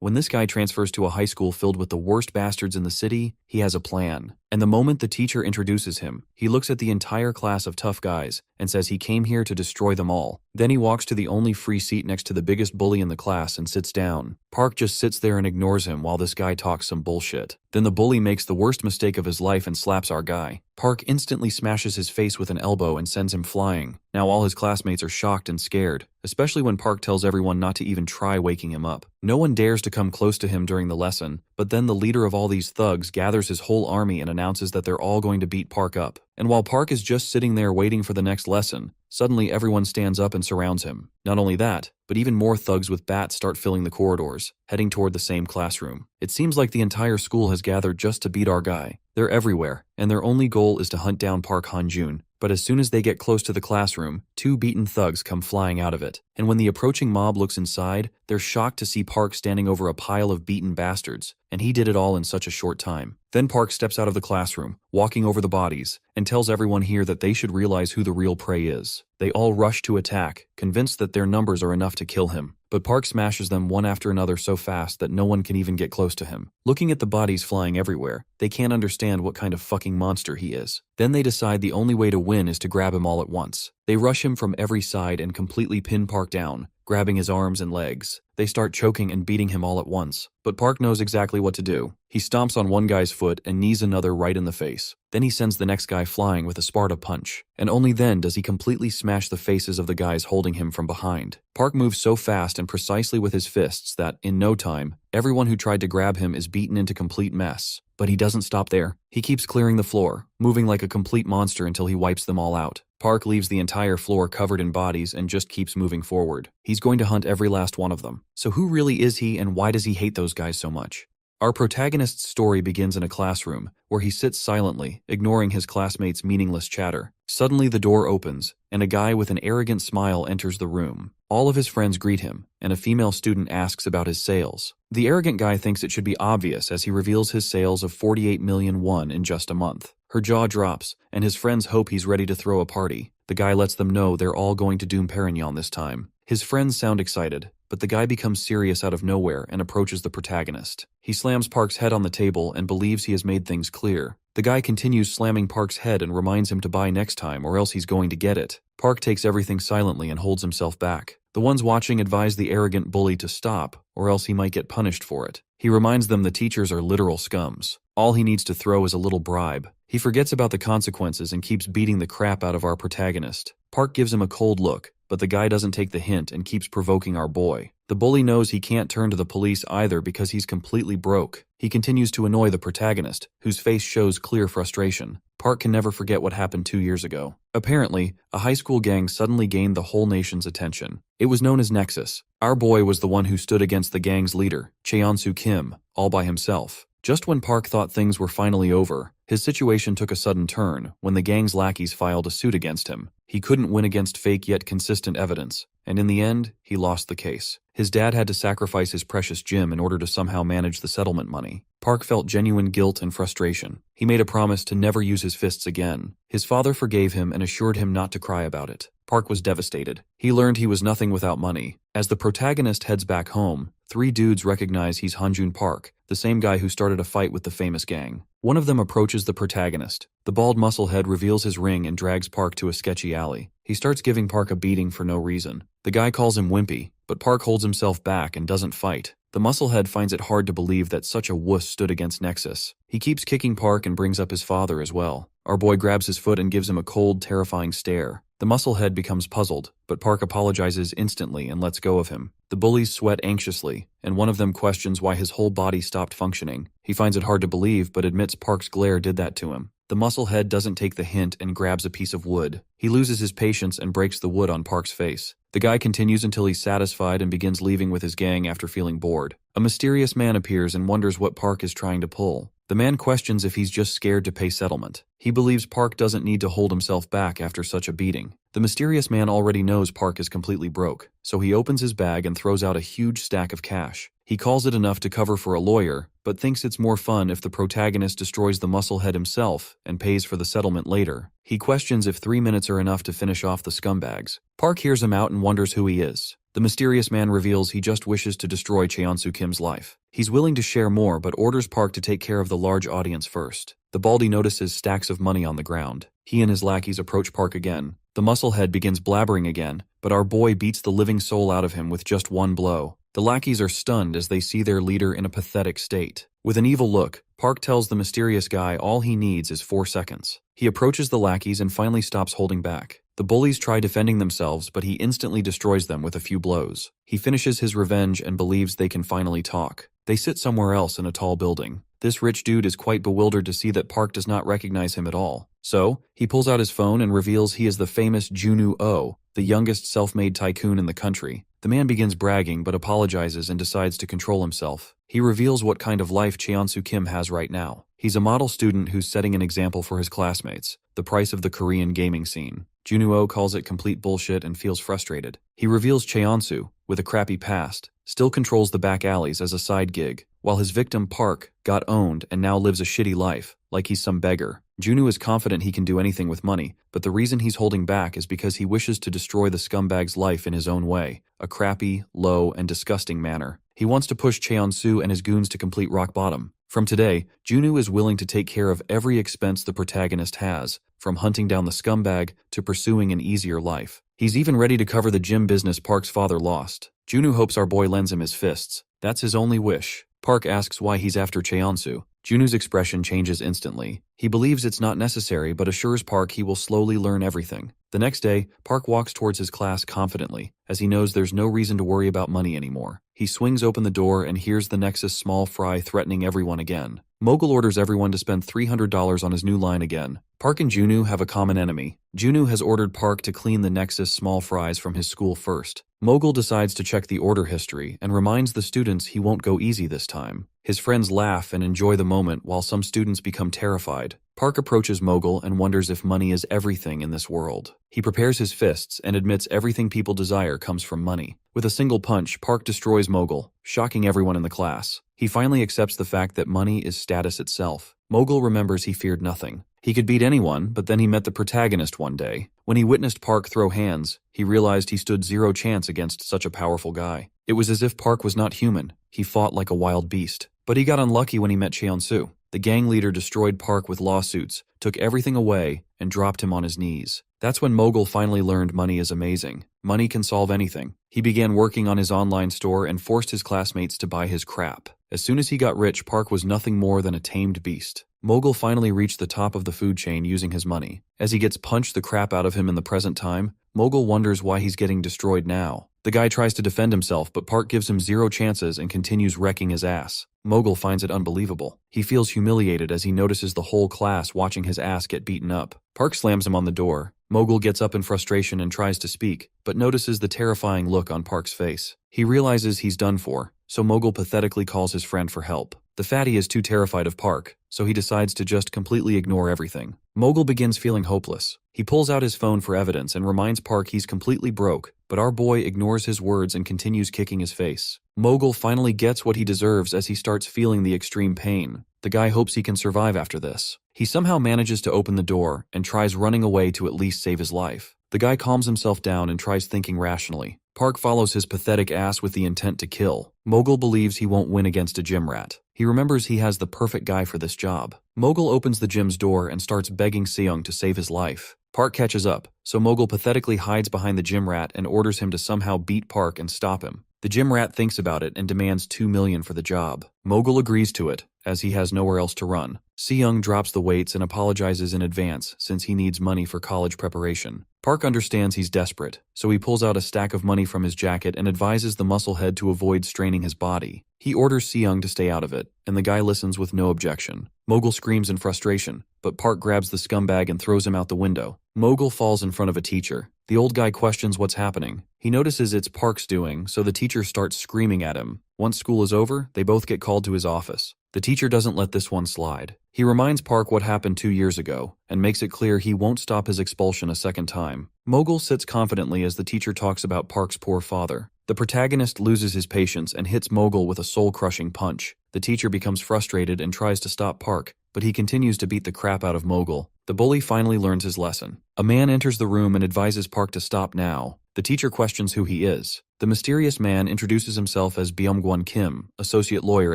When this guy transfers to a high school filled with the worst bastards in the city, he has a plan. And the moment the teacher introduces him, he looks at the entire class of tough guys and says he came here to destroy them all. Then he walks to the only free seat next to the biggest bully in the class and sits down. Park just sits there and ignores him while this guy talks some bullshit. Then the bully makes the worst mistake of his life and slaps our guy. Park instantly smashes his face with an elbow and sends him flying. Now all his classmates are shocked and scared, especially when Park tells everyone not to even try waking him up. No one dares to come close to him during the lesson, but then the leader of all these thugs gathers his whole army and announces that they're all going to beat Park up. And while Park is just sitting there waiting for the next lesson, suddenly everyone stands up and surrounds him. Not only that, but even more thugs with bats start filling the corridors, heading toward the same classroom. It seems like the entire school has gathered just to beat our guy. They're everywhere, and their only goal is to hunt down Park Hanjun. But as soon as they get close to the classroom, two beaten thugs come flying out of it. And when the approaching mob looks inside, they're shocked to see Park standing over a pile of beaten bastards, and he did it all in such a short time. Then Park steps out of the classroom, walking over the bodies, and tells everyone here that they should realize who the real prey is. They all rush to attack, convinced that their numbers are enough to kill him. But Park smashes them one after another so fast that no one can even get close to him. Looking at the bodies flying everywhere, they can't understand what kind of fucking monster he is. Then they decide the only way to win is to grab him all at once. They rush him from every side and completely pin Park down, grabbing his arms and legs. They start choking and beating him all at once. But Park knows exactly what to do. He stomps on one guy's foot and knees another right in the face. Then he sends the next guy flying with a Sparta punch. And only then does he completely smash the faces of the guys holding him from behind. Park moves so fast and precisely with his fists that, in no time, everyone who tried to grab him is beaten into complete mess. But he doesn't stop there. He keeps clearing the floor, moving like a complete monster until he wipes them all out. Park leaves the entire floor covered in bodies and just keeps moving forward. He's going to hunt every last one of them. So who really is he, and why does he hate those guys so much? Our protagonist's story begins in a classroom, where he sits silently, ignoring his classmates' meaningless chatter. Suddenly the door opens, and a guy with an arrogant smile enters the room. All of his friends greet him, and a female student asks about his sales. The arrogant guy thinks it should be obvious as he reveals his sales of 48 million won in just a month. Her jaw drops, and his friends hope he's ready to throw a party. The guy lets them know they're all going to Doom Perignon this time. His friends sound excited, but the guy becomes serious out of nowhere and approaches the protagonist. He slams Park's head on the table and believes he has made things clear. The guy continues slamming Park's head and reminds him to buy next time or else he's going to get it. Park takes everything silently and holds himself back. The ones watching advise the arrogant bully to stop, or else he might get punished for it. He reminds them the teachers are literal scums. All he needs to throw is a little bribe. He forgets about the consequences and keeps beating the crap out of our protagonist. Park gives him a cold look, but the guy doesn't take the hint and keeps provoking our boy. The bully knows he can't turn to the police either because he's completely broke. He continues to annoy the protagonist, whose face shows clear frustration. Park can never forget what happened 2 years ago. Apparently, a high school gang suddenly gained the whole nation's attention. It was known as Nexus. Our boy was the one who stood against the gang's leader, Cheonsu Kim, all by himself. Just when Park thought things were finally over, his situation took a sudden turn when the gang's lackeys filed a suit against him. He couldn't win against fake yet consistent evidence, and in the end, he lost the case. His dad had to sacrifice his precious gym in order to somehow manage the settlement money. Park felt genuine guilt and frustration. He made a promise to never use his fists again. His father forgave him and assured him not to cry about it. Park was devastated. He learned he was nothing without money. As the protagonist heads back home, 3 dudes recognize he's Hanjun Park, the same guy who started a fight with the famous gang. One of them approaches the protagonist. The bald musclehead reveals his ring and drags Park to a sketchy alley. He starts giving Park a beating for no reason. The guy calls him wimpy, but Park holds himself back and doesn't fight. The musclehead finds it hard to believe that such a wuss stood against Nexus. He keeps kicking Park and brings up his father as well. Our boy grabs his foot and gives him a cold, terrifying stare. The musclehead becomes puzzled, but Park apologizes instantly and lets go of him. The bullies sweat anxiously, and one of them questions why his whole body stopped functioning. He finds it hard to believe, but admits Park's glare did that to him. The musclehead doesn't take the hint and grabs a piece of wood. He loses his patience and breaks the wood on Park's face. The guy continues until he's satisfied and begins leaving with his gang after feeling bored. A mysterious man appears and wonders what Park is trying to pull. The man questions if he's just scared to pay settlement. He believes Park doesn't need to hold himself back after such a beating. The mysterious man already knows Park is completely broke, so he opens his bag and throws out a huge stack of cash. He calls it enough to cover for a lawyer, but thinks it's more fun if the protagonist destroys the musclehead himself and pays for the settlement later. He questions if 3 minutes are enough to finish off the scumbags. Park hears him out and wonders who he is. The mysterious man reveals he just wishes to destroy Cheonsu Kim's life. He's willing to share more but orders Park to take care of the large audience first. The baldy notices stacks of money on the ground. He and his lackeys approach Park again. The musclehead begins blabbering again, but our boy beats the living soul out of him with just one blow. The lackeys are stunned as they see their leader in a pathetic state. With an evil look, Park tells the mysterious guy all he needs is 4 seconds. He approaches the lackeys and finally stops holding back. The bullies try defending themselves, but he instantly destroys them with a few blows. He finishes his revenge and believes they can finally talk. They sit somewhere else in a tall building. This rich dude is quite bewildered to see that Park does not recognize him at all. So, he pulls out his phone and reveals he is the famous Junu O, the youngest self-made tycoon in the country. The man begins bragging but apologizes and decides to control himself. He reveals what kind of life Cheonsu Kim has right now. He's a model student who's setting an example for his classmates, the price of the Korean gaming scene. Junu O calls it complete bullshit and feels frustrated. He reveals Cheonsu, with a crappy past, still controls the back alleys as a side gig, while his victim Park got owned and now lives a shitty life, like he's some beggar. Junu is confident he can do anything with money, but the reason he's holding back is because he wishes to destroy the scumbag's life in his own way, a crappy, low, and disgusting manner. He wants to push Cheonsu and his goons to complete rock bottom. From today, Junu is willing to take care of every expense the protagonist has, from hunting down the scumbag to pursuing an easier life. He's even ready to cover the gym business Park's father lost. Junu hopes our boy lends him his fists. That's his only wish. Park asks why he's after Cheonsu. Junu's expression changes instantly. He believes it's not necessary but assures Park he will slowly learn everything. The next day, Park walks towards his class confidently, as he knows there's no reason to worry about money anymore. He swings open the door and hears the Nexus small fry threatening everyone again. Mogul orders everyone to spend $300 on his new line again. Park and Junu have a common enemy. Junu has ordered Park to clean the Nexus small fries from his school first. Mogul decides to check the order history and reminds the students he won't go easy this time. His friends laugh and enjoy the moment while some students become terrified. Park approaches Mogul and wonders if money is everything in this world. He prepares his fists and admits everything people desire comes from money. With a single punch, Park destroys Mogul, shocking everyone in the class. He finally accepts the fact that money is status itself. Mogul remembers he feared nothing. He could beat anyone, but then he met the protagonist one day. When he witnessed Park throw hands, he realized he stood zero chance against such a powerful guy. It was as if Park was not human. He fought like a wild beast. But he got unlucky when he met Cheonsu. The gang leader destroyed Park with lawsuits, took everything away, and dropped him on his knees. That's when Mogul finally learned money is amazing. Money can solve anything. He began working on his online store and forced his classmates to buy his crap. As soon as he got rich, Park was nothing more than a tamed beast. Mogul finally reached the top of the food chain using his money. As he gets punched the crap out of him in the present time, Mogul wonders why he's getting destroyed now. The guy tries to defend himself, but Park gives him zero chances and continues wrecking his ass. Mogul finds it unbelievable. He feels humiliated as he notices the whole class watching his ass get beaten up. Park slams him on the door. Mogul gets up in frustration and tries to speak, but notices the terrifying look on Park's face. He realizes he's done for, so Mogul pathetically calls his friend for help. The fatty is too terrified of Park, so he decides to just completely ignore everything. Mogul begins feeling hopeless. He pulls out his phone for evidence and reminds Park he's completely broke, but our boy ignores his words and continues kicking his face. Mogul finally gets what he deserves as he starts feeling the extreme pain. The guy hopes he can survive after this. He somehow manages to open the door and tries running away to at least save his life. The guy calms himself down and tries thinking rationally. Park follows his pathetic ass with the intent to kill. Mogul believes he won't win against a gym rat. He remembers he has the perfect guy for this job. Mogul opens the gym's door and starts begging Seung to save his life. Park catches up, so Mogul pathetically hides behind the gym rat and orders him to somehow beat Park and stop him. The gym rat thinks about it and demands $2 million for the job. Mogul agrees to it, as he has nowhere else to run. Seung drops the weights and apologizes in advance since he needs money for college preparation. Park understands he's desperate, so he pulls out a stack of money from his jacket and advises the musclehead to avoid straining his body. He orders Seung to stay out of it, and the guy listens with no objection. Mogul screams in frustration, but Park grabs the scumbag and throws him out the window. Mogul falls in front of a teacher. The old guy questions what's happening. He notices it's Park's doing, so the teacher starts screaming at him. Once school is over, they both get called to his office. The teacher doesn't let this one slide. He reminds Park what happened 2 years ago, and makes it clear he won't stop his expulsion a second time. Mogul sits confidently as the teacher talks about Park's poor father. The protagonist loses his patience and hits Mogul with a soul-crushing punch. The teacher becomes frustrated and tries to stop Park, but he continues to beat the crap out of Mogul. The bully finally learns his lesson. A man enters the room and advises Park to stop now. The teacher questions who he is. The mysterious man introduces himself as Byung-gwon Kim, associate lawyer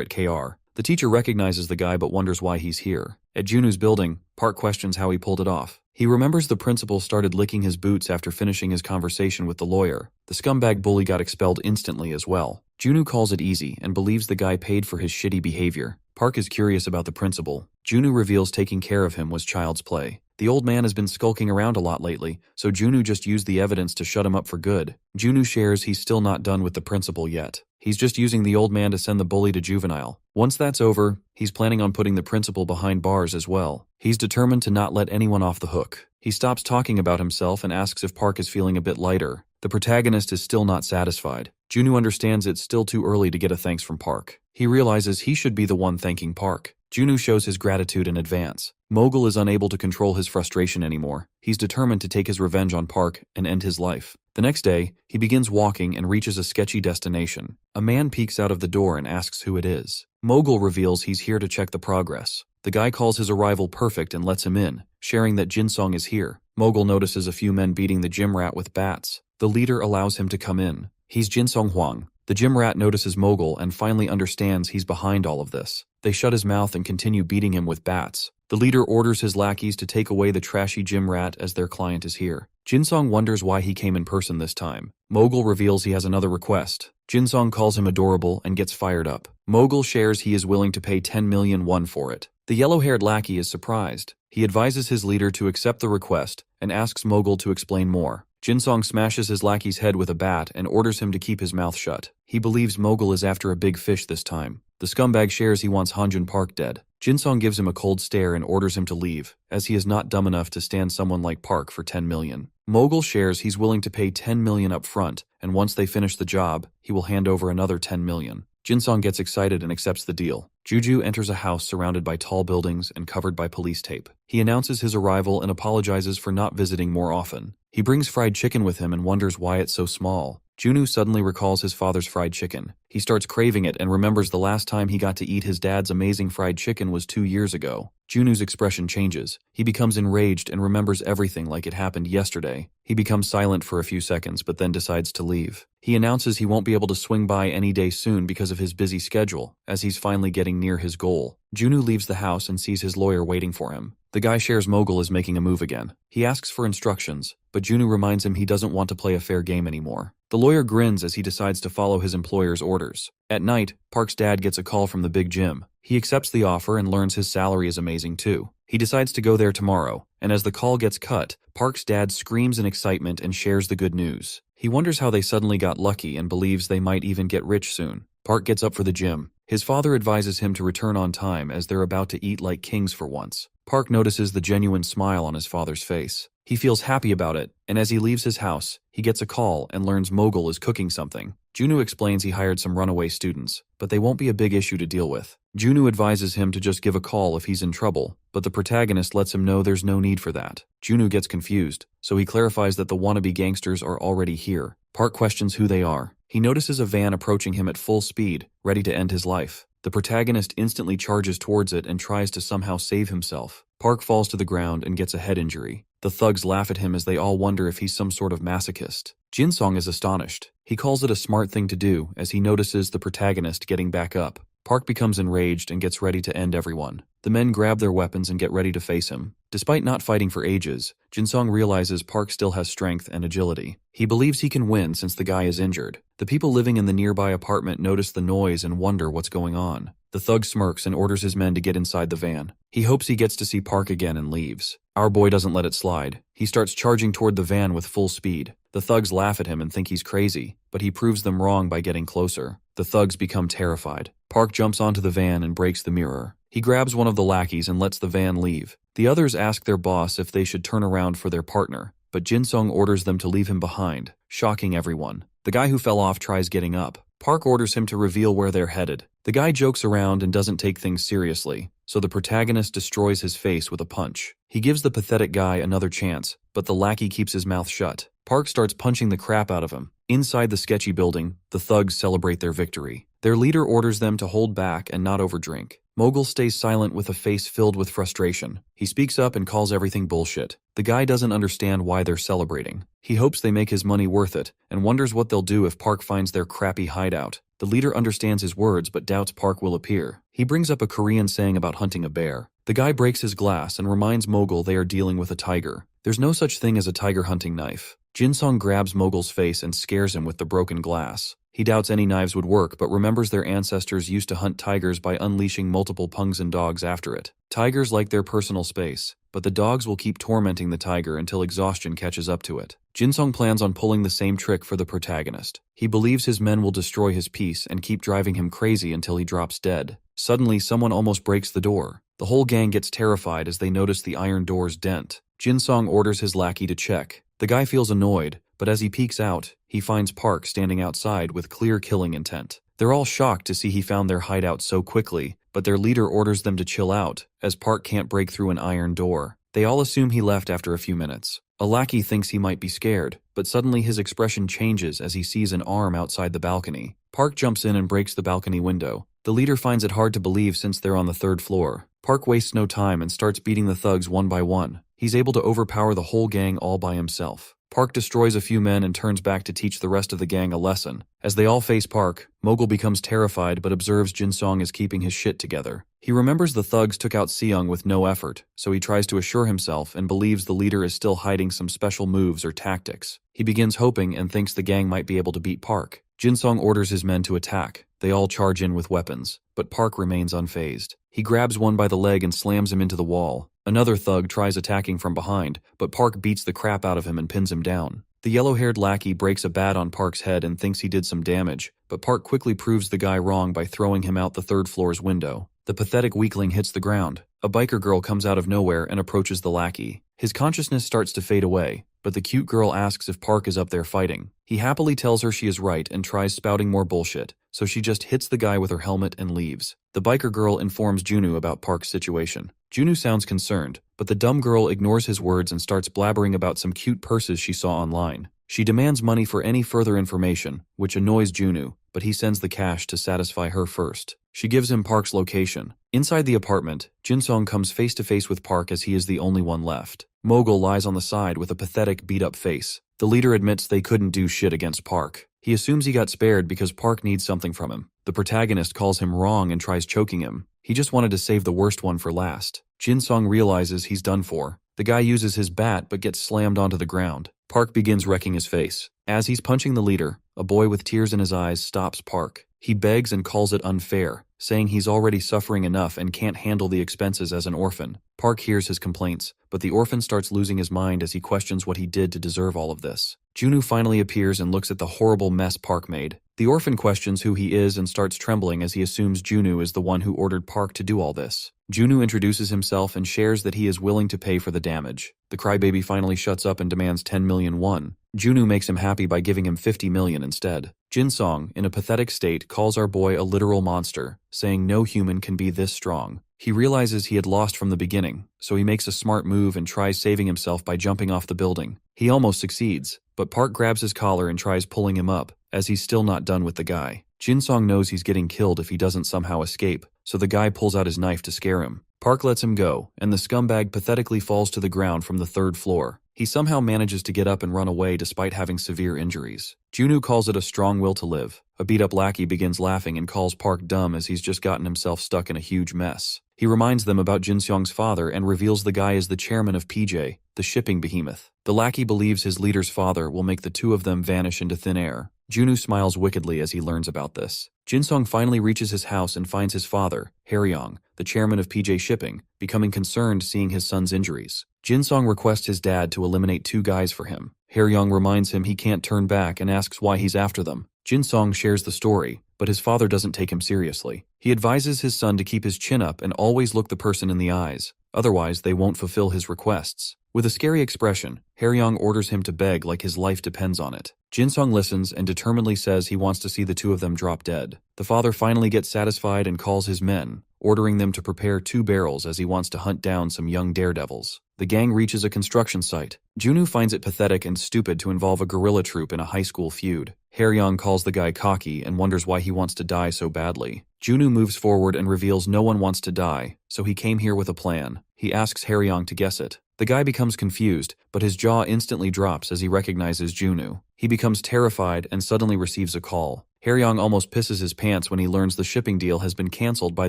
at KR. The teacher recognizes the guy but wonders why he's here. At Junu's building, Park questions how he pulled it off. He remembers the principal started licking his boots after finishing his conversation with the lawyer. The scumbag bully got expelled instantly as well. Junu calls it easy and believes the guy paid for his shitty behavior. Park is curious about the principal. Junu reveals taking care of him was child's play. The old man has been skulking around a lot lately, so Junu just used the evidence to shut him up for good. Junu shares he's still not done with the principal yet. He's just using the old man to send the bully to juvenile. Once that's over, he's planning on putting the principal behind bars as well. He's determined to not let anyone off the hook. He stops talking about himself and asks if Park is feeling a bit lighter. The protagonist is still not satisfied. Junu understands it's still too early to get a thanks from Park. He realizes he should be the one thanking Park. Junu shows his gratitude in advance. Mogul is unable to control his frustration anymore. He's determined to take his revenge on Park and end his life. The next day, he begins walking and reaches a sketchy destination. A man peeks out of the door and asks who it is. Mogul reveals he's here to check the progress. The guy calls his arrival perfect and lets him in, sharing that Jinsong is here. Mogul notices a few men beating the gym rat with bats. The leader allows him to come in. He's Jinsong Huang. The gym rat notices Mogul and finally understands he's behind all of this. They shut his mouth and continue beating him with bats. The leader orders his lackeys to take away the trashy gym rat as their client is here. Jinsong wonders why he came in person this time. Mogul reveals he has another request. Jinsong calls him adorable and gets fired up. Mogul shares he is willing to pay 10 million won for it. The yellow-haired lackey is surprised. He advises his leader to accept the request and asks Mogul to explain more. Jinsong smashes his lackey's head with a bat and orders him to keep his mouth shut. He believes Mogul is after a big fish this time. The scumbag shares he wants Hanjun Park dead. Jinsong gives him a cold stare and orders him to leave, as he is not dumb enough to stand someone like Park for 10 million. Mogul shares he's willing to pay 10 million up front, and once they finish the job, he will hand over another 10 million. Jinsong gets excited and accepts the deal. Juju enters a house surrounded by tall buildings and covered by police tape. He announces his arrival and apologizes for not visiting more often. He brings fried chicken with him and wonders why it's so small. Junu suddenly recalls his father's fried chicken. He starts craving it and remembers the last time he got to eat his dad's amazing fried chicken was 2 years ago. Junu's expression changes. He becomes enraged and remembers everything like it happened yesterday. He becomes silent for a few seconds but then decides to leave. He announces he won't be able to swing by any day soon because of his busy schedule, as he's finally getting near his goal. Junu leaves the house and sees his lawyer waiting for him. The guy shares Mogul is making a move again. He asks for instructions, but Junu reminds him he doesn't want to play a fair game anymore. The lawyer grins as he decides to follow his employer's orders. At night, Park's dad gets a call from the big gym. He accepts the offer and learns his salary is amazing too. He decides to go there tomorrow, and as the call gets cut, Park's dad screams in excitement and shares the good news. He wonders how they suddenly got lucky and believes they might even get rich soon. Park gets up for the gym. His father advises him to return on time as they're about to eat like kings for once. Park notices the genuine smile on his father's face. He feels happy about it, and as he leaves his house, he gets a call and learns Mogul is cooking something. Junu explains he hired some runaway students, but they won't be a big issue to deal with. Junu advises him to just give a call if he's in trouble, but the protagonist lets him know there's no need for that. Junu gets confused, so he clarifies that the wannabe gangsters are already here. Park questions who they are. He notices a van approaching him at full speed, ready to end his life. The protagonist instantly charges towards it and tries to somehow save himself. Park falls to the ground and gets a head injury. The thugs laugh at him as they all wonder if he's some sort of masochist. Jinsong is astonished. He calls it a smart thing to do as he notices the protagonist getting back up. Park becomes enraged and gets ready to end everyone. The men grab their weapons and get ready to face him. Despite not fighting for ages, Jinsong realizes Park still has strength and agility. He believes he can win since the guy is injured. The people living in the nearby apartment notice the noise and wonder what's going on. The thug smirks and orders his men to get inside the van. He hopes he gets to see Park again and leaves. Our boy doesn't let it slide. He starts charging toward the van with full speed. The thugs laugh at him and think he's crazy, but he proves them wrong by getting closer. The thugs become terrified. Park jumps onto the van and breaks the mirror. He grabs one of the lackeys and lets the van leave. The others ask their boss if they should turn around for their partner, but Jinsong orders them to leave him behind, shocking everyone. The guy who fell off tries getting up. Park orders him to reveal where they're headed. The guy jokes around and doesn't take things seriously, so the protagonist destroys his face with a punch. He gives the pathetic guy another chance, but the lackey keeps his mouth shut. Park starts punching the crap out of him. Inside the sketchy building, the thugs celebrate their victory. Their leader orders them to hold back and not overdrink. Mogul stays silent with a face filled with frustration. He speaks up and calls everything bullshit. The guy doesn't understand why they're celebrating. He hopes they make his money worth it, and wonders what they'll do if Park finds their crappy hideout. The leader understands his words but doubts Park will appear. He brings up a Korean saying about hunting a bear. The guy breaks his glass and reminds Mogul they are dealing with a tiger. There's no such thing as a tiger hunting knife. Jinsung grabs Mogul's face and scares him with the broken glass. He doubts any knives would work but remembers their ancestors used to hunt tigers by unleashing multiple Pungsan dogs after it. Tigers like their personal space, but the dogs will keep tormenting the tiger until exhaustion catches up to it. Jinsung plans on pulling the same trick for the protagonist. He believes his men will destroy his peace and keep driving him crazy until he drops dead. Suddenly, someone almost breaks the door. The whole gang gets terrified as they notice the iron door's dent. Jinsung orders his lackey to check. The guy feels annoyed, but as he peeks out, he finds Park standing outside with clear killing intent. They're all shocked to see he found their hideout so quickly, but their leader orders them to chill out, as Park can't break through an iron door. They all assume he left after a few minutes. A lackey thinks he might be scared, but suddenly his expression changes as he sees an arm outside the balcony. Park jumps in and breaks the balcony window. The leader finds it hard to believe since they're on the 3rd floor. Park wastes no time and starts beating the thugs one by one. He's able to overpower the whole gang all by himself. Park destroys a few men and turns back to teach the rest of the gang a lesson. As they all face Park, Mogul becomes terrified but observes Jinsung is keeping his shit together. He remembers the thugs took out Seong with no effort, so he tries to assure himself and believes the leader is still hiding some special moves or tactics. He begins hoping and thinks the gang might be able to beat Park. Jinsung orders his men to attack. They all charge in with weapons, but Park remains unfazed. He grabs one by the leg and slams him into the wall. Another thug tries attacking from behind, but Park beats the crap out of him and pins him down. The yellow-haired lackey breaks a bat on Park's head and thinks he did some damage, but Park quickly proves the guy wrong by throwing him out the 3rd floor's window. The pathetic weakling hits the ground. A biker girl comes out of nowhere and approaches the lackey. His consciousness starts to fade away, but the cute girl asks if Park is up there fighting. He happily tells her she is right and tries spouting more bullshit, so she just hits the guy with her helmet and leaves. The biker girl informs Junu about Park's situation. Junu sounds concerned, but the dumb girl ignores his words and starts blabbering about some cute purses she saw online. She demands money for any further information, which annoys Junu, but he sends the cash to satisfy her first. She gives him Park's location. Inside the apartment, Jinsung comes face to face with Park as he is the only one left. Mogul lies on the side with a pathetic beat-up face. The leader admits they couldn't do shit against Park. He assumes he got spared because Park needs something from him. The protagonist calls him wrong and tries choking him. He just wanted to save the worst one for last. Jinsung realizes he's done for. The guy uses his bat but gets slammed onto the ground. Park begins wrecking his face. As he's punching the leader, a boy with tears in his eyes stops Park. He begs and calls it unfair, saying he's already suffering enough and can't handle the expenses as an orphan. Park hears his complaints, but the orphan starts losing his mind as he questions what he did to deserve all of this. Junu finally appears and looks at the horrible mess Park made. The orphan questions who he is and starts trembling as he assumes Junu is the one who ordered Park to do all this. Junu introduces himself and shares that he is willing to pay for the damage. The crybaby finally shuts up and demands 10 million won. Junu makes him happy by giving him 50 million instead. Jinsung, in a pathetic state, calls our boy a literal monster, saying no human can be this strong. He realizes he had lost from the beginning, so he makes a smart move and tries saving himself by jumping off the building. He almost succeeds, but Park grabs his collar and tries pulling him up, as he's still not done with the guy. Jinsung knows he's getting killed if he doesn't somehow escape, so the guy pulls out his knife to scare him. Park lets him go, and the scumbag pathetically falls to the ground from the 3rd floor. He somehow manages to get up and run away despite having severe injuries. Junu calls it a strong will to live. A beat-up lackey begins laughing and calls Park dumb as he's just gotten himself stuck in a huge mess. He reminds them about Jinseong's father and reveals the guy is the chairman of PJ, the shipping behemoth. The lackey believes his leader's father will make the two of them vanish into thin air. Junu smiles wickedly as he learns about this. Jinsung finally reaches his house and finds his father, Haryong, the chairman of PJ Shipping, becoming concerned seeing his son's injuries. Jinsung requests his dad to eliminate 2 guys for him. Haryong reminds him he can't turn back and asks why he's after them. Jinsung shares the story, but his father doesn't take him seriously. He advises his son to keep his chin up and always look the person in the eyes, otherwise they won't fulfill his requests. With a scary expression, Haryong orders him to beg like his life depends on it. Jinsung listens and determinedly says he wants to see the two of them drop dead. The father finally gets satisfied and calls his men, ordering them to prepare 2 barrels as he wants to hunt down some young daredevils. The gang reaches a construction site. Junu finds it pathetic and stupid to involve a guerrilla troop in a high school feud. Haryong calls the guy cocky and wonders why he wants to die so badly. Junu moves forward and reveals no one wants to die, so he came here with a plan. He asks Haryong to guess it. The guy becomes confused, but his jaw instantly drops as he recognizes Junu. He becomes terrified and suddenly receives a call. Haryong almost pisses his pants when he learns the shipping deal has been cancelled by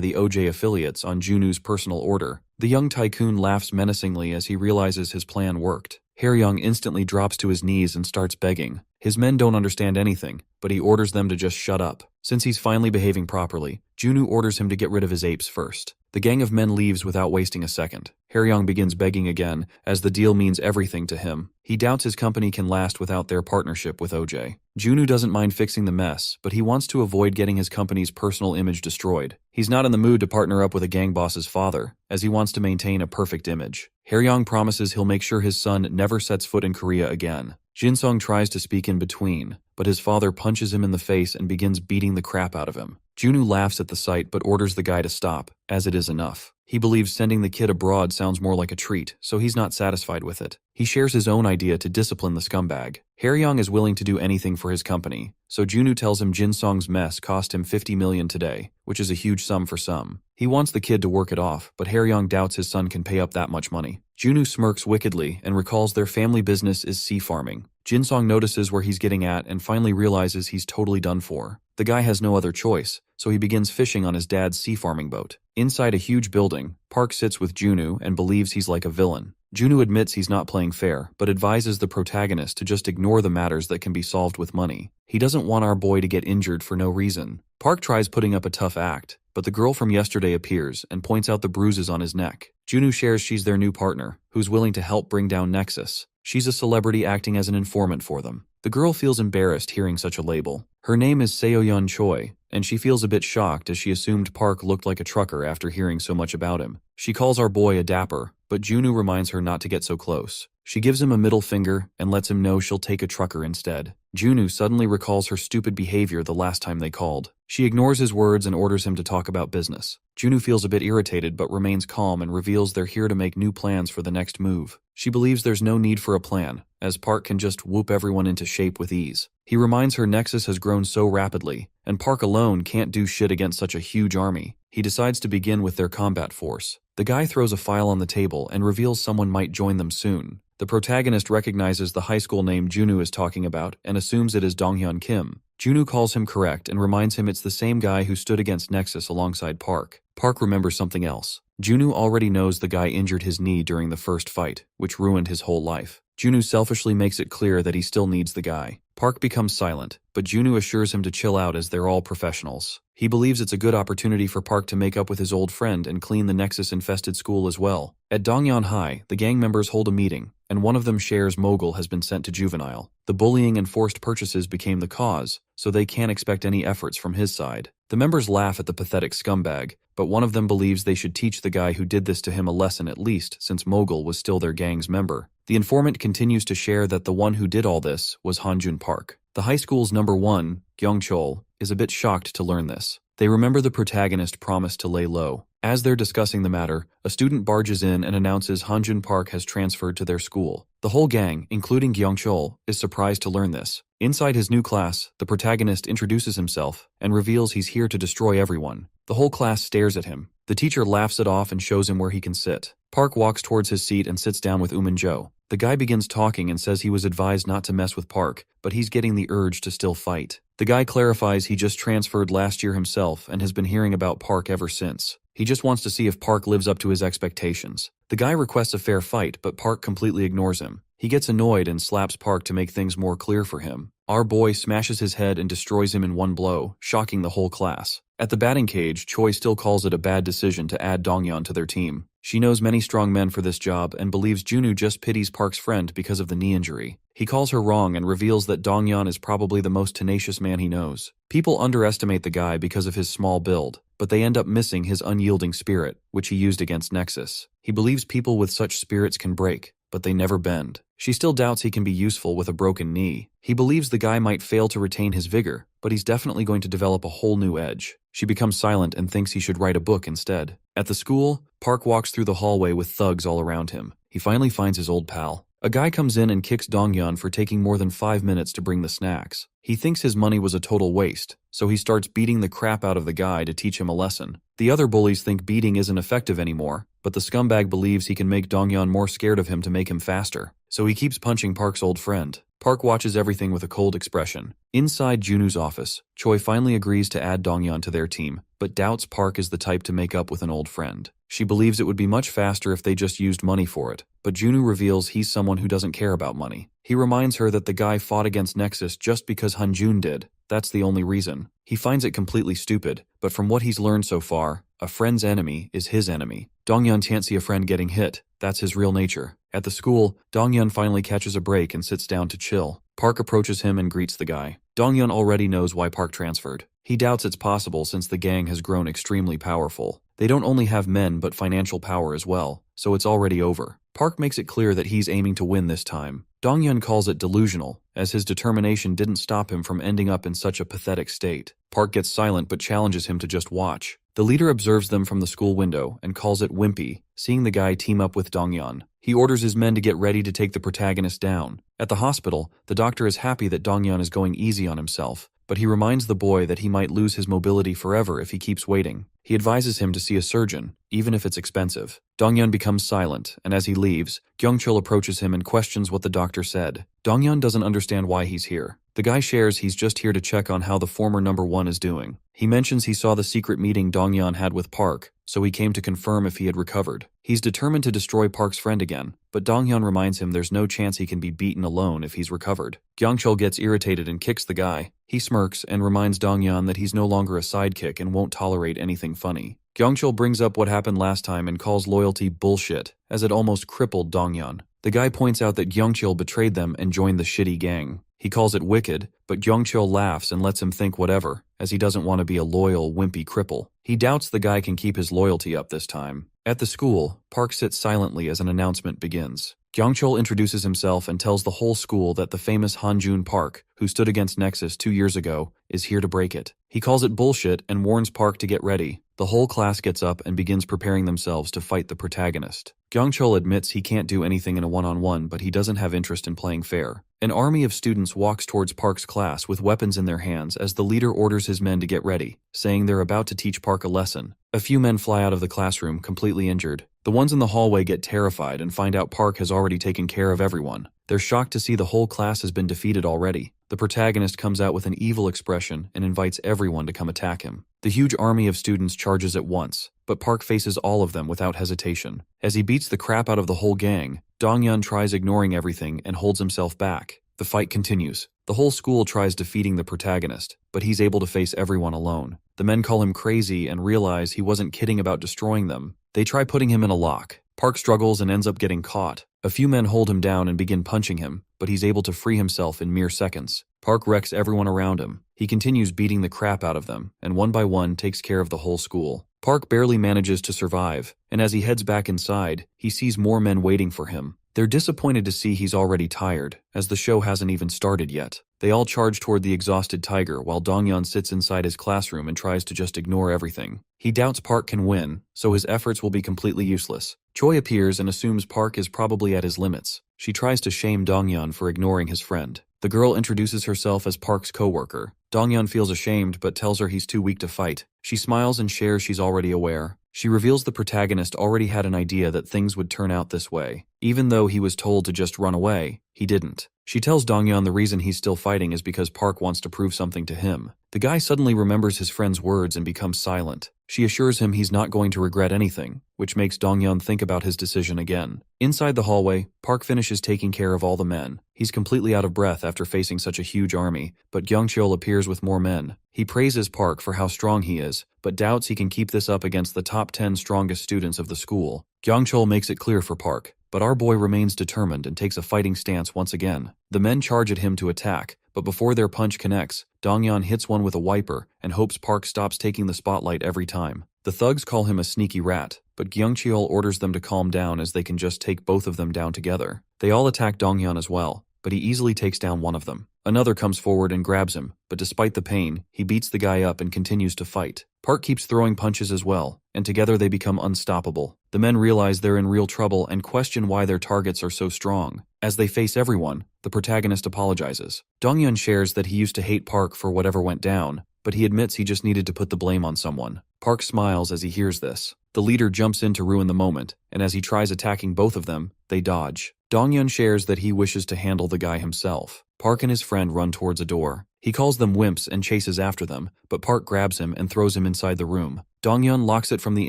the OJ affiliates on Junu's personal order. The young tycoon laughs menacingly as he realizes his plan worked. Haryong instantly drops to his knees and starts begging. His men don't understand anything, but he orders them to just shut up. Since he's finally behaving properly, Junu orders him to get rid of his apes first. The gang of men leaves without wasting a second. Haryong begins begging again, as the deal means everything to him. He doubts his company can last without their partnership with OJ. Junu doesn't mind fixing the mess, but he wants to avoid getting his company's personal image destroyed. He's not in the mood to partner up with a gang boss's father, as he wants to maintain a perfect image. Haryong promises he'll make sure his son never sets foot in Korea again. Jinsung tries to speak in between, but his father punches him in the face and begins beating the crap out of him. Junu laughs at the sight but orders the guy to stop, as it is enough. He believes sending the kid abroad sounds more like a treat, so he's not satisfied with it. He shares his own idea to discipline the scumbag. Haryong is willing to do anything for his company, so Junu tells him Jinsung's mess cost him 50 million today, which is a huge sum for some. He wants the kid to work it off, but Haryong doubts his son can pay up that much money. Junu smirks wickedly and recalls their family business is sea farming. Jinsung notices where he's getting at and finally realizes he's totally done for. The guy has no other choice, so he begins fishing on his dad's sea farming boat. Inside a huge building, Park sits with Junu and believes he's like a villain. Junu admits he's not playing fair, but advises the protagonist to just ignore the matters that can be solved with money. He doesn't want our boy to get injured for no reason. Park tries putting up a tough act, but the girl from yesterday appears and points out the bruises on his neck. Junu shares she's their new partner, who's willing to help bring down Nexus. She's a celebrity acting as an informant for them. The girl feels embarrassed hearing such a label. Her name is Seoyeon Choi, and she feels a bit shocked as she assumed Park looked like a trucker after hearing so much about him. She calls our boy a dapper, but Junu reminds her not to get so close. She gives him a middle finger and lets him know she'll take a trucker instead. Junu suddenly recalls her stupid behavior the last time they called. She ignores his words and orders him to talk about business. Junu feels a bit irritated but remains calm and reveals they're here to make new plans for the next move. She believes there's no need for a plan, as Park can just whoop everyone into shape with ease. He reminds her Nexus has grown so rapidly, and Park alone can't do shit against such a huge army. He decides to begin with their combat force. The guy throws a file on the table and reveals someone might join them soon. The protagonist recognizes the high school name Junu is talking about and assumes it is Donghyun Kim. Junu calls him correct and reminds him it's the same guy who stood against Nexus alongside Park. Park remembers something else. Junu already knows the guy injured his knee during the first fight, which ruined his whole life. Junu selfishly makes it clear that he still needs the guy. Park becomes silent, but Junu assures him to chill out as they're all professionals. He believes it's a good opportunity for Park to make up with his old friend and clean the Nexus-infested school as well. At Dongyeon High, the gang members hold a meeting, and one of them shares Mogul has been sent to juvenile. The bullying and forced purchases became the cause, so they can't expect any efforts from his side. The members laugh at the pathetic scumbag, but one of them believes they should teach the guy who did this to him a lesson at least, since Mogul was still their gang's member. The informant continues to share that the one who did all this was Hanjun Park. The high school's number one, Gyeongchol, is a bit shocked to learn this. They remember the protagonist promised to lay low. As they're discussing the matter, a student barges in and announces Hanjun Park has transferred to their school. The whole gang, including Gyeongchol, is surprised to learn this. Inside his new class, the protagonist introduces himself and reveals he's here to destroy everyone. The whole class stares at him. The teacher laughs it off and shows him where he can sit. Park walks towards his seat and sits down with Jo. The guy begins talking and says he was advised not to mess with Park, but he's getting the urge to still fight. The guy clarifies he just transferred last year himself and has been hearing about Park ever since. He just wants to see if Park lives up to his expectations. The guy requests a fair fight, but Park completely ignores him. He gets annoyed and slaps Park to make things more clear for him. Our boy smashes his head and destroys him in one blow, shocking the whole class. At the batting cage, Choi still calls it a bad decision to add Donghyun to their team. She knows many strong men for this job and believes Junu just pities Park's friend because of the knee injury. He calls her wrong and reveals that Donghyun is probably the most tenacious man he knows. People underestimate the guy because of his small build, but they end up missing his unyielding spirit, which he used against Nexus. He believes people with such spirits can break, but they never bend. She still doubts he can be useful with a broken knee. He believes the guy might fail to retain his vigor, but he's definitely going to develop a whole new edge. She becomes silent and thinks he should write a book instead. At the school, Park walks through the hallway with thugs all around him. He finally finds his old pal. A guy comes in and kicks Donghyun for taking more than 5 minutes to bring the snacks. He thinks his money was a total waste, so he starts beating the crap out of the guy to teach him a lesson. The other bullies think beating isn't effective anymore, but the scumbag believes he can make Donghyun more scared of him to make him faster, so he keeps punching Park's old friend. Park watches everything with a cold expression. Inside Junu's office, Choi finally agrees to add Donghyun to their team, but doubts Park is the type to make up with an old friend. She believes it would be much faster if they just used money for it, but Junu reveals he's someone who doesn't care about money. He reminds her that the guy fought against Nexus just because Hanjun did. That's the only reason. He finds it completely stupid, but from what he's learned so far, a friend's enemy is his enemy. Donghyun can't see a friend getting hit. That's his real nature. At the school, Donghyun finally catches a break and sits down to chill. Park approaches him and greets the guy. Donghyun already knows why Park transferred. He doubts it's possible since the gang has grown extremely powerful. They don't only have men but financial power as well, so it's already over. Park makes it clear that he's aiming to win this time. Donghyun calls it delusional, as his determination didn't stop him from ending up in such a pathetic state. Park gets silent but challenges him to just watch. The leader observes them from the school window and calls it wimpy, seeing the guy team up with Donghyun. He orders his men to get ready to take the protagonist down. At the hospital, the doctor is happy that Donghyun is going easy on himself, but he reminds the boy that he might lose his mobility forever if he keeps waiting. He advises him to see a surgeon, even if it's expensive. Donghyun becomes silent, and as he leaves, Kyungchul approaches him and questions what the doctor said. Donghyun doesn't understand why he's here. The guy shares he's just here to check on how the former number 1 is doing. He mentions he saw the secret meeting Donghyun had with Park, so he came to confirm if he had recovered. He's determined to destroy Park's friend again, but Donghyun reminds him there's no chance he can be beaten alone if he's recovered. Kyungchul gets irritated and kicks the guy. He smirks and reminds Donghyun that he's no longer a sidekick and won't tolerate anything funny. Kyungchul brings up what happened last time and calls loyalty bullshit, as it almost crippled Donghyun. The guy points out that Kyungchul betrayed them and joined the shitty gang. He calls it wicked, but Kyungchul laughs and lets him think whatever, as he doesn't want to be a loyal, wimpy cripple. He doubts the guy can keep his loyalty up this time. At the school, Park sits silently as an announcement begins. Kyungchul introduces himself and tells the whole school that the famous Hanjun Park, who stood against Nexus 2 years ago, is here to break it. He calls it bullshit and warns Park to get ready. The whole class gets up and begins preparing themselves to fight the protagonist. Kyungchul admits he can't do anything in a one-on-one, but he doesn't have interest in playing fair. An army of students walks towards Park's class with weapons in their hands as the leader orders his men to get ready, saying they're about to teach Park a lesson. A few men fly out of the classroom, completely injured. The ones in the hallway get terrified and find out Park has already taken care of everyone. They're shocked to see the whole class has been defeated already. The protagonist comes out with an evil expression and invites everyone to come attack him. The huge army of students charges at once, but Park faces all of them without hesitation. As he beats the crap out of the whole gang, Donghyun tries ignoring everything and holds himself back. The fight continues. The whole school tries defeating the protagonist, but he's able to face everyone alone. The men call him crazy and realize he wasn't kidding about destroying them. They try putting him in a lock. Park struggles and ends up getting caught. A few men hold him down and begin punching him, but he's able to free himself in mere seconds. Park wrecks everyone around him. He continues beating the crap out of them, and one by one takes care of the whole school. Park barely manages to survive, and as he heads back inside, he sees more men waiting for him. They're disappointed to see he's already tired, as the show hasn't even started yet. They all charge toward the exhausted tiger while Donghyun sits inside his classroom and tries to just ignore everything. He doubts Park can win, so his efforts will be completely useless. Choi appears and assumes Park is probably at his limits. She tries to shame Donghyun for ignoring his friend. The girl introduces herself as Park's co-worker. Donghyun feels ashamed but tells her he's too weak to fight. She smiles and shares she's already aware. She reveals the protagonist already had an idea that things would turn out this way. Even though he was told to just run away, he didn't. She tells Donghyun the reason he's still fighting is because Park wants to prove something to him. The guy suddenly remembers his friend's words and becomes silent. She assures him he's not going to regret anything, which makes Donghyun think about his decision again. Inside the hallway, Park finishes taking care of all the men. He's completely out of breath after facing such a huge army, but Kyungchul appears with more men. He praises Park for how strong he is, but doubts he can keep this up against the top 10 strongest students of the school. Kyungchul makes it clear for Park, but our boy remains determined and takes a fighting stance once again. The men charge at him to attack, but before their punch connects, Donghyun hits one with a wiper and hopes Park stops taking the spotlight every time. The thugs call him a sneaky rat, but Kyungchul orders them to calm down as they can just take both of them down together. They all attack Donghyun as well, but he easily takes down one of them. Another comes forward and grabs him, but despite the pain, he beats the guy up and continues to fight. Park keeps throwing punches as well, and together they become unstoppable. The men realize they're in real trouble and question why their targets are so strong. As they face everyone, the protagonist apologizes. Donghyun shares that he used to hate Park for whatever went down, but he admits he just needed to put the blame on someone. Park smiles as he hears this. The leader jumps in to ruin the moment, and as he tries attacking both of them, they dodge. Donghyun shares that he wishes to handle the guy himself. Park and his friend run towards a door. He calls them wimps and chases after them, but Park grabs him and throws him inside the room. Donghyun locks it from the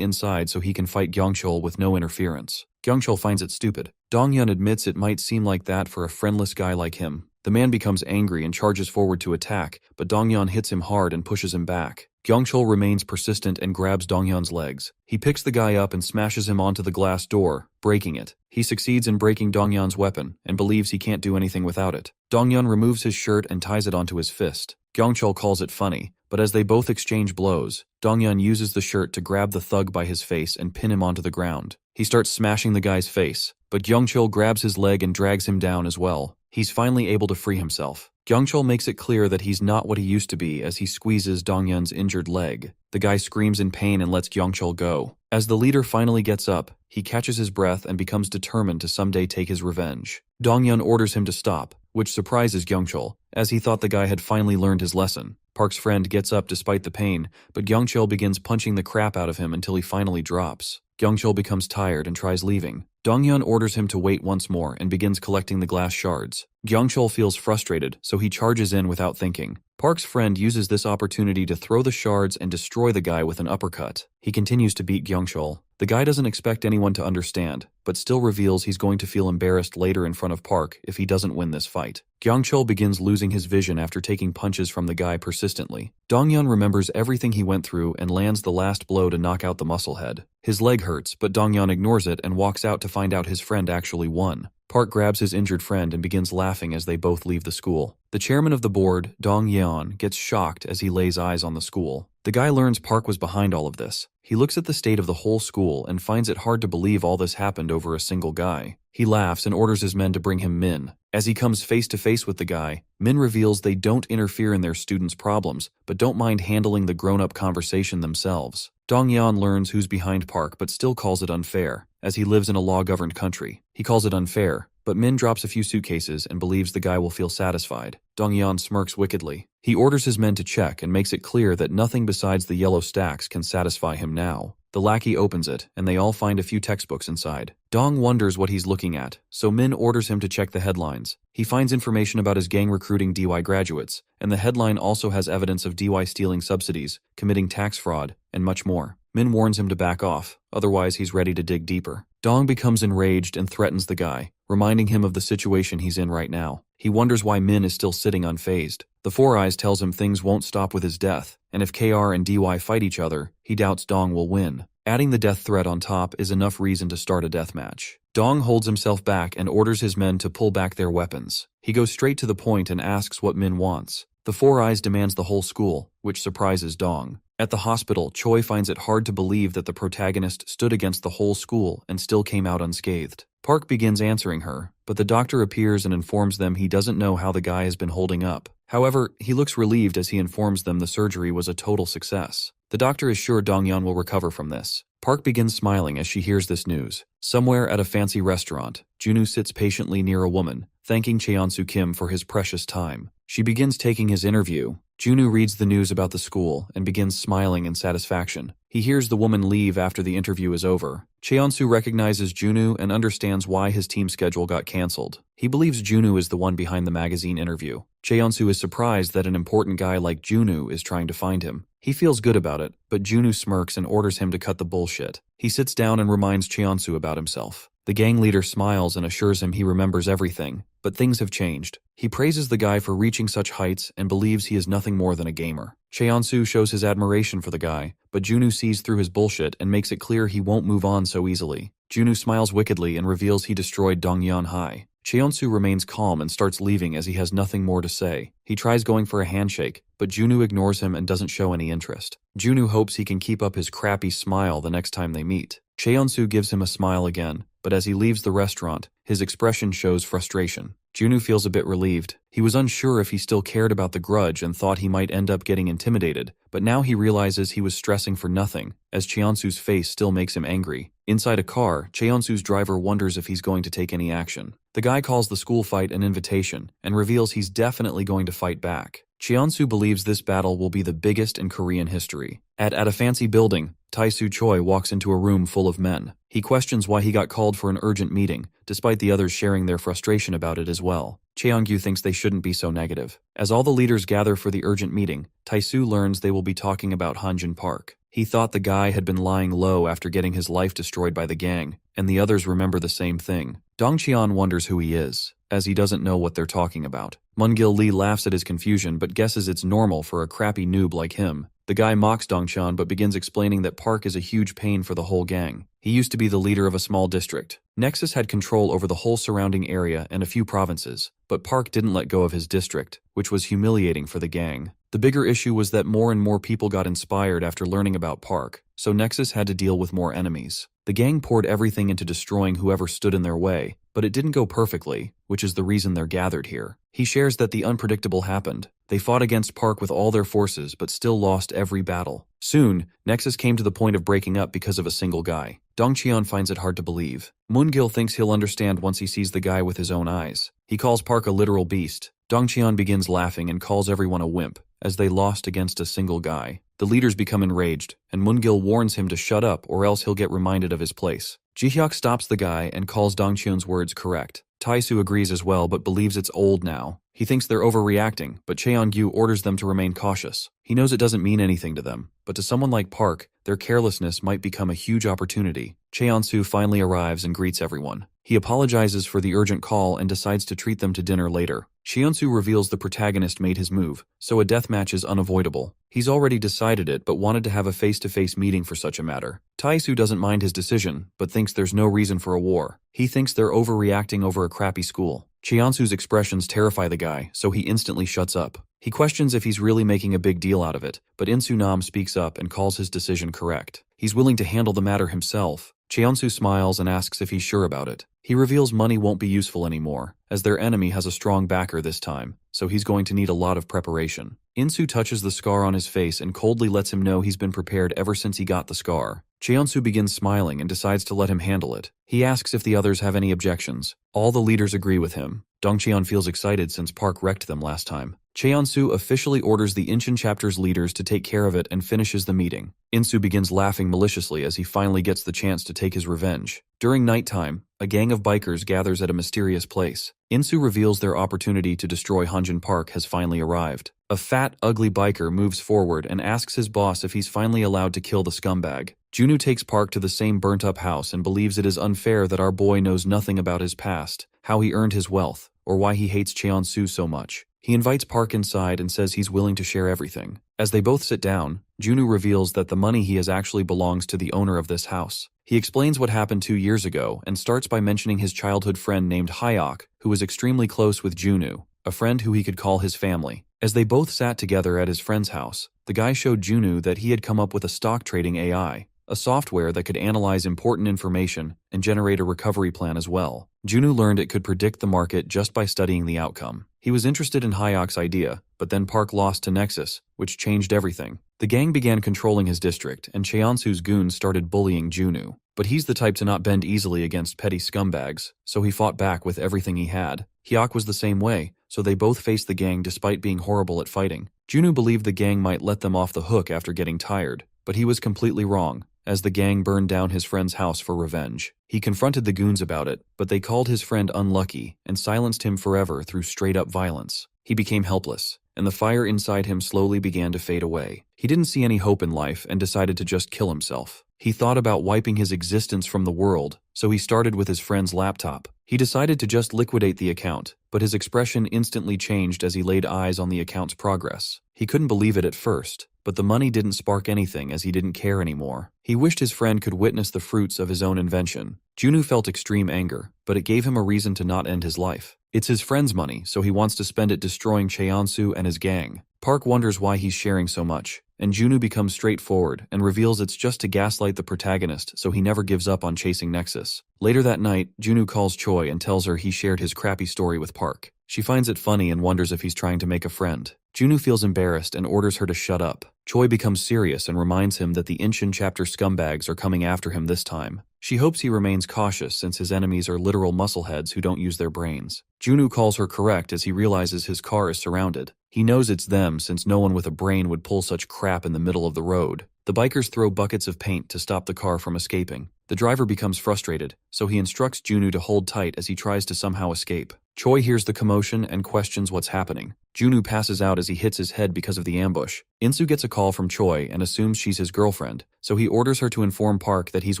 inside so he can fight Gyeongchul with no interference. Gyeongchul finds it stupid. Donghyun admits it might seem like that for a friendless guy like him. The man becomes angry and charges forward to attack, but Donghyun hits him hard and pushes him back. Gyeongchul remains persistent and grabs Donghyun's legs. He picks the guy up and smashes him onto the glass door, breaking it. He succeeds in breaking Donghyun's weapon and believes he can't do anything without it. Donghyun removes his shirt and ties it onto his fist. Gyeongchul calls it funny, but as they both exchange blows, Donghyun uses the shirt to grab the thug by his face and pin him onto the ground. He starts smashing the guy's face, but Gyeongchul grabs his leg and drags him down as well. He's finally able to free himself. Gyeongchul makes it clear that he's not what he used to be as he squeezes Donghyun's injured leg. The guy screams in pain and lets Gyeongchul go. As the leader finally gets up, he catches his breath and becomes determined to someday take his revenge. Donghyun orders him to stop, which surprises Gyeongchul, as he thought the guy had finally learned his lesson. Park's friend gets up despite the pain, but Gyeongchul begins punching the crap out of him until he finally drops. Gyeongchul becomes tired and tries leaving. Donghyun orders him to wait once more and begins collecting the glass shards. Gyeongchul feels frustrated, so he charges in without thinking. Park's friend uses this opportunity to throw the shards and destroy the guy with an uppercut. He continues to beat Gyeongchul. The guy doesn't expect anyone to understand, but still reveals he's going to feel embarrassed later in front of Park if he doesn't win this fight. Gyeongchul begins losing his vision after taking punches from the guy persistently. Donghyun remembers everything he went through and lands the last blow to knock out the musclehead. His leg hurts, but Donghyun ignores it and walks out to find out his friend actually won. Park grabs his injured friend and begins laughing as they both leave the school. The chairman of the board, Dong Yeon, gets shocked as he lays eyes on the school. The guy learns Park was behind all of this. He looks at the state of the whole school and finds it hard to believe all this happened over a single guy. He laughs and orders his men to bring him Min. As he comes face to face with the guy, Min reveals they don't interfere in their students' problems, but don't mind handling the grown-up conversation themselves. Dong Yeon learns who's behind Park but still calls it unfair, as he lives in a law-governed country. He calls it unfair, but Min drops a few suitcases and believes the guy will feel satisfied. Dong Yeon smirks wickedly. He orders his men to check and makes it clear that nothing besides the yellow stacks can satisfy him now. The lackey opens it, and they all find a few textbooks inside. Dong wonders what he's looking at, so Min orders him to check the headlines. He finds information about his gang recruiting DY graduates, and the headline also has evidence of DY stealing subsidies, committing tax fraud, and much more. Min warns him to back off, otherwise he's ready to dig deeper. Dong becomes enraged and threatens the guy, reminding him of the situation he's in right now. He wonders why Min is still sitting unfazed. The Four Eyes tells him things won't stop with his death, and if KR and DY fight each other, he doubts Dong will win. Adding the death threat on top is enough reason to start a deathmatch. Dong holds himself back and orders his men to pull back their weapons. He goes straight to the point and asks what Min wants. The Four Eyes demands the whole school, which surprises Dong. At the hospital, Choi finds it hard to believe that the protagonist stood against the whole school and still came out unscathed. Park begins answering her, but the doctor appears and informs them he doesn't know how the guy has been holding up. However, he looks relieved as he informs them the surgery was a total success. The doctor is sure Donghyun will recover from this. Park begins smiling as she hears this news. Somewhere at a fancy restaurant, Junu sits patiently near a woman, thanking Cheonsu Kim for his precious time. She begins taking his interview. Junu reads the news about the school and begins smiling in satisfaction. He hears the woman leave after the interview is over. Cheonsu recognizes Junu and understands why his team schedule got cancelled. He believes Junu is the one behind the magazine interview. Cheonsu is surprised that an important guy like Junu is trying to find him. He feels good about it, but Junu smirks and orders him to cut the bullshit. He sits down and reminds Cheonsu about himself. The gang leader smiles and assures him he remembers everything, but things have changed. He praises the guy for reaching such heights and believes he is nothing more than a gamer. Cheonsu shows his admiration for the guy, but Junu sees through his bullshit and makes it clear he won't move on so easily. Junu smiles wickedly and reveals he destroyed Dongyeon High. Cheonsu remains calm and starts leaving as he has nothing more to say. He tries going for a handshake, but Junu ignores him and doesn't show any interest. Junu hopes he can keep up his crappy smile the next time they meet. Cheonsu gives him a smile again, but as he leaves the restaurant, his expression shows frustration. Junu feels a bit relieved. He was unsure if he still cared about the grudge and thought he might end up getting intimidated, but now he realizes he was stressing for nothing, as Cheonsu's face still makes him angry. Inside a car, Cheonsu's driver wonders if he's going to take any action. The guy calls the school fight an invitation, and reveals he's definitely going to fight back. Cheonsu believes this battle will be the biggest in Korean history. At a fancy building, Tae-soo Choi walks into a room full of men. He questions why he got called for an urgent meeting, despite the others sharing their frustration about it as well. Cheongyu thinks they shouldn't be so negative. As all the leaders gather for the urgent meeting, Tae-soo learns they will be talking about Hanjun Park. He thought the guy had been lying low after getting his life destroyed by the gang, and the others remember the same thing. Dongcheon wonders who he is, as he doesn't know what they're talking about. Mungil Lee laughs at his confusion but guesses it's normal for a crappy noob like him. The guy mocks Dongcheon but begins explaining that Park is a huge pain for the whole gang. He used to be the leader of a small district. Nexus had control over the whole surrounding area and a few provinces, but Park didn't let go of his district, which was humiliating for the gang. The bigger issue was that more and more people got inspired after learning about Park, so Nexus had to deal with more enemies. The gang poured everything into destroying whoever stood in their way, but it didn't go perfectly, which is the reason they're gathered here. He shares that the unpredictable happened. They fought against Park with all their forces but still lost every battle. Soon, Nexus came to the point of breaking up because of a single guy. Dongcheon finds it hard to believe. Moongil thinks he'll understand once he sees the guy with his own eyes. He calls Park a literal beast. Dongcheon begins laughing and calls everyone a wimp, as they lost against a single guy. The leaders become enraged, and Moongil warns him to shut up or else he'll get reminded of his place. Jihyuk stops the guy and calls Dongcheon's words correct. Tae-soo agrees as well but believes it's old now. He thinks they're overreacting, but Cheongyu orders them to remain cautious. He knows it doesn't mean anything to them, but to someone like Park, their carelessness might become a huge opportunity. Cheonsu finally arrives and greets everyone. He apologizes for the urgent call and decides to treat them to dinner later. Cheonsu reveals the protagonist made his move, so a deathmatch is unavoidable. He's already decided it but wanted to have a face-to-face meeting for such a matter. Tae-soo doesn't mind his decision, but thinks there's no reason for a war. He thinks they're overreacting over a crappy school. Cheonsu's expressions terrify the guy, so he instantly shuts up. He questions if he's really making a big deal out of it, but In-soo-nam speaks up and calls his decision correct. He's willing to handle the matter himself. Cheonsu smiles and asks if he's sure about it. He reveals money won't be useful anymore, as their enemy has a strong backer this time, so he's going to need a lot of preparation. In-soo touches the scar on his face and coldly lets him know he's been prepared ever since he got the scar. Cheonsu begins smiling and decides to let him handle it. He asks if the others have any objections. All the leaders agree with him. Dongcheon feels excited since Park wrecked them last time. Cheonsu officially orders the Incheon chapter's leaders to take care of it and finishes the meeting. In-soo begins laughing maliciously as he finally gets the chance to take his revenge. During nighttime, a gang of bikers gathers at a mysterious place. In-soo reveals their opportunity to destroy Hanjun Park has finally arrived. A fat, ugly biker moves forward and asks his boss if he's finally allowed to kill the scumbag. Junu takes Park to the same burnt-up house and believes it is unfair that our boy knows nothing about his past, how he earned his wealth, or why he hates Cheonsu so much. He invites Park inside and says he's willing to share everything. As they both sit down, Junu reveals that the money he has actually belongs to the owner of this house. He explains what happened 2 years ago and starts by mentioning his childhood friend named Hyok, who was extremely close with Junu, a friend who he could call his family. As they both sat together at his friend's house, the guy showed Junu that he had come up with a stock trading AI, a software that could analyze important information and generate a recovery plan as well. Junu learned it could predict the market just by studying the outcome. He was interested in Hyok's idea, but then Park lost to Nexus, which changed everything. The gang began controlling his district, and Cheonsu's goons started bullying Junu. But he's the type to not bend easily against petty scumbags, so he fought back with everything he had. Hyok was the same way, so they both faced the gang despite being horrible at fighting. Junu believed the gang might let them off the hook after getting tired, but he was completely wrong, as the gang burned down his friend's house for revenge. He confronted the goons about it, but they called his friend unlucky and silenced him forever through straight-up violence. He became helpless, and the fire inside him slowly began to fade away. He didn't see any hope in life and decided to just kill himself. He thought about wiping his existence from the world, so he started with his friend's laptop. He decided to just liquidate the account, but his expression instantly changed as he laid eyes on the account's progress. He couldn't believe it at first, but the money didn't spark anything as he didn't care anymore. He wished his friend could witness the fruits of his own invention. Junu felt extreme anger, but it gave him a reason to not end his life. It's his friend's money, so he wants to spend it destroying Cheonsu and his gang. Park wonders why he's sharing so much. and Junu becomes straightforward and reveals it's just to gaslight the protagonist so he never gives up on chasing Nexus. Later that night, Junu calls Choi and tells her he shared his crappy story with Park. She finds it funny and wonders if he's trying to make a friend. Junu feels embarrassed and orders her to shut up. Choi becomes serious and reminds him that the Inshin chapter scumbags are coming after him this time. She hopes he remains cautious since his enemies are literal muscleheads who don't use their brains. Junu calls her correct as he realizes his car is surrounded. He knows it's them since no one with a brain would pull such crap in the middle of the road. The bikers throw buckets of paint to stop the car from escaping. The driver becomes frustrated, so he instructs Junu to hold tight as he tries to somehow escape. Choi hears the commotion and questions what's happening. Junu passes out as he hits his head because of the ambush. Insu gets a call from Choi and assumes she's his girlfriend, so he orders her to inform Park that he's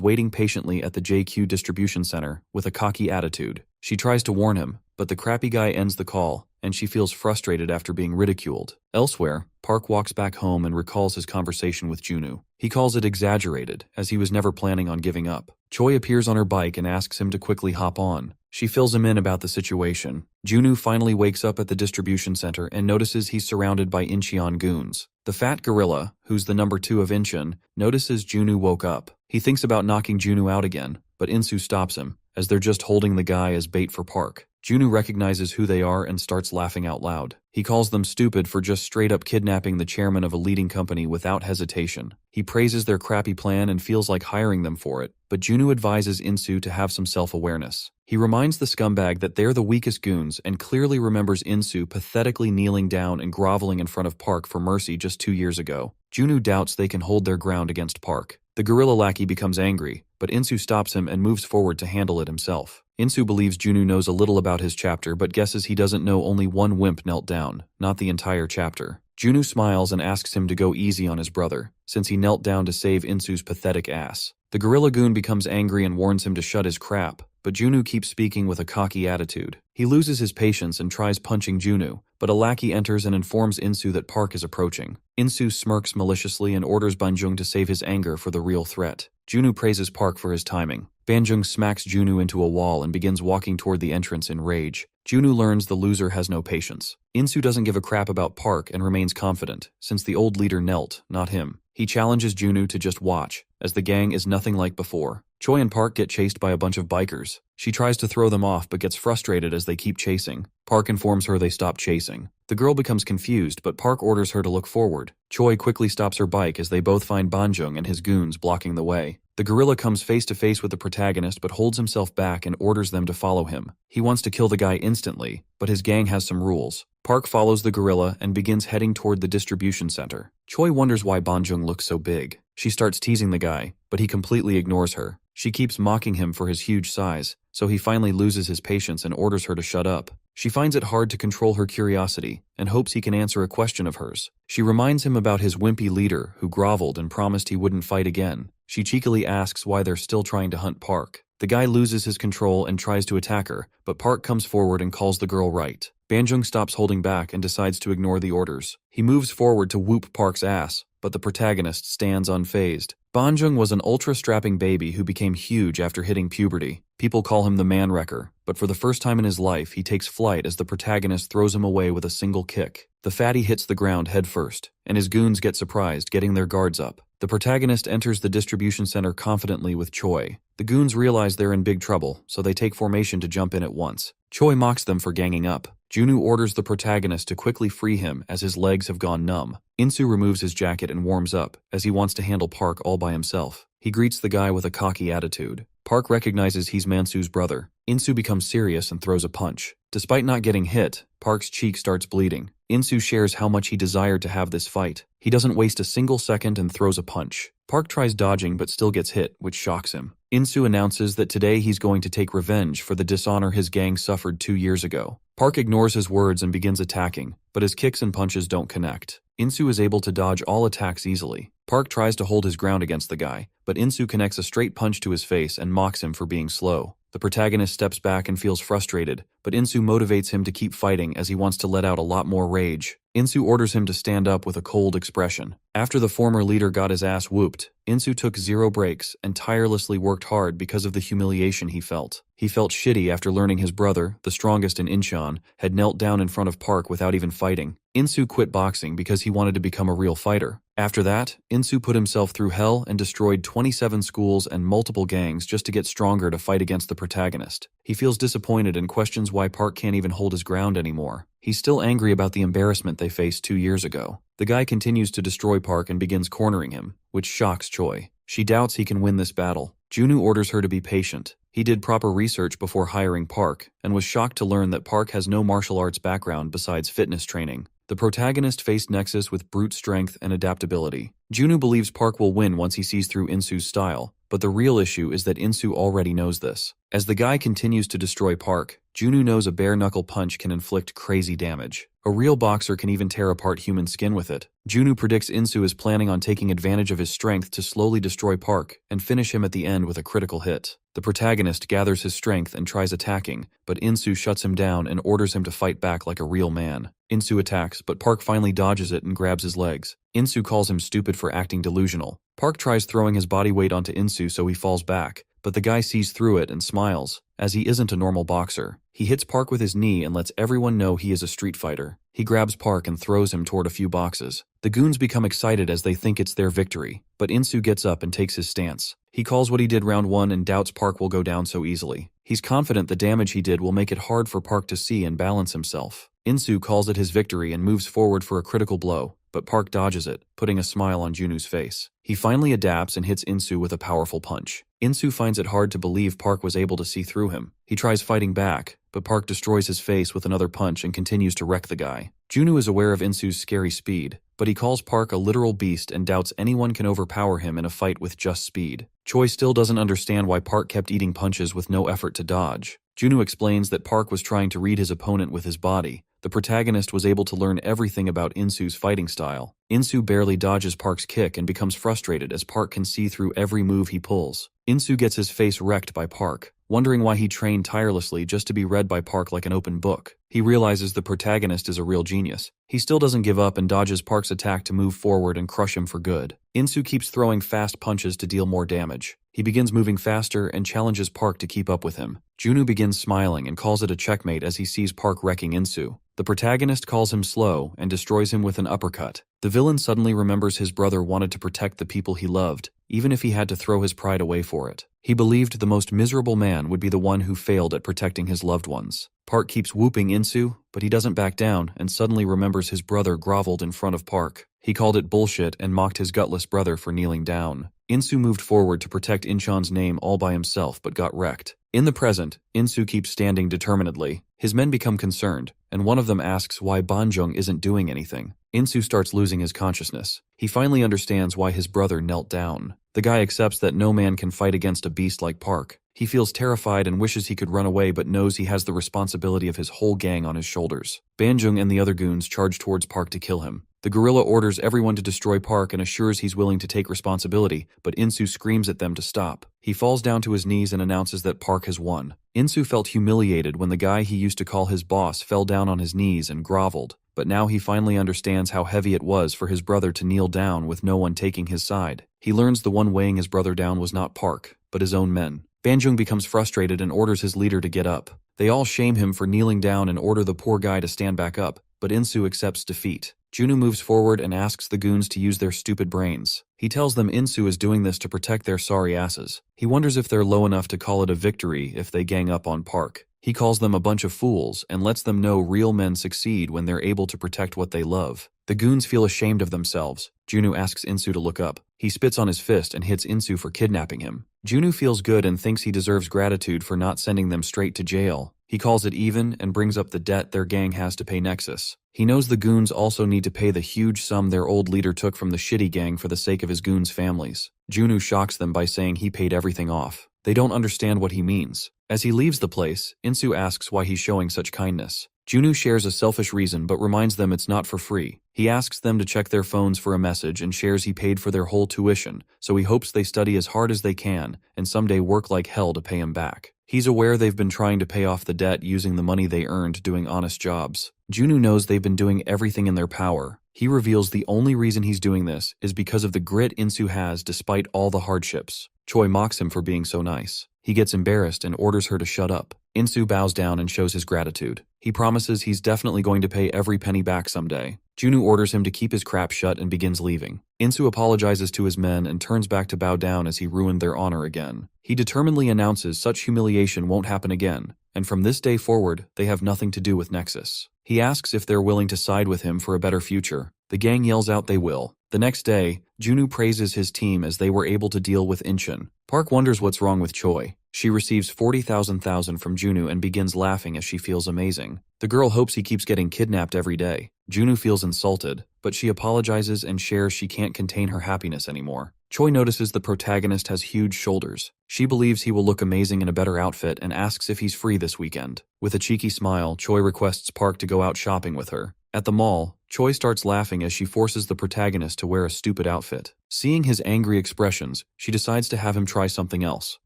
waiting patiently at the JQ distribution center with a cocky attitude. She tries to warn him, but the crappy guy ends the call, and she feels frustrated after being ridiculed. Elsewhere, Park walks back home and recalls his conversation with Junu. He calls it exaggerated, as he was never planning on giving up. Choi appears on her bike and asks him to quickly hop on. She fills him in about the situation. Junu finally wakes up at the distribution center and notices he's surrounded by Incheon goons. The fat gorilla, who's the number 2 of Incheon, notices Junu woke up. He thinks about knocking Junu out again, but Insu stops him, as they're just holding the guy as bait for Park. Junu recognizes who they are and starts laughing out loud. He calls them stupid for just straight up kidnapping the chairman of a leading company without hesitation. He praises their crappy plan and feels like hiring them for it, but Junu advises Insu to have some self-awareness. He reminds the scumbag that they're the weakest goons and clearly remembers Insu pathetically kneeling down and groveling in front of Park for mercy just 2 years ago. Junu doubts they can hold their ground against Park. The gorilla lackey becomes angry, but Insu stops him and moves forward to handle it himself. Insu believes Junu knows a little about his chapter but guesses he doesn't know only one wimp knelt down, not the entire chapter. Junu smiles and asks him to go easy on his brother, since he knelt down to save Insu's pathetic ass. The gorilla goon becomes angry and warns him to shut his crap, but Junu keeps speaking with a cocky attitude. He loses his patience and tries punching Junu, but a lackey enters and informs Insu that Park is approaching. Insu smirks maliciously and orders Banjung to save his anger for the real threat. Junu praises Park for his timing. Banjung smacks Junu into a wall and begins walking toward the entrance in rage. Junu learns the loser has no patience. Insu doesn't give a crap about Park and remains confident, since the old leader knelt, not him. He challenges Junu to just watch, as the gang is nothing like before. Choi and Park get chased by a bunch of bikers. She tries to throw them off but gets frustrated as they keep chasing. Park informs her they stop chasing. The girl becomes confused, but Park orders her to look forward. Choi quickly stops her bike as they both find Banjung and his goons blocking the way. The gorilla comes face to face with the protagonist but holds himself back and orders them to follow him. He wants to kill the guy instantly, but his gang has some rules. Park follows the gorilla and begins heading toward the distribution center. Choi wonders why Banjung looks so big. She starts teasing the guy, but he completely ignores her. She keeps mocking him for his huge size, so he finally loses his patience and orders her to shut up. She finds it hard to control her curiosity and hopes he can answer a question of hers. She reminds him about his wimpy leader who groveled and promised he wouldn't fight again. She cheekily asks why they're still trying to hunt Park. The guy loses his control and tries to attack her, but Park comes forward and calls the girl right. Banjung stops holding back and decides to ignore the orders. He moves forward to whoop Park's ass, but the protagonist stands unfazed. Banjung was an ultra-strapping baby who became huge after hitting puberty. People call him the man-wrecker, but for the first time in his life he takes flight as the protagonist throws him away with a single kick. The fatty hits the ground headfirst, and his goons get surprised, getting their guards up. The protagonist enters the distribution center confidently with Choi. The goons realize they're in big trouble, so they take formation to jump in at once. Choi mocks them for ganging up. Junu orders the protagonist to quickly free him as his legs have gone numb. Insu removes his jacket and warms up, as he wants to handle Park all by himself. He greets the guy with a cocky attitude. Park recognizes he's Mansu's brother. Insu becomes serious and throws a punch. Despite not getting hit, Park's cheek starts bleeding. Insu shares how much he desired to have this fight. He doesn't waste a single second and throws a punch. Park tries dodging but still gets hit, which shocks him. Insu announces that today he's going to take revenge for the dishonor his gang suffered 2 years ago. Park ignores his words and begins attacking, but his kicks and punches don't connect. Insu is able to dodge all attacks easily. Park tries to hold his ground against the guy, but Insu connects a straight punch to his face and mocks him for being slow. The protagonist steps back and feels frustrated, but Insu motivates him to keep fighting as he wants to let out a lot more rage. Insu orders him to stand up with a cold expression. After the former leader got his ass whooped, Insu took 0 breaks and tirelessly worked hard because of the humiliation he felt. He felt shitty after learning his brother, the strongest in Incheon, had knelt down in front of Park without even fighting. Insu quit boxing because he wanted to become a real fighter. After that, Insu put himself through hell and destroyed 27 schools and multiple gangs just to get stronger to fight against the protagonist. He feels disappointed and questions why Park can't even hold his ground anymore. He's still angry about the embarrassment they faced 2 years ago. The guy continues to destroy Park and begins cornering him, which shocks Choi. She doubts he can win this battle. Junu orders her to be patient. He did proper research before hiring Park, and was shocked to learn that Park has no martial arts background besides fitness training. The protagonist faced Nexus with brute strength and adaptability. Junu believes Park will win once he sees through Insu's style, but the real issue is that Insu already knows this. As the guy continues to destroy Park, Junu knows a bare-knuckle punch can inflict crazy damage. A real boxer can even tear apart human skin with it. Junu predicts Insu is planning on taking advantage of his strength to slowly destroy Park and finish him at the end with a critical hit. The protagonist gathers his strength and tries attacking, but Insu shuts him down and orders him to fight back like a real man. Insu attacks, but Park finally dodges it and grabs his legs. Insu calls him stupid for acting delusional. Park tries throwing his body weight onto Insu so he falls back, but the guy sees through it and smiles, as he isn't a normal boxer. He hits Park with his knee and lets everyone know he is a street fighter. He grabs Park and throws him toward a few boxes. The goons become excited as they think it's their victory, but Insu gets up and takes his stance. He calls what he did round 1 and doubts Park will go down so easily. He's confident the damage he did will make it hard for Park to see and balance himself. Insu calls it his victory and moves forward for a critical blow, but Park dodges it, putting a smile on Junu's face. He finally adapts and hits Insu with a powerful punch. Insu finds it hard to believe Park was able to see through him. He tries fighting back, but Park destroys his face with another punch and continues to wreck the guy. Junu is aware of Insu's scary speed, but he calls Park a literal beast and doubts anyone can overpower him in a fight with just speed. Choi still doesn't understand why Park kept eating punches with no effort to dodge. Junu explains that Park was trying to read his opponent with his body. The protagonist was able to learn everything about Insu's fighting style. Insu barely dodges Park's kick and becomes frustrated as Park can see through every move he pulls. Insu gets his face wrecked by Park, wondering why he trained tirelessly just to be read by Park like an open book. He realizes the protagonist is a real genius. He still doesn't give up and dodges Park's attack to move forward and crush him for good. Insu keeps throwing fast punches to deal more damage. He begins moving faster and challenges Park to keep up with him. Junu begins smiling and calls it a checkmate as he sees Park wrecking Insu. The protagonist calls him slow and destroys him with an uppercut. The villain suddenly remembers his brother wanted to protect the people he loved, even if he had to throw his pride away for it. He believed the most miserable man would be the one who failed at protecting his loved ones. Park keeps whooping Insu, but he doesn't back down and suddenly remembers his brother groveled in front of Park. He called it bullshit and mocked his gutless brother for kneeling down. Insu moved forward to protect Inchan's name all by himself but got wrecked. In the present, Insu keeps standing determinedly. His men become concerned, and one of them asks why Banjung isn't doing anything. Insu starts losing his consciousness. He finally understands why his brother knelt down. The guy accepts that no man can fight against a beast like Park. He feels terrified and wishes he could run away but knows he has the responsibility of his whole gang on his shoulders. Banjung and the other goons charge towards Park to kill him. The gorilla orders everyone to destroy Park and assures he's willing to take responsibility, but Insu screams at them to stop. He falls down to his knees and announces that Park has won. Insu felt humiliated when the guy he used to call his boss fell down on his knees and groveled, but now he finally understands how heavy it was for his brother to kneel down with no one taking his side. He learns the one weighing his brother down was not Park, but his own men. Banjung becomes frustrated and orders his leader to get up. They all shame him for kneeling down and order the poor guy to stand back up, but Insu accepts defeat. Junu moves forward and asks the goons to use their stupid brains. He tells them Insu is doing this to protect their sorry asses. He wonders if they're low enough to call it a victory if they gang up on Park. He calls them a bunch of fools and lets them know real men succeed when they're able to protect what they love. The goons feel ashamed of themselves. Junu asks Insu to look up. He spits on his fist and hits Insu for kidnapping him. Junu feels good and thinks he deserves gratitude for not sending them straight to jail. He calls it even and brings up the debt their gang has to pay Nexus. He knows the goons also need to pay the huge sum their old leader took from the shitty gang for the sake of his goons' families. Junu shocks them by saying he paid everything off. They don't understand what he means. As he leaves the place, Insu asks why he's showing such kindness. Junu shares a selfish reason but reminds them it's not for free. He asks them to check their phones for a message and shares he paid for their whole tuition, so he hopes they study as hard as they can and someday work like hell to pay him back. He's aware they've been trying to pay off the debt using the money they earned doing honest jobs. Junu knows they've been doing everything in their power. He reveals the only reason he's doing this is because of the grit Insu has despite all the hardships. Choi mocks him for being so nice. He gets embarrassed and orders her to shut up. Insu bows down and shows his gratitude. He promises he's definitely going to pay every penny back someday. Junu orders him to keep his crap shut and begins leaving. Insu apologizes to his men and turns back to bow down as he ruined their honor again. He determinedly announces such humiliation won't happen again, and from this day forward, they have nothing to do with Nexus. He asks if they're willing to side with him for a better future. The gang yells out they will. The next day, Junu praises his team as they were able to deal with Incheon. Park wonders what's wrong with Choi. She receives 40,000 from Junu and begins laughing as she feels amazing. The girl hopes he keeps getting kidnapped every day. Junu feels insulted, but she apologizes and shares she can't contain her happiness anymore. Choi notices the protagonist has huge shoulders. She believes he will look amazing in a better outfit and asks if he's free this weekend. With a cheeky smile, Choi requests Park to go out shopping with her. At the mall, Choi starts laughing as she forces the protagonist to wear a stupid outfit. Seeing his angry expressions, she decides to have him try something else.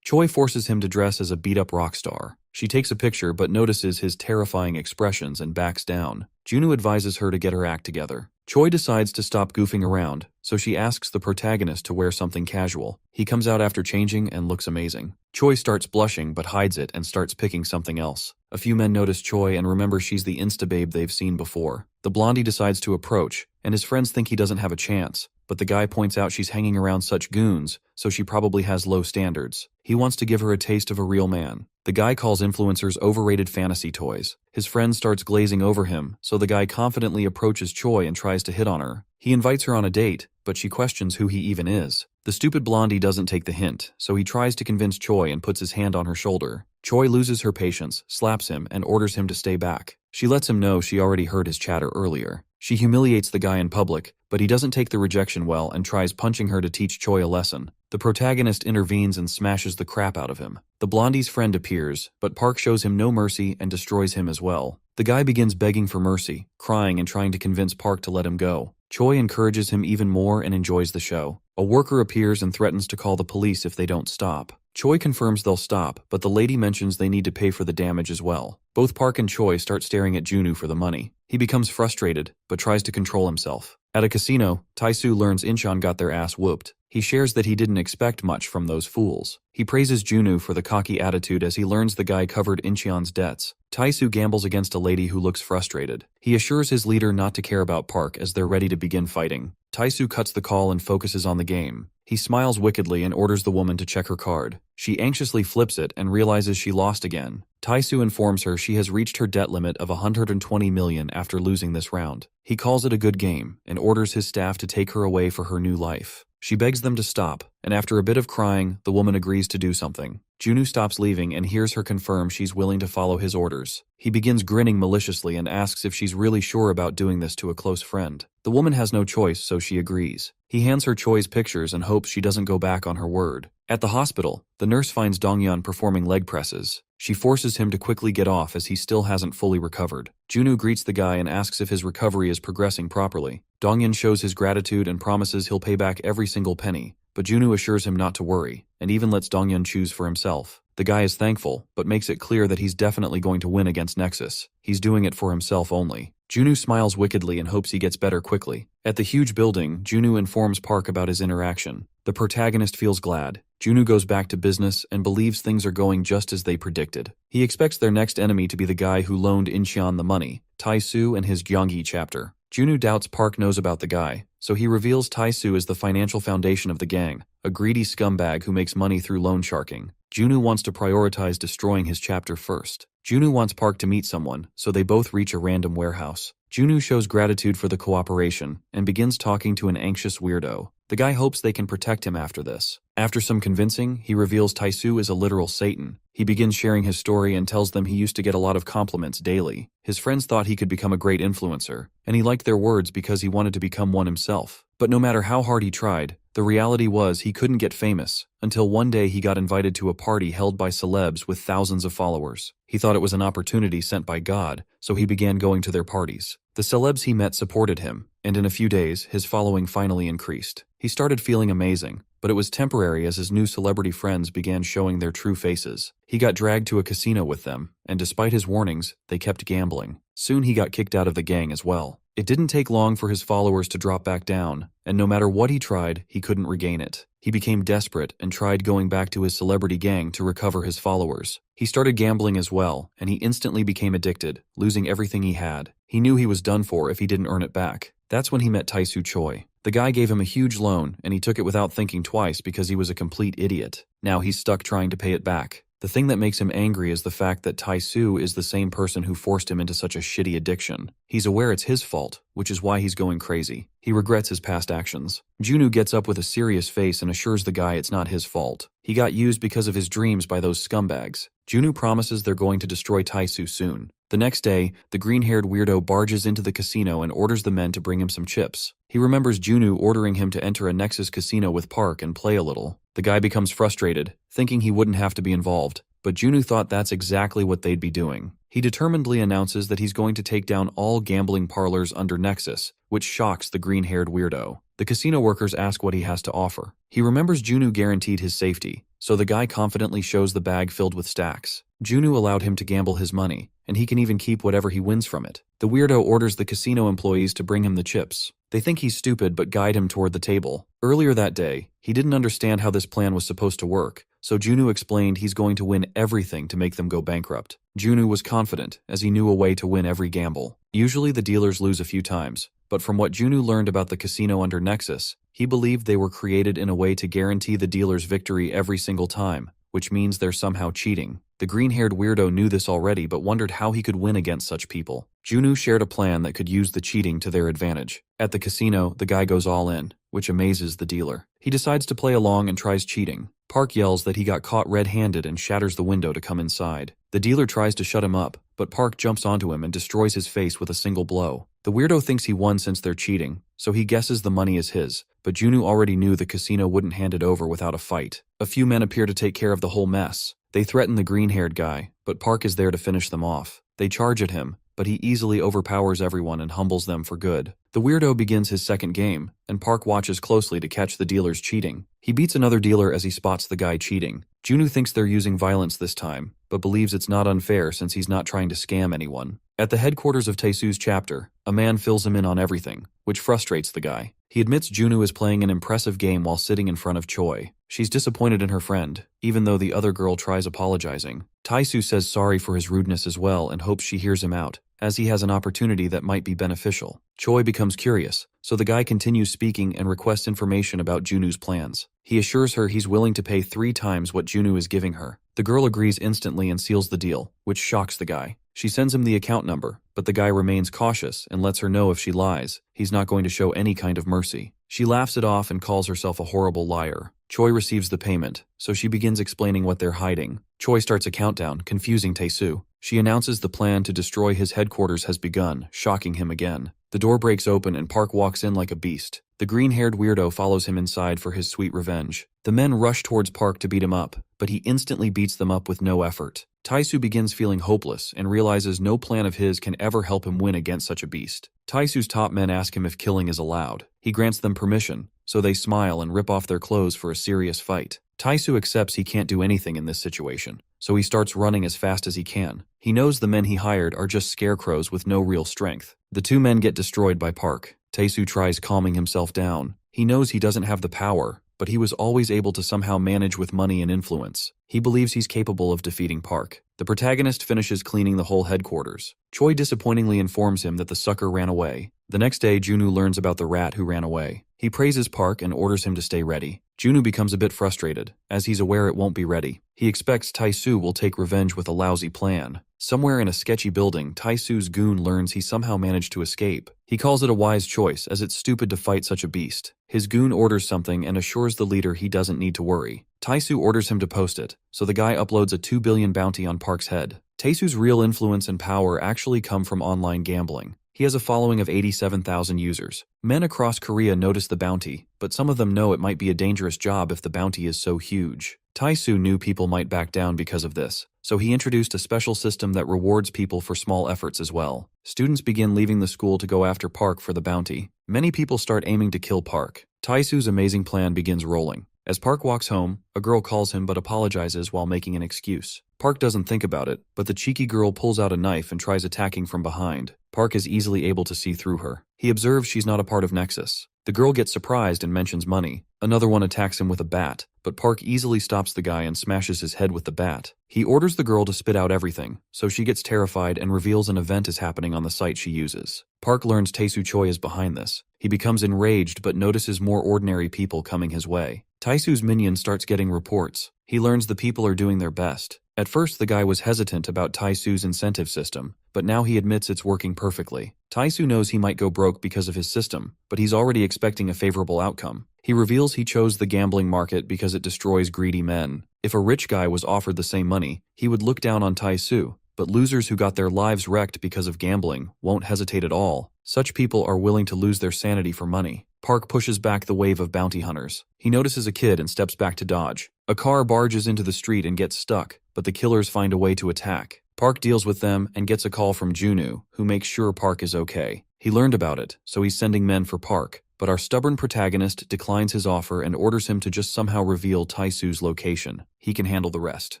Choi forces him to dress as a beat-up rock star. She takes a picture but notices his terrifying expressions and backs down. Junu advises her to get her act together. Choi decides to stop goofing around, so she asks the protagonist to wear something casual. He comes out after changing and looks amazing. Choi starts blushing but hides it and starts picking something else. A few men notice Choi and remember she's the insta-babe they've seen before. The blondie decides to approach, and his friends think he doesn't have a chance, but the guy points out she's hanging around such goons, so she probably has low standards. He wants to give her a taste of a real man. The guy calls influencers overrated fantasy toys. His friend starts glazing over him, so the guy confidently approaches Choi and tries to hit on her. He invites her on a date, but she questions who he even is. The stupid blondie doesn't take the hint, so he tries to convince Choi and puts his hand on her shoulder. Choi loses her patience, slaps him, and orders him to stay back. She lets him know she already heard his chatter earlier. She humiliates the guy in public, but he doesn't take the rejection well and tries punching her to teach Choi a lesson. The protagonist intervenes and smashes the crap out of him. The blondie's friend appears, but Park shows him no mercy and destroys him as well. The guy begins begging for mercy, crying and trying to convince Park to let him go. Choi encourages him even more and enjoys the show. A worker appears and threatens to call the police if they don't stop. Choi confirms they'll stop, but the lady mentions they need to pay for the damage as well. Both Park and Choi start staring at Junu for the money. He becomes frustrated, but tries to control himself. At a casino, Tae-soo learns Incheon got their ass whooped. He shares that he didn't expect much from those fools. He praises Junu for the cocky attitude as he learns the guy covered Incheon's debts. Tae-soo gambles against a lady who looks frustrated. He assures his leader not to care about Park as they're ready to begin fighting. Tae-soo cuts the call and focuses on the game. He smiles wickedly and orders the woman to check her card. She anxiously flips it and realizes she lost again. Tae-soo informs her she has reached her debt limit of 120 million after losing this round. He calls it a good game and orders his staff to take her away for her new life. She begs them to stop, and after a bit of crying, the woman agrees to do something. Junu stops leaving and hears her confirm she's willing to follow his orders. He begins grinning maliciously and asks if she's really sure about doing this to a close friend. The woman has no choice, so she agrees. He hands her Choi's pictures and hopes she doesn't go back on her word. At the hospital, the nurse finds Donghyun performing leg presses. She forces him to quickly get off as he still hasn't fully recovered. Junu greets the guy and asks if his recovery is progressing properly. Donghyun shows his gratitude and promises he'll pay back every single penny, but Junu assures him not to worry, and even lets Donghyun choose for himself. The guy is thankful, but makes it clear that he's definitely going to win against Nexus. He's doing it for himself only. Junu smiles wickedly and hopes he gets better quickly. At the huge building, Junu informs Park about his interaction. The protagonist feels glad. Junu goes back to business and believes things are going just as they predicted. He expects their next enemy to be the guy who loaned Incheon the money, Tae-soo and his Gyeonggi chapter. Junu doubts Park knows about the guy, so he reveals Tae-soo is the financial foundation of the gang, a greedy scumbag who makes money through loan sharking. Junu wants to prioritize destroying his chapter first. Junu wants Park to meet someone, so they both reach a random warehouse. Junu shows gratitude for the cooperation and begins talking to an anxious weirdo. The guy hopes they can protect him after this. After some convincing, he reveals Tae-soo is a literal Satan. He begins sharing his story and tells them he used to get a lot of compliments daily. His friends thought he could become a great influencer, and he liked their words because he wanted to become one himself. But no matter how hard he tried, the reality was he couldn't get famous, until one day he got invited to a party held by celebs with thousands of followers. He thought it was an opportunity sent by God, so he began going to their parties. The celebs he met supported him, and in a few days, his following finally increased. He started feeling amazing, but it was temporary as his new celebrity friends began showing their true faces. He got dragged to a casino with them, and despite his warnings, they kept gambling. Soon he got kicked out of the gang as well. It didn't take long for his followers to drop back down, and no matter what he tried, he couldn't regain it. He became desperate and tried going back to his celebrity gang to recover his followers. He started gambling as well, and he instantly became addicted, losing everything he had. He knew he was done for if he didn't earn it back. That's when he met Taesu Choi. The guy gave him a huge loan, and he took it without thinking twice because he was a complete idiot. Now he's stuck trying to pay it back. The thing that makes him angry is the fact that Taesu is the same person who forced him into such a shitty addiction. He's aware it's his fault, which is why he's going crazy. He regrets his past actions. Junu gets up with a serious face and assures the guy it's not his fault. He got used because of his dreams by those scumbags. Junu promises they're going to destroy Taesu soon. The next day, the green-haired weirdo barges into the casino and orders the men to bring him some chips. He remembers Junu ordering him to enter a Nexus casino with Park and play a little. The guy becomes frustrated, thinking he wouldn't have to be involved, but Junu thought that's exactly what they'd be doing. He determinedly announces that he's going to take down all gambling parlors under Nexus, which shocks the green-haired weirdo. The casino workers ask what he has to offer. He remembers Junu guaranteed his safety, so the guy confidently shows the bag filled with stacks. Junu allowed him to gamble his money, and he can even keep whatever he wins from it. The weirdo orders the casino employees to bring him the chips. They think he's stupid but guide him toward the table. Earlier that day, he didn't understand how this plan was supposed to work, so Junu explained he's going to win everything to make them go bankrupt. Junu was confident, as he knew a way to win every gamble. Usually the dealers lose a few times, but from what Junu learned about the casino under Nexus, he believed they were created in a way to guarantee the dealer's victory every single time, which means they're somehow cheating. The green-haired weirdo knew this already but wondered how he could win against such people. Junu shared a plan that could use the cheating to their advantage. At the casino, the guy goes all in, which amazes the dealer. He decides to play along and tries cheating. Park yells that he got caught red-handed and shatters the window to come inside. The dealer tries to shut him up, but Park jumps onto him and destroys his face with a single blow. The weirdo thinks he won since they're cheating, so he guesses the money is his, but Junu already knew the casino wouldn't hand it over without a fight. A few men appear to take care of the whole mess. They threaten the green-haired guy, but Park is there to finish them off. They charge at him, but he easily overpowers everyone and humbles them for good. The weirdo begins his second game, and Park watches closely to catch the dealers cheating. He beats another dealer as he spots the guy cheating. Junu thinks they're using violence this time, but believes it's not unfair since he's not trying to scam anyone. At the headquarters of Taesu's chapter, a man fills him in on everything, which frustrates the guy. He admits Junu is playing an impressive game while sitting in front of Choi. She's disappointed in her friend, even though the other girl tries apologizing. Taesu says sorry for his rudeness as well and hopes she hears him out, as he has an opportunity that might be beneficial. Choi becomes curious, so the guy continues speaking and requests information about Junu's plans. He assures her he's willing to pay 3 times what Junu is giving her. The girl agrees instantly and seals the deal, which shocks the guy. She sends him the account number, but the guy remains cautious and lets her know if she lies, he's not going to show any kind of mercy. She laughs it off and calls herself a horrible liar. Choi receives the payment, so she begins explaining what they're hiding. Choi starts a countdown, confusing Taesu. She announces the plan to destroy his headquarters has begun, shocking him again. The door breaks open and Park walks in like a beast. The green-haired weirdo follows him inside for his sweet revenge. The men rush towards Park to beat him up, but he instantly beats them up with no effort. Taesu begins feeling hopeless and realizes no plan of his can ever help him win against such a beast. Taesu's top men ask him if killing is allowed. He grants them permission, so they smile and rip off their clothes for a serious fight. Taesu accepts he can't do anything in this situation, so he starts running as fast as he can. He knows the men he hired are just scarecrows with no real strength. The 2 men get destroyed by Park. Taesu tries calming himself down. He knows he doesn't have the power, but he was always able to somehow manage with money and influence. He believes he's capable of defeating Park. The protagonist finishes cleaning the whole headquarters. Choi disappointingly informs him that the sucker ran away. The next day, Junu learns about the rat who ran away. He praises Park and orders him to stay ready. Junu becomes a bit frustrated, as he's aware it won't be ready. He expects Taesu will take revenge with a lousy plan. Somewhere in a sketchy building, Taesu's goon learns he somehow managed to escape. He calls it a wise choice, as it's stupid to fight such a beast. His goon orders something and assures the leader he doesn't need to worry. Taesu orders him to post it, so the guy uploads a 2 billion bounty on Park's head. Taesu's real influence and power actually come from online gambling. He has a following of 87,000 users. Men across Korea notice the bounty, but some of them know it might be a dangerous job if the bounty is so huge. Taesu knew people might back down because of this, so he introduced a special system that rewards people for small efforts as well. Students begin leaving the school to go after Park for the bounty. Many people start aiming to kill Park. Taesu's amazing plan begins rolling. As Park walks home, a girl calls him but apologizes while making an excuse. Park doesn't think about it, but the cheeky girl pulls out a knife and tries attacking from behind. Park is easily able to see through her. He observes she's not a part of Nexus. The girl gets surprised and mentions money. Another one attacks him with a bat, but Park easily stops the guy and smashes his head with the bat. He orders the girl to spit out everything, so she gets terrified and reveals an event is happening on the site she uses. Park learns Tae-soo Choi is behind this. He becomes enraged but notices more ordinary people coming his way. Tae-soo's minion starts getting reports. He learns the people are doing their best. At first, the guy was hesitant about Tae-soo's incentive system, but now he admits it's working perfectly. Tae-soo knows he might go broke because of his system, but he's already expecting a favorable outcome. He reveals he chose the gambling market because it destroys greedy men. If a rich guy was offered the same money, he would look down on Tae-soo, but losers who got their lives wrecked because of gambling won't hesitate at all. Such people are willing to lose their sanity for money. Park pushes back the wave of bounty hunters. He notices a kid and steps back to dodge. A car barges into the street and gets stuck, but the killers find a way to attack. Park deals with them and gets a call from Junu, who makes sure Park is okay. He learned about it, so he's sending men for Park, but our stubborn protagonist declines his offer and orders him to just somehow reveal Tae-soo's location. He can handle the rest.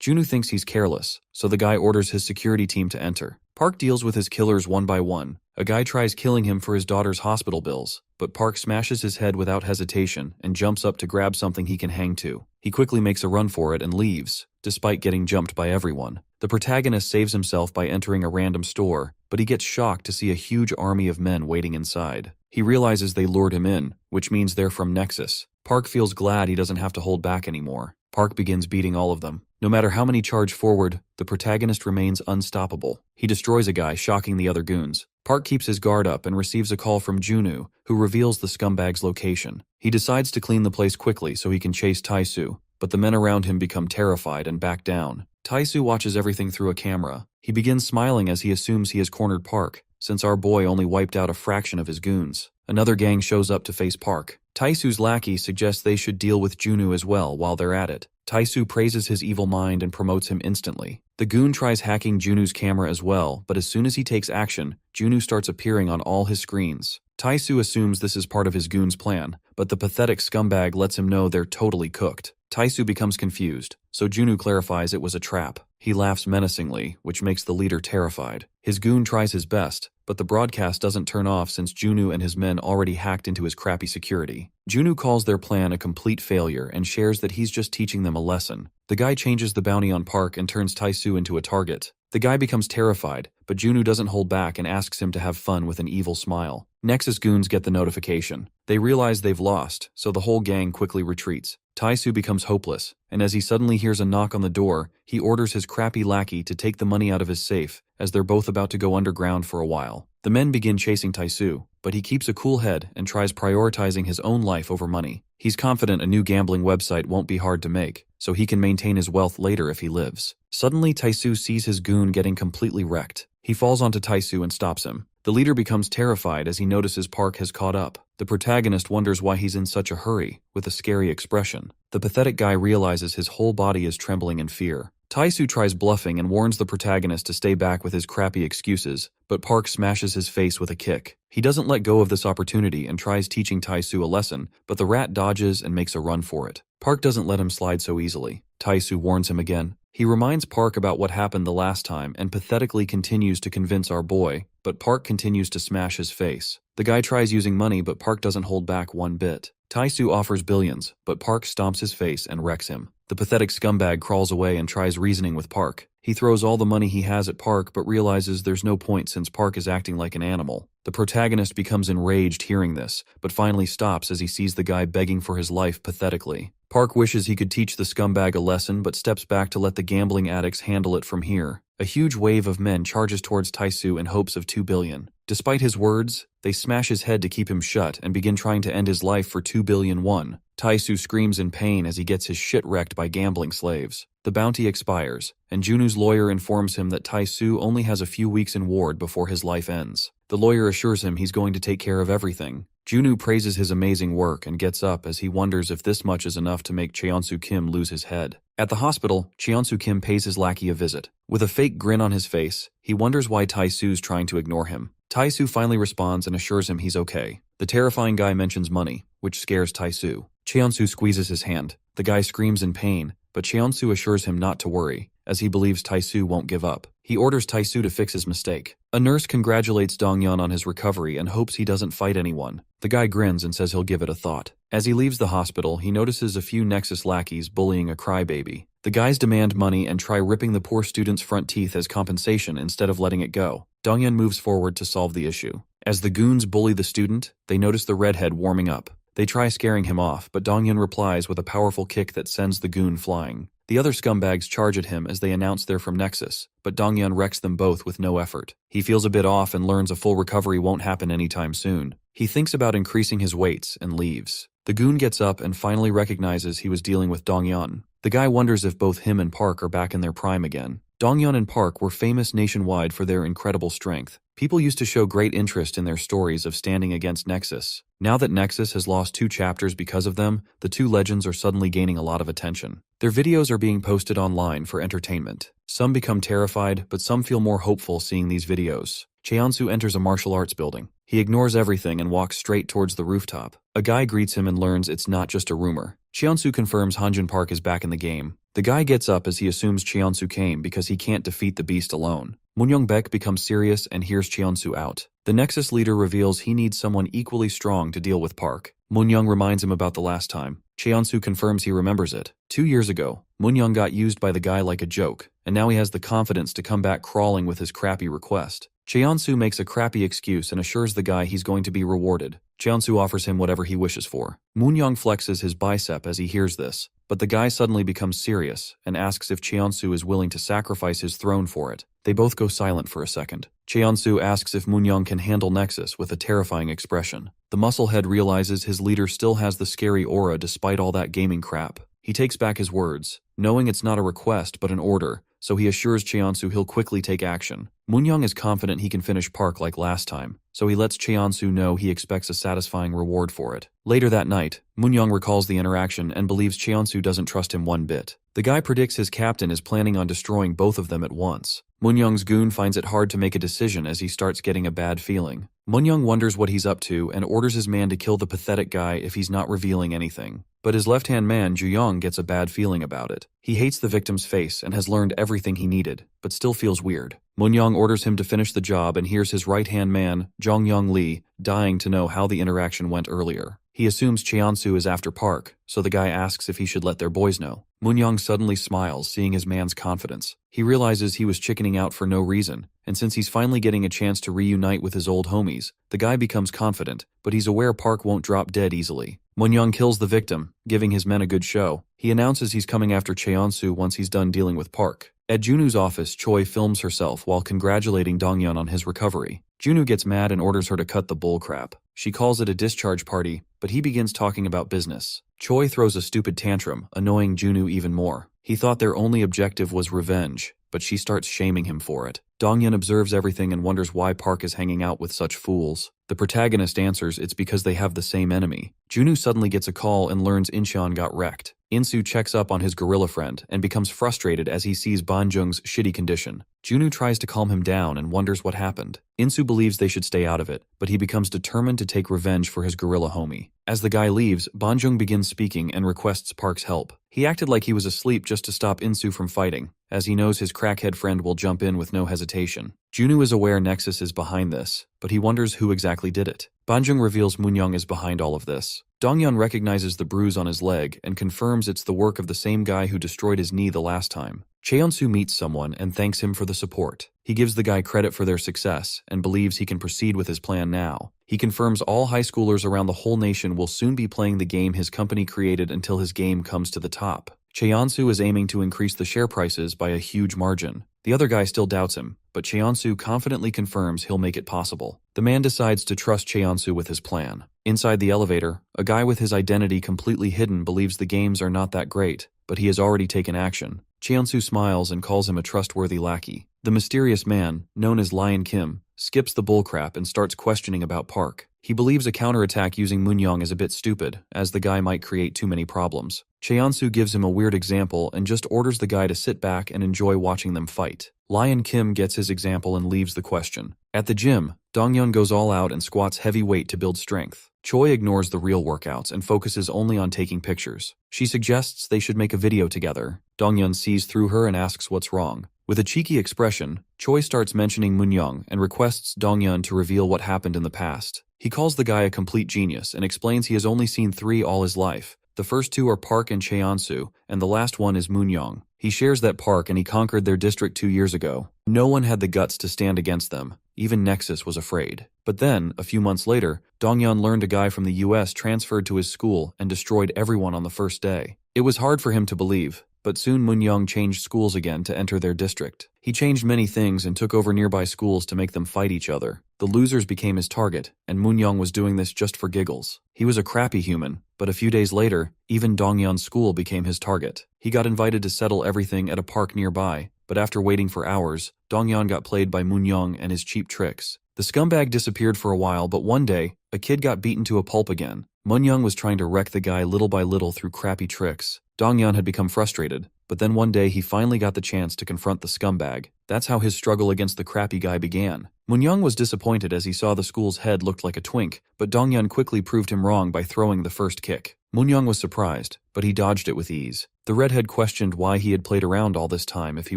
Junu thinks he's careless, so the guy orders his security team to enter. Park deals with his killers one by one. A guy tries killing him for his daughter's hospital bills, but Park smashes his head without hesitation and jumps up to grab something he can hang to. He quickly makes a run for it and leaves, despite getting jumped by everyone. The protagonist saves himself by entering a random store, but he gets shocked to see a huge army of men waiting inside. He realizes they lured him in, which means they're from Nexus. Park feels glad he doesn't have to hold back anymore. Park begins beating all of them. No matter how many charge forward, the protagonist remains unstoppable. He destroys a guy, shocking the other goons. Park keeps his guard up and receives a call from Junu, who reveals the scumbag's location. He decides to clean the place quickly so he can chase Tae-soo, but the men around him become terrified and back down. Tae-soo watches everything through a camera. He begins smiling as he assumes he has cornered Park, since our boy only wiped out a fraction of his goons. Another gang shows up to face Park. Tae-soo's lackey suggests they should deal with Junu as well while they're at it. Tae-soo praises his evil mind and promotes him instantly. The goon tries hacking Junu's camera as well, but as soon as he takes action, Junu starts appearing on all his screens. Tae-soo assumes this is part of his goon's plan, but the pathetic scumbag lets him know they're totally cooked. Tae-soo becomes confused, so Junu clarifies it was a trap. He laughs menacingly, which makes the leader terrified. His goon tries his best, but the broadcast doesn't turn off since Junu and his men already hacked into his crappy security. Junu calls their plan a complete failure and shares that he's just teaching them a lesson. The guy changes the bounty on Park and turns Tae-soo into a target. The guy becomes terrified, but Junu doesn't hold back and asks him to have fun with an evil smile. Nexus goons get the notification. They realize they've lost, so the whole gang quickly retreats. Tae-soo becomes hopeless, and as he suddenly hears a knock on the door, he orders his crappy lackey to take the money out of his safe, as they're both about to go underground for a while. The men begin chasing Tae-soo, but he keeps a cool head and tries prioritizing his own life over money. He's confident a new gambling website won't be hard to make, so he can maintain his wealth later if he lives. Suddenly, Tae-soo sees his goon getting completely wrecked. He falls onto Tae-soo and stops him. The leader becomes terrified as he notices Park has caught up. The protagonist wonders why he's in such a hurry, with a scary expression. The pathetic guy realizes his whole body is trembling in fear. Tae-soo tries bluffing and warns the protagonist to stay back with his crappy excuses, but Park smashes his face with a kick. He doesn't let go of this opportunity and tries teaching Tae-soo a lesson, but the rat dodges and makes a run for it. Park doesn't let him slide so easily. Tae-soo warns him again. He reminds Park about what happened the last time and pathetically continues to convince our boy, but Park continues to smash his face. The guy tries using money, but Park doesn't hold back one bit. Tae-soo offers billions, but Park stomps his face and wrecks him. The pathetic scumbag crawls away and tries reasoning with Park. He throws all the money he has at Park but realizes there's no point since Park is acting like an animal. The protagonist becomes enraged hearing this, but finally stops as he sees the guy begging for his life pathetically. Park wishes he could teach the scumbag a lesson but steps back to let the gambling addicts handle it from here. A huge wave of men charges towards Tae-soo in hopes of 2 billion. Despite his words, they smash his head to keep him shut and begin trying to end his life for 2 billion won. Tae-soo screams in pain as he gets his shit wrecked by gambling slaves. The bounty expires, and Junu's lawyer informs him that Tae-soo only has a few weeks in ward before his life ends. The lawyer assures him he's going to take care of everything. Junu praises his amazing work and gets up as he wonders if this much is enough to make Cheonsu Kim lose his head. At the hospital, Cheonsu Kim pays his lackey a visit. With a fake grin on his face, he wonders why Tae-soo's trying to ignore him. Tae-soo finally responds and assures him he's okay. The terrifying guy mentions money. which scares Tae-soo. Cheon-soo squeezes his hand. The guy screams in pain, but Cheon-soo assures him not to worry, as he believes Tae-soo won't give up. He orders Tae-soo to fix his mistake. A nurse congratulates Dong-yeon on his recovery and hopes he doesn't fight anyone. The guy grins and says he'll give it a thought. As he leaves the hospital, he notices a few Nexus lackeys bullying a crybaby. The guys demand money and try ripping the poor student's front teeth as compensation instead of letting it go. Dong-yeon moves forward to solve the issue. As the goons bully the student, they notice the redhead warming up. They try scaring him off, but Dong-yeon replies with a powerful kick that sends the goon flying. The other scumbags charge at him as they announce they're from Nexus, but Dong-yeon wrecks them both with no effort. He feels a bit off and learns a full recovery won't happen anytime soon. He thinks about increasing his weights and leaves. The goon gets up and finally recognizes he was dealing with Dong-yeon. The guy wonders if both him and Park are back in their prime again. Dong-yeon and Park were famous nationwide for their incredible strength. People used to show great interest in their stories of standing against Nexus. Now that Nexus has lost 2 chapters because of them, the 2 legends are suddenly gaining a lot of attention. Their videos are being posted online for entertainment. Some become terrified, but some feel more hopeful seeing these videos. Cheon-soo enters a martial arts building. He ignores everything and walks straight towards the rooftop. A guy greets him and learns it's not just a rumor. Cheon-soo confirms Hanjun Park is back in the game. The guy gets up as he assumes Cheon-soo came because he can't defeat the beast alone. Moon-young-baek becomes serious and hears Cheon-soo out. The Nexus leader reveals he needs someone equally strong to deal with Park. Moon-young reminds him about the last time. Cheon-soo confirms he remembers it. 2 years ago, Moon-young got used by the guy like a joke, and now he has the confidence to come back crawling with his crappy request. Cheon-soo makes a crappy excuse and assures the guy he's going to be rewarded. Cheon-soo offers him whatever he wishes for. Moon-young flexes his bicep as he hears this, but the guy suddenly becomes serious and asks if Cheon-soo is willing to sacrifice his throne for it. They both go silent for a second. Cheon-soo asks if Moon-young can handle Nexus with a terrifying expression. The musclehead realizes his leader still has the scary aura despite all that gaming crap. He takes back his words, knowing it's not a request but an order, so he assures Cheon-soo he'll quickly take action. Moon-young is confident he can finish Park like last time, so he lets Cheon-soo know he expects a satisfying reward for it. Later that night, Moon-young recalls the interaction and believes Cheon-soo doesn't trust him one bit. The guy predicts his captain is planning on destroying both of them at once. Moon-young's goon finds it hard to make a decision as he starts getting a bad feeling. Moon-young wonders what he's up to and orders his man to kill the pathetic guy if he's not revealing anything. But his left-hand man, Ju-young, gets a bad feeling about it. He hates the victim's face and has learned everything he needed, but still feels weird. Moon-young orders him to finish the job and hears his right-hand man, Jong-young Lee, dying to know how the interaction went earlier. He assumes Cheon-soo is after Park, so the guy asks if he should let their boys know. Moon-young suddenly smiles, seeing his man's confidence. He realizes he was chickening out for no reason, and since he's finally getting a chance to reunite with his old homies, the guy becomes confident, but he's aware Park won't drop dead easily. Moon-young kills the victim, giving his men a good show. He announces he's coming after Cheon-soo once he's done dealing with Park. At Junu's office, Choi films herself while congratulating Dong-yeon on his recovery. Junu gets mad and orders her to cut the bullcrap. She calls it a discharge party, but he begins talking about business. Choi throws a stupid tantrum, annoying Junu even more. He thought their only objective was revenge, but she starts shaming him for it. Dong-yeon observes everything and wonders why Park is hanging out with such fools. The protagonist answers it's because they have the same enemy. Junu suddenly gets a call and learns Incheon got wrecked. Insu checks up on his gorilla friend and becomes frustrated as he sees Banjung's shitty condition. Junu tries to calm him down and wonders what happened. Insu believes they should stay out of it, but he becomes determined to take revenge for his gorilla homie. As the guy leaves, Banjung begins speaking and requests Park's help. He acted like he was asleep just to stop Insu from fighting, as he knows his crackhead friend will jump in with no hesitation. Junu is aware Nexus is behind this, but he wonders who exactly did it. Banjung reveals Moon-young is behind all of this. Dong-yeon recognizes the bruise on his leg and confirms it's the work of the same guy who destroyed his knee the last time. Cheon-soo meets someone and thanks him for the support. He gives the guy credit for their success and believes he can proceed with his plan now. He confirms all high schoolers around the whole nation will soon be playing the game his company created until his game comes to the top. Cheon-soo is aiming to increase the share prices by a huge margin. The other guy still doubts him, but Cheon-soo confidently confirms he'll make it possible. The man decides to trust Cheon-soo with his plan. Inside the elevator, a guy with his identity completely hidden believes the games are not that great, but he has already taken action. Cheon-soo smiles and calls him a trustworthy lackey. The mysterious man, known as Lion Kim, skips the bullcrap and starts questioning about Park. He believes a counterattack using Moon-young is a bit stupid, as the guy might create too many problems. Cheon-soo gives him a weird example and just orders the guy to sit back and enjoy watching them fight. Lion Kim gets his example and leaves the question. At the gym, Dong-yeon goes all out and squats heavy weight to build strength. Choi ignores the real workouts and focuses only on taking pictures. She suggests they should make a video together. Donghyun sees through her and asks what's wrong. With a cheeky expression, Choi starts mentioning Moonyoung and requests Donghyun to reveal what happened in the past. He calls the guy a complete genius and explains he has only seen 3 all his life. The first 2 are Park and Cheonsu, and the last one is Moonyoung. He shares that Park and he conquered their district 2 years ago. No one had the guts to stand against them. Even Nexus was afraid. But then, a few months later, Donghyun learned a guy from the US transferred to his school and destroyed everyone on the first day. It was hard for him to believe, but soon Moonyoung changed schools again to enter their district. He changed many things and took over nearby schools to make them fight each other. The losers became his target, and Moonyoung was doing this just for giggles. He was a crappy human, but a few days later, even Donghyun's school became his target. He got invited to settle everything at a park nearby, but after waiting for hours, Donghyun got played by Moonyoung and his cheap tricks. The scumbag disappeared for a while, but one day, a kid got beaten to a pulp again. Moonyoung was trying to wreck the guy little by little through crappy tricks. Donghyun had become frustrated, but then one day he finally got the chance to confront the scumbag. That's how his struggle against the crappy guy began. Moonyoung was disappointed as he saw the school's head looked like a twink, but Donghyun quickly proved him wrong by throwing the first kick. Moonyoung was surprised, but he dodged it with ease. The redhead questioned why he had played around all this time if he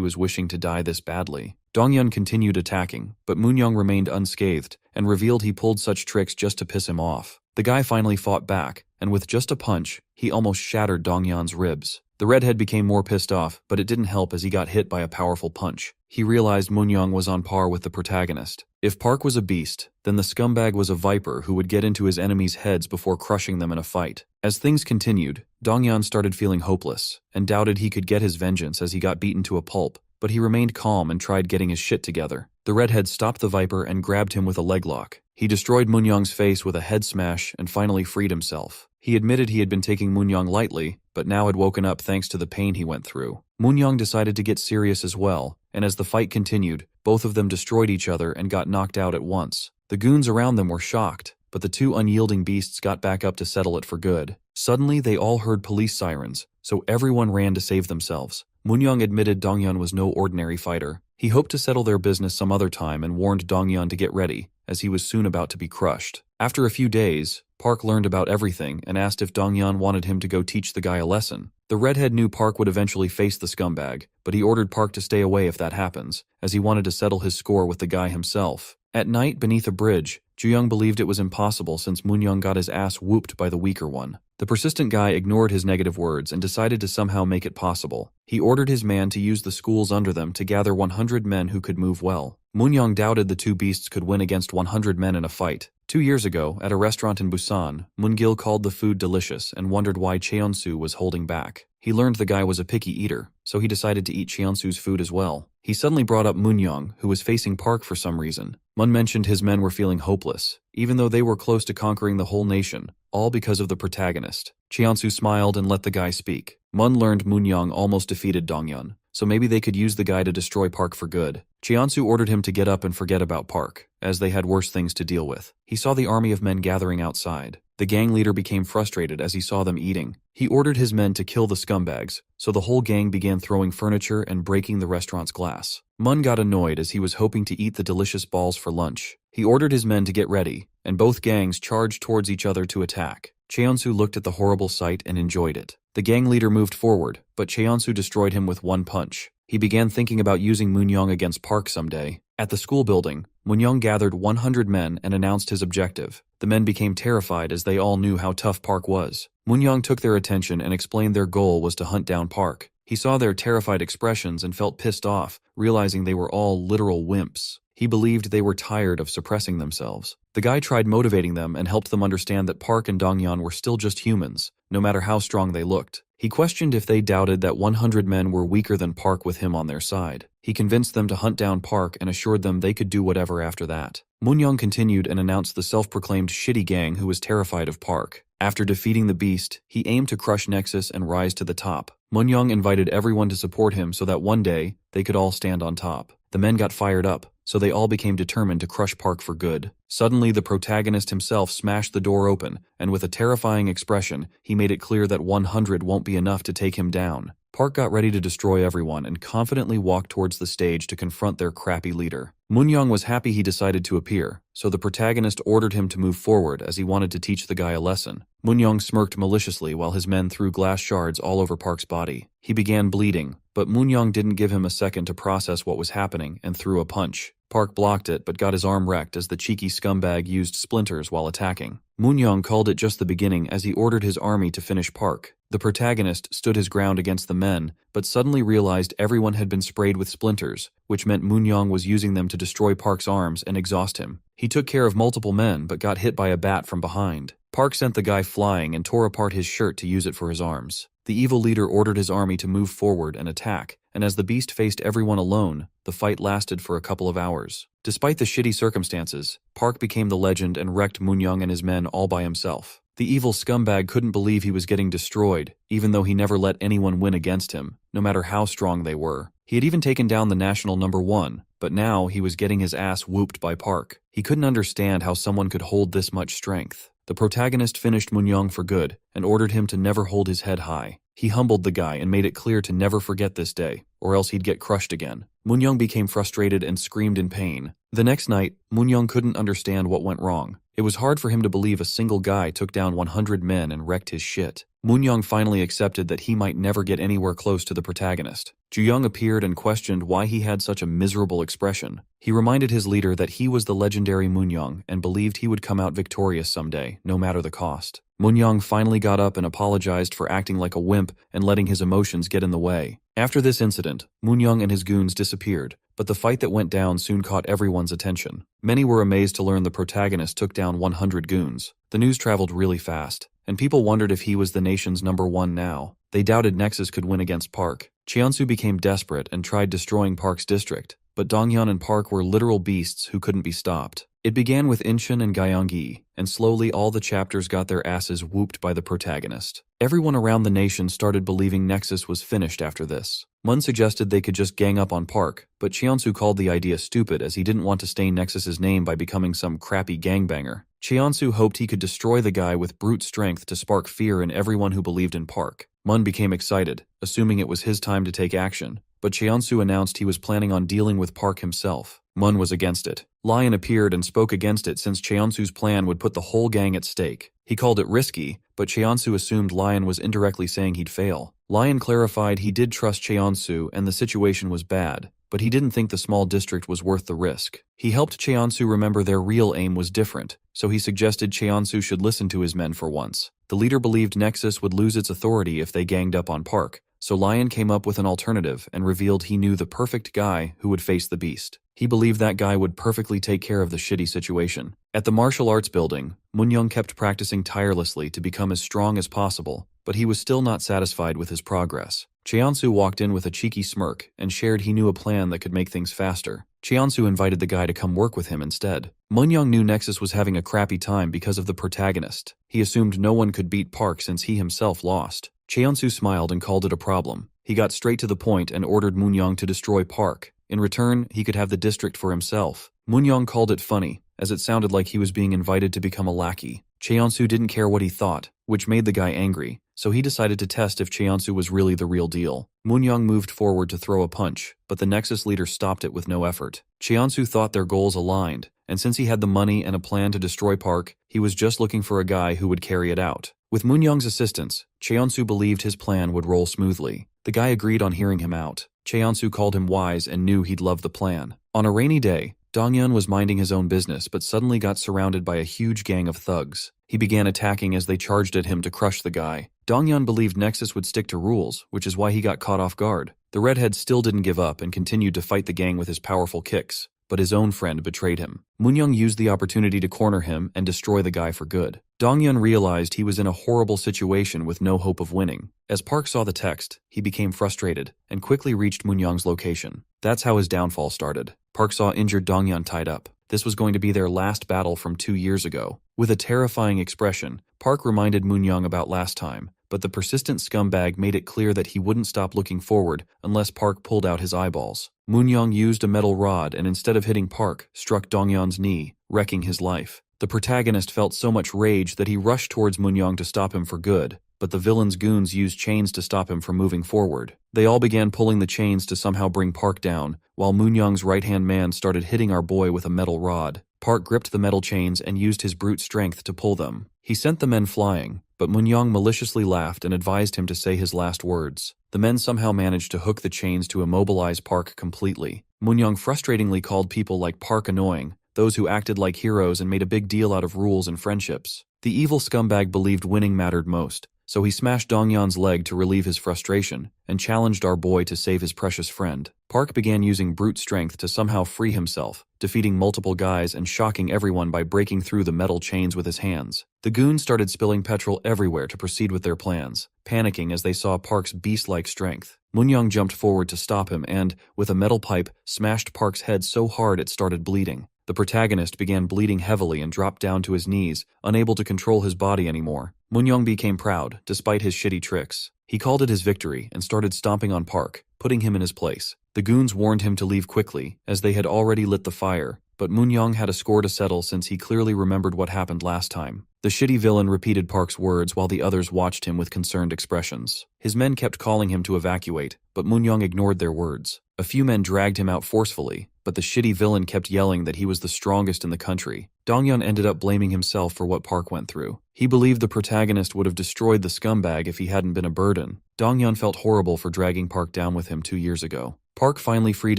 was wishing to die this badly. Donghyun continued attacking, but Moonyoung remained unscathed and revealed he pulled such tricks just to piss him off. The guy finally fought back, and with just a punch, he almost shattered Donghyun's ribs. The redhead became more pissed off, but it didn't help as he got hit by a powerful punch. He realized Moonyoung was on par with the protagonist. If Park was a beast, then the scumbag was a viper who would get into his enemies' heads before crushing them in a fight. As things continued, Donghyun started feeling hopeless, and doubted he could get his vengeance as he got beaten to a pulp, but he remained calm and tried getting his shit together. The redhead stopped the viper and grabbed him with a leg lock. He destroyed Moonyoung's face with a head smash and finally freed himself. He admitted he had been taking Moonyoung lightly, but now had woken up thanks to the pain he went through. Moonyoung decided to get serious as well, and as the fight continued, both of them destroyed each other and got knocked out at once. The goons around them were shocked, but the 2 unyielding beasts got back up to settle it for good. Suddenly, they all heard police sirens, so everyone ran to save themselves. Moonyoung admitted Donghyun was no ordinary fighter. He hoped to settle their business some other time and warned Donghyun to get ready, as he was soon about to be crushed. After a few days, Park learned about everything and asked if Donghyun wanted him to go teach the guy a lesson. The redhead knew Park would eventually face the scumbag, but he ordered Park to stay away if that happens, as he wanted to settle his score with the guy himself. At night, beneath a bridge, Jooyoung believed it was impossible since Moonyoung got his ass whooped by the weaker one. The persistent guy ignored his negative words and decided to somehow make it possible. He ordered his man to use the schools under them to gather 100 men who could move well. Moonyoung doubted the 2 beasts could win against 100 men in a fight. 2 years ago, at a restaurant in Busan, Moongil called the food delicious and wondered why Cheonsu was holding back. He learned the guy was a picky eater, so he decided to eat Cheonsu's food as well. He suddenly brought up Moonyoung, who was facing Park for some reason. Mun mentioned his men were feeling hopeless, even though they were close to conquering the whole nation, all because of the protagonist. Cheonsu smiled and let the guy speak. Mun learned Moonyoung almost defeated Donghyun, so maybe they could use the guy to destroy Park for good. Cheonsu ordered him to get up and forget about Park, as they had worse things to deal with. He saw the army of men gathering outside. The gang leader became frustrated as he saw them eating. He ordered his men to kill the scumbags, so the whole gang began throwing furniture and breaking the restaurant's glass. Mun got annoyed as he was hoping to eat the delicious balls for lunch. He ordered his men to get ready, and both gangs charged towards each other to attack. Cheonsu looked at the horrible sight and enjoyed it. The gang leader moved forward, but Cheonsu destroyed him with one punch. He began thinking about using Moonyoung against Park someday. At the school building, Moonyoung gathered 100 men and announced his objective. The men became terrified as they all knew how tough Park was. Moonyoung took their attention and explained their goal was to hunt down Park. He saw their terrified expressions and felt pissed off, realizing they were all literal wimps. He believed they were tired of suppressing themselves. The guy tried motivating them and helped them understand that Park and Donghyun were still just humans, no matter how strong they looked. He questioned if they doubted that 100 men were weaker than Park with him on their side. He convinced them to hunt down Park and assured them they could do whatever after that. Moonyoung continued and announced the self-proclaimed shitty gang who was terrified of Park. After defeating the beast, he aimed to crush Nexus and rise to the top. Moonyoung invited everyone to support him so that one day, they could all stand on top. The men got fired up, so they all became determined to crush Park for good. Suddenly, the protagonist himself smashed the door open, and with a terrifying expression, he made it clear that 100 won't be enough to take him down. Park got ready to destroy everyone and confidently walked towards the stage to confront their crappy leader. Moon-young was happy he decided to appear, so the protagonist ordered him to move forward as he wanted to teach the guy a lesson. Moon-young smirked maliciously while his men threw glass shards all over Park's body. He began bleeding, but Moon-young didn't give him a second to process what was happening and threw a punch. Park blocked it but got his arm wrecked as the cheeky scumbag used splinters while attacking. Moon-young called it just the beginning as he ordered his army to finish Park. The protagonist stood his ground against the men, but suddenly realized everyone had been sprayed with splinters, which meant Moon-young was using them to destroy Park's arms and exhaust him. He took care of multiple men but got hit by a bat from behind. Park sent the guy flying and tore apart his shirt to use it for his arms. The evil leader ordered his army to move forward and attack, and as the beast faced everyone alone, the fight lasted for a couple of hours. Despite the shitty circumstances, Park became the legend and wrecked Moon-young and his men all by himself. The evil scumbag couldn't believe he was getting destroyed, even though he never let anyone win against him, no matter how strong they were. He had even taken down the national #1, but now he was getting his ass whooped by Park. He couldn't understand how someone could hold this much strength. The protagonist finished Moon-young for good and ordered him to never hold his head high. He humbled the guy and made it clear to never forget this day, or else he'd get crushed again. Moon-young became frustrated and screamed in pain. The next night, Moon-young couldn't understand what went wrong. It was hard for him to believe a single guy took down 100 men and wrecked his shit. Moon-young finally accepted that he might never get anywhere close to the protagonist. Ju-young appeared and questioned why he had such a miserable expression. He reminded his leader that he was the legendary Moon-young and believed he would come out victorious someday, no matter the cost. Moon-young finally got up and apologized for acting like a wimp and letting his emotions get in the way. After this incident, Moon-young and his goons disappeared, but the fight that went down soon caught everyone's attention. Many were amazed to learn the protagonist took down 100 goons. The news traveled really fast, and people wondered if he was the nation's #1 now. They doubted Nexus could win against Park. Cheonsu became desperate and tried destroying Park's district, but Donghyun and Park were literal beasts who couldn't be stopped. It began with Incheon and Gyeonggi, and slowly all the chapters got their asses whooped by the protagonist. Everyone around the nation started believing Nexus was finished after this. Mun suggested they could just gang up on Park, but Cheonsu called the idea stupid as he didn't want to stain Nexus's name by becoming some crappy gangbanger. Cheonsu hoped he could destroy the guy with brute strength to spark fear in everyone who believed in Park. Mun became excited, assuming it was his time to take action, but Cheonsu announced he was planning on dealing with Park himself. Mun was against it. Lion appeared and spoke against it since Cheonsu's plan would put the whole gang at stake. He called it risky, but Cheonsu assumed Lion was indirectly saying he'd fail. Lion clarified he did trust Cheonsu and the situation was bad, but he didn't think the small district was worth the risk. He helped Cheonsu remember their real aim was different, so he suggested Cheonsu should listen to his men for once. The leader believed Nexus would lose its authority if they ganged up on Park, so Lion came up with an alternative and revealed he knew the perfect guy who would face the beast. He believed that guy would perfectly take care of the shitty situation. At the martial arts building, Moon-young kept practicing tirelessly to become as strong as possible, but he was still not satisfied with his progress. Cheonsu walked in with a cheeky smirk and shared he knew a plan that could make things faster. Cheonsu invited the guy to come work with him instead. Moon-young knew Nexus was having a crappy time because of the protagonist. He assumed no one could beat Park since he himself lost. Cheonsu smiled and called it a problem. He got straight to the point and ordered Moon-young to destroy Park. In return, he could have the district for himself. Moon-young called it funny, as it sounded like he was being invited to become a lackey. Cheonsu didn't care what he thought, which made the guy angry, so he decided to test if Cheonsu was really the real deal. Moon-young moved forward to throw a punch, but the Nexus leader stopped it with no effort. Cheonsu thought their goals aligned, and since he had the money and a plan to destroy Park, he was just looking for a guy who would carry it out. With Moon-young's assistance, Cheonsu believed his plan would roll smoothly. The guy agreed on hearing him out. Cheonsu called him wise and knew he'd love the plan. On a rainy day, Donghyun was minding his own business but suddenly got surrounded by a huge gang of thugs. He began attacking as they charged at him to crush the guy. Donghyun believed Nexus would stick to rules, which is why he got caught off guard. The redhead still didn't give up and continued to fight the gang with his powerful kicks, but his own friend betrayed him. Moon-young used the opportunity to corner him and destroy the guy for good. Donghyun realized he was in a horrible situation with no hope of winning. As Park saw the text, he became frustrated and quickly reached Moon-young's location. That's how his downfall started. Park saw injured Donghyun tied up. This was going to be their last battle from 2 years ago. With a terrifying expression, Park reminded Moon-young about last time, but the persistent scumbag made it clear that he wouldn't stop looking forward unless Park pulled out his eyeballs. Moon-young used a metal rod and instead of hitting Park, struck Donghyun's knee, wrecking his life. The protagonist felt so much rage that he rushed towards Moon-young to stop him for good, but the villain's goons used chains to stop him from moving forward. They all began pulling the chains to somehow bring Park down, while Moon-young's right-hand man started hitting our boy with a metal rod. Park gripped the metal chains and used his brute strength to pull them. He sent the men flying, but Moon-young maliciously laughed and advised him to say his last words. The men somehow managed to hook the chains to immobilize Park completely. Moon-young frustratingly called people like Park annoying, those who acted like heroes and made a big deal out of rules and friendships. The evil scumbag believed winning mattered most, so he smashed Dongyon's leg to relieve his frustration and challenged our boy to save his precious friend. Park began using brute strength to somehow free himself, defeating multiple guys and shocking everyone by breaking through the metal chains with his hands. The goons started spilling petrol everywhere to proceed with their plans, panicking as they saw Park's beast-like strength. Moon-young jumped forward to stop him and, with a metal pipe, smashed Park's head so hard it started bleeding. The protagonist began bleeding heavily and dropped down to his knees, unable to control his body anymore. Moon-young became proud, despite his shitty tricks. He called it his victory and started stomping on Park, putting him in his place. The goons warned him to leave quickly, as they had already lit the fire, but Moon-young had a score to settle since he clearly remembered what happened last time. The shitty villain repeated Park's words while the others watched him with concerned expressions. His men kept calling him to evacuate, but Moon-young ignored their words. A few men dragged him out forcefully, but the shitty villain kept yelling that he was the strongest in the country. Dongyun ended up blaming himself for what Park went through. He believed the protagonist would have destroyed the scumbag if he hadn't been a burden. Dongyun felt horrible for dragging Park down with him 2 years ago. Park finally freed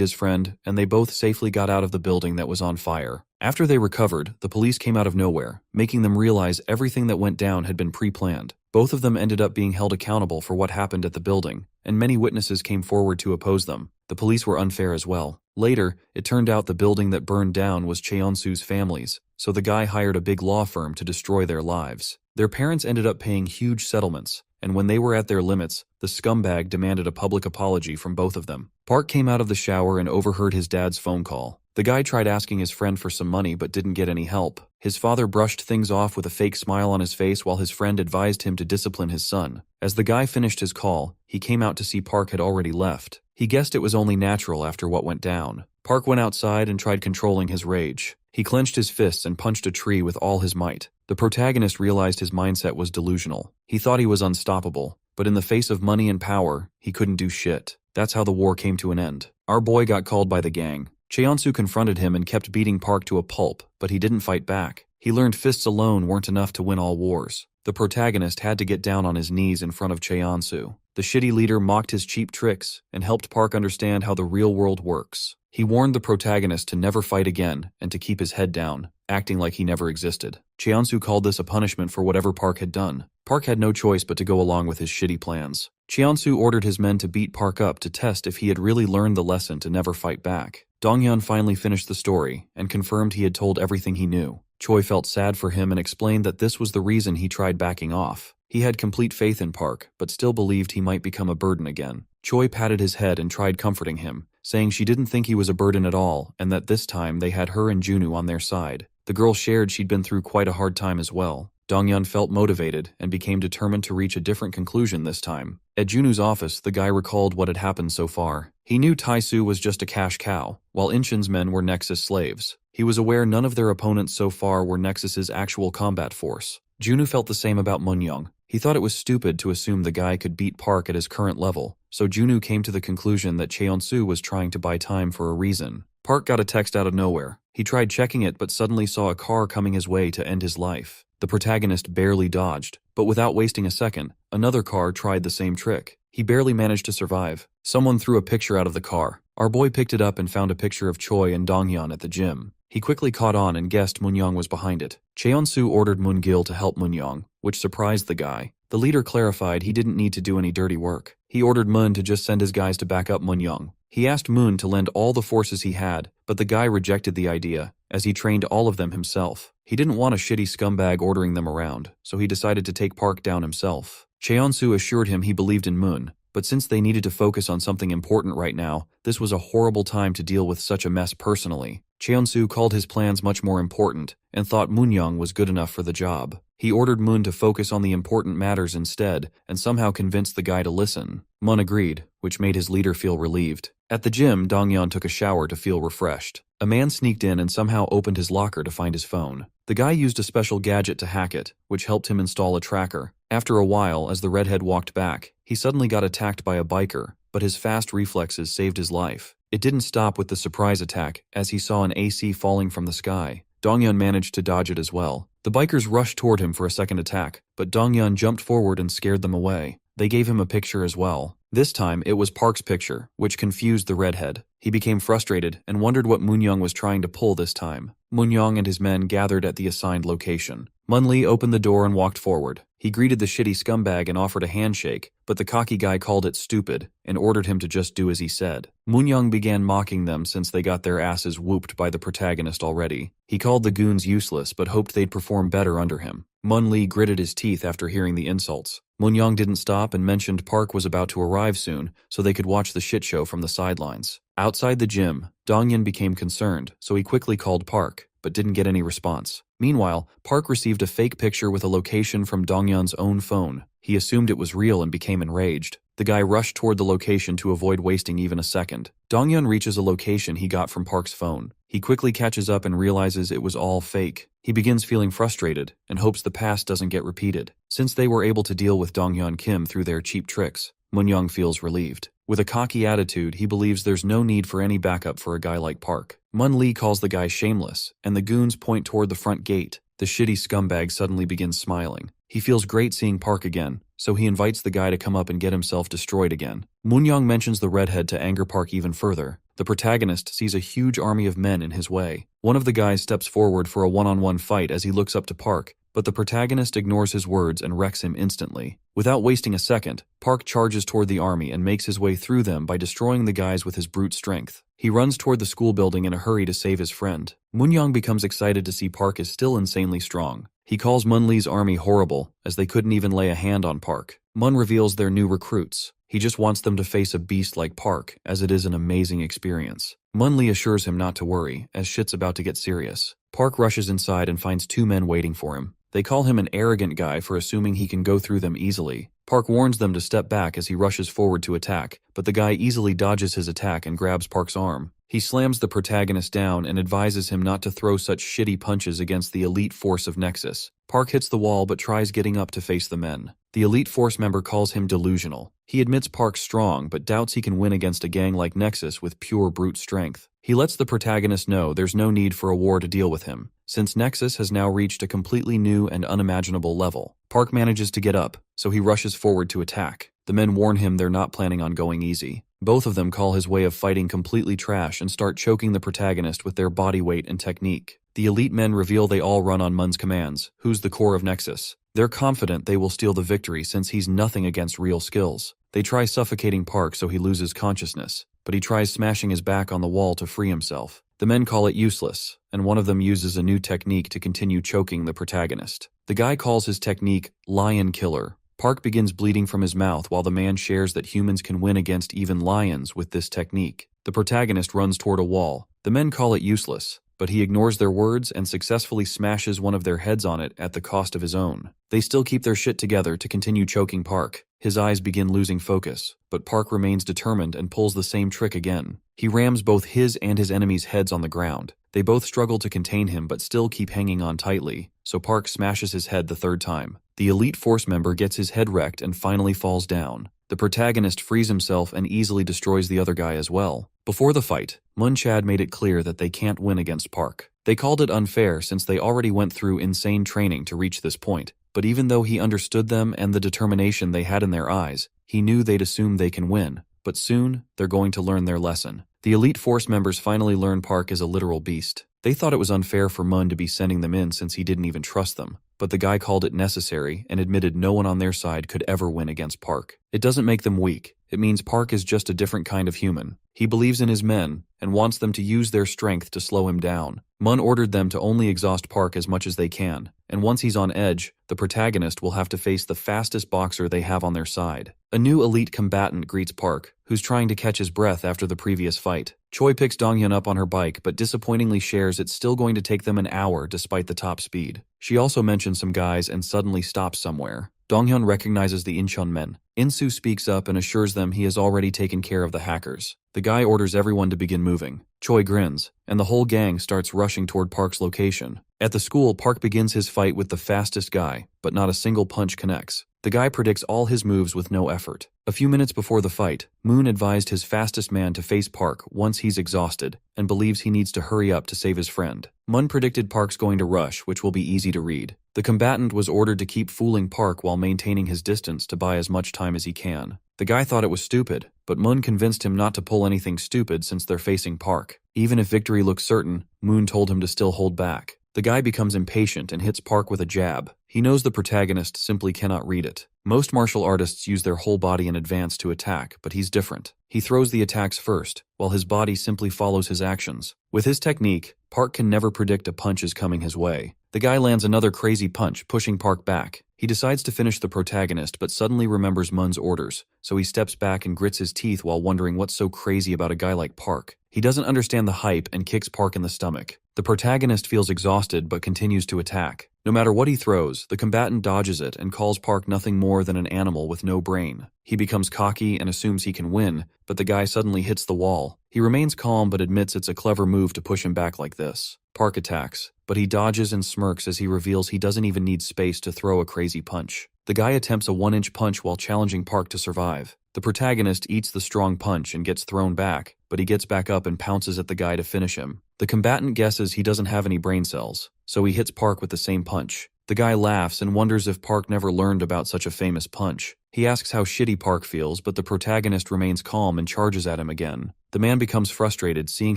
his friend, and they both safely got out of the building that was on fire. After they recovered, the police came out of nowhere, making them realize everything that went down had been pre-planned. Both of them ended up being held accountable for what happened at the building, and many witnesses came forward to oppose them. The police were unfair as well. Later, it turned out the building that burned down was Cheonsu's family's, so the guy hired a big law firm to destroy their lives. Their parents ended up paying huge settlements, and when they were at their limits, the scumbag demanded a public apology from both of them. Park came out of the shower and overheard his dad's phone call. The guy tried asking his friend for some money but didn't get any help. His father brushed things off with a fake smile on his face while his friend advised him to discipline his son. As the guy finished his call, he came out to see Park had already left. He guessed it was only natural after what went down. Park went outside and tried controlling his rage. He clenched his fists and punched a tree with all his might. The protagonist realized his mindset was delusional. He thought he was unstoppable, but in the face of money and power, he couldn't do shit. That's how the war came to an end. Our boy got called by the gang. Cheonsu confronted him and kept beating Park to a pulp, but he didn't fight back. He learned fists alone weren't enough to win all wars. The protagonist had to get down on his knees in front of Cheonsu. The shitty leader mocked his cheap tricks and helped Park understand how the real world works. He warned the protagonist to never fight again and to keep his head down, acting like he never existed. Cheonsu called this a punishment for whatever Park had done. Park had no choice but to go along with his shitty plans. Cheonsu ordered his men to beat Park up to test if he had really learned the lesson to never fight back. Dongyun finally finished the story and confirmed he had told everything he knew. Choi felt sad for him and explained that this was the reason he tried backing off. He had complete faith in Park, but still believed he might become a burden again. Choi patted his head and tried comforting him, saying she didn't think he was a burden at all and that this time they had her and Junu on their side. The girl shared she'd been through quite a hard time as well. Dongyun felt motivated and became determined to reach a different conclusion this time. At Junu's office, the guy recalled what had happened so far. He knew Taisu was just a cash cow, while Inshin's men were Nexus slaves. He was aware none of their opponents so far were Nexus's actual combat force. Junu felt the same about Moon-young. He thought it was stupid to assume the guy could beat Park at his current level, so Junu came to the conclusion that Cheonsu was trying to buy time for a reason. Park got a text out of nowhere. He tried checking it but suddenly saw a car coming his way to end his life. The protagonist barely dodged, but without wasting a second, another car tried the same trick. He barely managed to survive. Someone threw a picture out of the car. Our boy picked it up and found a picture of Choi and Dongyun at the gym. He quickly caught on and guessed Moon-young was behind it. Cheonsu ordered Moon-gil to help Moon-young, which surprised the guy. The leader clarified he didn't need to do any dirty work. He ordered Moon to just send his guys to back up Moon-young. He asked Moon to lend all the forces he had, but the guy rejected the idea, as he trained all of them himself. He didn't want a shitty scumbag ordering them around, so he decided to take Park down himself. Cheonsu assured him he believed in Moon, but since they needed to focus on something important right now, this was a horrible time to deal with such a mess personally. Cheonsu called his plans much more important, and thought Moon-young was good enough for the job. He ordered Moon to focus on the important matters instead, and somehow convinced the guy to listen. Moon agreed, which made his leader feel relieved. At the gym, Dongyun took a shower to feel refreshed. A man sneaked in and somehow opened his locker to find his phone. The guy used a special gadget to hack it, which helped him install a tracker. After a while, as the redhead walked back, he suddenly got attacked by a biker, but his fast reflexes saved his life. It didn't stop with the surprise attack, as he saw an AC falling from the sky. Donghyun managed to dodge it as well. The bikers rushed toward him for a second attack, but Donghyun jumped forward and scared them away. They gave him a picture as well. This time, it was Park's picture, which confused the redhead. He became frustrated and wondered what Moonyoung was trying to pull this time. Moonyoung and his men gathered at the assigned location. Mun-Lee opened the door and walked forward. He greeted the shitty scumbag and offered a handshake, but the cocky guy called it stupid and ordered him to just do as he said. Moonyoung began mocking them since they got their asses whooped by the protagonist already. He called the goons useless but hoped they'd perform better under him. Mun-Lee gritted his teeth after hearing the insults. Moonyoung didn't stop and mentioned Park was about to arrive soon so they could watch the shit show from the sidelines. Outside the gym, Donghyun became concerned, so he quickly called Park, but didn't get any response. Meanwhile, Park received a fake picture with a location from Donghyun's own phone. He assumed it was real and became enraged. The guy rushed toward the location to avoid wasting even a second. Donghyun reaches a location he got from Park's phone. He quickly catches up and realizes it was all fake. He begins feeling frustrated and hopes the past doesn't get repeated. Since they were able to deal with Donghyun Kim through their cheap tricks, Moonyoung feels relieved. With a cocky attitude, he believes there's no need for any backup for a guy like Park. Mun-Lee calls the guy shameless, and the goons point toward the front gate. The shitty scumbag suddenly begins smiling. He feels great seeing Park again, so he invites the guy to come up and get himself destroyed again. Moonyoung mentions the redhead to anger Park even further. The protagonist sees a huge army of men in his way. One of the guys steps forward for a one-on-one fight as he looks up to Park, but the protagonist ignores his words and wrecks him instantly. Without wasting a second, Park charges toward the army and makes his way through them by destroying the guys with his brute strength. He runs toward the school building in a hurry to save his friend. Moonyoung becomes excited to see Park is still insanely strong. He calls Mun-Lee's army horrible, as they couldn't even lay a hand on Park. Mun reveals their new recruits. He just wants them to face a beast like Park, as it is an amazing experience. Mun-Lee assures him not to worry, as shit's about to get serious. Park rushes inside and finds two men waiting for him. They call him an arrogant guy for assuming he can go through them easily. Park warns them to step back as he rushes forward to attack, but the guy easily dodges his attack and grabs Park's arm. He slams the protagonist down and advises him not to throw such shitty punches against the elite force of Nexus. Park hits the wall but tries getting up to face the men. The elite force member calls him delusional. He admits Park's strong but doubts he can win against a gang like Nexus with pure brute strength. He lets the protagonist know there's no need for a war to deal with him, since Nexus has now reached a completely new and unimaginable level. Park manages to get up, so he rushes forward to attack. The men warn him they're not planning on going easy. Both of them call his way of fighting completely trash and start choking the protagonist with their body weight and technique. The elite men reveal they all run on Mun's commands, who's the core of Nexus. They're confident they will steal the victory since he's nothing against real skills. They try suffocating Park so he loses consciousness, but he tries smashing his back on the wall to free himself. The men call it useless, and one of them uses a new technique to continue choking the protagonist. The guy calls his technique Lion Killer. Park begins bleeding from his mouth while the man shares that humans can win against even lions with this technique. The protagonist runs toward a wall. The men call it useless, but he ignores their words and successfully smashes one of their heads on it at the cost of his own. They still keep their shit together to continue choking Park. His eyes begin losing focus, but Park remains determined and pulls the same trick again. He rams both his and his enemy's heads on the ground. They both struggle to contain him but still keep hanging on tightly, so Park smashes his head the third time. The elite force member gets his head wrecked and finally falls down. The protagonist frees himself and easily destroys the other guy as well. Before the fight, Munchad made it clear that they can't win against Park. They called it unfair since they already went through insane training to reach this point, but even though he understood them and the determination they had in their eyes, he knew they'd assume they can win. But soon, they're going to learn their lesson. The elite force members finally learn Park is a literal beast. They thought it was unfair for Mun to be sending them in since he didn't even trust them, but the guy called it necessary and admitted no one on their side could ever win against Park. It doesn't make them weak. It means Park is just a different kind of human. He believes in his men and wants them to use their strength to slow him down. Mun ordered them to only exhaust Park as much as they can, and once he's on edge, the protagonist will have to face the fastest boxer they have on their side. A new elite combatant greets Park, who's trying to catch his breath after the previous fight. Choi picks Donghyun up on her bike but disappointingly shares it's still going to take them an hour despite the top speed. She also mentions some guys and suddenly stops somewhere. Donghyun recognizes the Incheon men. Insu speaks up and assures them he has already taken care of the hackers. The guy orders everyone to begin moving. Choi grins, and the whole gang starts rushing toward Park's location. At the school, Park begins his fight with the fastest guy, but not a single punch connects. The guy predicts all his moves with no effort. A few minutes before the fight, Moon advised his fastest man to face Park once he's exhausted, and believes he needs to hurry up to save his friend. Mun predicted Park's going to rush, which will be easy to read. The combatant was ordered to keep fooling Park while maintaining his distance to buy as much time as he can. The guy thought it was stupid, but Mun convinced him not to pull anything stupid since they're facing Park. Even if victory looks certain, Moon told him to still hold back. The guy becomes impatient and hits Park with a jab. He knows the protagonist simply cannot read it. Most martial artists use their whole body in advance to attack, but he's different. He throws the attacks first, while his body simply follows his actions. With his technique, Park can never predict a punch is coming his way. The guy lands another crazy punch, pushing Park back. He decides to finish the protagonist but suddenly remembers Mun's orders, so he steps back and grits his teeth while wondering what's so crazy about a guy like Park. He doesn't understand the hype and kicks Park in the stomach. The protagonist feels exhausted but continues to attack. No matter what he throws, the combatant dodges it and calls Park nothing more than an animal with no brain. He becomes cocky and assumes he can win, but the guy suddenly hits the wall. He remains calm but admits it's a clever move to push him back like this. Park attacks, but he dodges and smirks as he reveals he doesn't even need space to throw a crazy punch. The guy attempts a 1-inch punch while challenging Park to survive. The protagonist eats the strong punch and gets thrown back, but he gets back up and pounces at the guy to finish him. The combatant guesses he doesn't have any brain cells, so he hits Park with the same punch. The guy laughs and wonders if Park never learned about such a famous punch. He asks how shitty Park feels, but the protagonist remains calm and charges at him again. The man becomes frustrated, seeing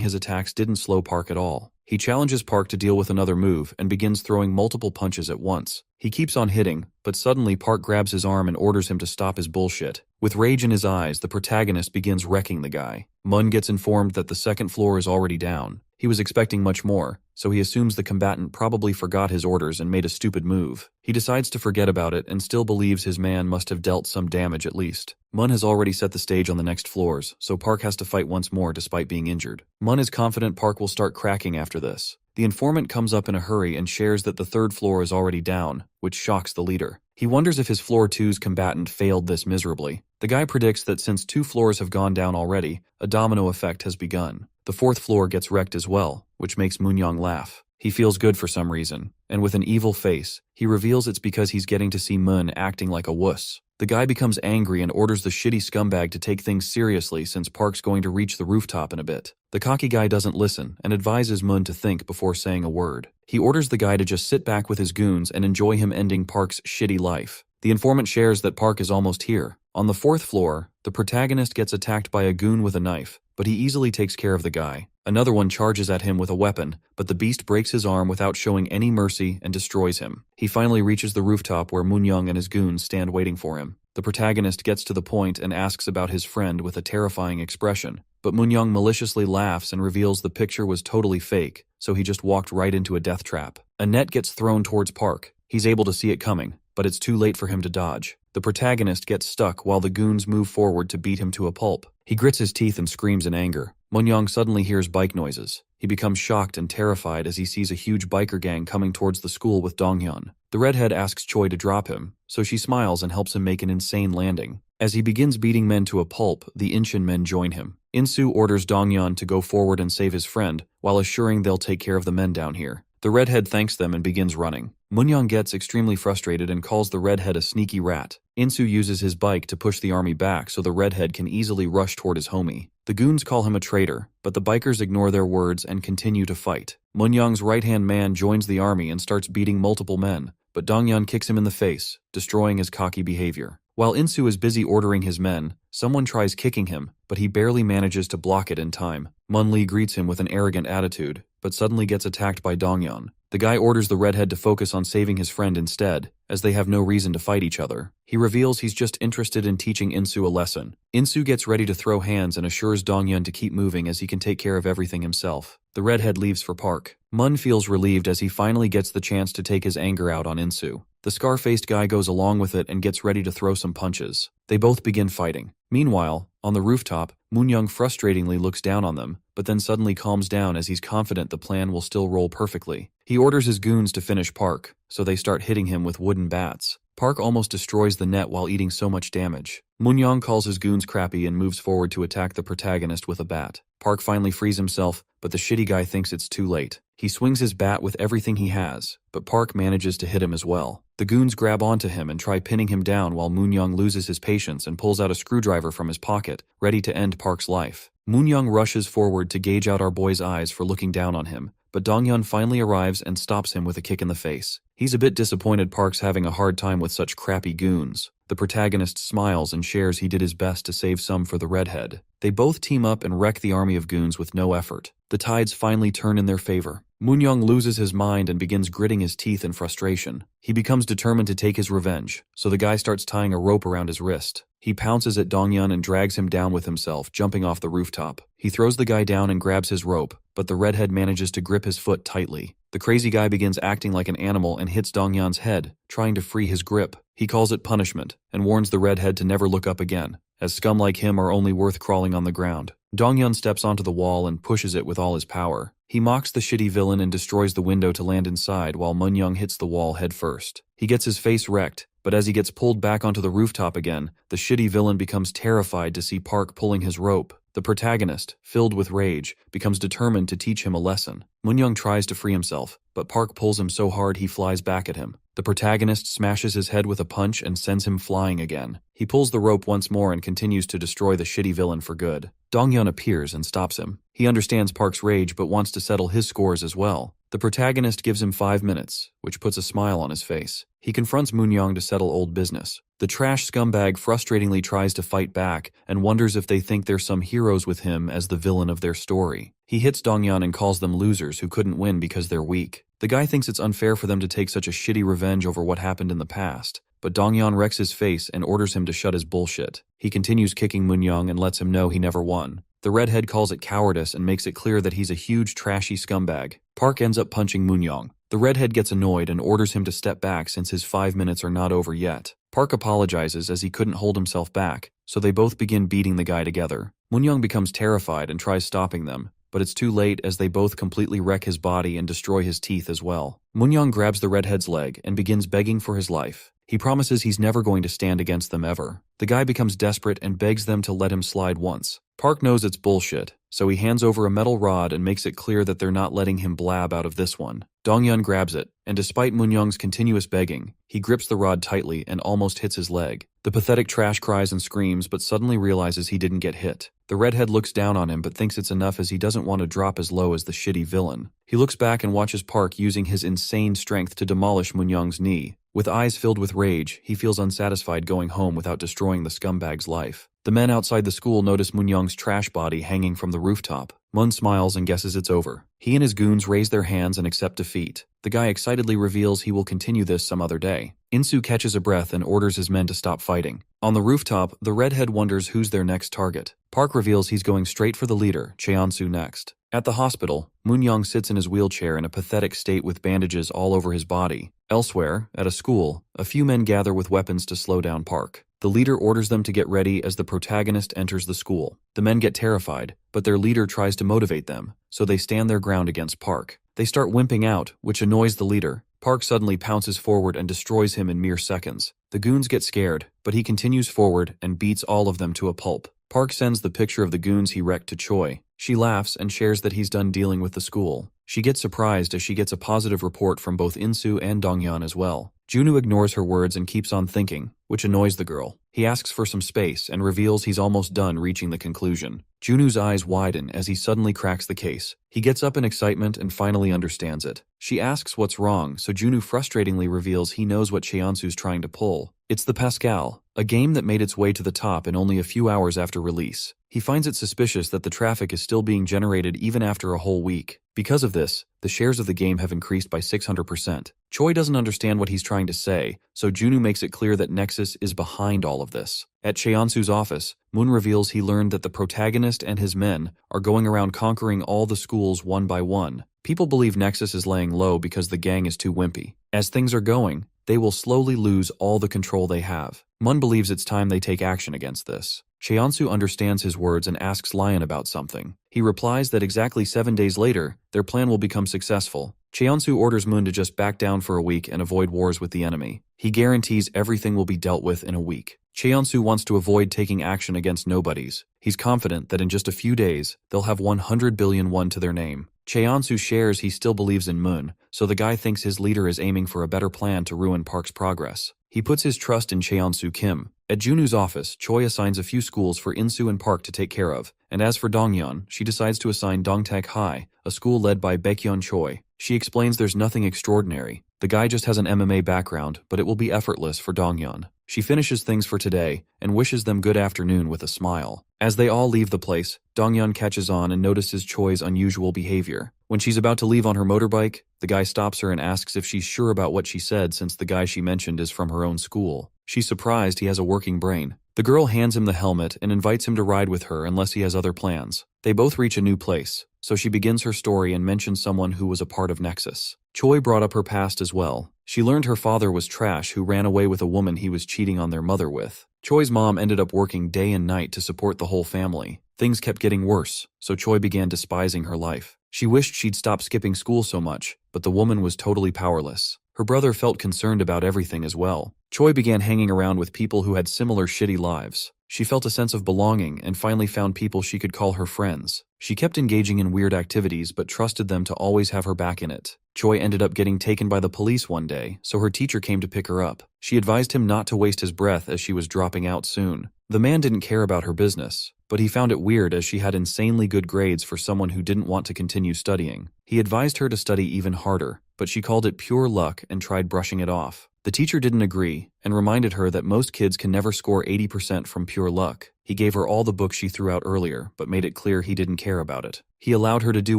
his attacks didn't slow Park at all. He challenges Park to deal with another move and begins throwing multiple punches at once. He keeps on hitting, but suddenly Park grabs his arm and orders him to stop his bullshit. With rage in his eyes, the protagonist begins wrecking the guy. Mun gets informed that the second floor is already down. He was expecting much more, so he assumes the combatant probably forgot his orders and made a stupid move. He decides to forget about it and still believes his man must have dealt some damage at least. Mun has already set the stage on the next floors, so Park has to fight once more despite being injured. Mun is confident Park will start cracking after this. The informant comes up in a hurry and shares that the third floor is already down, which shocks the leader. He wonders if his floor 2's combatant failed this miserably. The guy predicts that since 2 floors have gone down already, a domino effect has begun. The 4th floor gets wrecked as well, which makes Moonyoung laugh. He feels good for some reason, and with an evil face, he reveals it's because he's getting to see Moon acting like a wuss. The guy becomes angry and orders the shitty scumbag to take things seriously since Park's going to reach the rooftop in a bit. The cocky guy doesn't listen and advises Moon to think before saying a word. He orders the guy to just sit back with his goons and enjoy him ending Park's shitty life. The informant shares that Park is almost here. On the 4th floor, the protagonist gets attacked by a goon with a knife, but he easily takes care of the guy. Another one charges at him with a weapon, but the beast breaks his arm without showing any mercy and destroys him. He finally reaches the rooftop where Moonyoung and his goons stand waiting for him. The protagonist gets to the point and asks about his friend with a terrifying expression, but Moonyoung maliciously laughs and reveals the picture was totally fake, so he just walked right into a death trap. A net gets thrown towards Park. He's able to see it coming, but it's too late for him to dodge. The protagonist gets stuck while the goons move forward to beat him to a pulp. He grits his teeth and screams in anger. Moonyoung suddenly hears bike noises. He becomes shocked and terrified as he sees a huge biker gang coming towards the school with Donghyun. The redhead asks Choi to drop him, so she smiles and helps him make an insane landing. As he begins beating men to a pulp, the Incheon men join him. Insu orders Donghyun to go forward and save his friend, while assuring they'll take care of the men down here. The redhead thanks them and begins running. Moonyoung gets extremely frustrated and calls the redhead a sneaky rat. Insu uses his bike to push the army back so the redhead can easily rush toward his homie. The goons call him a traitor, but the bikers ignore their words and continue to fight. Moonyoung's right-hand man joins the army and starts beating multiple men, but Donghyun kicks him in the face, destroying his cocky behavior. While Insu is busy ordering his men, someone tries kicking him, but he barely manages to block it in time. Mun-Lee greets him with an arrogant attitude, but suddenly gets attacked by Donghyun. The guy orders the redhead to focus on saving his friend instead, as they have no reason to fight each other. He reveals he's just interested in teaching Insu a lesson. Insu gets ready to throw hands and assures Donghyun to keep moving as he can take care of everything himself. The redhead leaves for Park. Mun feels relieved as he finally gets the chance to take his anger out on Insu. The scar-faced guy goes along with it and gets ready to throw some punches. They both begin fighting. Meanwhile, on the rooftop, Moonyoung frustratingly looks down on them, but then suddenly calms down as he's confident the plan will still roll perfectly. He orders his goons to finish Park, so they start hitting him with wooden bats. Park almost destroys the net while eating so much damage. Moonyoung calls his goons crappy and moves forward to attack the protagonist with a bat. Park finally frees himself, but the shitty guy thinks it's too late. He swings his bat with everything he has, but Park manages to hit him as well. The goons grab onto him and try pinning him down while Moonyoung loses his patience and pulls out a screwdriver from his pocket, ready to end Park's life. Moonyoung rushes forward to gauge out our boy's eyes for looking down on him, but Donghyun finally arrives and stops him with a kick in the face. He's a bit disappointed Park's having a hard time with such crappy goons. The protagonist smiles and shares he did his best to save some for the redhead. They both team up and wreck the army of goons with no effort. The tides finally turn in their favor. Moonyoung loses his mind and begins gritting his teeth in frustration. He becomes determined to take his revenge, so the guy starts tying a rope around his wrist. He pounces at Donghyun and drags him down with himself, jumping off the rooftop. He throws the guy down and grabs his rope, but the redhead manages to grip his foot tightly. The crazy guy begins acting like an animal and hits Donghyun's head, trying to free his grip. He calls it punishment, and warns the redhead to never look up again, as scum like him are only worth crawling on the ground. Donghyun steps onto the wall and pushes it with all his power. He mocks the shitty villain and destroys the window to land inside while Moonyoung hits the wall head first. He gets his face wrecked, but as he gets pulled back onto the rooftop again, the shitty villain becomes terrified to see Park pulling his rope. The protagonist, filled with rage, becomes determined to teach him a lesson. Moonyoung tries to free himself, but Park pulls him so hard he flies back at him. The protagonist smashes his head with a punch and sends him flying again. He pulls the rope once more and continues to destroy the shitty villain for good. Donghyun appears and stops him. He understands Park's rage but wants to settle his scores as well. The protagonist gives him 5 minutes, which puts a smile on his face. He confronts Moonyoung to settle old business. The trash scumbag frustratingly tries to fight back and wonders if they think they're some heroes with him as the villain of their story. He hits Donghyun and calls them losers who couldn't win because they're weak. The guy thinks it's unfair for them to take such a shitty revenge over what happened in the past, but Donghyun wrecks his face and orders him to shut his bullshit. He continues kicking Moonyoung and lets him know he never won. The redhead calls it cowardice and makes it clear that he's a huge trashy scumbag. Park ends up punching Moonyoung. The redhead gets annoyed and orders him to step back since his 5 minutes are not over yet. Park apologizes as he couldn't hold himself back, so they both begin beating the guy together. Moonyoung becomes terrified and tries stopping them, but it's too late as they both completely wreck his body and destroy his teeth as well. Moonyoung grabs the redhead's leg and begins begging for his life. He promises he's never going to stand against them ever. The guy becomes desperate and begs them to let him slide once. Park knows it's bullshit, so he hands over a metal rod and makes it clear that they're not letting him blab out of this one. Donghyun grabs it, and despite Moonyoung's continuous begging, he grips the rod tightly and almost hits his leg. The pathetic trash cries and screams but suddenly realizes he didn't get hit. The redhead looks down on him but thinks it's enough as he doesn't want to drop as low as the shitty villain. He looks back and watches Park using his insane strength to demolish Moonyoung's knee. With eyes filled with rage, he feels unsatisfied going home without destroying the scumbag's life. The men outside the school notice Moonyoung's trash body hanging from the rooftop. Moon smiles and guesses it's over. He and his goons raise their hands and accept defeat. The guy excitedly reveals he will continue this some other day. Insu catches a breath and orders his men to stop fighting. On the rooftop, the redhead wonders who's their next target. Park reveals he's going straight for the leader, Cheonsu, next. At the hospital, Moonyoung sits in his wheelchair in a pathetic state with bandages all over his body. Elsewhere, at a school, a few men gather with weapons to slow down Park. The leader orders them to get ready as the protagonist enters the school. The men get terrified, but their leader tries to motivate them, so they stand their ground against Park. They start wimping out, which annoys the leader. Park suddenly pounces forward and destroys him in mere seconds. The goons get scared, but he continues forward and beats all of them to a pulp. Park sends the picture of the goons he wrecked to Choi. She laughs and shares that he's done dealing with the school. She gets surprised as she gets a positive report from both Insu and Donghyun as well. Junu ignores her words and keeps on thinking, which annoys the girl. He asks for some space and reveals he's almost done reaching the conclusion. Junu's eyes widen as he suddenly cracks the case. He gets up in excitement and finally understands it. She asks what's wrong, so Junu frustratingly reveals he knows what Cheonsu's trying to pull. It's the Pascal, a game that made its way to the top in only a few hours after release. He finds it suspicious that the traffic is still being generated even after a whole week. Because of this, the shares of the game have increased by 600%. Choi doesn't understand what he's trying to say, so Junu makes it clear that Nexus is behind all of this. At Cheonsu's office, Moon reveals he learned that the protagonist and his men are going around conquering all the schools one by one. People believe Nexus is laying low because the gang is too wimpy. As things are going, they will slowly lose all the control they have. Moon believes it's time they take action against this. Cheonsu understands his words and asks Lion about something. He replies that exactly 7 days later, their plan will become successful, Cheonsu orders Moon to just back down for a week and avoid wars with the enemy. He guarantees everything will be dealt with in a week. Cheonsu wants to avoid taking action against nobodies. He's confident that in just a few days, they'll have 100 billion won to their name. Cheonsu shares he still believes in Moon, so the guy thinks his leader is aiming for a better plan to ruin Park's progress. He puts his trust in Cheonsu Kim. At Junu's office, Choi assigns a few schools for Insu and Park to take care of, and as for Dongyeon, she decides to assign Dongtaek High, a school led by Baekhyun Choi. She explains there's nothing extraordinary. The guy just has an MMA background, but it will be effortless for Dongyeon. She finishes things for today and wishes them good afternoon with a smile. As they all leave the place, Dongyeon catches on and notices Choi's unusual behavior. When she's about to leave on her motorbike, the guy stops her and asks if she's sure about what she said since the guy she mentioned is from her own school. She's surprised he has a working brain. The girl hands him the helmet and invites him to ride with her unless he has other plans. They both reach a new place, so she begins her story and mentions someone who was a part of Nexus. Choi brought up her past as well. She learned her father was trash who ran away with a woman he was cheating on their mother with. Choi's mom ended up working day and night to support the whole family. Things kept getting worse, so Choi began despising her life. She wished she'd stop skipping school so much, but the woman was totally powerless. Her brother felt concerned about everything as well. Choi began hanging around with people who had similar shitty lives. She felt a sense of belonging and finally found people she could call her friends. She kept engaging in weird activities but trusted them to always have her back in it. Choi ended up getting taken by the police one day, so her teacher came to pick her up. She advised him not to waste his breath as she was dropping out soon. The man didn't care about her business, but he found it weird as she had insanely good grades for someone who didn't want to continue studying. He advised her to study even harder, but she called it pure luck and tried brushing it off. The teacher didn't agree and reminded her that most kids can never score 80% from pure luck. He gave her all the books she threw out earlier, but made it clear he didn't care about it. He allowed her to do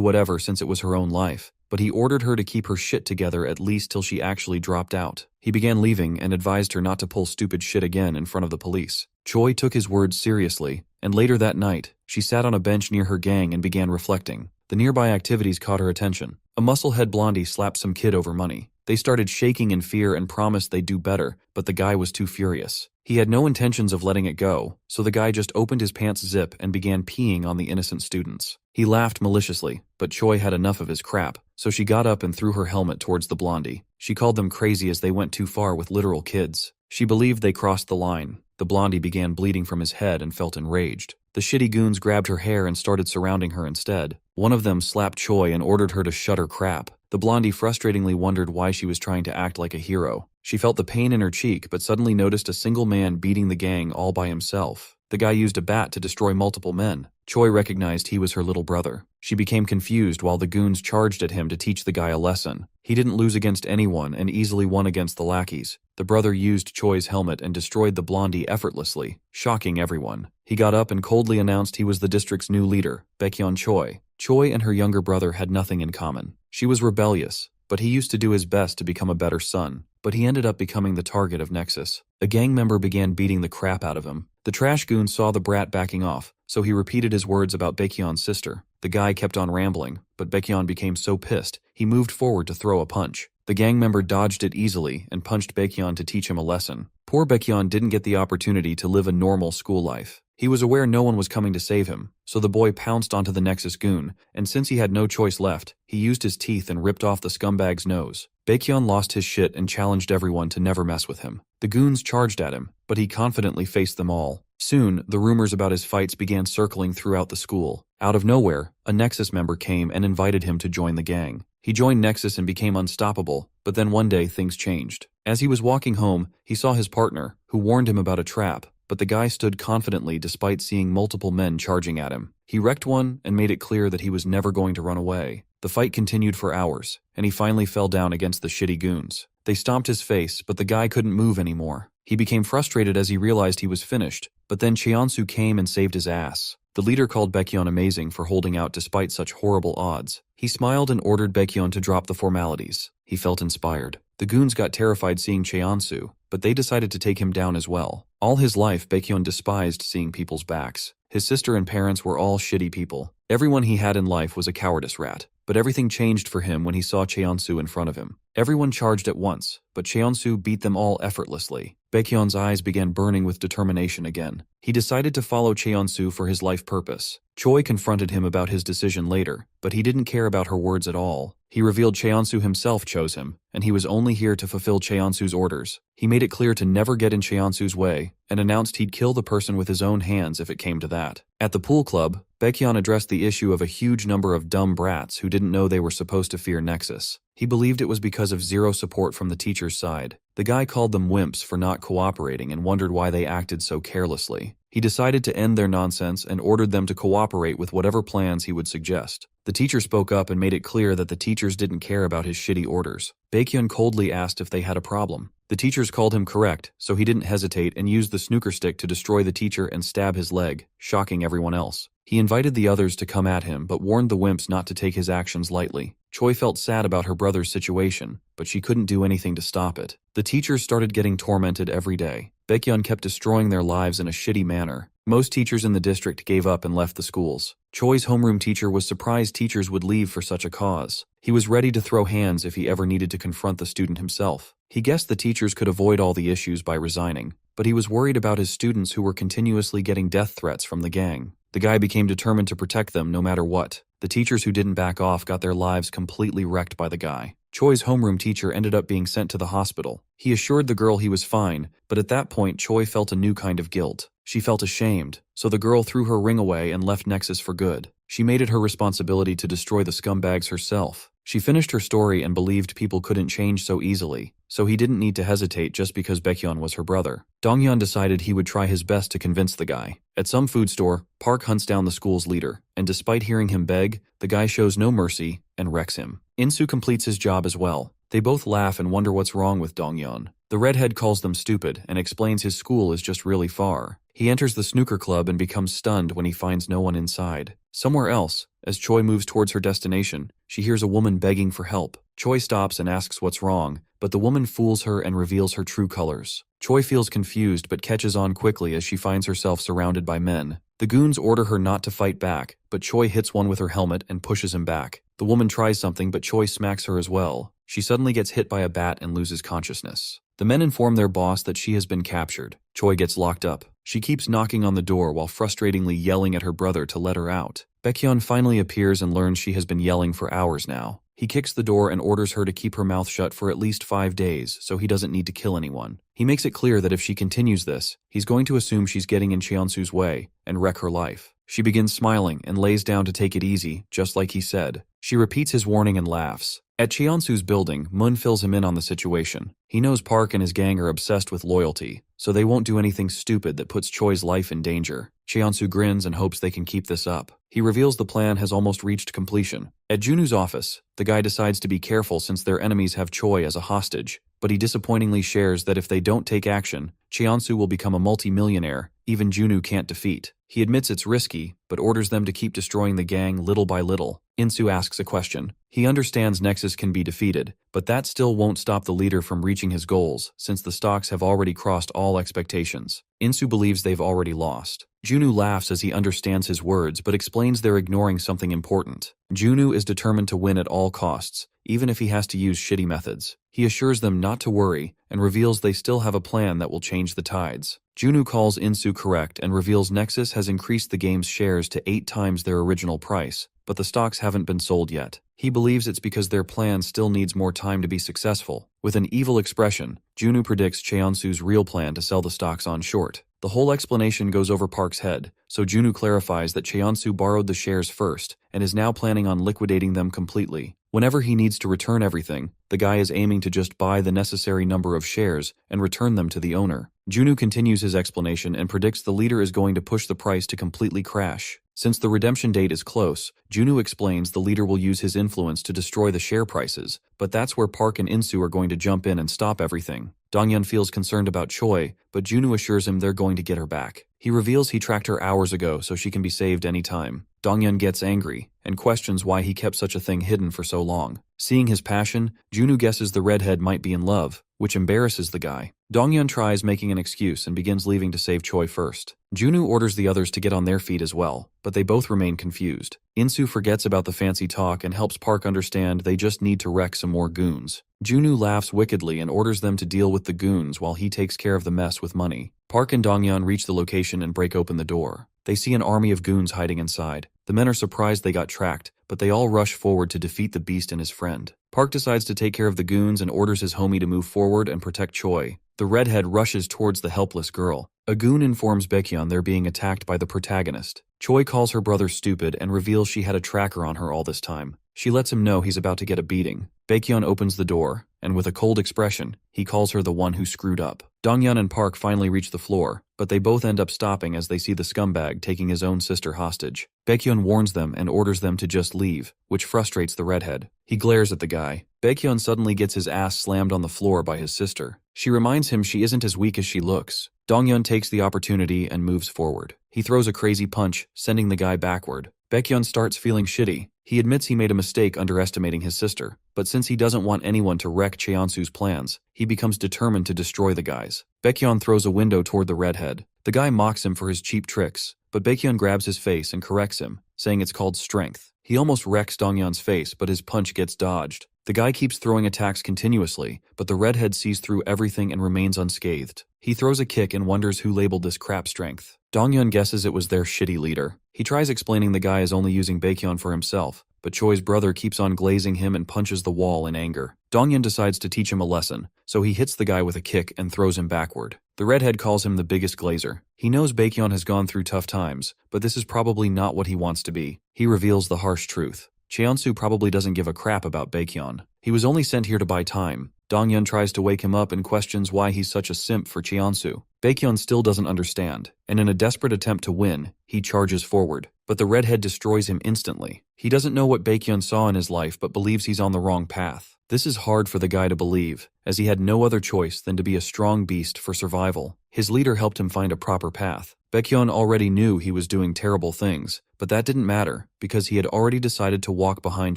whatever since it was her own life, but he ordered her to keep her shit together at least till she actually dropped out. He began leaving and advised her not to pull stupid shit again in front of the police. Choi took his words seriously, and later that night, she sat on a bench near her gang and began reflecting. The nearby activities caught her attention. A musclehead blondie slapped some kid over money. They started shaking in fear and promised they'd do better, but the guy was too furious. He had no intentions of letting it go, so the guy just opened his pants zip and began peeing on the innocent students. He laughed maliciously, but Choi had enough of his crap, so she got up and threw her helmet towards the blondie. She called them crazy as they went too far with literal kids. She believed they crossed the line. The blondie began bleeding from his head and felt enraged. The shitty goons grabbed her hair and started surrounding her instead. One of them slapped Choi and ordered her to shut her crap. The blondie frustratingly wondered why she was trying to act like a hero. She felt the pain in her cheek but suddenly noticed a single man beating the gang all by himself. The guy used a bat to destroy multiple men. Choi recognized he was her little brother. She became confused while the goons charged at him to teach the guy a lesson. He didn't lose against anyone and easily won against the lackeys. The brother used Choi's helmet and destroyed the blondie effortlessly, shocking everyone. He got up and coldly announced he was the district's new leader, Baekhyun Choi. Choi and her younger brother had nothing in common. She was rebellious, but he used to do his best to become a better son. But he ended up becoming the target of Nexus. A gang member began beating the crap out of him. The trash goon saw the brat backing off, so he repeated his words about Baekhyun's sister. The guy kept on rambling, but Baekhyun became so pissed, he moved forward to throw a punch. The gang member dodged it easily and punched Baekhyun to teach him a lesson. Poor Baekhyun didn't get the opportunity to live a normal school life. He was aware no one was coming to save him, so the boy pounced onto the Nexus goon, and since he had no choice left, he used his teeth and ripped off the scumbag's nose. Baekhyun lost his shit and challenged everyone to never mess with him. The goons charged at him, but he confidently faced them all. Soon, the rumors about his fights began circling throughout the school. Out of nowhere, a Nexus member came and invited him to join the gang. He joined Nexus and became unstoppable, but then one day things changed. As he was walking home, he saw his partner, who warned him about a trap, but the guy stood confidently despite seeing multiple men charging at him. He wrecked one and made it clear that he was never going to run away. The fight continued for hours, and he finally fell down against the shitty goons. They stomped his face, but the guy couldn't move anymore. He became frustrated as he realized he was finished, but then Cheonsu came and saved his ass. The leader called Baekhyun amazing for holding out despite such horrible odds. He smiled and ordered Baekhyun to drop the formalities. He felt inspired. The goons got terrified seeing Cheonsu, but they decided to take him down as well. All his life, Baekhyun despised seeing people's backs. His sister and parents were all shitty people. Everyone he had in life was a cowardice rat. But everything changed for him when he saw Cheonsu in front of him. Everyone charged at once, but Cheonsu beat them all effortlessly. Baekhyun's eyes began burning with determination again. He decided to follow Cheonsu for his life purpose. Choi confronted him about his decision later, but he didn't care about her words at all. He revealed Cheonsu himself chose him, and he was only here to fulfill Cheonsu's orders. He made it clear to never get in Cheonsu's way, and announced he'd kill the person with his own hands if it came to that. At the pool club, Baekhyun addressed the issue of a huge number of dumb brats who didn't know they were supposed to fear Nexus. He believed it was because of zero support from the teacher's side. The guy called them wimps for not cooperating and wondered why they acted so carelessly. He decided to end their nonsense and ordered them to cooperate with whatever plans he would suggest. The teacher spoke up and made it clear that the teachers didn't care about his shitty orders. Baekhyun coldly asked if they had a problem. The teachers called him correct, so he didn't hesitate and used the snooker stick to destroy the teacher and stab his leg, shocking everyone else. He invited the others to come at him but warned the wimps not to take his actions lightly. Choi felt sad about her brother's situation, but she couldn't do anything to stop it. The teachers started getting tormented every day. Baekhyun kept destroying their lives in a shitty manner. Most teachers in the district gave up and left the schools. Choi's homeroom teacher was surprised teachers would leave for such a cause. He was ready to throw hands if he ever needed to confront the student himself. He guessed the teachers could avoid all the issues by resigning, but he was worried about his students who were continuously getting death threats from the gang. The guy became determined to protect them no matter what. The teachers who didn't back off got their lives completely wrecked by the guy. Choi's homeroom teacher ended up being sent to the hospital. He assured the girl he was fine, but at that point Choi felt a new kind of guilt. She felt ashamed, so the girl threw her ring away and left Nexus for good. She made it her responsibility to destroy the scumbags herself. She finished her story and believed people couldn't change so easily, so he didn't need to hesitate just because Baekhyun was her brother. Donghyun decided he would try his best to convince the guy. At some food store, Park hunts down the school's leader, and despite hearing him beg, the guy shows no mercy and wrecks him. Insu completes his job as well. They both laugh and wonder what's wrong with Donghyun. The redhead calls them stupid and explains his school is just really far. He enters the snooker club and becomes stunned when he finds no one inside. Somewhere else, as Choi moves towards her destination, she hears a woman begging for help. Choi stops and asks what's wrong, but the woman fools her and reveals her true colors. Choi feels confused but catches on quickly as she finds herself surrounded by men. The goons order her not to fight back, but Choi hits one with her helmet and pushes him back. The woman tries something but Choi smacks her as well. She suddenly gets hit by a bat and loses consciousness. The men inform their boss that she has been captured. Choi gets locked up. She keeps knocking on the door while frustratingly yelling at her brother to let her out. Baekhyun finally appears and learns she has been yelling for hours now. He kicks the door and orders her to keep her mouth shut for at least 5 days so he doesn't need to kill anyone. He makes it clear that if she continues this, he's going to assume she's getting in Cheonsu's way and wreck her life. She begins smiling and lays down to take it easy, just like he said. She repeats his warning and laughs. At Cheonsu's building, Moon fills him in on the situation. He knows Park and his gang are obsessed with loyalty, so they won't do anything stupid that puts Choi's life in danger. Cheonsu grins and hopes they can keep this up. He reveals the plan has almost reached completion. At Junu's office, the guy decides to be careful since their enemies have Choi as a hostage, but he disappointingly shares that if they don't take action, Cheonsu will become a multi-millionaire even Junu can't defeat. He admits it's risky, but orders them to keep destroying the gang little by little. Insu asks a question. He understands Nexus can be defeated, but that still won't stop the leader from reaching his goals, since the stocks have already crossed all expectations. Insu believes they've already lost. Junu laughs as he understands his words but explains they're ignoring something important. Junu is determined to win at all costs, even if he has to use shitty methods. He assures them not to worry and reveals they still have a plan that will change the tides. Junu calls Insu correct and reveals Nexus has increased the game's shares to 8 times their original price, but the stocks haven't been sold yet. He believes it's because their plan still needs more time to be successful. With an evil expression, Junu predicts Cheonsu's real plan to sell the stocks on short. The whole explanation goes over Park's head, so Junu clarifies that Cheonsu borrowed the shares first and is now planning on liquidating them completely. Whenever he needs to return everything, the guy is aiming to just buy the necessary number of shares and return them to the owner. Junu continues his explanation and predicts the leader is going to push the price to completely crash. Since the redemption date is close, Junu explains the leader will use his influence to destroy the share prices, but that's where Park and Insu are going to jump in and stop everything. Donghyun feels concerned about Choi, but Junu assures him they're going to get her back. He reveals he tracked her hours ago so she can be saved anytime. Donghyun gets angry and questions why he kept such a thing hidden for so long. Seeing his passion, Junu guesses the redhead might be in love, which embarrasses the guy. Donghyun tries making an excuse and begins leaving to save Choi first. Junu orders the others to get on their feet as well, but they both remain confused. Insu forgets about the fancy talk and helps Park understand they just need to wreck some more goons. Junu laughs wickedly and orders them to deal with the goons while he takes care of the mess with money. Park and Donghyun reach the location and break open the door. They see an army of goons hiding inside. The men are surprised they got tracked, but they all rush forward to defeat the beast and his friend. Park decides to take care of the goons and orders his homie to move forward and protect Choi. The redhead rushes towards the helpless girl. A goon informs Baekhyun they're being attacked by the protagonist. Choi calls her brother stupid and reveals she had a tracker on her all this time. She lets him know he's about to get a beating. Baekhyun opens the door, and with a cold expression, he calls her the one who screwed up. Donghyun and Park finally reach the floor, but they both end up stopping as they see the scumbag taking his own sister hostage. Baekhyun warns them and orders them to just leave, which frustrates the redhead. He glares at the guy. Baekhyun suddenly gets his ass slammed on the floor by his sister. She reminds him she isn't as weak as she looks. Donghyun takes the opportunity and moves forward. He throws a crazy punch, sending the guy backward. Baekhyun starts feeling shitty. He admits he made a mistake underestimating his sister, but since he doesn't want anyone to wreck Cheonsu's plans, he becomes determined to destroy the guys. Baekhyun throws a window toward the redhead. The guy mocks him for his cheap tricks, but Baekhyun grabs his face and corrects him, saying it's called strength. He almost wrecks Donghyun's face, but his punch gets dodged. The guy keeps throwing attacks continuously, but the redhead sees through everything and remains unscathed. He throws a kick and wonders who labeled this crap strength. Donghyun guesses it was their shitty leader. He tries explaining the guy is only using Baekhyun for himself, but Choi's brother keeps on glazing him and punches the wall in anger. Donghyun decides to teach him a lesson, so he hits the guy with a kick and throws him backward. The redhead calls him the biggest glazer. He knows Baekhyun has gone through tough times, but this is probably not what he wants to be. He reveals the harsh truth. Cheonsu probably doesn't give a crap about Baekhyun. He was only sent here to buy time. Donghyun tries to wake him up and questions why he's such a simp for Cheonsu. Baekhyun still doesn't understand, and in a desperate attempt to win, he charges forward. But the redhead destroys him instantly. He doesn't know what Baekhyun saw in his life but believes he's on the wrong path. This is hard for the guy to believe, as he had no other choice than to be a strong beast for survival. His leader helped him find a proper path. Baekhyun already knew he was doing terrible things, but that didn't matter, because he had already decided to walk behind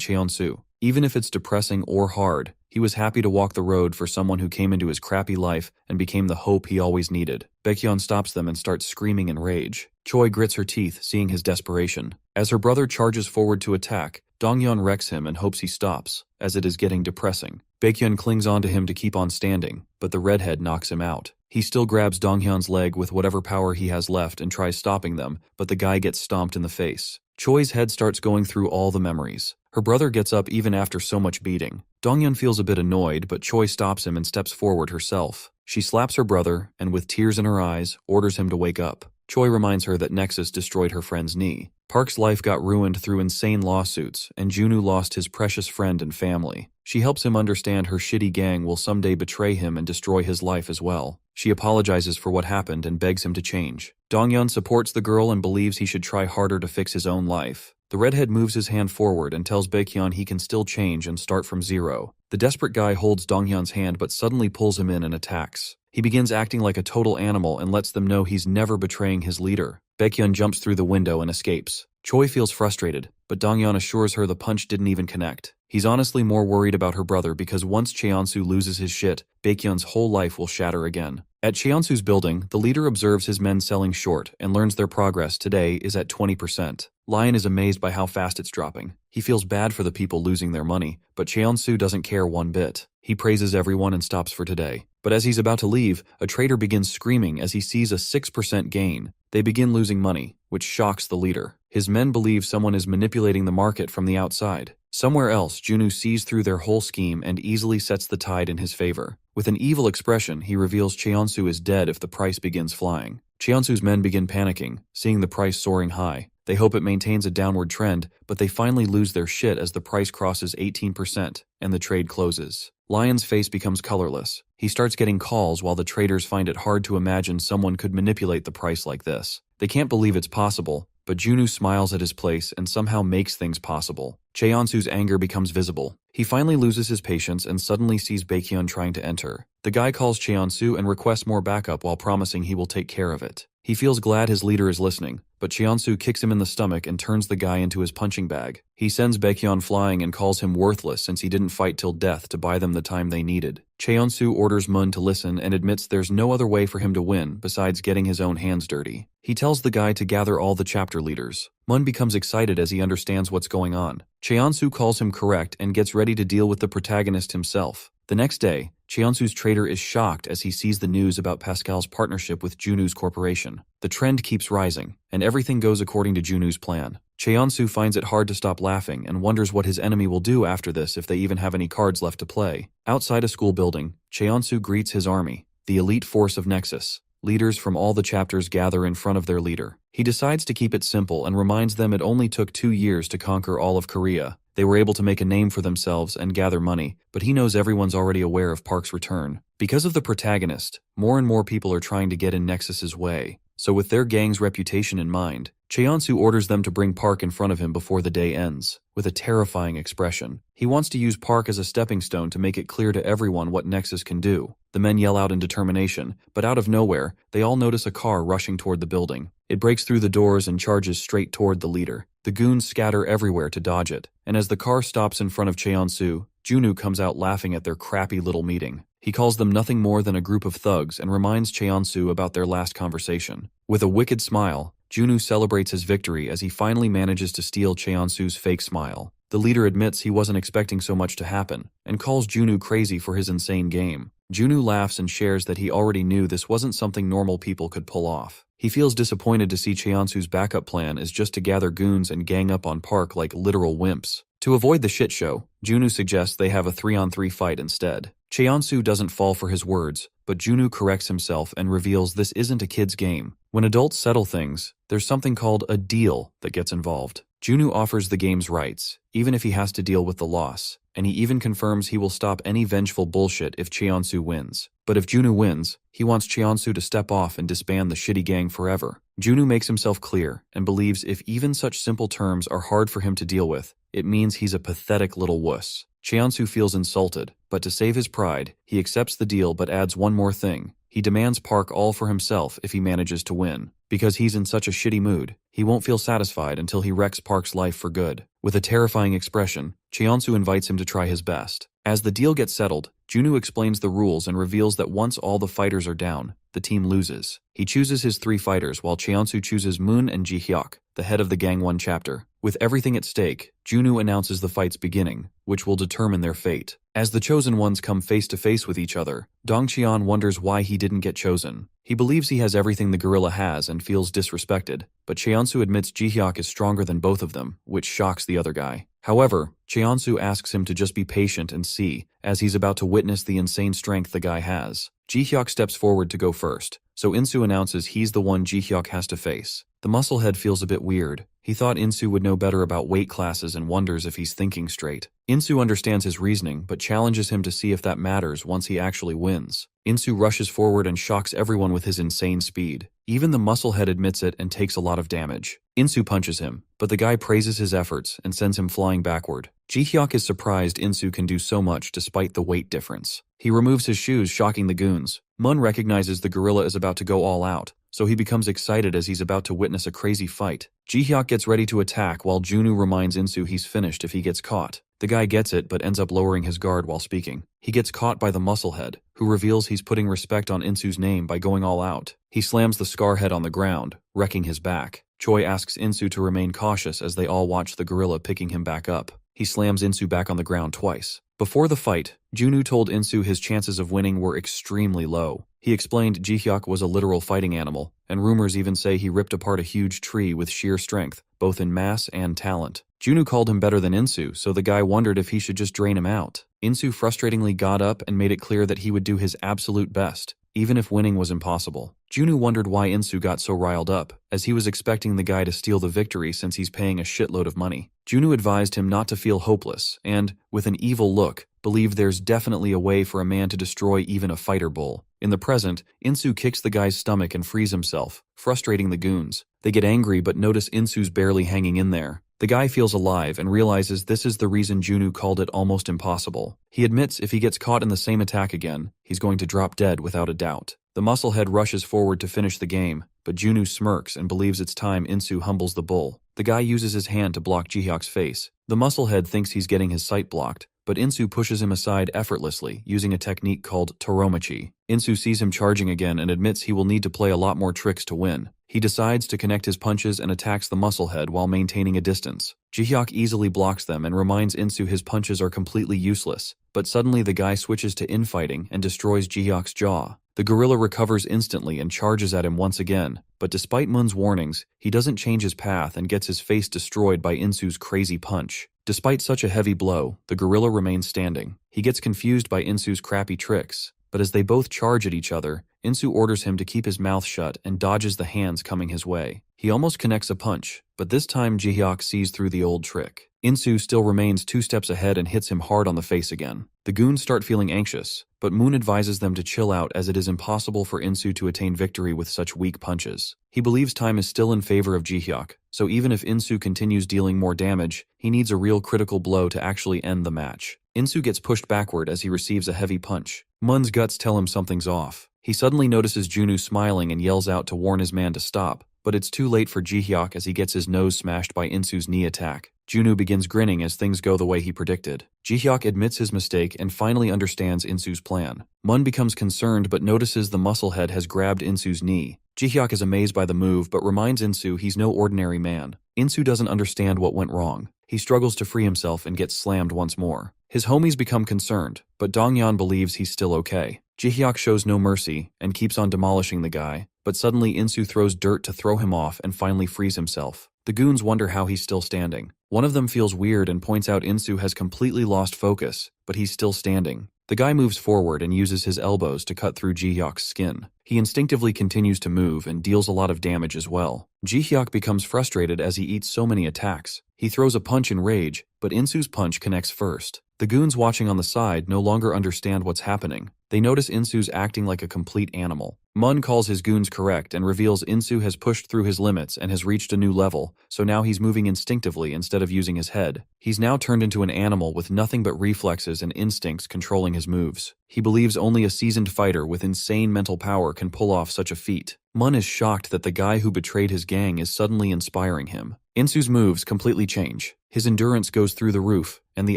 Cheonsu. Even if it's depressing or hard, he was happy to walk the road for someone who came into his crappy life and became the hope he always needed. Baekhyun stops them and starts screaming in rage. Choi grits her teeth, seeing his desperation. As her brother charges forward to attack, Donghyun wrecks him and hopes he stops, as it is getting depressing. Baekhyun clings onto him to keep on standing, but the redhead knocks him out. He still grabs Donghyun's leg with whatever power he has left and tries stopping them, but the guy gets stomped in the face. Choi's head starts going through all the memories. Her brother gets up even after so much beating. Donghyun feels a bit annoyed, but Choi stops him and steps forward herself. She slaps her brother, and with tears in her eyes, orders him to wake up. Choi reminds her that Nexus destroyed her friend's knee. Park's life got ruined through insane lawsuits, and Junu lost his precious friend and family. She helps him understand her shitty gang will someday betray him and destroy his life as well. She apologizes for what happened and begs him to change. Donghyun supports the girl and believes he should try harder to fix his own life. The redhead moves his hand forward and tells Baekhyun he can still change and start from zero. The desperate guy holds Donghyun's hand but suddenly pulls him in and attacks. He begins acting like a total animal and lets them know he's never betraying his leader. Baekhyun jumps through the window and escapes. Choi feels frustrated, but Donghyun assures her the punch didn't even connect. He's honestly more worried about her brother because once Cheonsu loses his shit, Baekhyun's whole life will shatter again. At Cheonsu's building, the leader observes his men selling short and learns their progress today is at 20%. Lion is amazed by how fast it's dropping. He feels bad for the people losing their money, but Cheonsu doesn't care one bit. He praises everyone and stops for today. But as he's about to leave, a trader begins screaming as he sees a 6% gain. They begin losing money, which shocks the leader. His men believe someone is manipulating the market from the outside. Somewhere else, Junu sees through their whole scheme and easily sets the tide in his favor. With an evil expression, he reveals Cheonsu is dead if the price begins flying. Cheonsu's men begin panicking, seeing the price soaring high. They hope it maintains a downward trend, but they finally lose their shit as the price crosses 18% and the trade closes. Lion's face becomes colorless. He starts getting calls while the traders find it hard to imagine someone could manipulate the price like this. They can't believe it's possible, but Junu smiles at his place and somehow makes things possible. Cheonsu's anger becomes visible. He finally loses his patience and suddenly sees Baekhyun trying to enter. The guy calls Cheonsu and requests more backup while promising he will take care of it. He feels glad his leader is listening, but Cheonsu kicks him in the stomach and turns the guy into his punching bag. He sends Baekhyun flying and calls him worthless since he didn't fight till death to buy them the time they needed. Cheonsu orders Mun to listen and admits there's no other way for him to win besides getting his own hands dirty. He tells the guy to gather all the chapter leaders. Mun becomes excited as he understands what's going on. Cheonsu calls him correct and gets ready to deal with the protagonist himself. The next day, Cheonsu's trader is shocked as he sees the news about Pascal's partnership with Junu's corporation. The trend keeps rising, and everything goes according to Junu's plan. Cheonsu finds it hard to stop laughing and wonders what his enemy will do after this if they even have any cards left to play. Outside a school building, Cheonsu greets his army, the elite force of Nexus. Leaders from all the chapters gather in front of their leader. He decides to keep it simple and reminds them it only took 2 years to conquer all of Korea. They were able to make a name for themselves and gather money, but he knows everyone's already aware of Park's return. Because of the protagonist, more and more people are trying to get in Nexus's way. So with their gang's reputation in mind, Cheonsu orders them to bring Park in front of him before the day ends, with a terrifying expression. He wants to use Park as a stepping stone to make it clear to everyone what Nexus can do. The men yell out in determination, but out of nowhere, they all notice a car rushing toward the building. It breaks through the doors and charges straight toward the leader. The goons scatter everywhere to dodge it, and as the car stops in front of Cheonsu, Junu comes out laughing at their crappy little meeting. He calls them nothing more than a group of thugs and reminds Cheonsu about their last conversation. With a wicked smile, Junu celebrates his victory as he finally manages to steal Cheonsu's fake smile. The leader admits he wasn't expecting so much to happen, and calls Junu crazy for his insane game. Junu laughs and shares that he already knew this wasn't something normal people could pull off. He feels disappointed to see Cheonsu's backup plan is just to gather goons and gang up on Park like literal wimps. To avoid the shit show, Junu suggests they have a 3-on-3 fight instead. Cheonsu doesn't fall for his words, but Junu corrects himself and reveals this isn't a kid's game. When adults settle things, there's something called a deal that gets involved. Junu offers the game's rights, even if he has to deal with the loss, and he even confirms he will stop any vengeful bullshit if Cheonsu wins. But if Junu wins, he wants Cheonsu to step off and disband the shitty gang forever. Junu makes himself clear and believes if even such simple terms are hard for him to deal with, it means he's a pathetic little wuss. Cheonsu feels insulted, but to save his pride, he accepts the deal but adds one more thing. He demands Park all for himself if he manages to win. Because he's in such a shitty mood, he won't feel satisfied until he wrecks Park's life for good. With a terrifying expression, Cheonsu invites him to try his best. As the deal gets settled, Junu explains the rules and reveals that once all the fighters are down, the team loses. He chooses his 3 fighters while Cheonsu chooses Moon and Ji-hyuk, the head of the Gang 1 chapter. With everything at stake, Junu announces the fight's beginning, which will determine their fate. As the chosen ones come face to face with each other, Dongcheon wonders why he didn't get chosen. He believes he has everything the gorilla has and feels disrespected, but Cheonsu admits Ji-hyuk is stronger than both of them, which shocks the other guy. However, Cheonsu asks him to just be patient and see, as he's about to witness the insane strength the guy has. Ji-hyuk steps forward to go first, so Insu announces he's the one Ji-hyuk has to face. The musclehead feels a bit weird. He thought Insu would know better about weight classes and wonders if he's thinking straight. Insu understands his reasoning but challenges him to see if that matters once he actually wins. Insu rushes forward and shocks everyone with his insane speed. Even the musclehead admits it and takes a lot of damage. Insu punches him, but the guy praises his efforts and sends him flying backward. Ji-hyuk is surprised Insu can do so much despite the weight difference. He removes his shoes, shocking the goons. Mun recognizes the gorilla is about to go all out, so he becomes excited as he's about to witness a crazy fight. Ji-hyuk gets ready to attack while Junu reminds Insu he's finished if he gets caught. The guy gets it but ends up lowering his guard while speaking. He gets caught by the musclehead, who reveals he's putting respect on Insu's name by going all out. He slams the scarhead on the ground, wrecking his back. Choi asks Insu to remain cautious as they all watch the gorilla picking him back up. He slams Insu back on the ground twice. Before the fight, Junu told Insu his chances of winning were extremely low. He explained Ji-hyuk was a literal fighting animal, and rumors even say he ripped apart a huge tree with sheer strength, both in mass and talent. Junu called him better than Insu, so the guy wondered if he should just drain him out. Insu frustratingly got up and made it clear that he would do his absolute best, even if winning was impossible. Junu wondered why Insu got so riled up, as he was expecting the guy to steal the victory since he's paying a shitload of money. Junu advised him not to feel hopeless and, with an evil look, believed there's definitely a way for a man to destroy even a fighter bull. In the present, Insu kicks the guy's stomach and frees himself, frustrating the goons. They get angry but notice Insu's barely hanging in there. The guy feels alive and realizes this is the reason Junu called it almost impossible. He admits if he gets caught in the same attack again, he's going to drop dead without a doubt. The musclehead rushes forward to finish the game, but Junu smirks and believes it's time Insu humbles the bull. The guy uses his hand to block Jihyok's face. The musclehead thinks he's getting his sight blocked, but Insu pushes him aside effortlessly, using a technique called Toromachi. Insu sees him charging again and admits he will need to play a lot more tricks to win. He decides to connect his punches and attacks the musclehead while maintaining a distance. Jihyok easily blocks them and reminds Insu his punches are completely useless, but suddenly the guy switches to infighting and destroys Jihyok's jaw. The gorilla recovers instantly and charges at him once again, but despite Moon's warnings, he doesn't change his path and gets his face destroyed by Insu's crazy punch. Despite such a heavy blow, the gorilla remains standing. He gets confused by Insu's crappy tricks, but as they both charge at each other, Insu orders him to keep his mouth shut and dodges the hands coming his way. He almost connects a punch, but this time Jihyok sees through the old trick. Insu still remains 2 steps ahead and hits him hard on the face again. The goons start feeling anxious, but Moon advises them to chill out as it is impossible for Insu to attain victory with such weak punches. He believes time is still in favor of Jihyok, so even if Insu continues dealing more damage, he needs a real critical blow to actually end the match. Insu gets pushed backward as he receives a heavy punch. Moon's guts tell him something's off. He suddenly notices Junu smiling and yells out to warn his man to stop, but it's too late for Jihyok as he gets his nose smashed by Insu's knee attack. Junu begins grinning as things go the way he predicted. Jihyok admits his mistake and finally understands Insu's plan. Mun becomes concerned but notices the musclehead has grabbed Insu's knee. Jihyok is amazed by the move but reminds Insu he's no ordinary man. Insu doesn't understand what went wrong. He struggles to free himself and gets slammed once more. His homies become concerned, but Dongyan believes he's still okay. Jihyok shows no mercy and keeps on demolishing the guy, but suddenly Insu throws dirt to throw him off and finally frees himself. The goons wonder how he's still standing. One of them feels weird and points out Insu has completely lost focus, but he's still standing. The guy moves forward and uses his elbows to cut through Jihyok's skin. He instinctively continues to move and deals a lot of damage as well. Jihyok becomes frustrated as he eats so many attacks. He throws a punch in rage, but Insu's punch connects first. The goons watching on the side no longer understand what's happening. They notice Insu's acting like a complete animal. Mun calls his goons correct and reveals Insu has pushed through his limits and has reached a new level, so now he's moving instinctively instead of using his head. He's now turned into an animal with nothing but reflexes and instincts controlling his moves. He believes only a seasoned fighter with insane mental power can pull off such a feat. Mun is shocked that the guy who betrayed his gang is suddenly inspiring him. Insu's moves completely change. His endurance goes through the roof, and the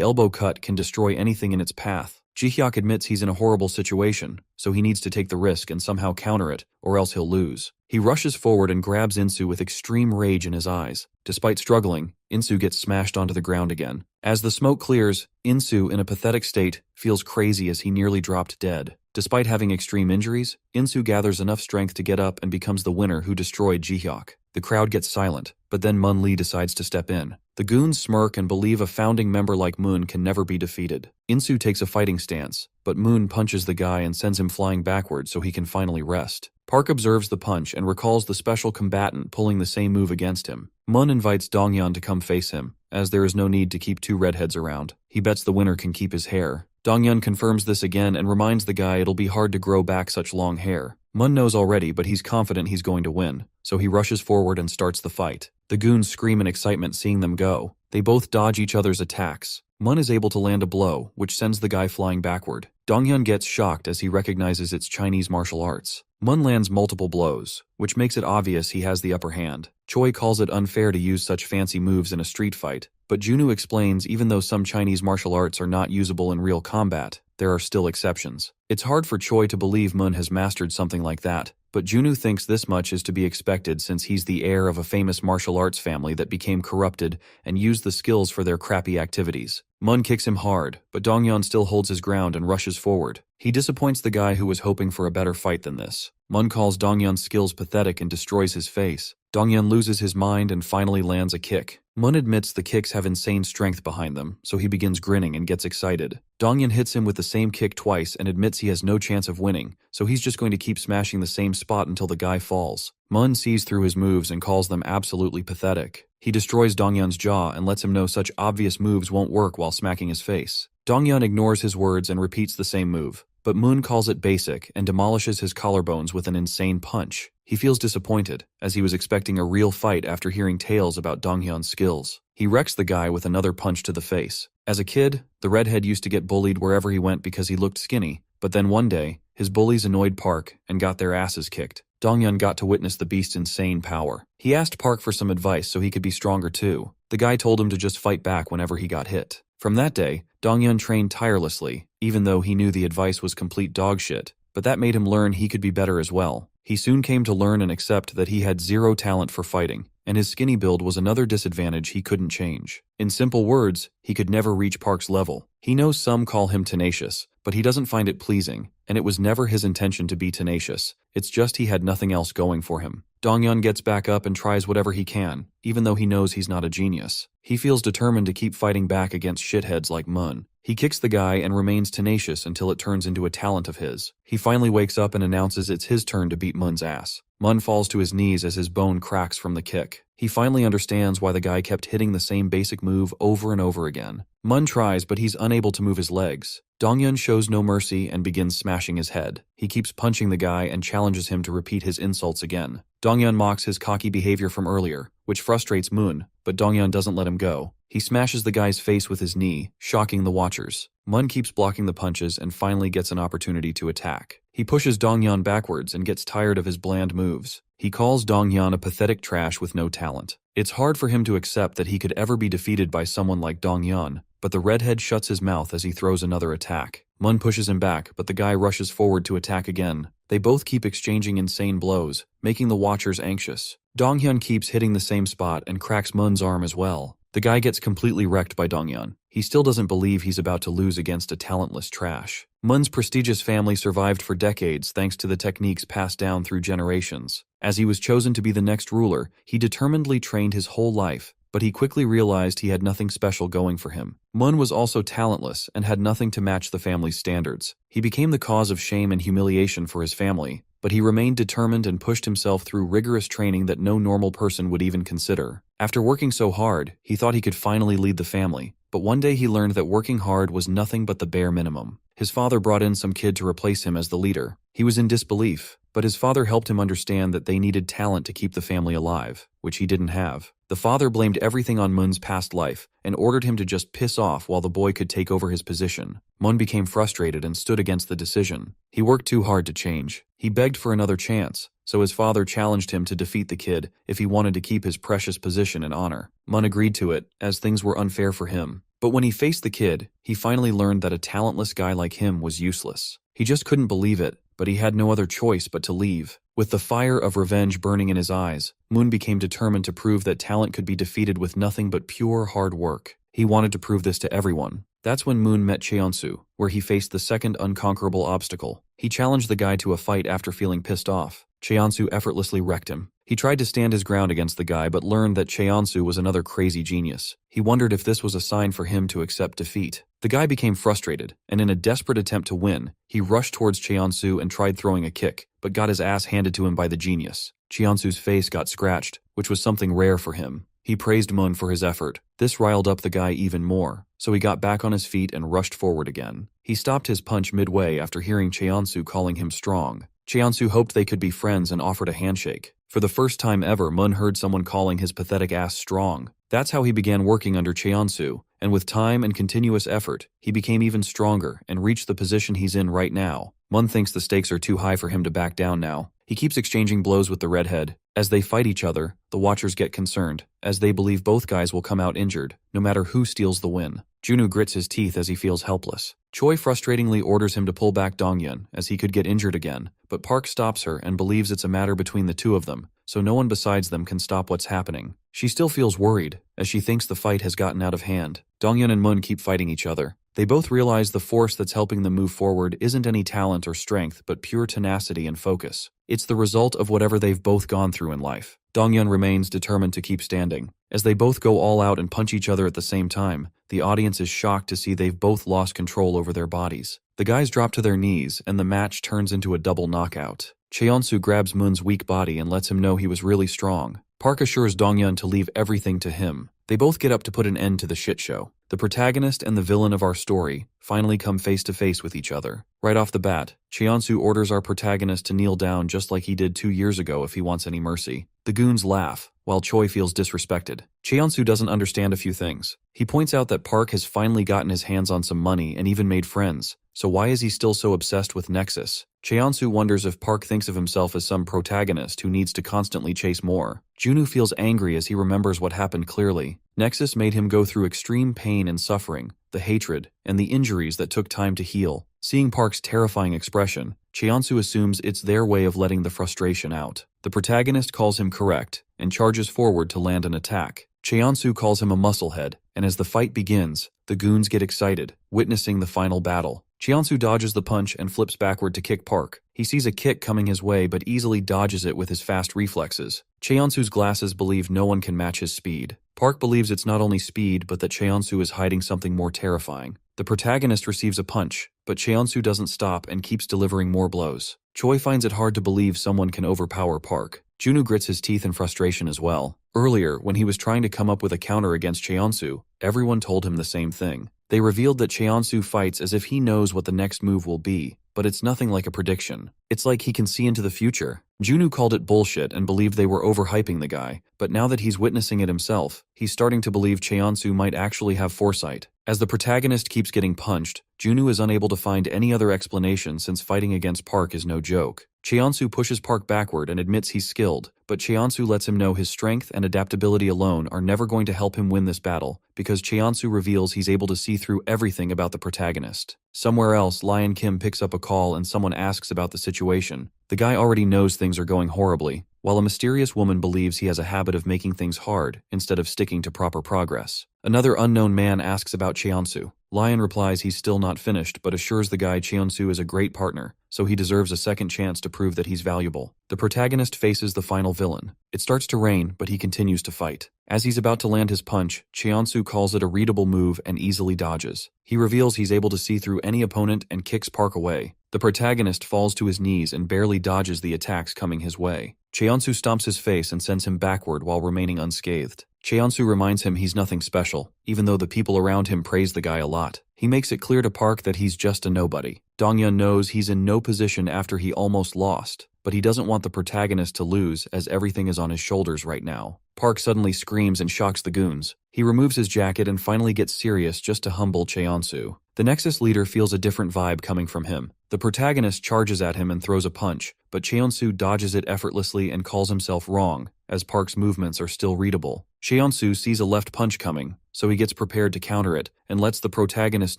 elbow cut can destroy anything in its path. Jihyok admits he's in a horrible situation, so he needs to take the risk and somehow counter it, or else he'll lose. He rushes forward and grabs Insu with extreme rage in his eyes. Despite struggling, Insu gets smashed onto the ground again. As the smoke clears, Insu, in a pathetic state, feels crazy as he nearly dropped dead. Despite having extreme injuries, Insu gathers enough strength to get up and becomes the winner who destroyed Jihyok. The crowd gets silent, but then Mun Lee decides to step in. The goons smirk and believe a founding member like Moon can never be defeated. Insu takes a fighting stance, but Moon punches the guy and sends him flying backward so he can finally rest. Park observes the punch and recalls the special combatant pulling the same move against him. Mun invites Dongyan to come face him, as there is no need to keep 2 redheads around. He bets the winner can keep his hair. Dongyan confirms this again and reminds the guy it'll be hard to grow back such long hair. Mun knows already, but he's confident he's going to win, so he rushes forward and starts the fight. The goons scream in excitement seeing them go. They both dodge each other's attacks. Mun is able to land a blow, which sends the guy flying backward. Dongyan gets shocked as he recognizes it's Chinese martial arts. Mun lands multiple blows, which makes it obvious he has the upper hand. Choi calls it unfair to use such fancy moves in a street fight, but Junu explains even though some Chinese martial arts are not usable in real combat, there are still exceptions. It's hard for Choi to believe Mun has mastered something like that, but Junu thinks this much is to be expected since he's the heir of a famous martial arts family that became corrupted and used the skills for their crappy activities. Mun kicks him hard, but Dongyan still holds his ground and rushes forward. He disappoints the guy who was hoping for a better fight than this. Mun calls Dongyan's skills pathetic and destroys his face. Dongyan loses his mind and finally lands a kick. Mun admits the kicks have insane strength behind them, so he begins grinning and gets excited. Dongyan hits him with the same kick twice and admits he has no chance of winning, so he's just going to keep smashing the same spot until the guy falls. Mun sees through his moves and calls them absolutely pathetic. He destroys Dongyan's jaw and lets him know such obvious moves won't work while smacking his face. Dongyan ignores his words and repeats the same move, but Moon calls it basic and demolishes his collarbones with an insane punch. He feels disappointed, as he was expecting a real fight after hearing tales about Donghyun's skills. He wrecks the guy with another punch to the face. As a kid, the redhead used to get bullied wherever he went because he looked skinny, but then one day, his bullies annoyed Park and got their asses kicked. Donghyun got to witness the beast's insane power. He asked Park for some advice so he could be stronger too. The guy told him to just fight back whenever he got hit. From that day, Donghyun trained tirelessly, even though he knew the advice was complete dog shit, but that made him learn he could be better as well. He soon came to learn and accept that he had zero talent for fighting, and his skinny build was another disadvantage he couldn't change. In simple words, he could never reach Park's level. He knows some call him tenacious, but he doesn't find it pleasing, and it was never his intention to be tenacious. It's just he had nothing else going for him. Donghyun gets back up and tries whatever he can, even though he knows he's not a genius. He feels determined to keep fighting back against shitheads like Moon. He kicks the guy and remains tenacious until it turns into a talent of his. He finally wakes up and announces it's his turn to beat Moon's ass. Moon falls to his knees as his bone cracks from the kick. He finally understands why the guy kept hitting the same basic move over and over again. Moon tries, but he's unable to move his legs. Donghyun shows no mercy and begins smashing his head. He keeps punching the guy and challenges him to repeat his insults again. Donghyun mocks his cocky behavior from earlier, which frustrates Moon, but Donghyun doesn't let him go. He smashes the guy's face with his knee, shocking the watchers. Moon keeps blocking the punches and finally gets an opportunity to attack. He pushes Donghyun backwards and gets tired of his bland moves. He calls Donghyun a pathetic trash with no talent. It's hard for him to accept that he could ever be defeated by someone like Donghyun, but the redhead shuts his mouth as he throws another attack. Moon pushes him back, but the guy rushes forward to attack again. They both keep exchanging insane blows, making the watchers anxious. Donghyun keeps hitting the same spot and cracks Moon's arm as well. The guy gets completely wrecked by Donghyun. He still doesn't believe he's about to lose against a talentless trash. Moon's prestigious family survived for decades thanks to the techniques passed down through generations. As he was chosen to be the next ruler, he determinedly trained his whole life, but he quickly realized he had nothing special going for him. Moon was also talentless and had nothing to match the family's standards. He became the cause of shame and humiliation for his family, but he remained determined and pushed himself through rigorous training that no normal person would even consider. After working so hard, he thought he could finally lead the family, but one day he learned that working hard was nothing but the bare minimum. His father brought in some kid to replace him as the leader. He was in disbelief, but his father helped him understand that they needed talent to keep the family alive, which he didn't have. The father blamed everything on Moon's past life and ordered him to just piss off while the boy could take over his position. Moon became frustrated and stood against the decision. He worked too hard to change. He begged for another chance, so his father challenged him to defeat the kid if he wanted to keep his precious position and honor. Moon agreed to it, as things were unfair for him. But when he faced the kid, he finally learned that a talentless guy like him was useless. He just couldn't believe it, but he had no other choice but to leave. With the fire of revenge burning in his eyes, Moon became determined to prove that talent could be defeated with nothing but pure hard work. He wanted to prove this to everyone. That's when Moon met Cheonsu, where he faced the second unconquerable obstacle. He challenged the guy to a fight after feeling pissed off. Cheonsu effortlessly wrecked him. He tried to stand his ground against the guy but learned that Cheonsu was another crazy genius. He wondered if this was a sign for him to accept defeat. The guy became frustrated, and in a desperate attempt to win, he rushed towards Cheonsu and tried throwing a kick, but got his ass handed to him by the genius. Cheonsu's face got scratched, which was something rare for him. He praised Moon for his effort. This riled up the guy even more, so he got back on his feet and rushed forward again. He stopped his punch midway after hearing Cheonsu calling him strong. Cheonsu hoped they could be friends and offered a handshake. For the first time ever, Moon heard someone calling his pathetic ass strong. That's how he began working under Cheonsu, and with time and continuous effort, he became even stronger and reached the position he's in right now. Moon thinks the stakes are too high for him to back down now. He keeps exchanging blows with the redhead. As they fight each other, the watchers get concerned, as they believe both guys will come out injured, no matter who steals the win. Junu grits his teeth as he feels helpless. Choi frustratingly orders him to pull back Donghyun, as he could get injured again, but Park stops her and believes it's a matter between the two of them, so no one besides them can stop what's happening. She still feels worried, as she thinks the fight has gotten out of hand. Donghyun and Moon keep fighting each other. They both realize the force that's helping them move forward isn't any talent or strength, but pure tenacity and focus. It's the result of whatever they've both gone through in life. Donghyun remains determined to keep standing. As they both go all out and punch each other at the same time, the audience is shocked to see they've both lost control over their bodies. The guys drop to their knees, and the match turns into a double knockout. Cheonsu grabs Moon's weak body and lets him know he was really strong. Park assures Donghyun to leave everything to him. They both get up to put an end to the shit show. The protagonist and the villain of our story finally come face to face with each other. Right off the bat, Cheonsu orders our protagonist to kneel down just like he did 2 years ago if he wants any mercy. The goons laugh, while Choi feels disrespected. Cheonsu doesn't understand a few things. He points out that Park has finally gotten his hands on some money and even made friends, so why is he still so obsessed with Nexus? Cheonsu wonders if Park thinks of himself as some protagonist who needs to constantly chase more. Junu feels angry as he remembers what happened clearly. Nexus made him go through extreme pain and suffering, the hatred, and the injuries that took time to heal. Seeing Park's terrifying expression, Cheonsu assumes it's their way of letting the frustration out. The protagonist calls him correct and charges forward to land an attack. Cheonsu calls him a musclehead, and as the fight begins, the goons get excited, witnessing the final battle. Cheonsu dodges the punch and flips backward to kick Park. He sees a kick coming his way but easily dodges it with his fast reflexes. Cheonsu's glasses believe no one can match his speed. Park believes it's not only speed but that Cheonsu is hiding something more terrifying. The protagonist receives a punch, but Cheonsu doesn't stop and keeps delivering more blows. Choi finds it hard to believe someone can overpower Park. Junu grits his teeth in frustration as well. Earlier, when he was trying to come up with a counter against Cheonsu, everyone told him the same thing. They revealed that Cheonsu fights as if he knows what the next move will be, but it's nothing like a prediction. It's like he can see into the future. Junu called it bullshit and believed they were overhyping the guy, but now that he's witnessing it himself, he's starting to believe Cheonsu might actually have foresight. As the protagonist keeps getting punched, Junu is unable to find any other explanation since fighting against Park is no joke. Cheonsu pushes Park backward and admits he's skilled, but Cheonsu lets him know his strength and adaptability alone are never going to help him win this battle, because Cheonsu reveals he's able to see through everything about the protagonist. Somewhere else, Lion Kim picks up a call and someone asks about the situation. The guy already knows things are going horribly, while a mysterious woman believes he has a habit of making things hard instead of sticking to proper progress. Another unknown man asks about Cheonsu. Lion replies he's still not finished but assures the guy Cheonsu is a great partner, so he deserves a second chance to prove that he's valuable. The protagonist faces the final villain. It starts to rain, but he continues to fight. As he's about to land his punch, Cheonsu calls it a readable move and easily dodges. He reveals he's able to see through any opponent and kicks Park away. The protagonist falls to his knees and barely dodges the attacks coming his way. Cheonsu stomps his face and sends him backward while remaining unscathed. Cheonsu reminds him he's nothing special, even though the people around him praise the guy a lot. He makes it clear to Park that he's just a nobody. Donghyun knows he's in no position after he almost lost, but he doesn't want the protagonist to lose as everything is on his shoulders right now. Park suddenly screams and shocks the goons. He removes his jacket and finally gets serious just to humble Cheonsu. The Nexus leader feels a different vibe coming from him. The protagonist charges at him and throws a punch, but Cheonsu dodges it effortlessly and calls himself wrong, as Park's movements are still readable. Cheonsu sees a left punch coming, so he gets prepared to counter it and lets the protagonist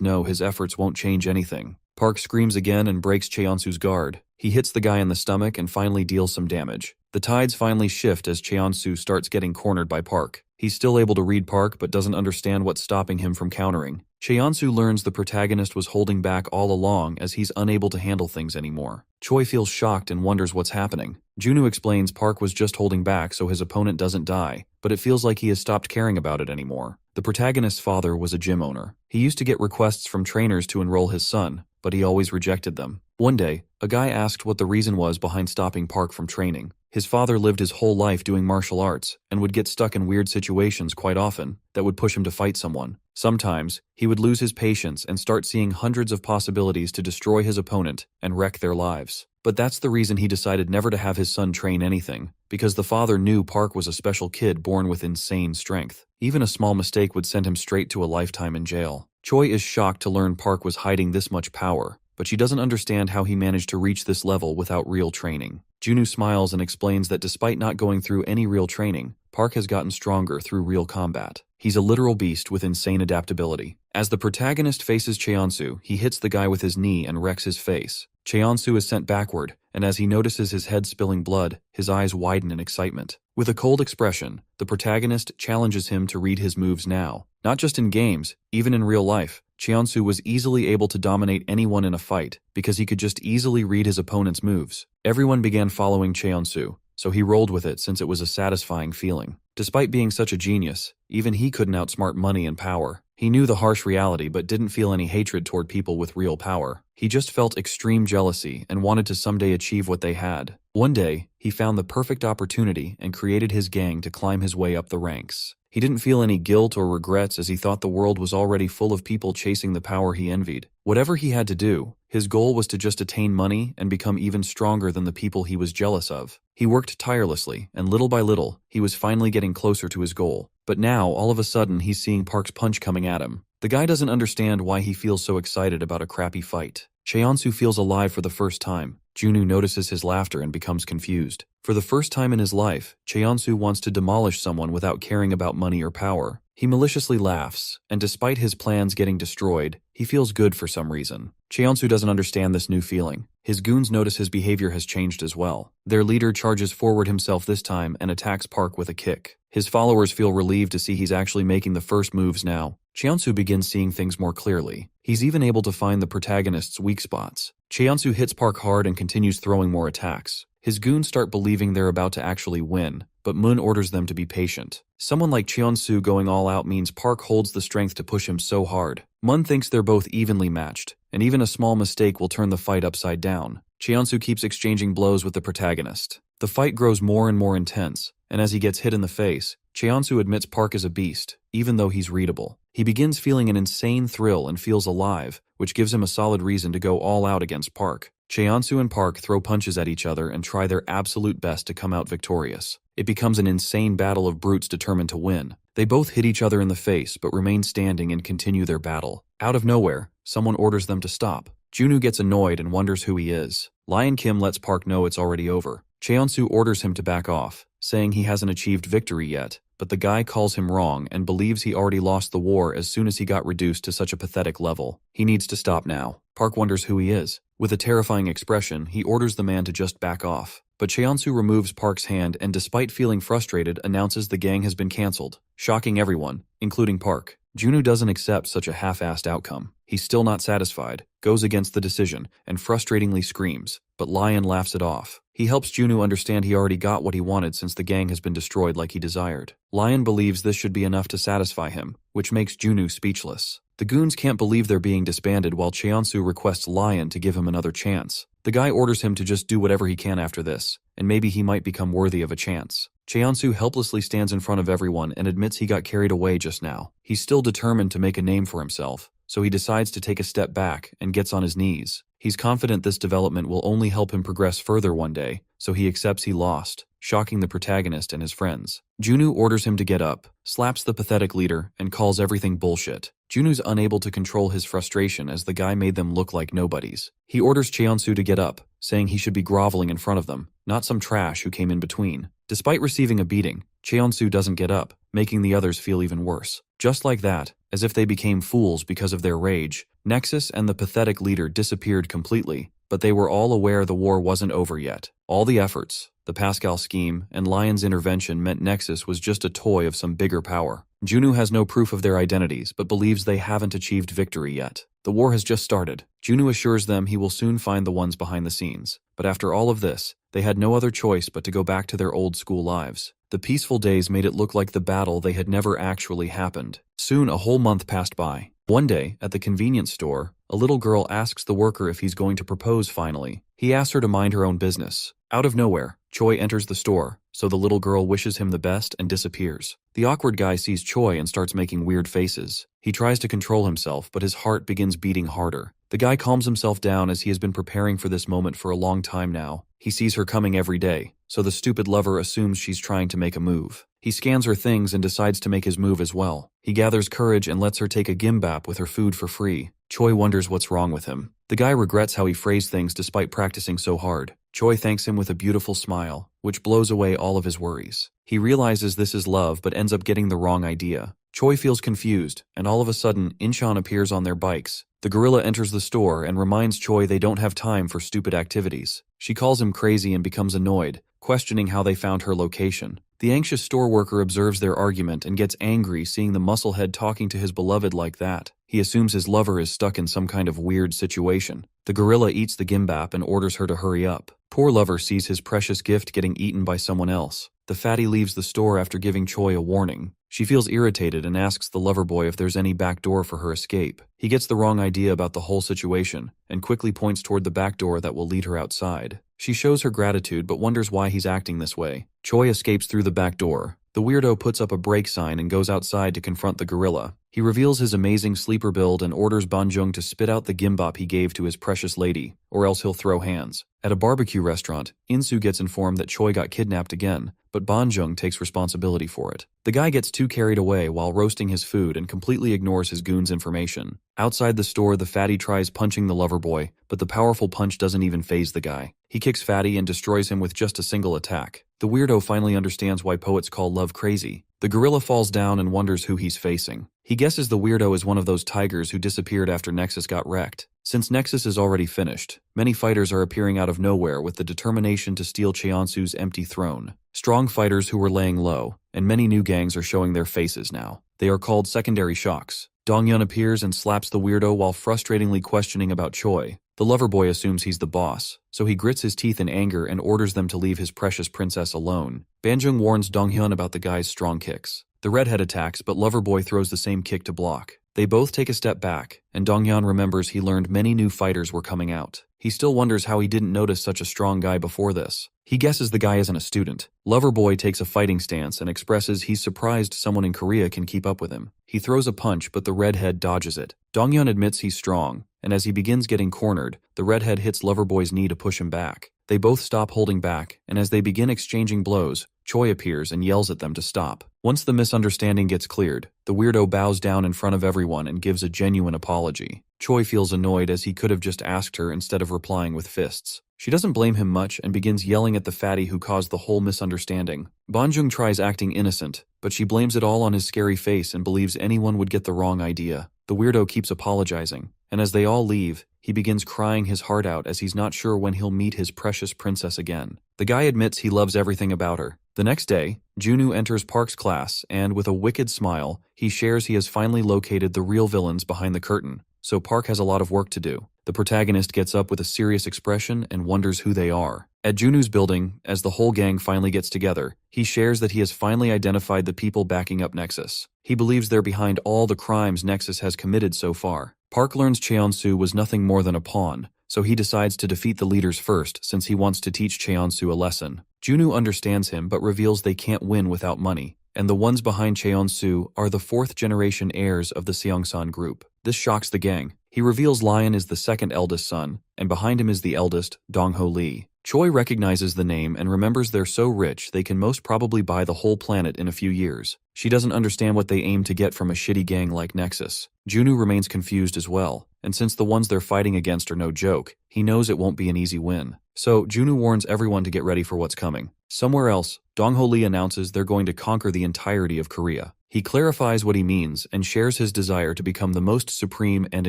know his efforts won't change anything. Park screams again and breaks Cheonsu's guard. He hits the guy in the stomach and finally deals some damage. The tides finally shift as Cheonsu starts getting cornered by Park. He's still able to read Park but doesn't understand what's stopping him from countering. Cheonsu learns the protagonist was holding back all along as he's unable to handle things anymore. Choi feels shocked and wonders what's happening. Junu explains Park was just holding back so his opponent doesn't die, but it feels like he has stopped caring about it anymore. The protagonist's father was a gym owner. He used to get requests from trainers to enroll his son, but he always rejected them. One day, a guy asked what the reason was behind stopping Park from training. His father lived his whole life doing martial arts and would get stuck in weird situations quite often that would push him to fight someone. Sometimes, he would lose his patience and start seeing hundreds of possibilities to destroy his opponent and wreck their lives. But that's the reason he decided never to have his son train anything, because the father knew Park was a special kid born with insane strength. Even a small mistake would send him straight to a lifetime in jail. Choi is shocked to learn Park was hiding this much power, but she doesn't understand how he managed to reach this level without real training. Junu smiles and explains that despite not going through any real training, Park has gotten stronger through real combat. He's a literal beast with insane adaptability. As the protagonist faces Cheonsu, he hits the guy with his knee and wrecks his face. Cheonsu is sent backward, and as he notices his head spilling blood, his eyes widen in excitement. With a cold expression, the protagonist challenges him to read his moves now. Not just in games, even in real life, Cheonsu was easily able to dominate anyone in a fight because he could just easily read his opponent's moves. Everyone began following Cheonsu, so he rolled with it since it was a satisfying feeling. Despite being such a genius, even he couldn't outsmart money and power. He knew the harsh reality but didn't feel any hatred toward people with real power. He just felt extreme jealousy and wanted to someday achieve what they had. One day, he found the perfect opportunity and created his gang to climb his way up the ranks. He didn't feel any guilt or regrets as he thought the world was already full of people chasing the power he envied. Whatever he had to do, his goal was to just attain money and become even stronger than the people he was jealous of. He worked tirelessly, and little by little, he was finally getting closer to his goal. But now, all of a sudden, he's seeing Park's punch coming at him. The guy doesn't understand why he feels so excited about a crappy fight. Cheonsu feels alive for the first time. Junu notices his laughter and becomes confused. For the first time in his life, Cheonsu wants to demolish someone without caring about money or power. He maliciously laughs, and despite his plans getting destroyed, he feels good for some reason. Cheonsu doesn't understand this new feeling. His goons notice his behavior has changed as well. Their leader charges forward himself this time and attacks Park with a kick. His followers feel relieved to see he's actually making the first moves now. Cheonsu begins seeing things more clearly. He's even able to find the protagonist's weak spots. Cheonsu hits Park hard and continues throwing more attacks. His goons start believing they're about to actually win, but Moon orders them to be patient. Someone like Cheonsu going all out means Park holds the strength to push him so hard. Moon thinks they're both evenly matched, and even a small mistake will turn the fight upside down. Cheonsu keeps exchanging blows with the protagonist. The fight grows more and more intense, and as he gets hit in the face, Cheonsu admits Park is a beast, even though he's readable. He begins feeling an insane thrill and feels alive, which gives him a solid reason to go all out against Park. Cheonsu and Park throw punches at each other and try their absolute best to come out victorious. It becomes an insane battle of brutes determined to win. They both hit each other in the face but remain standing and continue their battle. Out of nowhere, someone orders them to stop. Junu gets annoyed and wonders who he is. Lion Kim lets Park know it's already over. Cheonsu orders him to back off, saying he hasn't achieved victory yet, but the guy calls him wrong and believes he already lost the war as soon as he got reduced to such a pathetic level. He needs to stop now. Park wonders who he is. With a terrifying expression, he orders the man to just back off. But Cheonsu removes Park's hand and despite feeling frustrated, announces the gang has been cancelled, shocking everyone, including Park. Junu doesn't accept such a half-assed outcome. He's still not satisfied, goes against the decision, and frustratingly screams, but Lion laughs it off. He helps Junu understand he already got what he wanted since the gang has been destroyed like he desired. Lion believes this should be enough to satisfy him, which makes Junu speechless. The goons can't believe they're being disbanded while Cheonsu requests Lion to give him another chance. The guy orders him to just do whatever he can after this, and maybe he might become worthy of a chance. Cheonsu helplessly stands in front of everyone and admits he got carried away just now. He's still determined to make a name for himself, so he decides to take a step back and gets on his knees. He's confident this development will only help him progress further one day, so he accepts he lost, shocking the protagonist and his friends. Junu orders him to get up, slaps the pathetic leader, and calls everything bullshit. Junu's unable to control his frustration as the guy made them look like nobodies. He orders Cheonsu to get up, saying he should be groveling in front of them, not some trash who came in between. Despite receiving a beating, Cheonsu doesn't get up, making the others feel even worse. Just like that, as if they became fools because of their rage, Nexus and the pathetic leader disappeared completely, but they were all aware the war wasn't over yet. All the efforts, the Pascal scheme, and Lion's intervention meant Nexus was just a toy of some bigger power. Junu has no proof of their identities, but believes they haven't achieved victory yet. The war has just started. Junu assures them he will soon find the ones behind the scenes. But after all of this, they had no other choice but to go back to their old school lives. The peaceful days made it look like the battle they had never actually happened. Soon a whole month passed by. One day, at the convenience store, a little girl asks the worker if he's going to propose finally. He asks her to mind her own business. Out of nowhere, Choi enters the store, so the little girl wishes him the best and disappears. The awkward guy sees Choi and starts making weird faces. He tries to control himself, but his heart begins beating harder. The guy calms himself down as he has been preparing for this moment for a long time now. He sees her coming every day, so the stupid lover assumes she's trying to make a move. He scans her things and decides to make his move as well. He gathers courage and lets her take a gimbap with her food for free. Choi wonders what's wrong with him. The guy regrets how he phrased things despite practicing so hard. Choi thanks him with a beautiful smile, which blows away all of his worries. He realizes this is love but ends up getting the wrong idea. Choi feels confused, and all of a sudden, Incheon appears on their bikes. The gorilla enters the store and reminds Choi they don't have time for stupid activities. She calls him crazy and becomes annoyed, questioning how they found her location. The anxious store worker observes their argument and gets angry seeing the musclehead talking to his beloved like that. He assumes his lover is stuck in some kind of weird situation. The gorilla eats the gimbap and orders her to hurry up. Poor lover sees his precious gift getting eaten by someone else. The fatty leaves the store after giving Choi a warning. She feels irritated and asks the lover boy if there's any back door for her escape. He gets the wrong idea about the whole situation and quickly points toward the back door that will lead her outside. She shows her gratitude but wonders why he's acting this way. Choi escapes through the back door. The weirdo puts up a break sign and goes outside to confront the gorilla. He reveals his amazing sleeper build and orders Banjung to spit out the gimbap he gave to his precious lady, or else he'll throw hands. At a barbecue restaurant, Insu gets informed that Choi got kidnapped again, but Banjung takes responsibility for it. The guy gets too carried away while roasting his food and completely ignores his goon's information. Outside the store, the fatty tries punching the lover boy, but the powerful punch doesn't even faze the guy. He kicks Fatty and destroys him with just a single attack. The weirdo finally understands why poets call love crazy. The gorilla falls down and wonders who he's facing. He guesses the weirdo is one of those tigers who disappeared after Nexus got wrecked. Since Nexus is already finished, many fighters are appearing out of nowhere with the determination to steal Cheonsu's empty throne. Strong fighters who were laying low, and many new gangs are showing their faces now. They are called secondary shocks. Dongyun appears and slaps the weirdo while frustratingly questioning about Choi. The lover boy assumes he's the boss, so he grits his teeth in anger and orders them to leave his precious princess alone. Banjung warns Donghyun about the guy's strong kicks. The redhead attacks, but lover boy throws the same kick to block. They both take a step back, and Donghyun remembers he learned many new fighters were coming out. He still wonders how he didn't notice such a strong guy before this. He guesses the guy isn't a student. Lover boy takes a fighting stance and expresses he's surprised someone in Korea can keep up with him. He throws a punch, but the redhead dodges it. Donghyun admits he's strong, and as he begins getting cornered, the redhead hits Loverboy's knee to push him back. They both stop holding back, and as they begin exchanging blows, Choi appears and yells at them to stop. Once the misunderstanding gets cleared, the weirdo bows down in front of everyone and gives a genuine apology. Choi feels annoyed as he could have just asked her instead of replying with fists. She doesn't blame him much and begins yelling at the fatty who caused the whole misunderstanding. Banjung tries acting innocent, but she blames it all on his scary face and believes anyone would get the wrong idea. The weirdo keeps apologizing, and as they all leave, he begins crying his heart out as he's not sure when he'll meet his precious princess again. The guy admits he loves everything about her. The next day, Junu enters Park's class and, with a wicked smile, he shares he has finally located the real villains behind the curtain, so Park has a lot of work to do. The protagonist gets up with a serious expression and wonders who they are. At Junu's building, as the whole gang finally gets together, he shares that he has finally identified the people backing up Nexus. He believes they're behind all the crimes Nexus has committed so far. Park learns Cheonsu was nothing more than a pawn, so he decides to defeat the leaders first since he wants to teach Cheonsu a lesson. Junu understands him but reveals they can't win without money, and the ones behind Cheonsu are the fourth-generation heirs of the Seongsan group. This shocks the gang. He reveals Lion is the second eldest son, and behind him is the eldest, Dongho Lee. Choi recognizes the name and remembers they're so rich they can most probably buy the whole planet in a few years. She doesn't understand what they aim to get from a shitty gang like Nexus. Junu remains confused as well, and since the ones they're fighting against are no joke, he knows it won't be an easy win. So, Junu warns everyone to get ready for what's coming. Somewhere else, Dongho Lee announces they're going to conquer the entirety of Korea. He clarifies what he means and shares his desire to become the most supreme and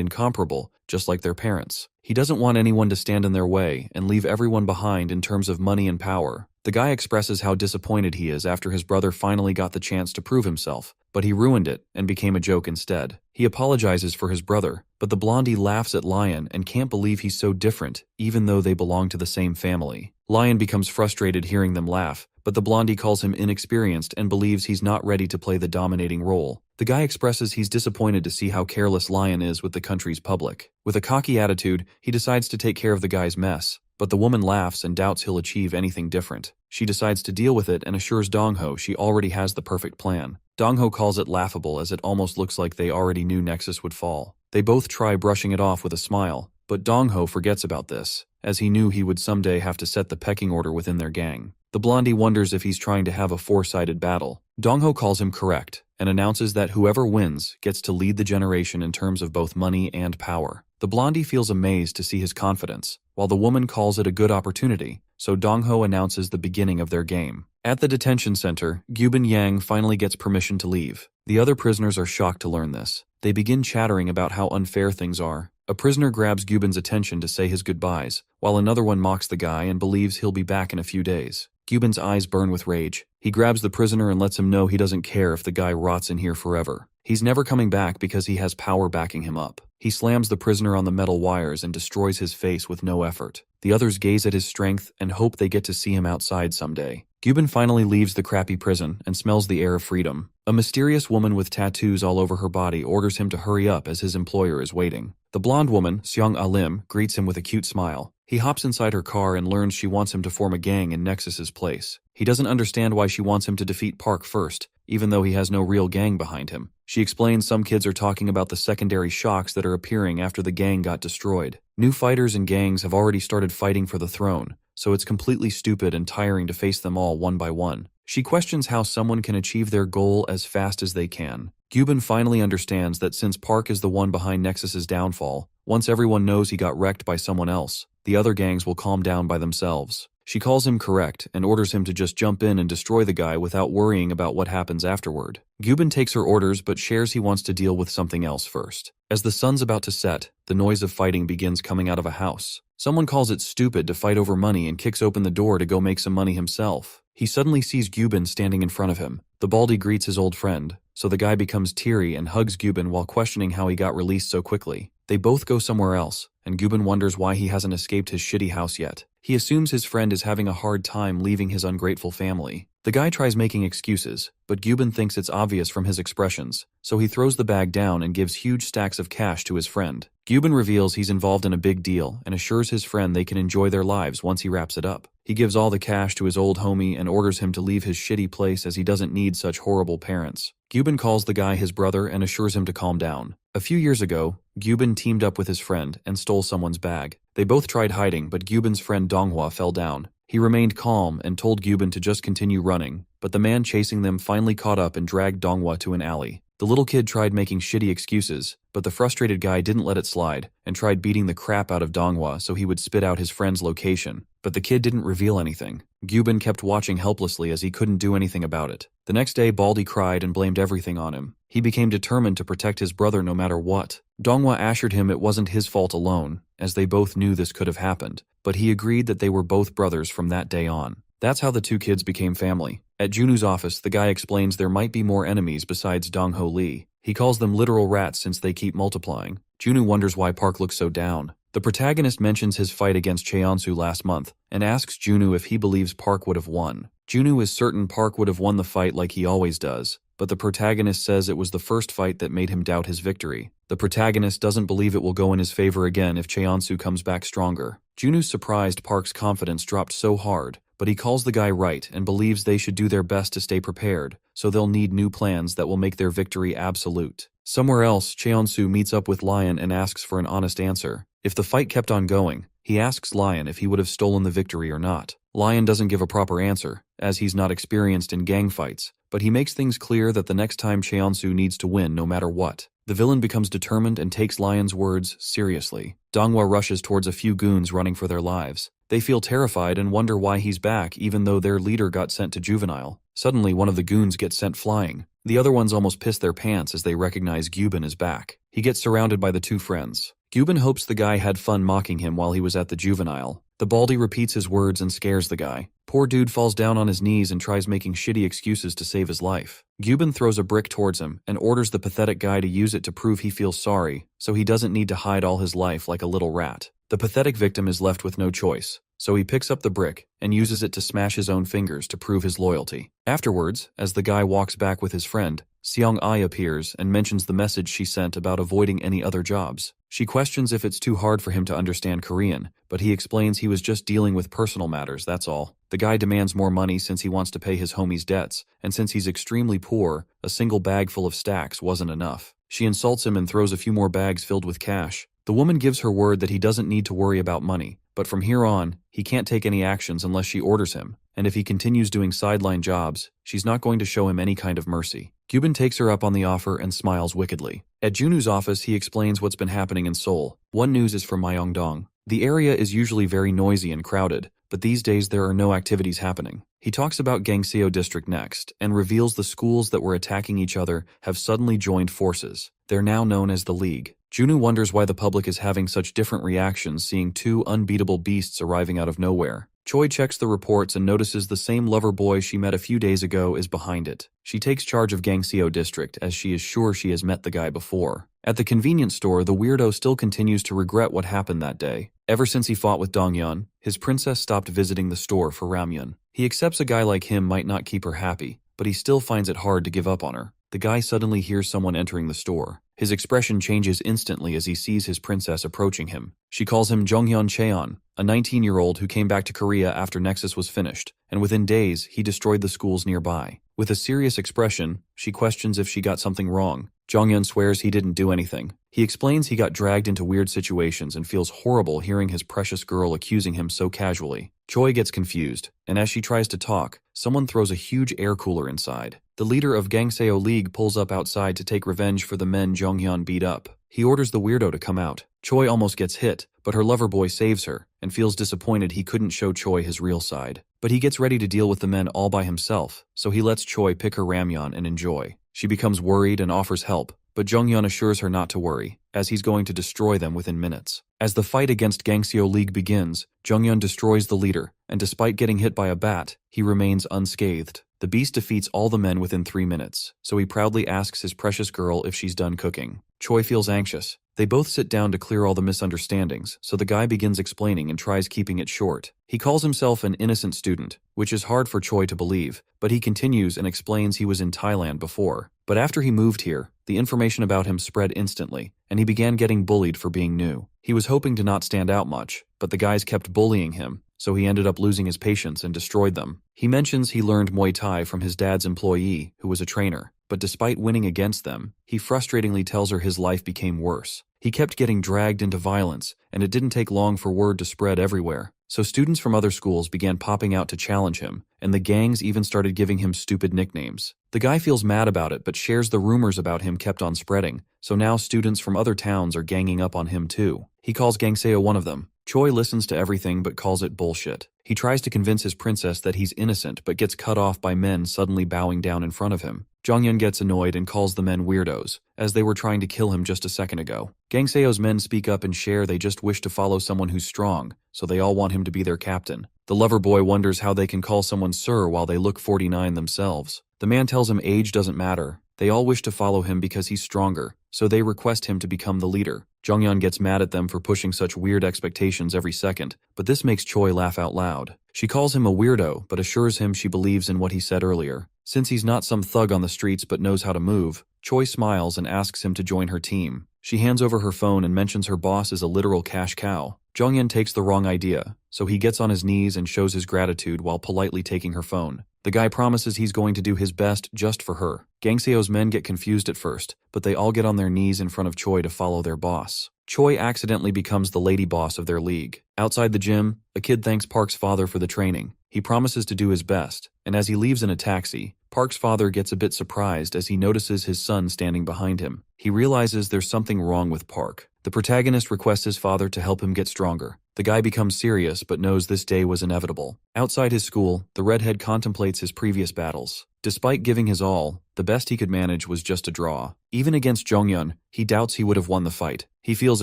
incomparable, just like their parents. He doesn't want anyone to stand in their way and leave everyone behind in terms of money and power. The guy expresses how disappointed he is after his brother finally got the chance to prove himself, but he ruined it and became a joke instead. He apologizes for his brother, but the blondie laughs at Lion and can't believe he's so different, even though they belong to the same family. Lion becomes frustrated hearing them laugh, but the blondie calls him inexperienced and believes he's not ready to play the dominating role. The guy expresses he's disappointed to see how careless Lion is with the country's public. With a cocky attitude, he decides to take care of the guy's mess, but the woman laughs and doubts he'll achieve anything different. She decides to deal with it and assures Dongho she already has the perfect plan. Dongho calls it laughable as it almost looks like they already knew Nexus would fall. They both try brushing it off with a smile, but Dongho forgets about this, as he knew he would someday have to set the pecking order within their gang. The blondie wonders if he's trying to have a four-sided battle. Dongho calls him correct, and announces that whoever wins gets to lead the generation in terms of both money and power. The blondie feels amazed to see his confidence, while the woman calls it a good opportunity, so Dongho announces the beginning of their game. At the detention center, Gyubin Yang finally gets permission to leave. The other prisoners are shocked to learn this. They begin chattering about how unfair things are. A prisoner grabs Gyubin's attention to say his goodbyes, while another one mocks the guy and believes he'll be back in a few days. Gyubin's eyes burn with rage. He grabs the prisoner and lets him know he doesn't care if the guy rots in here forever. He's never coming back because he has power backing him up. He slams the prisoner on the metal wires and destroys his face with no effort. The others gaze at his strength and hope they get to see him outside someday. Gyubin finally leaves the crappy prison and smells the air of freedom. A mysterious woman with tattoos all over her body orders him to hurry up as his employer is waiting. The blonde woman, Seong Ah-lim, greets him with a cute smile. He hops inside her car and learns she wants him to form a gang in Nexus's place. He doesn't understand why she wants him to defeat Park first, even though he has no real gang behind him. She explains some kids are talking about the secondary shocks that are appearing after the gang got destroyed. New fighters and gangs have already started fighting for the throne, so it's completely stupid and tiring to face them all one by one. She questions how someone can achieve their goal as fast as they can. Gyubin finally understands that since Park is the one behind Nexus's downfall, once everyone knows he got wrecked by someone else, the other gangs will calm down by themselves. She calls him correct and orders him to just jump in and destroy the guy without worrying about what happens afterward. Gyubin takes her orders but shares he wants to deal with something else first. As the sun's about to set, the noise of fighting begins coming out of a house. Someone calls it stupid to fight over money and kicks open the door to go make some money himself. He suddenly sees Gyubin standing in front of him. The baldy greets his old friend, so the guy becomes teary and hugs Gyubin while questioning how he got released so quickly. They both go somewhere else, and Gyubin wonders why he hasn't escaped his shitty house yet. He assumes his friend is having a hard time leaving his ungrateful family. The guy tries making excuses, but Gyubin thinks it's obvious from his expressions, so he throws the bag down and gives huge stacks of cash to his friend. Gyubin reveals he's involved in a big deal and assures his friend they can enjoy their lives once he wraps it up. He gives all the cash to his old homie and orders him to leave his shitty place as he doesn't need such horrible parents. Gyubin calls the guy his brother and assures him to calm down. A few years ago, Gyubin teamed up with his friend and stole someone's bag. They both tried hiding, but Gyubin's friend Donghua fell down. He remained calm and told Gyubin to just continue running, but the man chasing them finally caught up and dragged Donghua to an alley. The little kid tried making shitty excuses, but the frustrated guy didn't let it slide and tried beating the crap out of Donghua so he would spit out his friend's location. But the kid didn't reveal anything. Gyubin kept watching helplessly as he couldn't do anything about it. The next day, Baldy cried and blamed everything on him. He became determined to protect his brother no matter what. Donghua assured him it wasn't his fault alone, as they both knew this could have happened, but he agreed that they were both brothers from that day on. That's how the two kids became family. At Junu's office, the guy explains there might be more enemies besides Dong-ho Lee. He calls them literal rats since they keep multiplying. Junu wonders why Park looks so down. The protagonist mentions his fight against Cheonsu last month and asks Junu if he believes Park would have won. Junu is certain Park would have won the fight like he always does, but the protagonist says it was the first fight that made him doubt his victory. The protagonist doesn't believe it will go in his favor again if Cheonsu comes back stronger. Junu's surprised Park's confidence dropped so hard, but he calls the guy right and believes they should do their best to stay prepared, so they'll need new plans that will make their victory absolute. Somewhere else, Cheonsu meets up with Lion and asks for an honest answer. If the fight kept on going, he asks Lion if he would have stolen the victory or not. Lion doesn't give a proper answer, as he's not experienced in gang fights, but he makes things clear that the next time Cheonsu needs to win no matter what. The villain becomes determined and takes Lion's words seriously. Donghua rushes towards a few goons running for their lives. They feel terrified and wonder why he's back even though their leader got sent to juvenile. Suddenly, one of the goons gets sent flying. The other ones almost piss their pants as they recognize Gyubin is back. He gets surrounded by the two friends. Gyubin hopes the guy had fun mocking him while he was at the juvenile. The baldy repeats his words and scares the guy. Poor dude falls down on his knees and tries making shitty excuses to save his life. Gyubin throws a brick towards him and orders the pathetic guy to use it to prove he feels sorry, so he doesn't need to hide all his life like a little rat. The pathetic victim is left with no choice, so he picks up the brick and uses it to smash his own fingers to prove his loyalty. Afterwards, as the guy walks back with his friend, Seong-ai appears and mentions the message she sent about avoiding any other jobs. She questions if it's too hard for him to understand Korean, but he explains he was just dealing with personal matters, that's all. The guy demands more money since he wants to pay his homie's debts, and since he's extremely poor, a single bag full of stacks wasn't enough. She insults him and throws a few more bags filled with cash. The woman gives her word that he doesn't need to worry about money, but from here on, he can't take any actions unless she orders him, and if he continues doing sideline jobs, she's not going to show him any kind of mercy. Gyubin takes her up on the offer and smiles wickedly. At Junu's office, he explains what's been happening in Seoul. One news is from Myeongdong. The area is usually very noisy and crowded, but these days there are no activities happening. He talks about Gangseo District next, and reveals the schools that were attacking each other have suddenly joined forces. They're now known as the League. Junu wonders why the public is having such different reactions seeing two unbeatable beasts arriving out of nowhere. Choi checks the reports and notices the same lover boy she met a few days ago is behind it. She takes charge of Gangseo district as she is sure she has met the guy before. At the convenience store, the weirdo still continues to regret what happened that day. Ever since he fought with Donghyun, his princess stopped visiting the store for ramyun. He accepts a guy like him might not keep her happy, but he still finds it hard to give up on her. The guy suddenly hears someone entering the store. His expression changes instantly as he sees his princess approaching him. She calls him Jonghyun Cheon, a 19-year-old who came back to Korea after Nexus was finished, and within days, he destroyed the schools nearby. With a serious expression, she questions if she got something wrong. Jonghyun swears he didn't do anything. He explains he got dragged into weird situations and feels horrible hearing his precious girl accusing him so casually. Choi gets confused, and as she tries to talk, someone throws a huge air cooler inside. The leader of Gangseo League pulls up outside to take revenge for the men Jonghyun beat up. He orders the weirdo to come out. Choi almost gets hit, but her lover boy saves her, and feels disappointed he couldn't show Choi his real side. But he gets ready to deal with the men all by himself, so he lets Choi pick her ramyun and enjoy. She becomes worried and offers help, but Jonghyun assures her not to worry, as he's going to destroy them within minutes. As the fight against Gangseo League begins, Jonghyun destroys the leader, and despite getting hit by a bat, he remains unscathed. The beast defeats all the men within 3 minutes, so he proudly asks his precious girl if she's done cooking. Choi feels anxious. They both sit down to clear all the misunderstandings, so the guy begins explaining and tries keeping it short. He calls himself an innocent student, which is hard for Choi to believe, but he continues and explains he was in Thailand before. But after he moved here, the information about him spread instantly, and he began getting bullied for being new. He was hoping to not stand out much, but the guys kept bullying him, so he ended up losing his patience and destroyed them. He mentions he learned Muay Thai from his dad's employee, who was a trainer, but despite winning against them, he frustratingly tells her his life became worse. He kept getting dragged into violence, and it didn't take long for word to spread everywhere. So students from other schools began popping out to challenge him, and the gangs even started giving him stupid nicknames. The guy feels mad about it but shares the rumors about him kept on spreading, so now students from other towns are ganging up on him too. He calls Gangseo one of them. Choi listens to everything but calls it bullshit. He tries to convince his princess that he's innocent but gets cut off by men suddenly bowing down in front of him. Jonghyun gets annoyed and calls the men weirdos, as they were trying to kill him just a second ago. Gangseo's men speak up and share they just wish to follow someone who's strong, so they all want him to be their captain. The lover boy wonders how they can call someone sir while they look 49 themselves. The man tells him age doesn't matter. They all wish to follow him because he's stronger, so they request him to become the leader. Jonghyun gets mad at them for pushing such weird expectations every second, but this makes Choi laugh out loud. She calls him a weirdo, but assures him she believes in what he said earlier. Since he's not some thug on the streets but knows how to move, Choi smiles and asks him to join her team. She hands over her phone and mentions her boss is a literal cash cow. Jonghyun takes the wrong idea, so he gets on his knees and shows his gratitude while politely taking her phone. The guy promises he's going to do his best just for her. Gangseo's men get confused at first, but they all get on their knees in front of Choi to follow their boss. Choi accidentally becomes the lady boss of their league. Outside the gym, a kid thanks Park's father for the training. He promises to do his best, and as he leaves in a taxi, Park's father gets a bit surprised as he notices his son standing behind him. He realizes there's something wrong with Park. The protagonist requests his father to help him get stronger. The guy becomes serious but knows this day was inevitable. Outside his school, the redhead contemplates his previous battles. Despite giving his all, the best he could manage was just a draw. Even against Jonghyun, he doubts he would have won the fight. He feels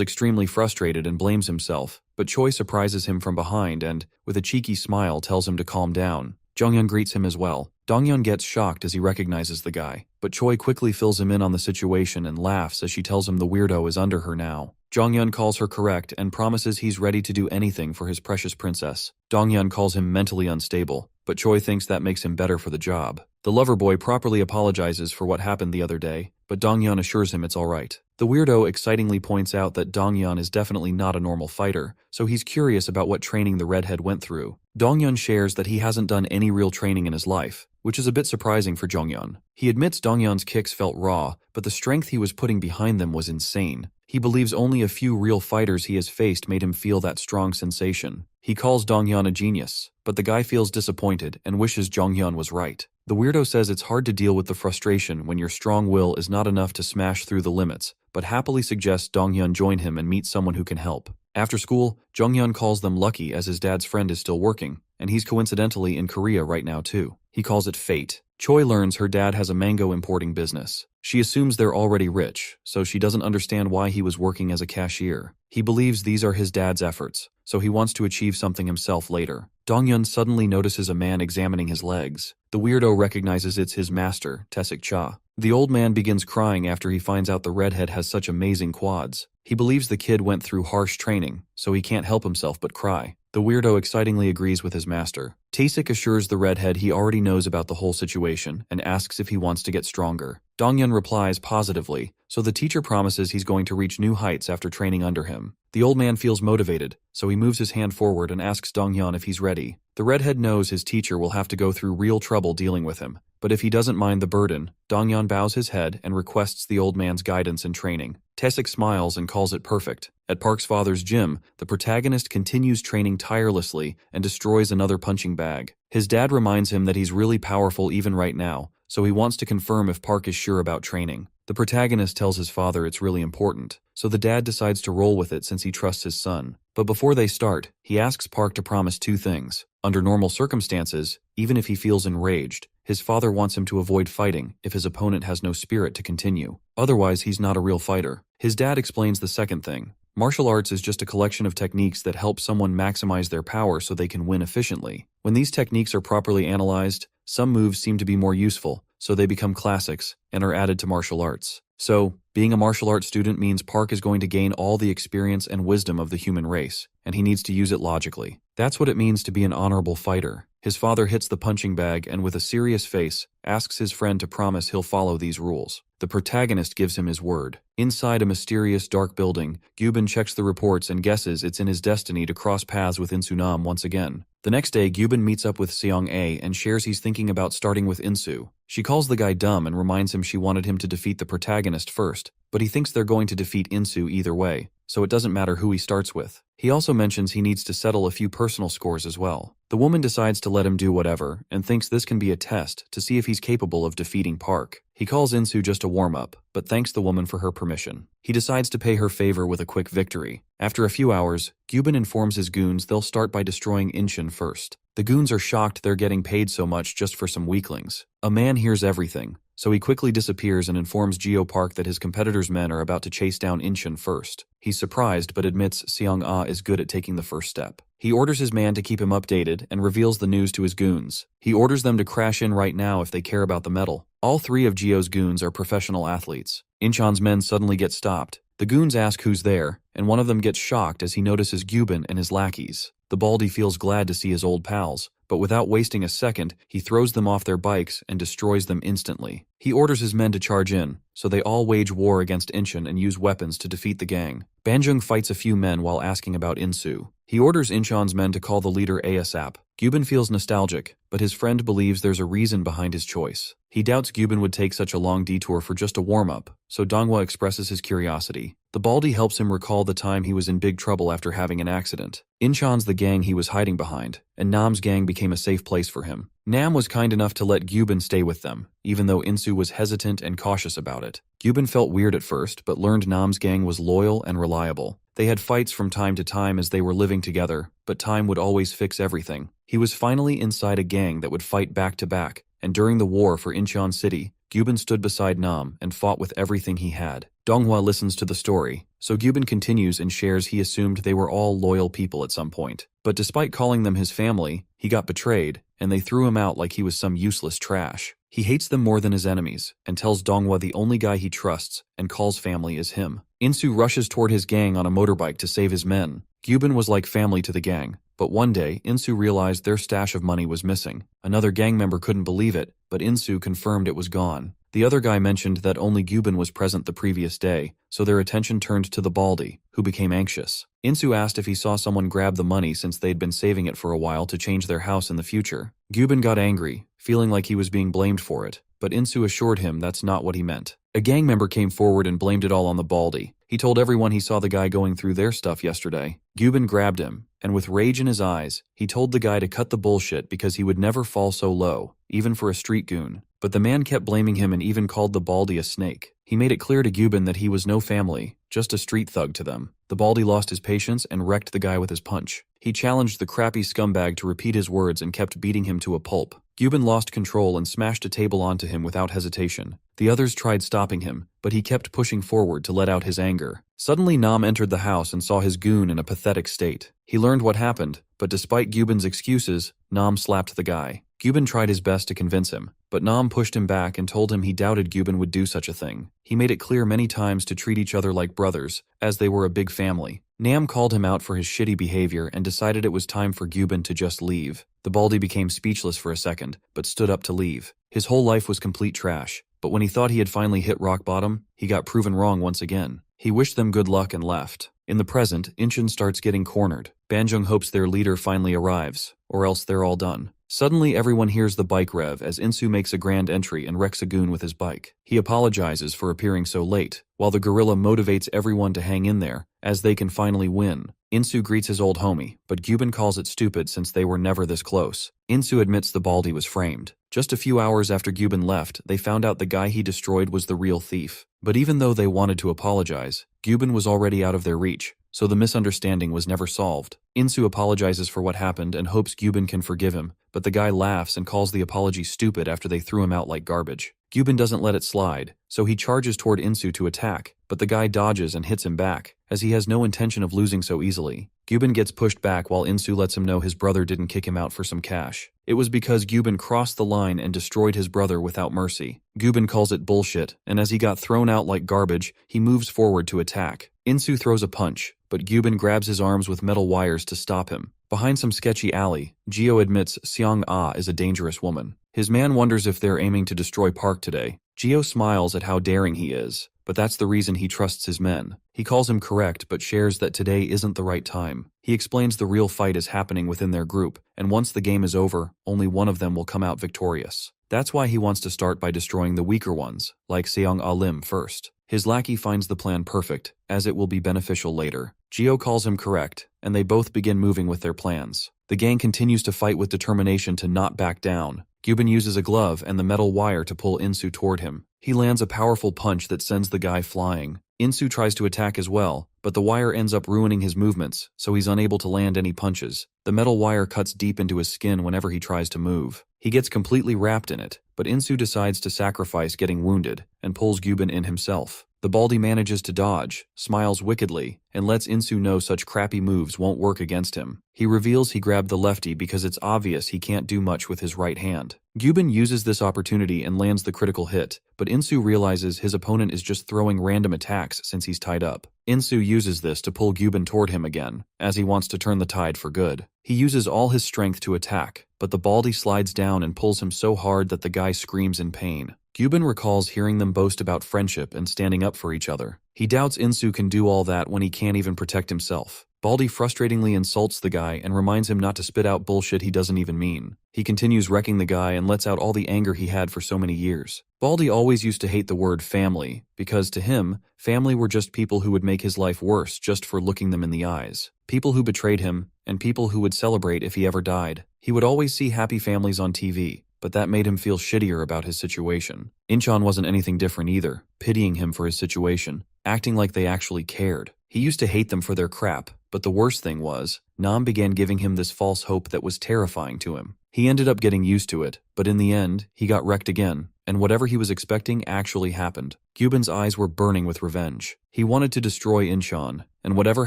extremely frustrated and blames himself, but Choi surprises him from behind and, with a cheeky smile, tells him to calm down. Jonghyun greets him as well. Donghyun gets shocked as he recognizes the guy, but Choi quickly fills him in on the situation and laughs as she tells him the weirdo is under her now. Jonghyun calls her correct and promises he's ready to do anything for his precious princess. Donghyun calls him mentally unstable, but Choi thinks that makes him better for the job. The lover boy properly apologizes for what happened the other day, but Donghyun assures him it's alright. The weirdo excitingly points out that Donghyun is definitely not a normal fighter, so he's curious about what training the redhead went through. Donghyun shares that he hasn't done any real training in his life, which is a bit surprising for Jonghyun. He admits Donghyun's kicks felt raw, but the strength he was putting behind them was insane. He believes only a few real fighters he has faced made him feel that strong sensation. He calls Donghyun a genius, but the guy feels disappointed and wishes Jonghyun was right. The weirdo says it's hard to deal with the frustration when your strong will is not enough to smash through the limits, but happily suggests Donghyun join him and meet someone who can help. After school, Jonghyun calls them lucky as his dad's friend is still working, and he's coincidentally in Korea right now too. He calls it fate. Choi learns her dad has a mango importing business. She assumes they're already rich, so she doesn't understand why he was working as a cashier. He believes these are his dad's efforts, so he wants to achieve something himself later. Dongyun suddenly notices a man examining his legs. The weirdo recognizes it's his master, Taesik Cha. The old man begins crying after he finds out the redhead has such amazing quads. He believes the kid went through harsh training, so he can't help himself but cry. The weirdo excitingly agrees with his master. Taesik assures the redhead he already knows about the whole situation and asks if he wants to get stronger. Dongyun replies positively, so the teacher promises he's going to reach new heights after training under him. The old man feels motivated, so he moves his hand forward and asks Dongyun if he's ready. The redhead knows his teacher will have to go through real trouble dealing with him, but if he doesn't mind the burden, Dongyun bows his head and requests the old man's guidance and training. Taesik smiles and calls it perfect. At Park's father's gym, the protagonist continues training tirelessly and destroys another punching bag. His dad reminds him that he's really powerful even right now, so he wants to confirm if Park is sure about training. The protagonist tells his father it's really important, so the dad decides to roll with it since he trusts his son. But before they start, he asks Park to promise two things. Under normal circumstances, even if he feels enraged, his father wants him to avoid fighting if his opponent has no spirit to continue. Otherwise, he's not a real fighter. His dad explains the second thing. Martial arts is just a collection of techniques that help someone maximize their power so they can win efficiently. When these techniques are properly analyzed, some moves seem to be more useful, so they become classics and are added to martial arts. So, being a martial arts student means Park is going to gain all the experience and wisdom of the human race, and he needs to use it logically. That's what it means to be an honorable fighter. His father hits the punching bag and with a serious face, asks his friend to promise he'll follow these rules. The protagonist gives him his word. Inside a mysterious dark building, Gyubin checks the reports and guesses it's in his destiny to cross paths with Insu Nam once again. The next day, Gyubin meets up with Seong A and shares he's thinking about starting with Insu. She calls the guy dumb and reminds him she wanted him to defeat the protagonist first, but he thinks they're going to defeat Insu either way, so it doesn't matter who he starts with. He also mentions he needs to settle a few personal scores as well. The woman decides to let him do whatever, and thinks this can be a test to see if he's capable of defeating Park. He calls Insu just a warm-up, but thanks the woman for her permission. He decides to pay her favor with a quick victory. After a few hours, Gyubin informs his goons they'll start by destroying Incheon first. The goons are shocked they're getting paid so much just for some weaklings. A man hears everything, so he quickly disappears and informs Geo Park that his competitor's men are about to chase down Incheon first. He's surprised but admits Seong Ah is good at taking the first step. He orders his man to keep him updated and reveals the news to his goons. He orders them to crash in right now if they care about the medal. All three of Geo's goons are professional athletes. Incheon's men suddenly get stopped. The goons ask who's there, and one of them gets shocked as he notices Gyubin and his lackeys. The baldy feels glad to see his old pals, but without wasting a second, he throws them off their bikes and destroys them instantly. He orders his men to charge in, so they all wage war against Incheon and use weapons to defeat the gang. Banjung fights a few men while asking about Insu. He orders Incheon's men to call the leader ASAP. Gyubin feels nostalgic, but his friend believes there's a reason behind his choice. He doubts Gyubin would take such a long detour for just a warm-up, so Donghwa expresses his curiosity. The baldy helps him recall the time he was in big trouble after having an accident. Incheon's the gang he was hiding behind, and Nam's gang became a safe place for him. Nam was kind enough to let Gyubin stay with them, even though Insu was hesitant and cautious about it. Gyubin felt weird at first, but learned Nam's gang was loyal and reliable. They had fights from time to time as they were living together, but time would always fix everything. He was finally inside a gang that would fight back to back, and during the war for Incheon City, Gyubin stood beside Nam and fought with everything he had. Donghwa listens to the story, so Gyubin continues and shares he assumed they were all loyal people at some point. But despite calling them his family, he got betrayed, and they threw him out like he was some useless trash. He hates them more than his enemies, and tells Donghwa the only guy he trusts and calls family is him. Insu rushes toward his gang on a motorbike to save his men. Gyubin was like family to the gang, but one day, Insu realized their stash of money was missing. Another gang member couldn't believe it, but Insu confirmed it was gone. The other guy mentioned that only Gyubin was present the previous day, so their attention turned to the baldy, who became anxious. Insu asked if he saw someone grab the money since they'd been saving it for a while to change their house in the future. Gyubin got angry, feeling like he was being blamed for it, but Insu assured him that's not what he meant. A gang member came forward and blamed it all on the baldy. He told everyone he saw the guy going through their stuff yesterday. Gyubin grabbed him, and with rage in his eyes, he told the guy to cut the bullshit because he would never fall so low, even for a street goon. But the man kept blaming him and even called the baldy a snake. He made it clear to Gyubin that he was no family, just a street thug to them. The baldy lost his patience and wrecked the guy with his punch. He challenged the crappy scumbag to repeat his words and kept beating him to a pulp. Gyubin lost control and smashed a table onto him without hesitation. The others tried stopping him, but he kept pushing forward to let out his anger. Suddenly Nam entered the house and saw his goon in a pathetic state. He learned what happened, But despite Gyubin's excuses, Nam slapped the guy. Gyubin tried his best to convince him, but Nam pushed him back and told him he doubted Gyubin would do such a thing. He made it clear many times to treat each other like brothers, as they were a big family. Nam called him out for his shitty behavior and decided it was time for Gyubin to just leave. The baldy became speechless for a second, but stood up to leave. His whole life was complete trash, but when he thought he had finally hit rock bottom, he got proven wrong once again. He wished them good luck and left. In the present, Incheon starts getting cornered. Banjung hopes their leader finally arrives, or else they're all done. Suddenly everyone hears the bike rev as Insu makes a grand entry and wrecks a goon with his bike. He apologizes for appearing so late, while the gorilla motivates everyone to hang in there, as they can finally win. Insu greets his old homie, but Gyubin calls it stupid since they were never this close. Insu admits the baldy was framed. Just a few hours after Gyubin left, they found out the guy he destroyed was the real thief. But even though they wanted to apologize, Gyubin was already out of their reach, so the misunderstanding was never solved. Insu apologizes for what happened and hopes Gyubin can forgive him, but the guy laughs and calls the apology stupid after they threw him out like garbage. Gyubin doesn't let it slide, so he charges toward Insu to attack, but the guy dodges and hits him back, as he has no intention of losing so easily. Gyubin gets pushed back while Insu lets him know his brother didn't kick him out for some cash. It was because Gyubin crossed the line and destroyed his brother without mercy. Gyubin calls it bullshit, and as he got thrown out like garbage, he moves forward to attack. Insu throws a punch, but Gyubin grabs his arms with metal wires to stop him. Behind some sketchy alley, Jio admits Seong Ah is a dangerous woman. His man wonders if they're aiming to destroy Park today. Jio smiles at how daring he is, but that's the reason he trusts his men. He calls him correct but shares that today isn't the right time. He explains the real fight is happening within their group, and once the game is over, only one of them will come out victorious. That's why he wants to start by destroying the weaker ones, like Seong Ah Lim first. His lackey finds the plan perfect, as it will be beneficial later. Jio calls him correct, and they both begin moving with their plans. The gang continues to fight with determination to not back down. Gyubin uses a glove and the metal wire to pull Insu toward him. He lands a powerful punch that sends the guy flying. Insu tries to attack as well, but the wire ends up ruining his movements, so he's unable to land any punches. The metal wire cuts deep into his skin whenever he tries to move. He gets completely wrapped in it, but Insu decides to sacrifice getting wounded and pulls Gyubin in himself. The baldy manages to dodge, smiles wickedly, and lets Insu know such crappy moves won't work against him. He reveals he grabbed the lefty because it's obvious he can't do much with his right hand. Gyubin uses this opportunity and lands the critical hit, but Insu realizes his opponent is just throwing random attacks since he's tied up. Insu uses this to pull Gyubin toward him again, as he wants to turn the tide for good. He uses all his strength to attack, but the baldy slides down and pulls him so hard that the guy screams in pain. Gyubin recalls hearing them boast about friendship and standing up for each other. He doubts Insu can do all that when he can't even protect himself. Baldy frustratingly insults the guy and reminds him not to spit out bullshit he doesn't even mean. He continues wrecking the guy and lets out all the anger he had for so many years. Baldy always used to hate the word family, because to him, family were just people who would make his life worse just for looking them in the eyes. People who betrayed him, and people who would celebrate if he ever died. He would always see happy families on TV, but that made him feel shittier about his situation. Incheon wasn't anything different either, pitying him for his situation, acting like they actually cared. He used to hate them for their crap, but the worst thing was, Nam began giving him this false hope that was terrifying to him. He ended up getting used to it, but in the end, he got wrecked again, and whatever he was expecting actually happened. Gyubin's eyes were burning with revenge. He wanted to destroy Incheon, and whatever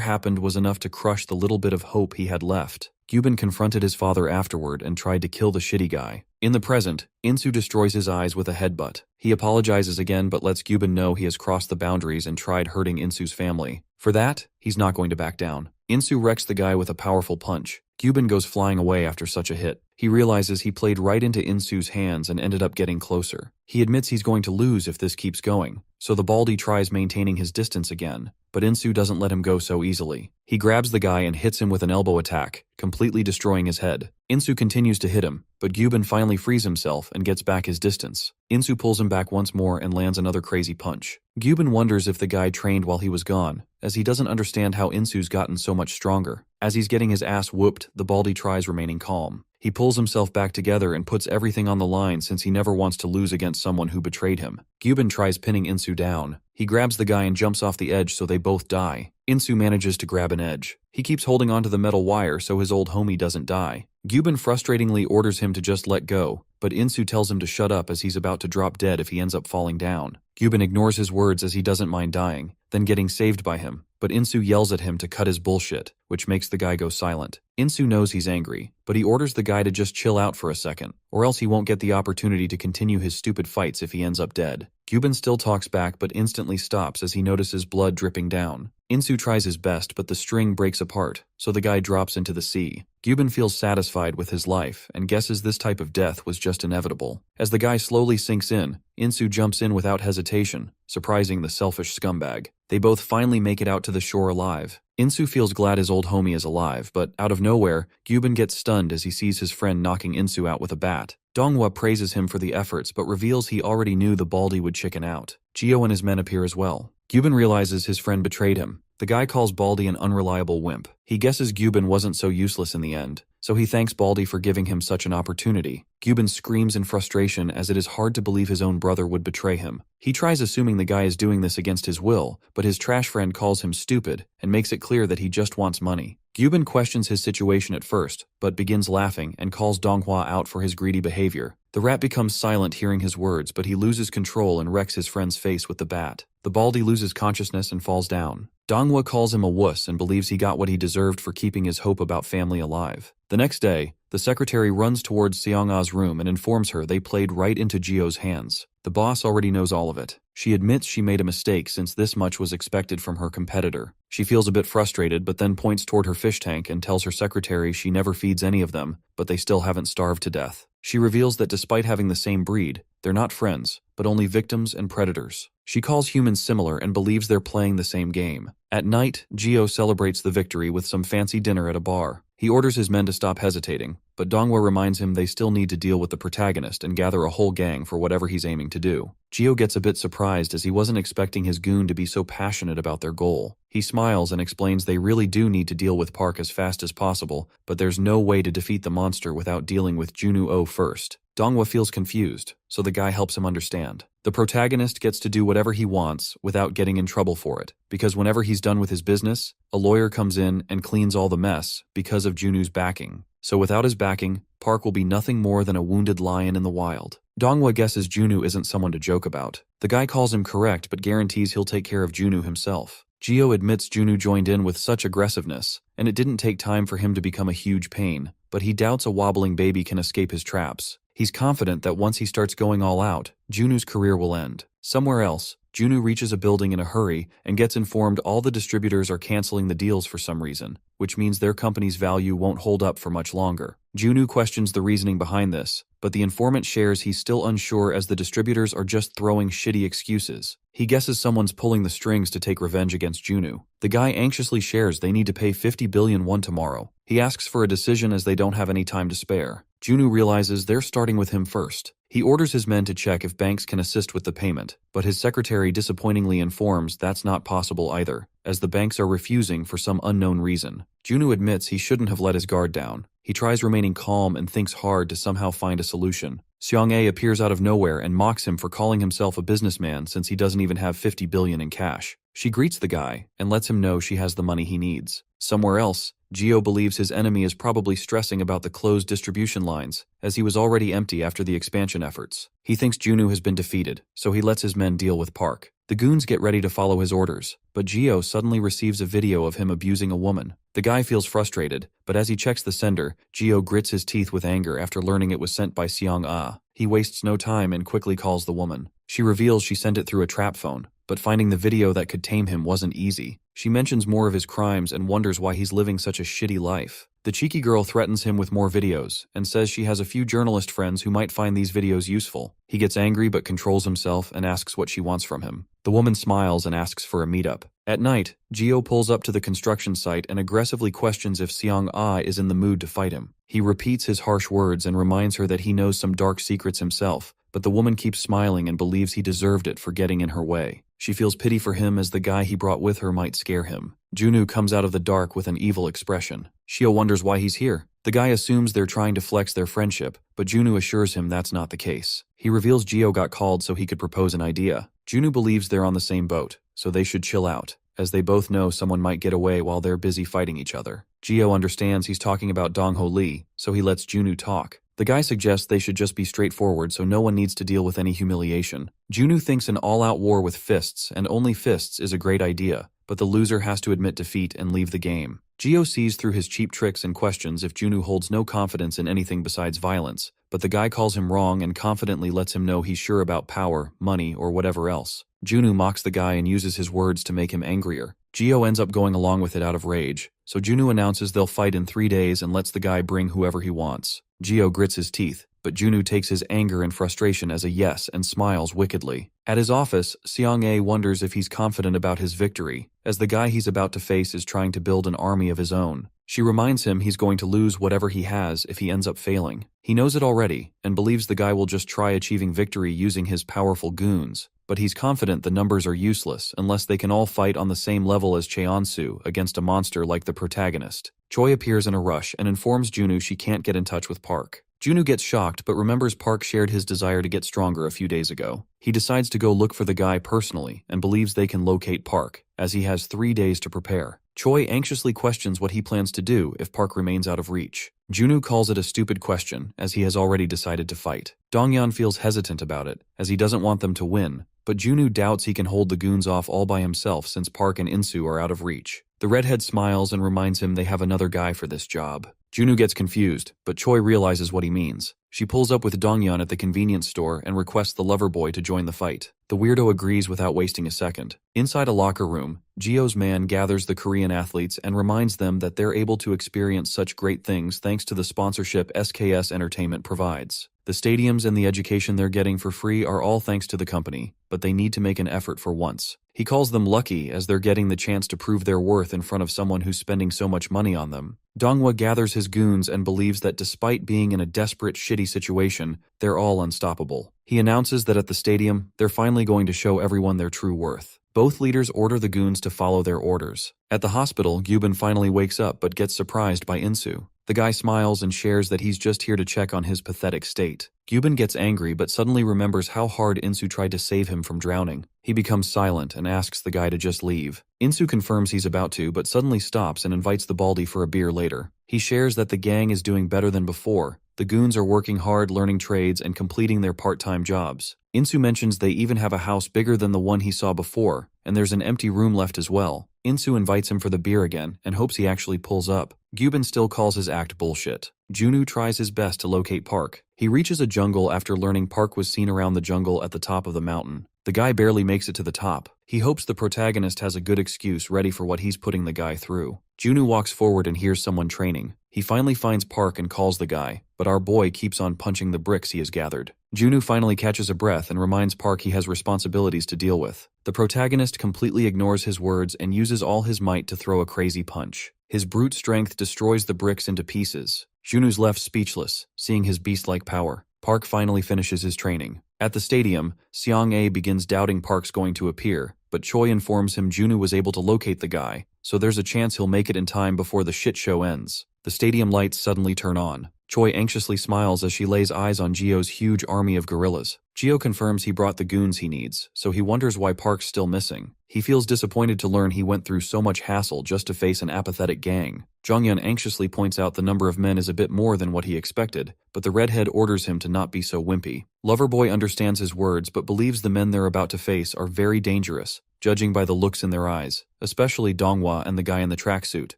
happened was enough to crush the little bit of hope he had left. Gyubin confronted his father afterward and tried to kill the shitty guy. In the present, Insu destroys his eyes with a headbutt. He apologizes again but lets Gyubin know he has crossed the boundaries and tried hurting Insu's family. For that, he's not going to back down. Insu wrecks the guy with a powerful punch. Gyubin goes flying away after such a hit. He realizes he played right into Insu's hands and ended up getting closer. He admits he's going to lose if this keeps going, so the baldy tries maintaining his distance again, but Insu doesn't let him go so easily. He grabs the guy and hits him with an elbow attack, completely destroying his head. Insu continues to hit him, but Gyubin finally frees himself and gets back his distance. Insu pulls him back once more and lands another crazy punch. Gyubin wonders if the guy trained while he was gone, as he doesn't understand how Insu's gotten so much stronger. As he's getting his ass whooped, the baldy tries remaining calm. He pulls himself back together and puts everything on the line since he never wants to lose against someone who betrayed him. Gyubin tries pinning Insu down. He grabs the guy and jumps off the edge so they both die. Insu manages to grab an edge. He keeps holding onto the metal wire so his old homie doesn't die. Gyubin frustratingly orders him to just let go, but Insu tells him to shut up as he's about to drop dead if he ends up falling down. Gyubin ignores his words as he doesn't mind dying, then getting saved by him, but Insu yells at him to cut his bullshit, which makes the guy go silent. Insu knows he's angry, but he orders the guy to just chill out for a second, or else he won't get the opportunity to continue his stupid fights if he ends up dead. Gyubin still talks back but instantly stops as he notices blood dripping down. Insu tries his best but the string breaks apart, so the guy drops into the sea. Gyubin feels satisfied with his life and guesses this type of death was just inevitable. As the guy slowly sinks in, Insu jumps in without hesitation, surprising the selfish scumbag. They both finally make it out to the shore alive. Insu feels glad his old homie is alive, but out of nowhere, Gyubin gets stunned as he sees his friend knocking Insu out with a bat. Donghua praises him for the efforts but reveals he already knew the Baldy would chicken out. Geo and his men appear as well. Gyubin realizes his friend betrayed him. The guy calls Baldy an unreliable wimp. He guesses Gyubin wasn't so useless in the end, so he thanks Baldy for giving him such an opportunity. Gyubin screams in frustration as it is hard to believe his own brother would betray him. He tries assuming the guy is doing this against his will, but his trash friend calls him stupid and makes it clear that he just wants money. Gyubin questions his situation at first, but begins laughing and calls Donghua out for his greedy behavior. The rat becomes silent hearing his words, but he loses control and wrecks his friend's face with the bat. The Baldy loses consciousness and falls down. Donghua calls him a wuss and believes he got what he deserved for keeping his hope about family alive. The next day, the secretary runs towards Seong-a's room and informs her they played right into Gio's hands. The boss already knows all of it. She admits she made a mistake since this much was expected from her competitor. She feels a bit frustrated but then points toward her fish tank and tells her secretary she never feeds any of them, but they still haven't starved to death. She reveals that despite having the same breed, they're not friends, but only victims and predators. She calls humans similar and believes they're playing the same game. At night, Gio celebrates the victory with some fancy dinner at a bar. He orders his men to stop hesitating, but Donghua reminds him they still need to deal with the protagonist and gather a whole gang for whatever he's aiming to do. Gio gets a bit surprised as he wasn't expecting his goon to be so passionate about their goal. He smiles and explains they really do need to deal with Park as fast as possible, but there's no way to defeat the monster without dealing with Junu O first. Donghua feels confused, so the guy helps him understand. The protagonist gets to do whatever he wants without getting in trouble for it, because whenever he's done with his business, a lawyer comes in and cleans all the mess because of Junu's backing. So without his backing, Park will be nothing more than a wounded lion in the wild. Donghua guesses Junu isn't someone to joke about. The guy calls him correct but guarantees he'll take care of Junu himself. Gio admits Junu joined in with such aggressiveness, and it didn't take time for him to become a huge pain, but he doubts a wobbling baby can escape his traps. He's confident that once he starts going all out, Junu's career will end. Somewhere else, Junu reaches a building in a hurry and gets informed all the distributors are canceling the deals for some reason, which means their company's value won't hold up for much longer. Junu questions the reasoning behind this, but the informant shares he's still unsure as the distributors are just throwing shitty excuses. He guesses someone's pulling the strings to take revenge against Junu. The guy anxiously shares they need to pay 50 billion won tomorrow. He asks for a decision as they don't have any time to spare. Junu realizes they're starting with him first. He orders his men to check if banks can assist with the payment, but his secretary disappointingly informs that's not possible either, as the banks are refusing for some unknown reason. Junu admits he shouldn't have let his guard down. He tries remaining calm and thinks hard to somehow find a solution. Seong-ae appears out of nowhere and mocks him for calling himself a businessman since he doesn't even have 50 billion in cash. She greets the guy and lets him know she has the money he needs. Somewhere else, Gio believes his enemy is probably stressing about the closed distribution lines, as he was already empty after the expansion efforts. He thinks Junu has been defeated, so he lets his men deal with Park. The goons get ready to follow his orders, but Gio suddenly receives a video of him abusing a woman. The guy feels frustrated, but as he checks the sender, Gio grits his teeth with anger after learning it was sent by Seong-a. He wastes no time and quickly calls the woman. She reveals she sent it through a trap phone, but finding the video that could tame him wasn't easy. She mentions more of his crimes and wonders why he's living such a shitty life. The cheeky girl threatens him with more videos and says she has a few journalist friends who might find these videos useful. He gets angry but controls himself and asks what she wants from him. The woman smiles and asks for a meetup. At night, Gio pulls up to the construction site and aggressively questions if Seong-a is in the mood to fight him. He repeats his harsh words and reminds her that he knows some dark secrets himself, but the woman keeps smiling and believes he deserved it for getting in her way. She feels pity for him as the guy he brought with her might scare him. Junu comes out of the dark with an evil expression. Shio wonders why he's here. The guy assumes they're trying to flex their friendship, but Junu assures him that's not the case. He reveals Gio got called so he could propose an idea. Junu believes they're on the same boat, so they should chill out, as they both know someone might get away while they're busy fighting each other. Gio understands he's talking about Dongho Lee, so he lets Junu talk. The guy suggests they should just be straightforward so no one needs to deal with any humiliation. Junu thinks an all-out war with fists and only fists is a great idea, but the loser has to admit defeat and leave the game. Gio sees through his cheap tricks and questions if Junu holds no confidence in anything besides violence, but the guy calls him wrong and confidently lets him know he's sure about power, money, or whatever else. Junu mocks the guy and uses his words to make him angrier. Gio ends up going along with it out of rage, so Junu announces they'll fight in 3 days and lets the guy bring whoever he wants. Gio grits his teeth, but Junu takes his anger and frustration as a yes and smiles wickedly. At his office, Seong-ae wonders if he's confident about his victory, as the guy he's about to face is trying to build an army of his own. She reminds him he's going to lose whatever he has if he ends up failing. He knows it already, and believes the guy will just try achieving victory using his powerful goons, but he's confident the numbers are useless unless they can all fight on the same level as Cheonsu against a monster like the protagonist. Choi appears in a rush and informs Junu she can't get in touch with Park. Junu gets shocked but remembers Park shared his desire to get stronger a few days ago. He decides to go look for the guy personally and believes they can locate Park, as he has 3 days to prepare. Choi anxiously questions what he plans to do if Park remains out of reach. Junu calls it a stupid question, as he has already decided to fight. Donghyun feels hesitant about it, as he doesn't want them to win, but Junu doubts he can hold the goons off all by himself since Park and Insu are out of reach. The redhead smiles and reminds him they have another guy for this job. Junu gets confused, but Choi realizes what he means. She pulls up with Donghyun at the convenience store and requests the lover boy to join the fight. The weirdo agrees without wasting a second. Inside a locker room, Gio's man gathers the Korean athletes and reminds them that they're able to experience such great things thanks to the sponsorship SKS Entertainment provides. The stadiums and the education they're getting for free are all thanks to the company, but they need to make an effort for once. He calls them lucky as they're getting the chance to prove their worth in front of someone who's spending so much money on them. Donghwa gathers his goons and believes that despite being in a desperate, shitty situation, they're all unstoppable. He announces that at the stadium, they're finally going to show everyone their true worth. Both leaders order the goons to follow their orders. At the hospital, Gyubin finally wakes up but gets surprised by Insu. The guy smiles and shares that he's just here to check on his pathetic state. Gyubin gets angry but suddenly remembers how hard Insu tried to save him from drowning. He becomes silent and asks the guy to just leave. Insu confirms he's about to but suddenly stops and invites the baldy for a beer later. He shares that the gang is doing better than before. The goons are working hard learning trades and completing their part-time jobs. Insu mentions they even have a house bigger than the one he saw before, and there's an empty room left as well. Insu invites him for the beer again and hopes he actually pulls up. Gyubin still calls his act bullshit. Junu tries his best to locate Park. He reaches a jungle after learning Park was seen around the jungle at the top of the mountain. The guy barely makes it to the top. He hopes the protagonist has a good excuse ready for what he's putting the guy through. Junu walks forward and hears someone training. He finally finds Park and calls the guy, but our boy keeps on punching the bricks he has gathered. Junu finally catches a breath and reminds Park he has responsibilities to deal with. The protagonist completely ignores his words and uses all his might to throw a crazy punch. His brute strength destroys the bricks into pieces. Junu's left speechless, seeing his beast-like power. Park finally finishes his training. At the stadium, Seong-ae begins doubting Park's going to appear, but Choi informs him Junu was able to locate the guy, so there's a chance he'll make it in time before the shit show ends. The stadium lights suddenly turn on. Choi anxiously smiles as she lays eyes on Gio's huge army of gorillas. Gio confirms he brought the goons he needs, so he wonders why Park's still missing. He feels disappointed to learn he went through so much hassle just to face an apathetic gang. Jonghyun anxiously points out the number of men is a bit more than what he expected, but the redhead orders him to not be so wimpy. Loverboy understands his words but believes the men they're about to face are very dangerous, judging by the looks in their eyes, especially Donghwa and the guy in the tracksuit.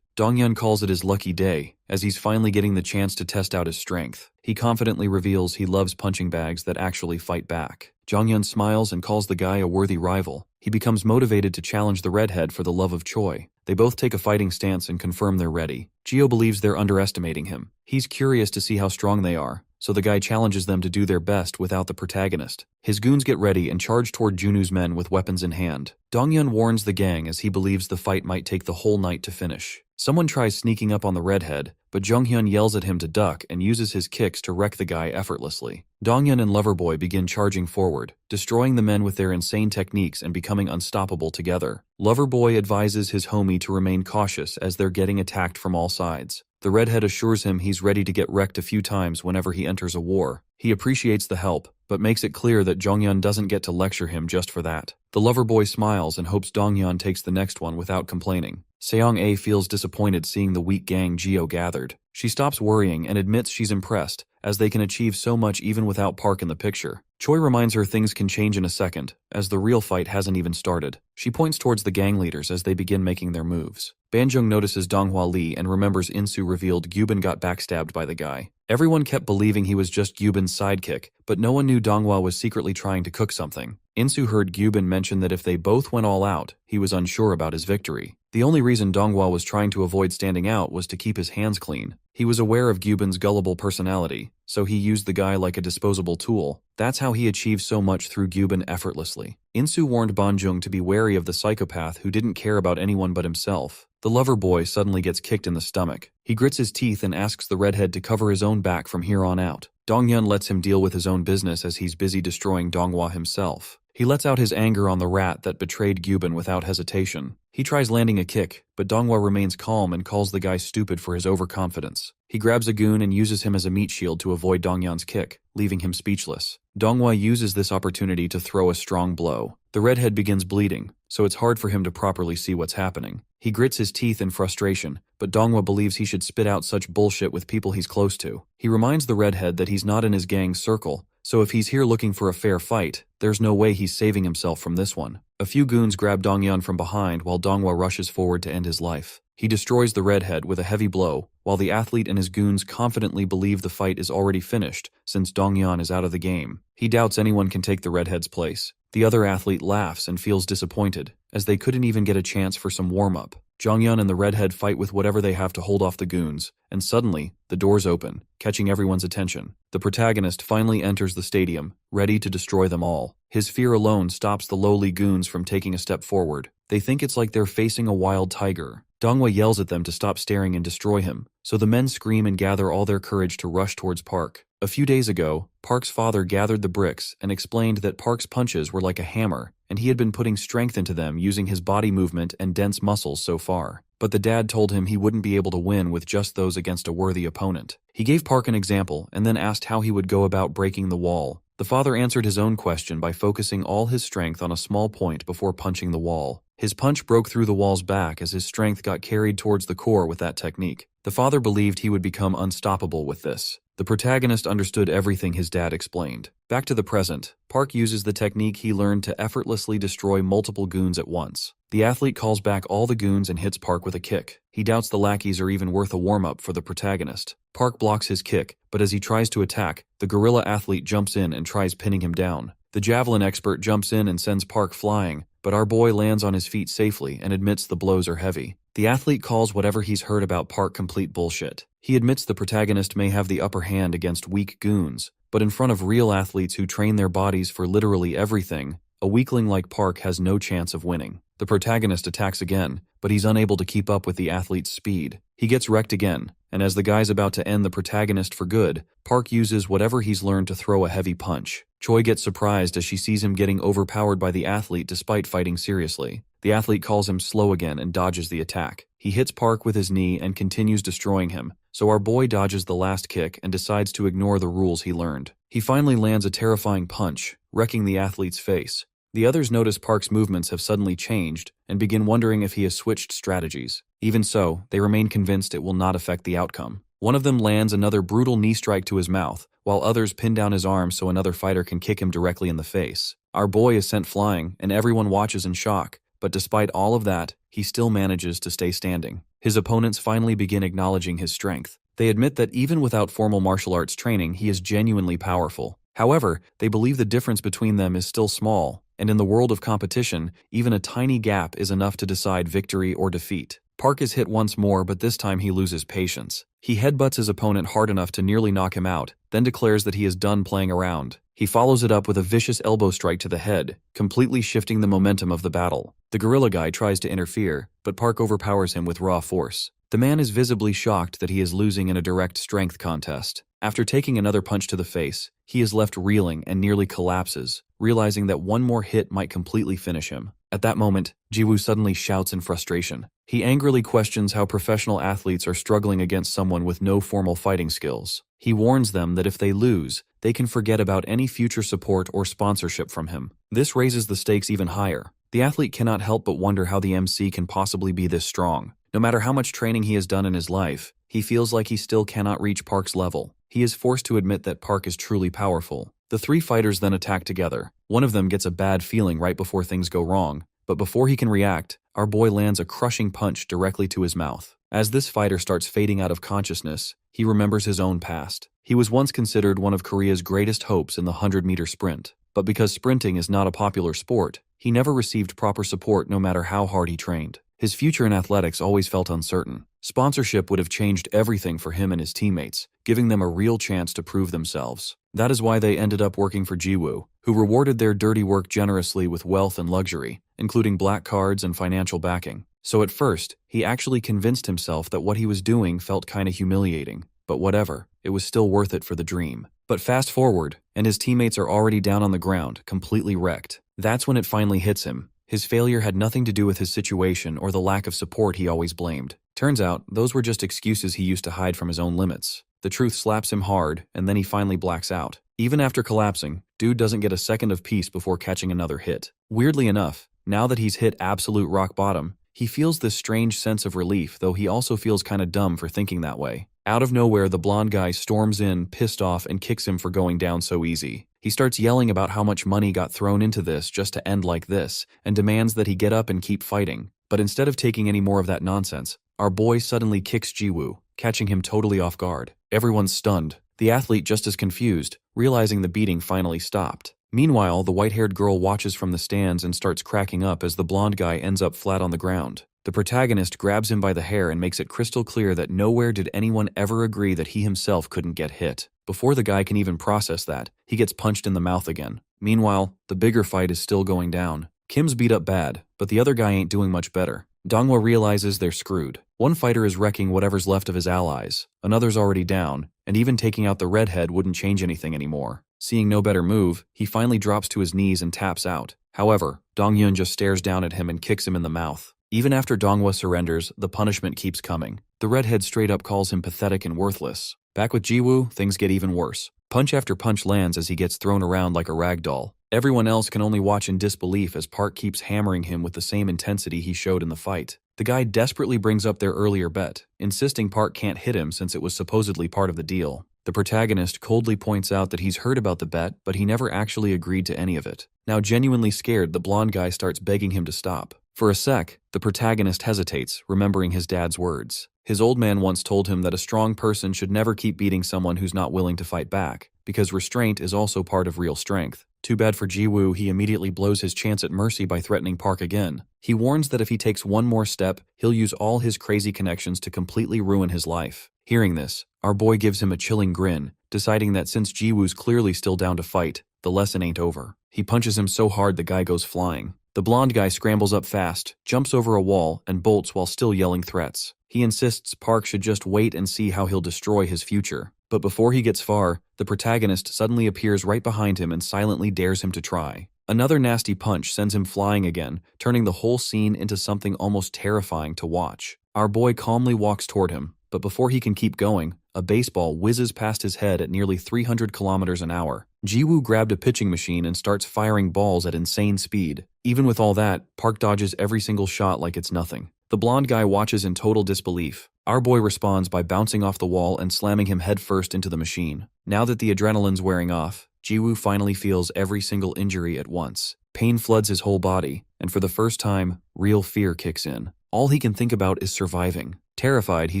Donghyun calls it his lucky day, as he's finally getting the chance to test out his strength. He confidently reveals he loves punching bags that actually fight back. Jonghyun smiles and calls the guy a worthy rival. He becomes motivated to challenge the redhead for the love of Choi. They both take a fighting stance and confirm they're ready. Gio believes they're underestimating him. He's curious to see how strong they are, so the guy challenges them to do their best without the protagonist. His goons get ready and charge toward Junu's men with weapons in hand. Donghyun warns the gang as he believes the fight might take the whole night to finish. Someone tries sneaking up on the redhead, but Jonghyun yells at him to duck and uses his kicks to wreck the guy effortlessly. Donghyun and Loverboy begin charging forward, destroying the men with their insane techniques and becoming unstoppable together. Loverboy advises his homie to remain cautious as they're getting attacked from all sides. The The redhead assures him he's ready to get wrecked a few times whenever he enters a war. He appreciates the help, but makes it clear that Jonghyun doesn't get to lecture him just for that. The lover boy smiles and hopes Donghyun takes the next one without complaining. Seong-A feels disappointed seeing the weak gang Geo gathered. She stops worrying and admits she's impressed, as they can achieve so much even without Park in the picture. Choi reminds her things can change in a second, as the real fight hasn't even started. She points towards the gang leaders as they begin making their moves. Banjung notices Donghwa Lee and remembers Insu revealed Gyubin got backstabbed by the guy. Everyone kept believing he was just Gyubin's sidekick, but no one knew Donghwa was secretly trying to cook something. Insu heard Gyubin mention that if they both went all out, he was unsure about his victory. The only reason Donghwa was trying to avoid standing out was to keep his hands clean. He was aware of Gyubin's gullible personality, so he used the guy like a disposable tool. That's how he achieved so much through Gyubin effortlessly. Insu warned Banjung to be wary of the psychopath who didn't care about anyone but himself. The lover boy suddenly gets kicked in the stomach. He grits his teeth and asks the redhead to cover his own back from here on out. Donghyun lets him deal with his own business as he's busy destroying Donghwa himself. He lets out his anger on the rat that betrayed Gyubin without hesitation. He tries landing a kick, but Donghwa remains calm and calls the guy stupid for his overconfidence. He grabs a goon and uses him as a meat shield to avoid Donghyun's kick, leaving him speechless. Donghwa uses this opportunity to throw a strong blow. The redhead begins bleeding, so it's hard for him to properly see what's happening. He grits his teeth in frustration, but Donghwa believes he should spit out such bullshit with people he's close to. He reminds the redhead that he's not in his gang's circle, so if he's here looking for a fair fight, there's no way he's saving himself from this one. A few goons grab Donghyun from behind while Donghwa rushes forward to end his life. He destroys the redhead with a heavy blow, while the athlete and his goons confidently believe the fight is already finished since Donghyun is out of the game. He doubts anyone can take the redhead's place. The other athlete laughs and feels disappointed, as they couldn't even get a chance for some warm-up. Jonghyun and the redhead fight with whatever they have to hold off the goons, and suddenly, the doors open, catching everyone's attention. The protagonist finally enters the stadium, ready to destroy them all. His fear alone stops the lowly goons from taking a step forward. They think it's like they're facing a wild tiger. Donghwa yells at them to stop staring and destroy him, so the men scream and gather all their courage to rush towards Park. A few days ago, Park's father gathered the bricks and explained that Park's punches were like a hammer, and he had been putting strength into them using his body movement and dense muscles so far. But the dad told him he wouldn't be able to win with just those against a worthy opponent. He gave Park an example and then asked how he would go about breaking the wall. The father answered his own question by focusing all his strength on a small point before punching the wall. His punch broke through the wall's back as his strength got carried towards the core with that technique. The father believed he would become unstoppable with this. The protagonist understood everything his dad explained. Back to the present, Park uses the technique he learned to effortlessly destroy multiple goons at once. The athlete calls back all the goons and hits Park with a kick. He doubts the lackeys are even worth a warm-up for the protagonist. Park blocks his kick, but as he tries to attack, the gorilla athlete jumps in and tries pinning him down. The javelin expert jumps in and sends Park flying, but our boy lands on his feet safely and admits the blows are heavy. The athlete calls whatever he's heard about Park complete bullshit. He admits the protagonist may have the upper hand against weak goons, but in front of real athletes who train their bodies for literally everything, a weakling like Park has no chance of winning. The protagonist attacks again, but he's unable to keep up with the athlete's speed. He gets wrecked again, and as the guy's about to end the protagonist for good, Park uses whatever he's learned to throw a heavy punch. Choi gets surprised as she sees him getting overpowered by the athlete despite fighting seriously. The athlete calls him slow again and dodges the attack. He hits Park with his knee and continues destroying him, so our boy dodges the last kick and decides to ignore the rules he learned. He finally lands a terrifying punch, wrecking the athlete's face. The others notice Park's movements have suddenly changed and begin wondering if he has switched strategies. Even so, they remain convinced it will not affect the outcome. One of them lands another brutal knee strike to his mouth, while others pin down his arm so another fighter can kick him directly in the face. Our boy is sent flying, and everyone watches in shock, but despite all of that, he still manages to stay standing. His opponents finally begin acknowledging his strength. They admit that even without formal martial arts training, he is genuinely powerful. However, they believe the difference between them is still small, and in the world of competition, even a tiny gap is enough to decide victory or defeat. Park is hit once more, but this time he loses patience. He headbutts his opponent hard enough to nearly knock him out, then declares that he is done playing around. He follows it up with a vicious elbow strike to the head, completely shifting the momentum of the battle. The gorilla guy tries to interfere, but Park overpowers him with raw force. The man is visibly shocked that he is losing in a direct strength contest. After taking another punch to the face, he is left reeling and nearly collapses, realizing that one more hit might completely finish him. At that moment, Jiwoo suddenly shouts in frustration. He angrily questions how professional athletes are struggling against someone with no formal fighting skills. He warns them that if they lose, they can forget about any future support or sponsorship from him. This raises the stakes even higher. The athlete cannot help but wonder how the MC can possibly be this strong. No matter how much training he has done in his life, he feels like he still cannot reach Park's level. He is forced to admit that Park is truly powerful. The three fighters then attack together. One of them gets a bad feeling right before things go wrong, but before he can react, our boy lands a crushing punch directly to his mouth. As this fighter starts fading out of consciousness, he remembers his own past. He was once considered one of Korea's greatest hopes in the 100-meter sprint, but because sprinting is not a popular sport, he never received proper support no matter how hard he trained. His future in athletics always felt uncertain. Sponsorship would have changed everything for him and his teammates, giving them a real chance to prove themselves. That is why they ended up working for Jiwoo, who rewarded their dirty work generously with wealth and luxury, including black cards and financial backing. So at first, he actually convinced himself that what he was doing felt kinda humiliating. But whatever, it was still worth it for the dream. But fast forward, and his teammates are already down on the ground, completely wrecked. That's when it finally hits him. His failure had nothing to do with his situation or the lack of support he always blamed. Turns out, those were just excuses he used to hide from his own limits. The truth slaps him hard, and then he finally blacks out. Even after collapsing, dude doesn't get a second of peace before catching another hit. Weirdly enough, now that he's hit absolute rock bottom, he feels this strange sense of relief, though he also feels kinda dumb for thinking that way. Out of nowhere, the blonde guy storms in, pissed off, and kicks him for going down so easy. He starts yelling about how much money got thrown into this just to end like this, and demands that he get up and keep fighting. But instead of taking any more of that nonsense, our boy suddenly kicks Jiwoo, catching him totally off guard. Everyone's stunned, the athlete just as confused, realizing the beating finally stopped. Meanwhile, the white-haired girl watches from the stands and starts cracking up as the blonde guy ends up flat on the ground. The protagonist grabs him by the hair and makes it crystal clear that nowhere did anyone ever agree that he himself couldn't get hit. Before the guy can even process that, he gets punched in the mouth again. Meanwhile, the bigger fight is still going down. Kim's beat up bad, but the other guy ain't doing much better. Donghwa realizes they're screwed. One fighter is wrecking whatever's left of his allies, another's already down, and even taking out the redhead wouldn't change anything anymore. Seeing no better move, he finally drops to his knees and taps out. However, Dongyun just stares down at him and kicks him in the mouth. Even after Donghwa surrenders, the punishment keeps coming. The redhead straight up calls him pathetic and worthless. Back with Jiwoo, things get even worse. Punch after punch lands as he gets thrown around like a rag doll. Everyone else can only watch in disbelief as Park keeps hammering him with the same intensity he showed in the fight. The guy desperately brings up their earlier bet, insisting Park can't hit him since it was supposedly part of the deal. The protagonist coldly points out that he's heard about the bet, but he never actually agreed to any of it. Now genuinely scared, the blonde guy starts begging him to stop. For a sec, the protagonist hesitates, remembering his dad's words. His old man once told him that a strong person should never keep beating someone who's not willing to fight back, because restraint is also part of real strength. Too bad for Jiwoo, he immediately blows his chance at mercy by threatening Park again. He warns that if he takes one more step, he'll use all his crazy connections to completely ruin his life. Hearing this, our boy gives him a chilling grin, deciding that since Jiwoo's clearly still down to fight, the lesson ain't over. He punches him so hard the guy goes flying. The blonde guy scrambles up fast, jumps over a wall, and bolts while still yelling threats. He insists Park should just wait and see how he'll destroy his future. But before he gets far, the protagonist suddenly appears right behind him and silently dares him to try. Another nasty punch sends him flying again, turning the whole scene into something almost terrifying to watch. Our boy calmly walks toward him, but before he can keep going, a baseball whizzes past his head at nearly 300 kilometers an hour. Jiwoo grabbed a pitching machine and starts firing balls at insane speed. Even with all that, Park dodges every single shot like it's nothing. The blonde guy watches in total disbelief. Our boy responds by bouncing off the wall and slamming him headfirst into the machine. Now that the adrenaline's wearing off, Jiwoo finally feels every single injury at once. Pain floods his whole body, and for the first time, real fear kicks in. All he can think about is surviving. Terrified, he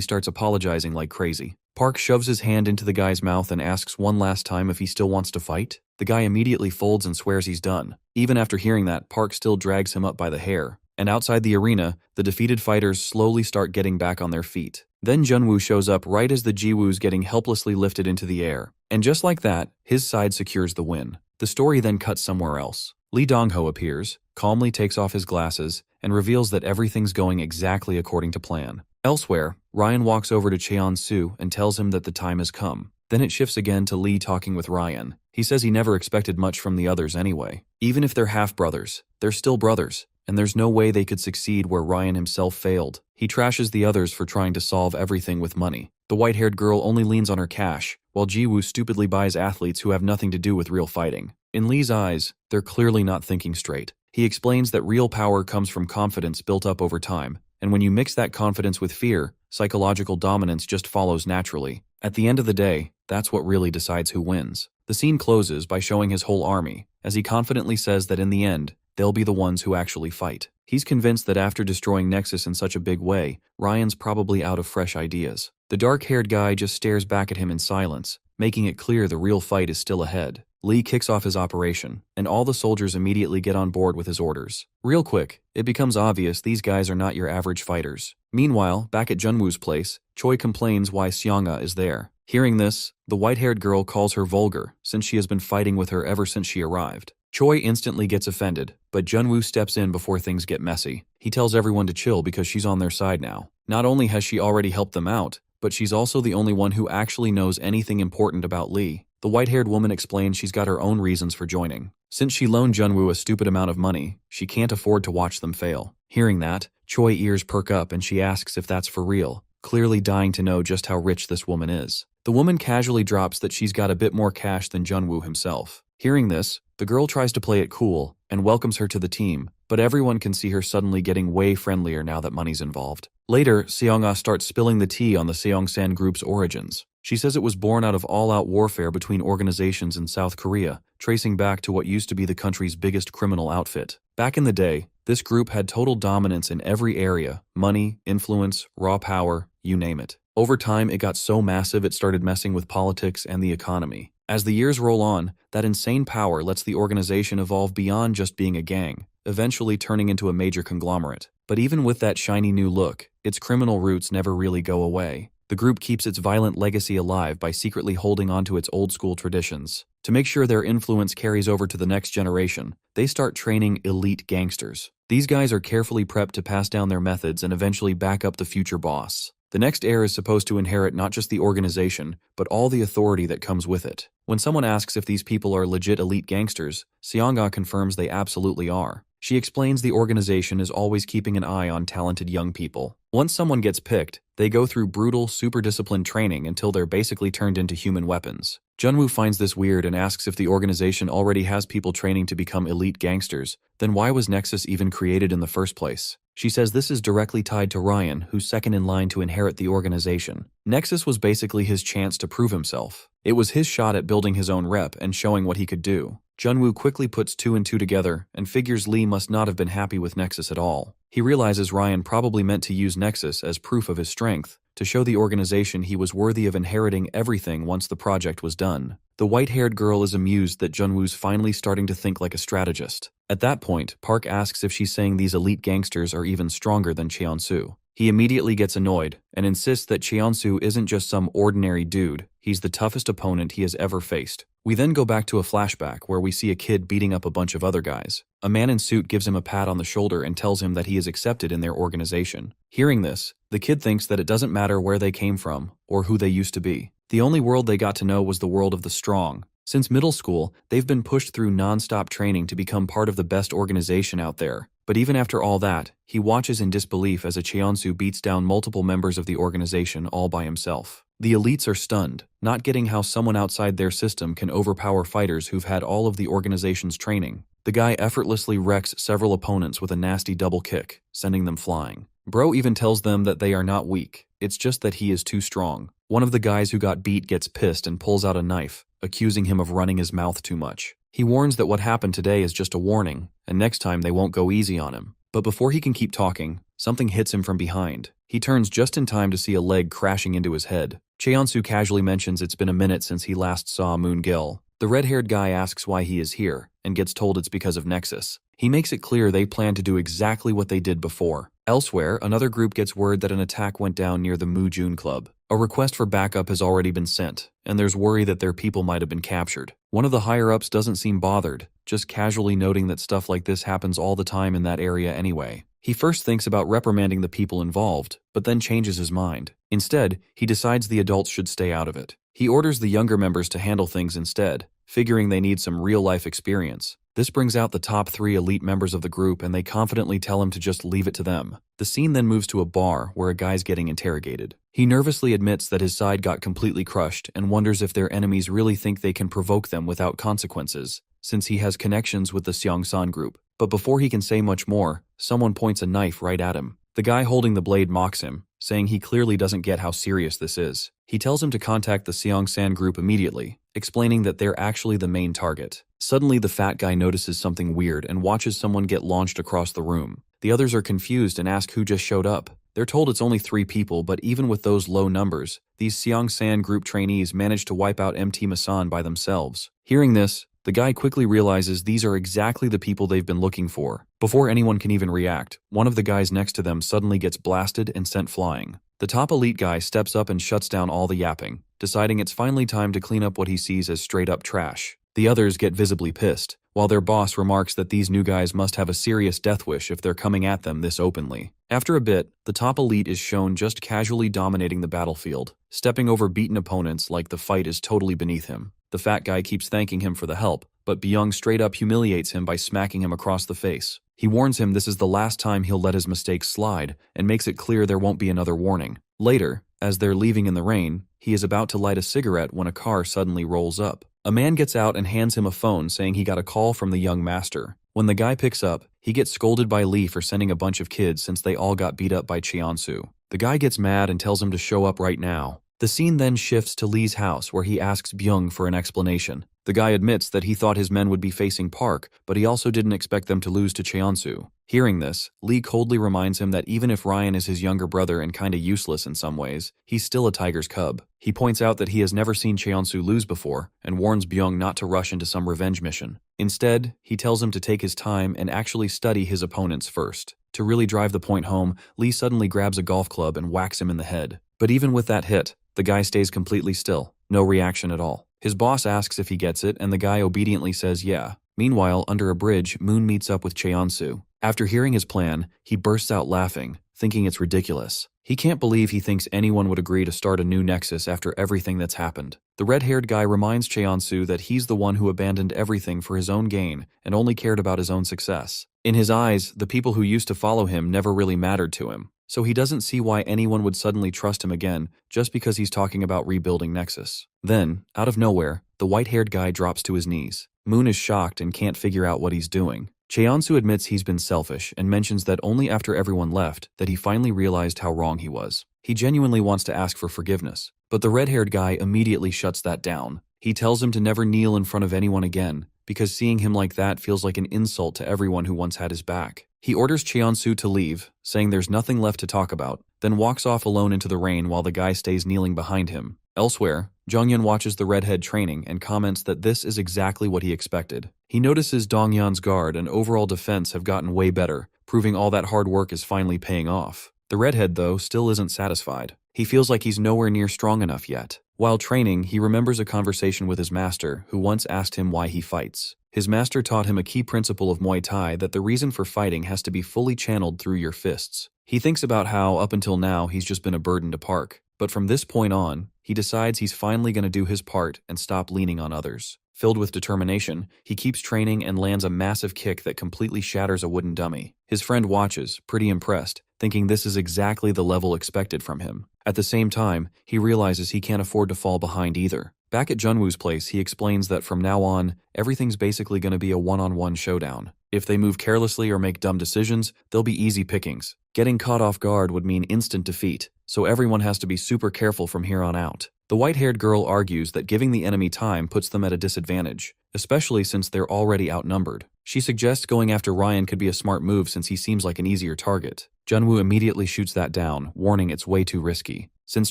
starts apologizing like crazy. Park shoves his hand into the guy's mouth and asks one last time if he still wants to fight. The guy immediately folds and swears he's done. Even after hearing that, Park still drags him up by the hair. And outside the arena, the defeated fighters slowly start getting back on their feet. Then Junwoo shows up right as the Jiwoo's getting helplessly lifted into the air. And just like that, his side secures the win. The story then cuts somewhere else. Lee Dong-ho appears, calmly takes off his glasses, and reveals that everything's going exactly according to plan. Elsewhere, Ryan walks over to Cheon-soo and tells him that the time has come. Then it shifts again to Lee talking with Ryan. He says he never expected much from the others anyway. Even if they're half-brothers, they're still brothers. and there's no way they could succeed where Ryan himself failed. He trashes the others for trying to solve everything with money. The white-haired girl only leans on her cash, while Jiwoo stupidly buys athletes who have nothing to do with real fighting. In Lee's eyes, they're clearly not thinking straight. He explains that real power comes from confidence built up over time, and when you mix that confidence with fear, psychological dominance just follows naturally. At the end of the day, that's what really decides who wins. The scene closes by showing his whole army, as he confidently says that in the end, they'll be the ones who actually fight. He's convinced that after destroying Nexus in such a big way, Ryan's probably out of fresh ideas. The dark-haired guy just stares back at him in silence, making it clear the real fight is still ahead. Lee kicks off his operation, and all the soldiers immediately get on board with his orders. Real quick, it becomes obvious these guys are not your average fighters. Meanwhile, back at Junwoo's place, Choi complains why Seonga is there. Hearing this, the white-haired girl calls her vulgar, since she has been fighting with her ever since she arrived. Choi instantly gets offended, but Junwoo steps in before things get messy. He tells everyone to chill because she's on their side now. Not only has she already helped them out, but she's also the only one who actually knows anything important about Lee. The white-haired woman explains she's got her own reasons for joining. Since she loaned Junwoo a stupid amount of money, she can't afford to watch them fail. Hearing that, Choi ears perk up and she asks if that's for real, clearly dying to know just how rich this woman is. The woman casually drops that she's got a bit more cash than Junwoo himself. Hearing this, the girl tries to play it cool and welcomes her to the team, but everyone can see her suddenly getting way friendlier now that money's involved. Later, Seonga starts spilling the tea on the Seongsan group's origins. She says it was born out of all-out warfare between organizations in South Korea, tracing back to what used to be the country's biggest criminal outfit. Back in the day, this group had total dominance in every area: money, influence, raw power, you name it. Over time, it got so massive it started messing with politics and the economy. As the years roll on, that insane power lets the organization evolve beyond just being a gang, eventually turning into a major conglomerate. But even with that shiny new look, its criminal roots never really go away. The group keeps its violent legacy alive by secretly holding onto its old-school traditions. To make sure their influence carries over to the next generation, they start training elite gangsters. These guys are carefully prepped to pass down their methods and eventually back up the future boss. The next heir is supposed to inherit not just the organization, but all the authority that comes with it. When someone asks if these people are legit elite gangsters, Seonga confirms they absolutely are. She explains the organization is always keeping an eye on talented young people. Once someone gets picked, they go through brutal, super disciplined training until they're basically turned into human weapons. Junwoo finds this weird and asks if the organization already has people training to become elite gangsters, then why was Nexus even created in the first place? She says this is directly tied to Ryan, who's second in line to inherit the organization. Nexus was basically his chance to prove himself. It was his shot at building his own rep and showing what he could do. Junwoo quickly puts two and two together and figures Lee must not have been happy with Nexus at all. He realizes Ryan probably meant to use Nexus as proof of his strength, to show the organization he was worthy of inheriting everything once the project was done. The white-haired girl is amused that Junwoo's finally starting to think like a strategist. At that point, Park asks if she's saying these elite gangsters are even stronger than Cheonsu. He immediately gets annoyed and insists that Cheonsu isn't just some ordinary dude, he's the toughest opponent he has ever faced. We then go back to a flashback where we see a kid beating up a bunch of other guys. A man in suit gives him a pat on the shoulder and tells him that he is accepted in their organization. Hearing this, the kid thinks that it doesn't matter where they came from or who they used to be. The only world they got to know was the world of the strong. Since middle school, they've been pushed through non-stop training to become part of the best organization out there. But even after all that, he watches in disbelief as a Cheonsu beats down multiple members of the organization all by himself. The elites are stunned, not getting how someone outside their system can overpower fighters who've had all of the organization's training. The guy effortlessly wrecks several opponents with a nasty double kick, sending them flying. Bro even tells them that they are not weak, it's just that he is too strong. One of the guys who got beat gets pissed and pulls out a knife, accusing him of running his mouth too much. He warns that what happened today is just a warning, and next time they won't go easy on him. But before he can keep talking, something hits him from behind. He turns just in time to see a leg crashing into his head. Cheonsu casually mentions it's been a minute since he last saw Moon-gil. The red-haired guy asks why he is here, and gets told it's because of Nexus. He makes it clear they plan to do exactly what they did before. Elsewhere, another group gets word that an attack went down near the Mu-jun Club. A request for backup has already been sent, and there's worry that their people might have been captured. One of the higher-ups doesn't seem bothered, just casually noting that stuff like this happens all the time in that area anyway. He first thinks about reprimanding the people involved, but then changes his mind. Instead, he decides the adults should stay out of it. He orders the younger members to handle things instead, figuring they need some real-life experience. This brings out the top 3 elite members of the group and they confidently tell him to just leave it to them. The scene then moves to a bar where a guy's getting interrogated. He nervously admits that his side got completely crushed and wonders if their enemies really think they can provoke them without consequences, since he has connections with the Seongsan group. But before he can say much more, someone points a knife right at him. The guy holding the blade mocks him, saying he clearly doesn't get how serious this is. He tells him to contact the Seongsan group immediately, explaining that they're actually the main target. Suddenly, the fat guy notices something weird and watches someone get launched across the room. The others are confused and ask who just showed up. They're told it's only 3 people, but even with those low numbers, these Seongsan group trainees managed to wipe out MT Masan by themselves. Hearing this, the guy quickly realizes these are exactly the people they've been looking for. Before anyone can even react, one of the guys next to them suddenly gets blasted and sent flying. The top elite guy steps up and shuts down all the yapping, deciding it's finally time to clean up what he sees as straight-up trash. The others get visibly pissed, while their boss remarks that these new guys must have a serious death wish if they're coming at them this openly. After a bit, the top elite is shown just casually dominating the battlefield, stepping over beaten opponents like the fight is totally beneath him. The fat guy keeps thanking him for the help, but Byung straight up humiliates him by smacking him across the face. He warns him this is the last time he'll let his mistakes slide, and makes it clear there won't be another warning. Later, as they're leaving in the rain, he is about to light a cigarette when a car suddenly rolls up. A man gets out and hands him a phone saying he got a call from the young master. When the guy picks up, he gets scolded by Lee for sending a bunch of kids since they all got beat up by Cheonsu. The guy gets mad and tells him to show up right now. The scene then shifts to Lee's house where he asks Byung for an explanation. The guy admits that he thought his men would be facing Park, but he also didn't expect them to lose to Cheonsu. Hearing this, Lee coldly reminds him that even if Ryan is his younger brother and kinda useless in some ways, he's still a tiger's cub. He points out that he has never seen Cheonsu lose before, and warns Byung not to rush into some revenge mission. Instead, he tells him to take his time and actually study his opponents first. To really drive the point home, Lee suddenly grabs a golf club and whacks him in the head. But even with that hit, the guy stays completely still, no reaction at all. His boss asks if he gets it, and the guy obediently says yeah. Meanwhile, under a bridge, Moon meets up with Cheonsu. After hearing his plan, he bursts out laughing, thinking it's ridiculous. He can't believe he thinks anyone would agree to start a new Nexus after everything that's happened. The red-haired guy reminds Cheonsu that he's the one who abandoned everything for his own gain and only cared about his own success. In his eyes, the people who used to follow him never really mattered to him, so he doesn't see why anyone would suddenly trust him again just because he's talking about rebuilding Nexus. Then, out of nowhere, the white-haired guy drops to his knees. Moon is shocked and can't figure out what he's doing. Cheonsu admits he's been selfish and mentions that only after everyone left that he finally realized how wrong he was. He genuinely wants to ask for forgiveness, but the red-haired guy immediately shuts that down. He tells him to never kneel in front of anyone again, because seeing him like that feels like an insult to everyone who once had his back. He orders Cheonsu to leave, saying there's nothing left to talk about, then walks off alone into the rain while the guy stays kneeling behind him. Elsewhere, Jonghyun watches the redhead training and comments that this is exactly what he expected. He notices Donghyun's guard and overall defense have gotten way better, proving all that hard work is finally paying off. The redhead, though, still isn't satisfied. He feels like he's nowhere near strong enough yet. While training, he remembers a conversation with his master, who once asked him why he fights. His master taught him a key principle of Muay Thai that the reason for fighting has to be fully channeled through your fists. He thinks about how, up until now, he's just been a burden to Park. But from this point on, he decides he's finally going to do his part and stop leaning on others. Filled with determination, he keeps training and lands a massive kick that completely shatters a wooden dummy. His friend watches, pretty impressed, thinking this is exactly the level expected from him. At the same time, he realizes he can't afford to fall behind either. Back at Junwoo's place, he explains that from now on, everything's basically going to be a one-on-one showdown. If they move carelessly or make dumb decisions, they'll be easy pickings. Getting caught off guard would mean instant defeat, so everyone has to be super careful from here on out. The white-haired girl argues that giving the enemy time puts them at a disadvantage, especially since they're already outnumbered. She suggests going after Ryan could be a smart move since he seems like an easier target. Junwoo immediately shoots that down, warning it's way too risky. Since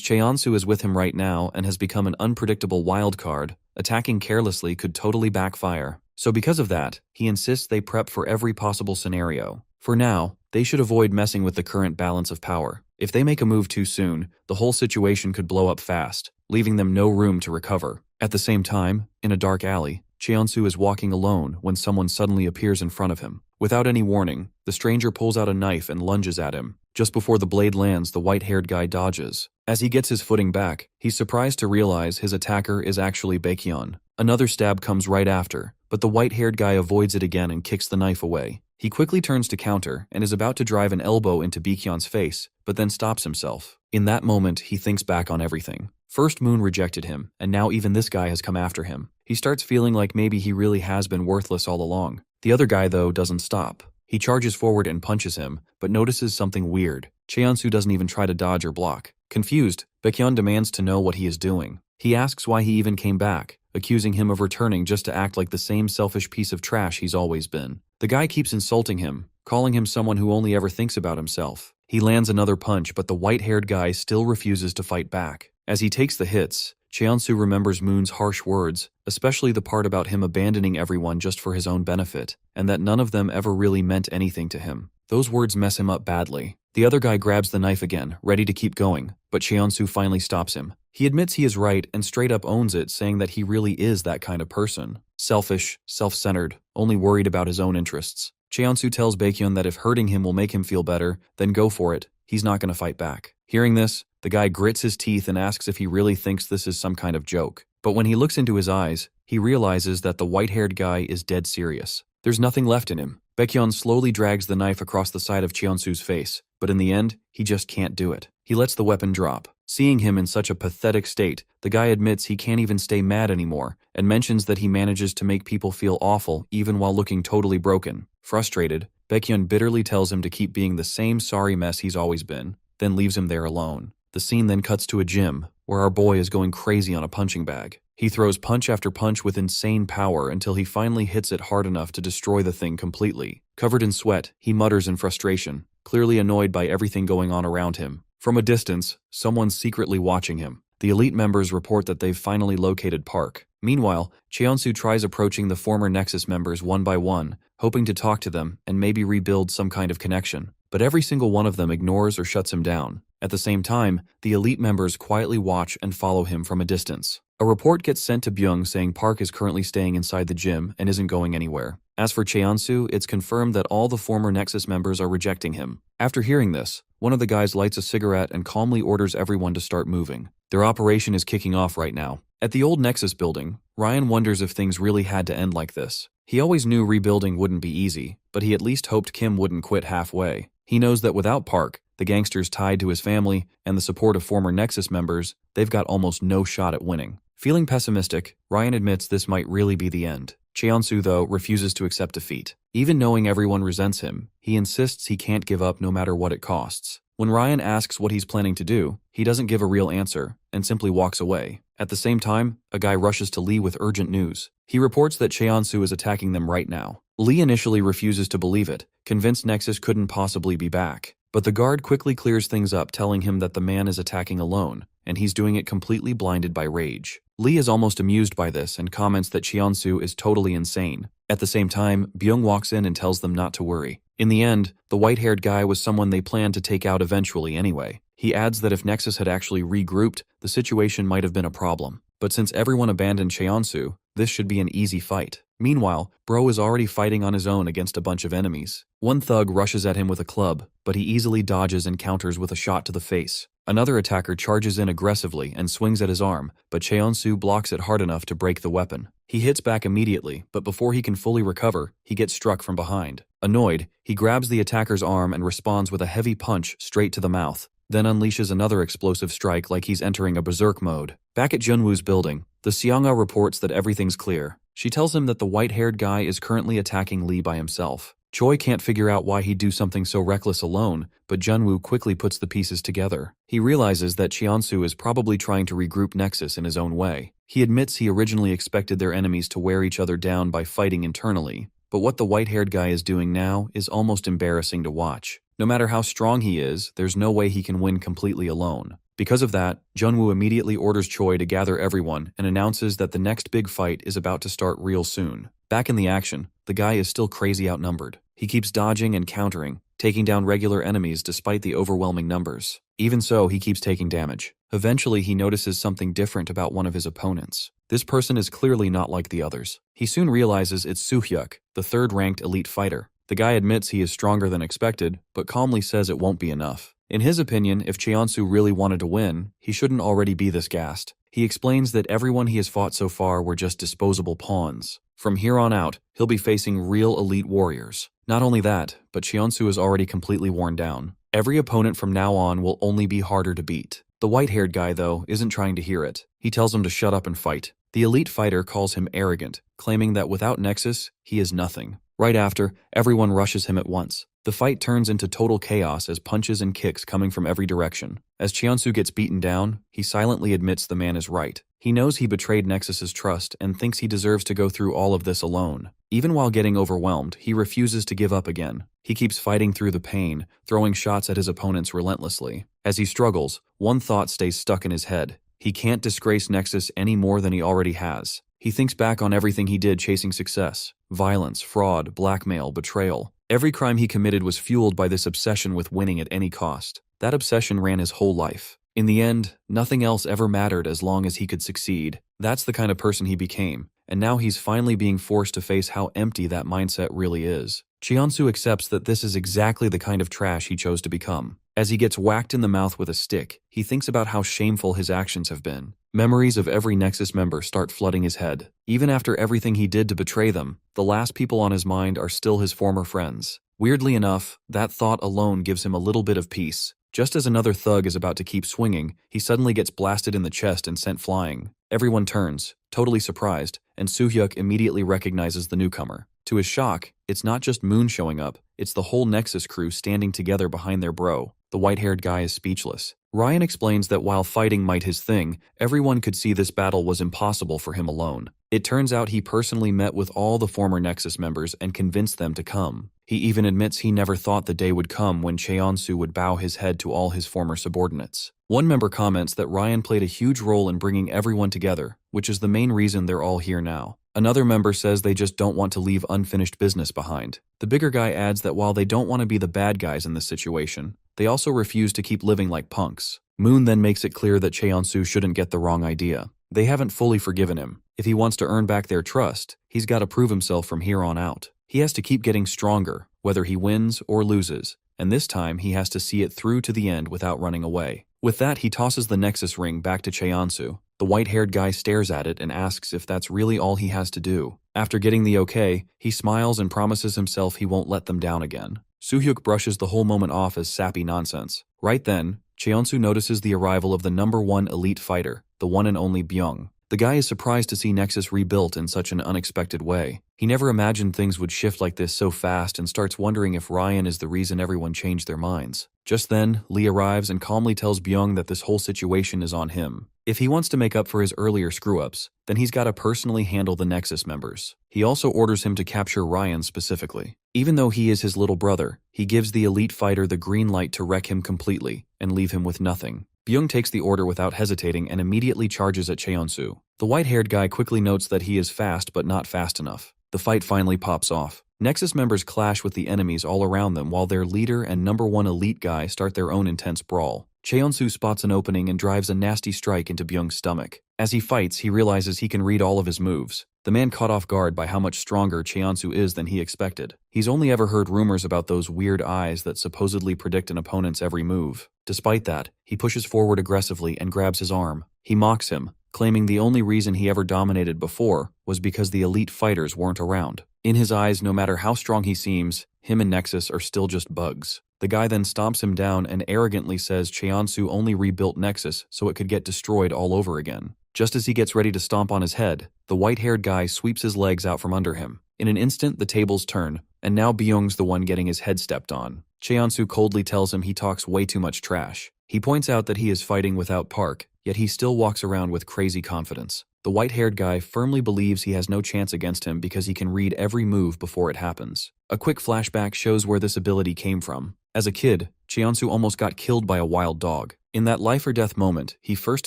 Cheonsu is with him right now and has become an unpredictable wild card, attacking carelessly could totally backfire. So because of that, he insists they prep for every possible scenario. For now, they should avoid messing with the current balance of power. If they make a move too soon, the whole situation could blow up fast, leaving them no room to recover. At the same time, in a dark alley, Cheonsu is walking alone when someone suddenly appears in front of him. Without any warning, the stranger pulls out a knife and lunges at him. Just before the blade lands, the white-haired guy dodges. As he gets his footing back, he's surprised to realize his attacker is actually Baekhyun. Another stab comes right after, but the white-haired guy avoids it again and kicks the knife away. He quickly turns to counter and is about to drive an elbow into Baekhyun's face, but then stops himself. In that moment, he thinks back on everything. First Moon rejected him, and now even this guy has come after him. He starts feeling like maybe he really has been worthless all along. The other guy, though, doesn't stop. He charges forward and punches him, but notices something weird. Cheonsu doesn't even try to dodge or block. Confused, Baekhyun demands to know what he is doing. He asks why he even came back, accusing him of returning just to act like the same selfish piece of trash he's always been. The guy keeps insulting him, calling him someone who only ever thinks about himself. He lands another punch, but the white-haired guy still refuses to fight back. As he takes the hits, Cheonsu remembers Moon's harsh words, especially the part about him abandoning everyone just for his own benefit, and that none of them ever really meant anything to him. Those words mess him up badly. The other guy grabs the knife again, ready to keep going, but Cheonsu finally stops him. He admits he is right and straight up owns it, saying that he really is that kind of person. Selfish, self-centered, only worried about his own interests. Cheonsu tells Baekhyun that if hurting him will make him feel better, then go for it. He's not going to fight back. Hearing this, the guy grits his teeth and asks if he really thinks this is some kind of joke. But when he looks into his eyes, he realizes that the white-haired guy is dead serious. There's nothing left in him. Baekhyun slowly drags the knife across the side of Cheonsu's face, but in the end, he just can't do it. He lets the weapon drop. Seeing him in such a pathetic state, the guy admits he can't even stay mad anymore, and mentions that he manages to make people feel awful even while looking totally broken. Frustrated, Baekhyun bitterly tells him to keep being the same sorry mess he's always been, then leaves him there alone. The scene then cuts to a gym, where our boy is going crazy on a punching bag. He throws punch after punch with insane power until he finally hits it hard enough to destroy the thing completely. Covered in sweat, he mutters in frustration, clearly annoyed by everything going on around him. From a distance, someone's secretly watching him. The elite members report that they've finally located Park. Meanwhile, Cheonsu tries approaching the former Nexus members one by one, hoping to talk to them and maybe rebuild some kind of connection. But every single one of them ignores or shuts him down. At the same time, the elite members quietly watch and follow him from a distance. A report gets sent to Byung saying Park is currently staying inside the gym and isn't going anywhere. As for Cheonsu, it's confirmed that all the former Nexus members are rejecting him. After hearing this, one of the guys lights a cigarette and calmly orders everyone to start moving. Their operation is kicking off right now. At the old Nexus building, Ryan wonders if things really had to end like this. He always knew rebuilding wouldn't be easy, but he at least hoped Kim wouldn't quit halfway. He knows that without Park, the gangsters tied to his family, and the support of former Nexus members, they've got almost no shot at winning. Feeling pessimistic, Ryan admits this might really be the end. Cheonsu, though, refuses to accept defeat. Even knowing everyone resents him, he insists he can't give up no matter what it costs. When Ryan asks what he's planning to do, he doesn't give a real answer, and simply walks away. At the same time, a guy rushes to Lee with urgent news. He reports that Cheonsu is attacking them right now. Lee initially refuses to believe it, convinced Nexus couldn't possibly be back. But the guard quickly clears things up, telling him that the man is attacking alone, and he's doing it completely blinded by rage. Lee is almost amused by this and comments that Cheonsu is totally insane. At the same time, Byung walks in and tells them not to worry. In the end, the white-haired guy was someone they planned to take out eventually anyway. He adds that if Nexus had actually regrouped, the situation might have been a problem. But since everyone abandoned Cheonsu, this should be an easy fight. Meanwhile, Bro is already fighting on his own against a bunch of enemies. One thug rushes at him with a club, but he easily dodges and counters with a shot to the face. Another attacker charges in aggressively and swings at his arm, but Cheonsu blocks it hard enough to break the weapon. He hits back immediately, but before he can fully recover, he gets struck from behind. Annoyed, he grabs the attacker's arm and responds with a heavy punch straight to the mouth, then unleashes another explosive strike like he's entering a berserk mode. Back at Junwoo's building, the Seonga reports that everything's clear. She tells him that the white-haired guy is currently attacking Lee by himself. Choi can't figure out why he'd do something so reckless alone, but Junwoo quickly puts the pieces together. He realizes that Cheonsu is probably trying to regroup Nexus in his own way. He admits he originally expected their enemies to wear each other down by fighting internally, but what the white-haired guy is doing now is almost embarrassing to watch. No matter how strong he is, there's no way he can win completely alone. Because of that, Junwoo immediately orders Choi to gather everyone and announces that the next big fight is about to start real soon. Back in the action, the guy is still crazy outnumbered. He keeps dodging and countering, taking down regular enemies despite the overwhelming numbers. Even so, he keeps taking damage. Eventually, he notices something different about one of his opponents. This person is clearly not like the others. He soon realizes it's Soo-hyuk, the third-ranked elite fighter. The guy admits he is stronger than expected, but calmly says it won't be enough. In his opinion, if Cheonsu really wanted to win, he shouldn't already be this gassed. He explains that everyone he has fought so far were just disposable pawns. From here on out, he'll be facing real elite warriors. Not only that, but Cheonsu is already completely worn down. Every opponent from now on will only be harder to beat. The white-haired guy, though, isn't trying to hear it. He tells him to shut up and fight. The elite fighter calls him arrogant, claiming that without Nexus, he is nothing. Right after, everyone rushes him at once. The fight turns into total chaos as punches and kicks coming from every direction. As Cheonsu gets beaten down, he silently admits the man is right. He knows he betrayed Nexus's trust and thinks he deserves to go through all of this alone. Even while getting overwhelmed, he refuses to give up again. He keeps fighting through the pain, throwing shots at his opponents relentlessly. As he struggles, one thought stays stuck in his head. He can't disgrace Nexus any more than he already has. He thinks back on everything he did chasing success. Violence, fraud, blackmail, betrayal. Every crime he committed was fueled by this obsession with winning at any cost. That obsession ran his whole life. In the end, nothing else ever mattered as long as he could succeed. That's the kind of person he became, and now he's finally being forced to face how empty that mindset really is. Cheonsu accepts that this is exactly the kind of trash he chose to become. As he gets whacked in the mouth with a stick, he thinks about how shameful his actions have been. Memories of every Nexus member start flooding his head. Even after everything he did to betray them, the last people on his mind are still his former friends. Weirdly enough, that thought alone gives him a little bit of peace. Just as another thug is about to keep swinging, he suddenly gets blasted in the chest and sent flying. Everyone turns, totally surprised, and Soo-hyuk immediately recognizes the newcomer. To his shock, it's not just Moon showing up, it's the whole Nexus crew standing together behind their bro. The white-haired guy is speechless. Ryan explains that while fighting might his thing, everyone could see this battle was impossible for him alone. It turns out he personally met with all the former Nexus members and convinced them to come. He even admits he never thought the day would come when Cheonsu would bow his head to all his former subordinates. One member comments that Ryan played a huge role in bringing everyone together, which is the main reason they're all here now. Another member says they just don't want to leave unfinished business behind. The bigger guy adds that while they don't want to be the bad guys in this situation, they also refuse to keep living like punks. Moon then makes it clear that Cheonsu shouldn't get the wrong idea. They haven't fully forgiven him. If he wants to earn back their trust, he's got to prove himself from here on out. He has to keep getting stronger, whether he wins or loses, and this time he has to see it through to the end without running away. With that, he tosses the Nexus ring back to Cheonsu. The white-haired guy stares at it and asks if that's really all he has to do. After getting the okay, he smiles and promises himself he won't let them down again. Soo-hyuk brushes the whole moment off as sappy nonsense. Right then, Cheonsu notices the arrival of the #1 elite fighter, the one and only Byung. The guy is surprised to see Nexus rebuilt in such an unexpected way. He never imagined things would shift like this so fast and starts wondering if Ryan is the reason everyone changed their minds. Just then, Lee arrives and calmly tells Byung that this whole situation is on him. If he wants to make up for his earlier screw-ups, then he's got to personally handle the Nexus members. He also orders him to capture Ryan specifically. Even though he is his little brother, he gives the elite fighter the green light to wreck him completely and leave him with nothing. Byung takes the order without hesitating and immediately charges at Cheonsu. The white-haired guy quickly notes that he is fast but not fast enough. The fight finally pops off. Nexus members clash with the enemies all around them while their leader and #1 elite guy start their own intense brawl. Cheonsu spots an opening and drives a nasty strike into Byung's stomach. As he fights, he realizes he can read all of his moves. The man caught off guard by how much stronger Cheonsu is than he expected. He's only ever heard rumors about those weird eyes that supposedly predict an opponent's every move. Despite that, he pushes forward aggressively and grabs his arm. He mocks him, claiming the only reason he ever dominated before was because the elite fighters weren't around. In his eyes, no matter how strong he seems, him and Nexus are still just bugs. The guy then stomps him down and arrogantly says Cheonsu only rebuilt Nexus so it could get destroyed all over again. Just as he gets ready to stomp on his head, the white-haired guy sweeps his legs out from under him. In an instant, the tables turn, and now Byung's the one getting his head stepped on. Cheonsu coldly tells him he talks way too much trash. He points out that he is fighting without Park, yet he still walks around with crazy confidence. The white-haired guy firmly believes he has no chance against him because he can read every move before it happens. A quick flashback shows where this ability came from. As a kid, Cheonsu almost got killed by a wild dog. In that life-or-death moment, he first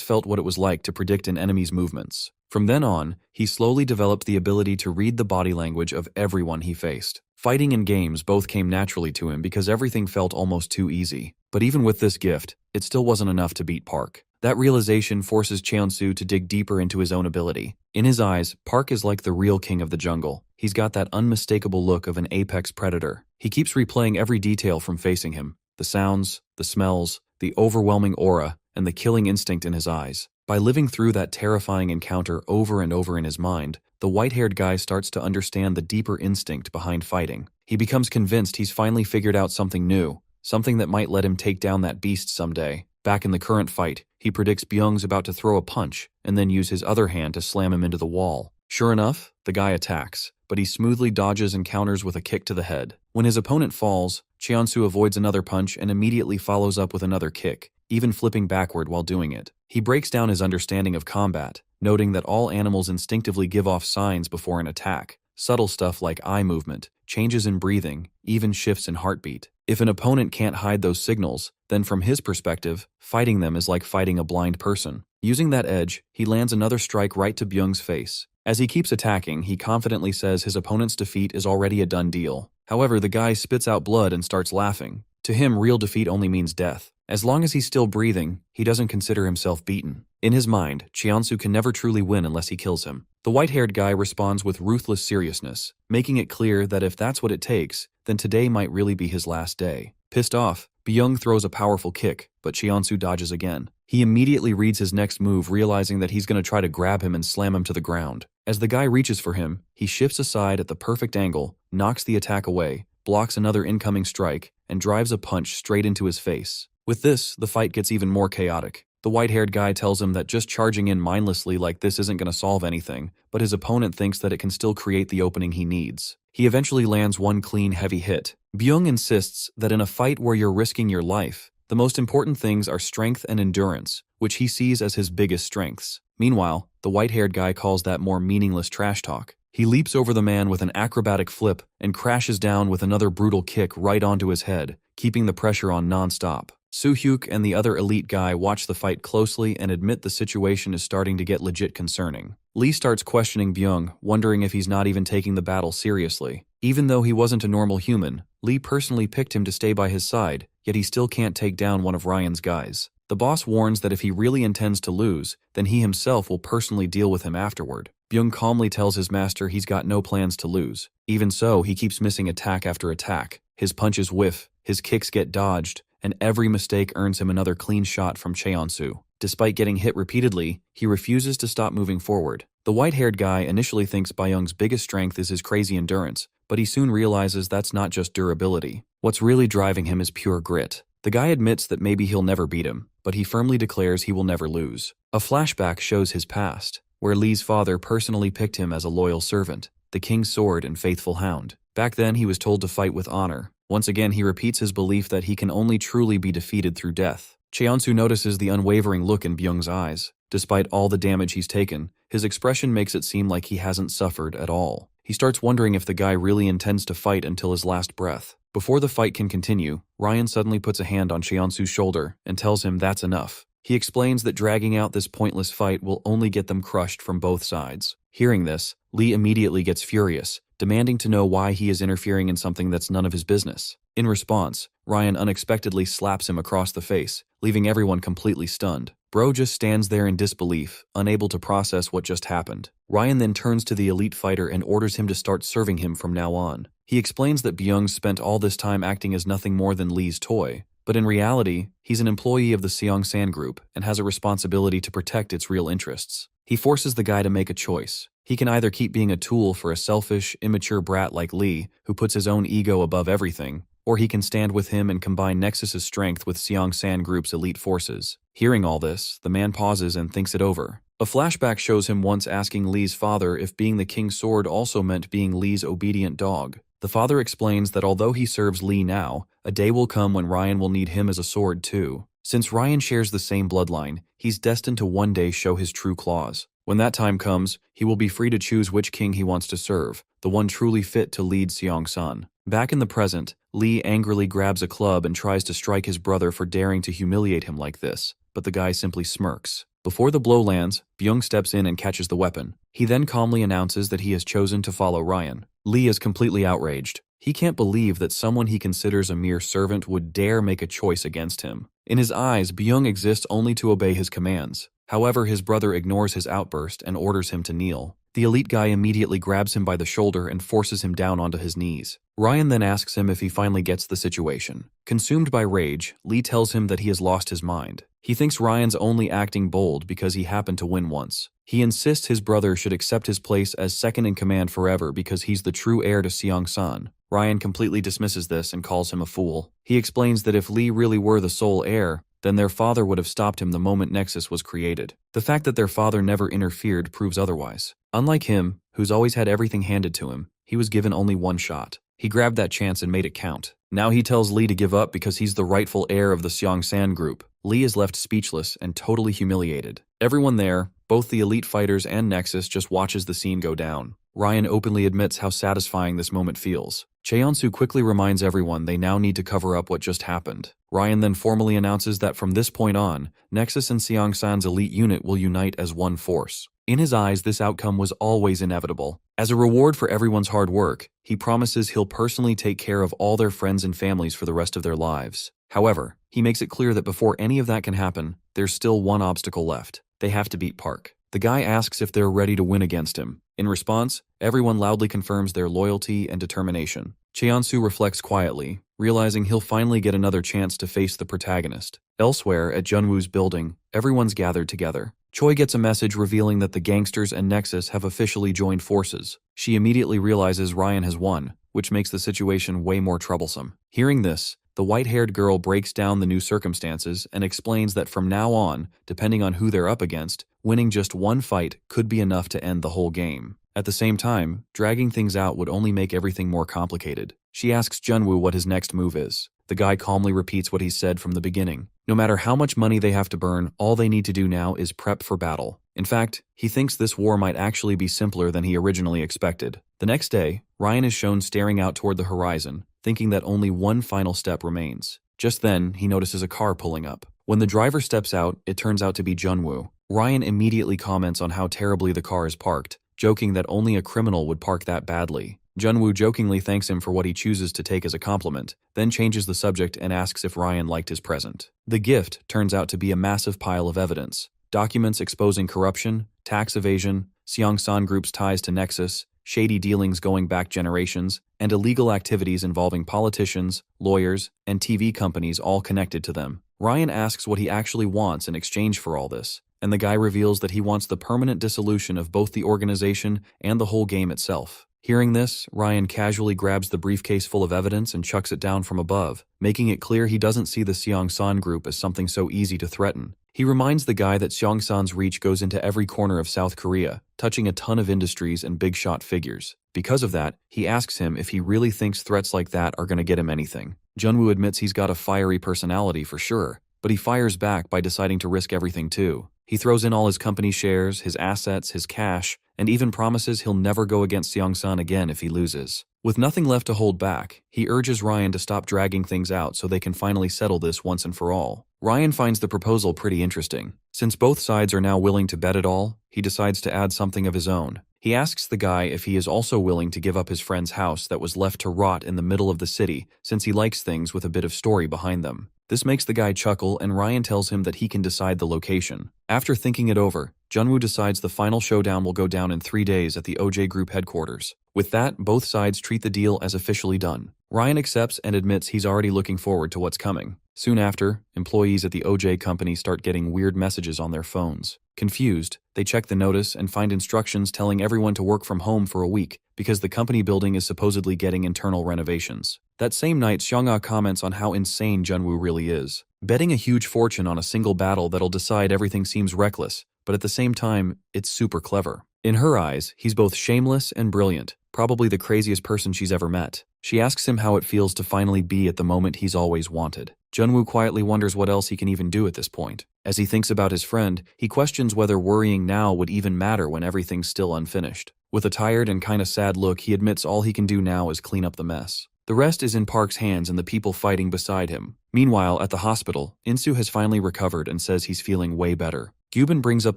felt what it was like to predict an enemy's movements. From then on, he slowly developed the ability to read the body language of everyone he faced. Fighting and games both came naturally to him because everything felt almost too easy. But even with this gift, it still wasn't enough to beat Park. That realization forces Cheonsu to dig deeper into his own ability. In his eyes, Park is like the real king of the jungle. He's got that unmistakable look of an apex predator. He keeps replaying every detail from facing him. The sounds, the smells, the overwhelming aura, and the killing instinct in his eyes. By living through that terrifying encounter over and over in his mind, the white-haired guy starts to understand the deeper instinct behind fighting. He becomes convinced he's finally figured out something new, something that might let him take down that beast someday. Back in the current fight, he predicts Byung's about to throw a punch and then use his other hand to slam him into the wall. Sure enough, the guy attacks, but he smoothly dodges and counters with a kick to the head. When his opponent falls, Cheonsu avoids another punch and immediately follows up with another kick, even flipping backward while doing it. He breaks down his understanding of combat, noting that all animals instinctively give off signs before an attack. Subtle stuff like eye movement, changes in breathing, even shifts in heartbeat. If an opponent can't hide those signals, then from his perspective, fighting them is like fighting a blind person. Using that edge, he lands another strike right to Byung's face. As he keeps attacking, he confidently says his opponent's defeat is already a done deal. However, the guy spits out blood and starts laughing. To him, real defeat only means death. As long as he's still breathing, he doesn't consider himself beaten. In his mind, Cheonsu can never truly win unless he kills him. The white-haired guy responds with ruthless seriousness, making it clear that if that's what it takes, then today might really be his last day. Pissed off, Byung throws a powerful kick, but Cheonsu dodges again. He immediately reads his next move, realizing that he's going to try to grab him and slam him to the ground. As the guy reaches for him, he shifts aside at the perfect angle, knocks the attack away, blocks another incoming strike, and drives a punch straight into his face. With this, the fight gets even more chaotic. The white-haired guy tells him that just charging in mindlessly like this isn't going to solve anything, but his opponent thinks that it can still create the opening he needs. He eventually lands one clean, heavy hit. Byung insists that in a fight where you're risking your life, the most important things are strength and endurance, which he sees as his biggest strengths. Meanwhile, the white-haired guy calls that more meaningless trash talk. He leaps over the man with an acrobatic flip and crashes down with another brutal kick right onto his head, keeping the pressure on non-stop. Soo-hyuk and the other elite guy watch the fight closely and admit the situation is starting to get legit concerning. Lee starts questioning Byung, wondering if he's not even taking the battle seriously. Even though he wasn't a normal human, Lee personally picked him to stay by his side, yet he still can't take down one of Ryan's guys. The boss warns that if he really intends to lose, then he himself will personally deal with him afterward. Byung calmly tells his master he's got no plans to lose. Even so, he keeps missing attack after attack. His punches whiff, his kicks get dodged, and every mistake earns him another clean shot from Cheonsu. Despite getting hit repeatedly, he refuses to stop moving forward. The white-haired guy initially thinks Byung's biggest strength is his crazy endurance, but he soon realizes that's not just durability. What's really driving him is pure grit. The guy admits that maybe he'll never beat him, but he firmly declares he will never lose. A flashback shows his past, where Lee's father personally picked him as a loyal servant, the king's sword and faithful hound. Back then, he was told to fight with honor. Once again, he repeats his belief that he can only truly be defeated through death. Cheonsu notices the unwavering look in Byung's eyes. Despite all the damage he's taken, his expression makes it seem like he hasn't suffered at all. He starts wondering if the guy really intends to fight until his last breath. Before the fight can continue, Ryan suddenly puts a hand on Cheonsu's shoulder and tells him that's enough. He explains that dragging out this pointless fight will only get them crushed from both sides. Hearing this, Lee immediately gets furious, demanding to know why he is interfering in something that's none of his business. In response, Ryan unexpectedly slaps him across the face, leaving everyone completely stunned. Bro just stands there in disbelief, unable to process what just happened. Ryan then turns to the elite fighter and orders him to start serving him from now on. He explains that Byung spent all this time acting as nothing more than Lee's toy, but in reality, he's an employee of the Seongsan Group and has a responsibility to protect its real interests. He forces the guy to make a choice. He can either keep being a tool for a selfish, immature brat like Lee, who puts his own ego above everything, or he can stand with him and combine Nexus's strength with Seongsan Group's elite forces. Hearing all this, the man pauses and thinks it over. A flashback shows him once asking Lee's father if being the king's sword also meant being Lee's obedient dog. The father explains that although he serves Lee now, a day will come when Ryan will need him as a sword too. Since Ryan shares the same bloodline, he's destined to one day show his true claws. When that time comes, he will be free to choose which king he wants to serve, the one truly fit to lead Seongsan. Back in the present, Lee angrily grabs a club and tries to strike his brother for daring to humiliate him like this, but the guy simply smirks. Before the blow lands, Byung steps in and catches the weapon. He then calmly announces that he has chosen to follow Ryan. Lee is completely outraged. He can't believe that someone he considers a mere servant would dare make a choice against him. In his eyes, Byung exists only to obey his commands. However, his brother ignores his outburst and orders him to kneel. The elite guy immediately grabs him by the shoulder and forces him down onto his knees. Ryan then asks him if he finally gets the situation. Consumed by rage, Lee tells him that he has lost his mind. He thinks Ryan's only acting bold because he happened to win once. He insists his brother should accept his place as second in command forever because he's the true heir to Seong-san. Ryan completely dismisses this and calls him a fool. He explains that if Lee really were the sole heir, then their father would have stopped him the moment Nexus was created. The fact that their father never interfered proves otherwise. Unlike him, who's always had everything handed to him, he was given only one shot. He grabbed that chance and made it count. Now he tells Lee to give up because he's the rightful heir of the Seong-san group. Lee is left speechless and totally humiliated. Everyone there, both the elite fighters and Nexus, just watches the scene go down. Ryan openly admits how satisfying this moment feels. Cheonsu quickly reminds everyone they now need to cover up what just happened. Ryan then formally announces that from this point on, Nexus and Seong-san's elite unit will unite as one force. In his eyes, this outcome was always inevitable. As a reward for everyone's hard work, he promises he'll personally take care of all their friends and families for the rest of their lives. However, he makes it clear that before any of that can happen, there's still one obstacle left. They have to beat Park. The guy asks if they're ready to win against him. In response, everyone loudly confirms their loyalty and determination. Cheonsu reflects quietly, realizing he'll finally get another chance to face the protagonist. Elsewhere, at Junwoo's building, everyone's gathered together. Choi gets a message revealing that the gangsters and Nexus have officially joined forces. She immediately realizes Ryan has won, which makes the situation way more troublesome. Hearing this, the white-haired girl breaks down the new circumstances and explains that from now on, depending on who they're up against, winning just one fight could be enough to end the whole game. At the same time, dragging things out would only make everything more complicated. She asks Junwoo what his next move is. The guy calmly repeats what he said from the beginning. No matter how much money they have to burn, all they need to do now is prep for battle. In fact, he thinks this war might actually be simpler than he originally expected. The next day, Ryan is shown staring out toward the horizon, thinking that only one final step remains. Just then, he notices a car pulling up. When the driver steps out, it turns out to be Junwoo. Ryan immediately comments on how terribly the car is parked, joking that only a criminal would park that badly. Junwoo jokingly thanks him for what he chooses to take as a compliment, then changes the subject and asks if Ryan liked his present. The gift turns out to be a massive pile of evidence. Documents exposing corruption, tax evasion, Seong-san Group's ties to Nexus, shady dealings going back generations, and illegal activities involving politicians, lawyers, and TV companies all connected to them. Ryan asks what he actually wants in exchange for all this, and the guy reveals that he wants the permanent dissolution of both the organization and the whole game itself. Hearing this, Ryan casually grabs the briefcase full of evidence and chucks it down from above, making it clear he doesn't see the Seong-san Group as something so easy to threaten. He reminds the guy that Seong-san's reach goes into every corner of South Korea, touching a ton of industries and big-shot figures. Because of that, he asks him if he really thinks threats like that are going to get him anything. Junwoo admits he's got a fiery personality for sure, but he fires back by deciding to risk everything too. He throws in all his company shares, his assets, his cash, and even promises he'll never go against Seong-san again if he loses. With nothing left to hold back, he urges Ryan to stop dragging things out so they can finally settle this once and for all. Ryan finds the proposal pretty interesting. Since both sides are now willing to bet it all, he decides to add something of his own. He asks the guy if he is also willing to give up his friend's house that was left to rot in the middle of the city, since he likes things with a bit of story behind them. This makes the guy chuckle, and Ryan tells him that he can decide the location. After thinking it over, Junwoo decides the final showdown will go down in 3 days at the OJ Group headquarters. With that, both sides treat the deal as officially done. Ryan accepts and admits he's already looking forward to what's coming. Soon after, employees at the OJ company start getting weird messages on their phones. Confused, they check the notice and find instructions telling everyone to work from home for a week because the company building is supposedly getting internal renovations. That same night, Seong-ah comments on how insane Junwoo really is. Betting a huge fortune on a single battle that'll decide everything seems reckless, but at the same time, it's super clever. In her eyes, he's both shameless and brilliant, probably the craziest person she's ever met. She asks him how it feels to finally be at the moment he's always wanted. Junwoo quietly wonders what else he can even do at this point. As he thinks about his friend, he questions whether worrying now would even matter when everything's still unfinished. With a tired and kinda sad look, he admits all he can do now is clean up the mess. The rest is in Park's hands and the people fighting beside him. Meanwhile, at the hospital, Insu has finally recovered and says he's feeling way better. Gyubin brings up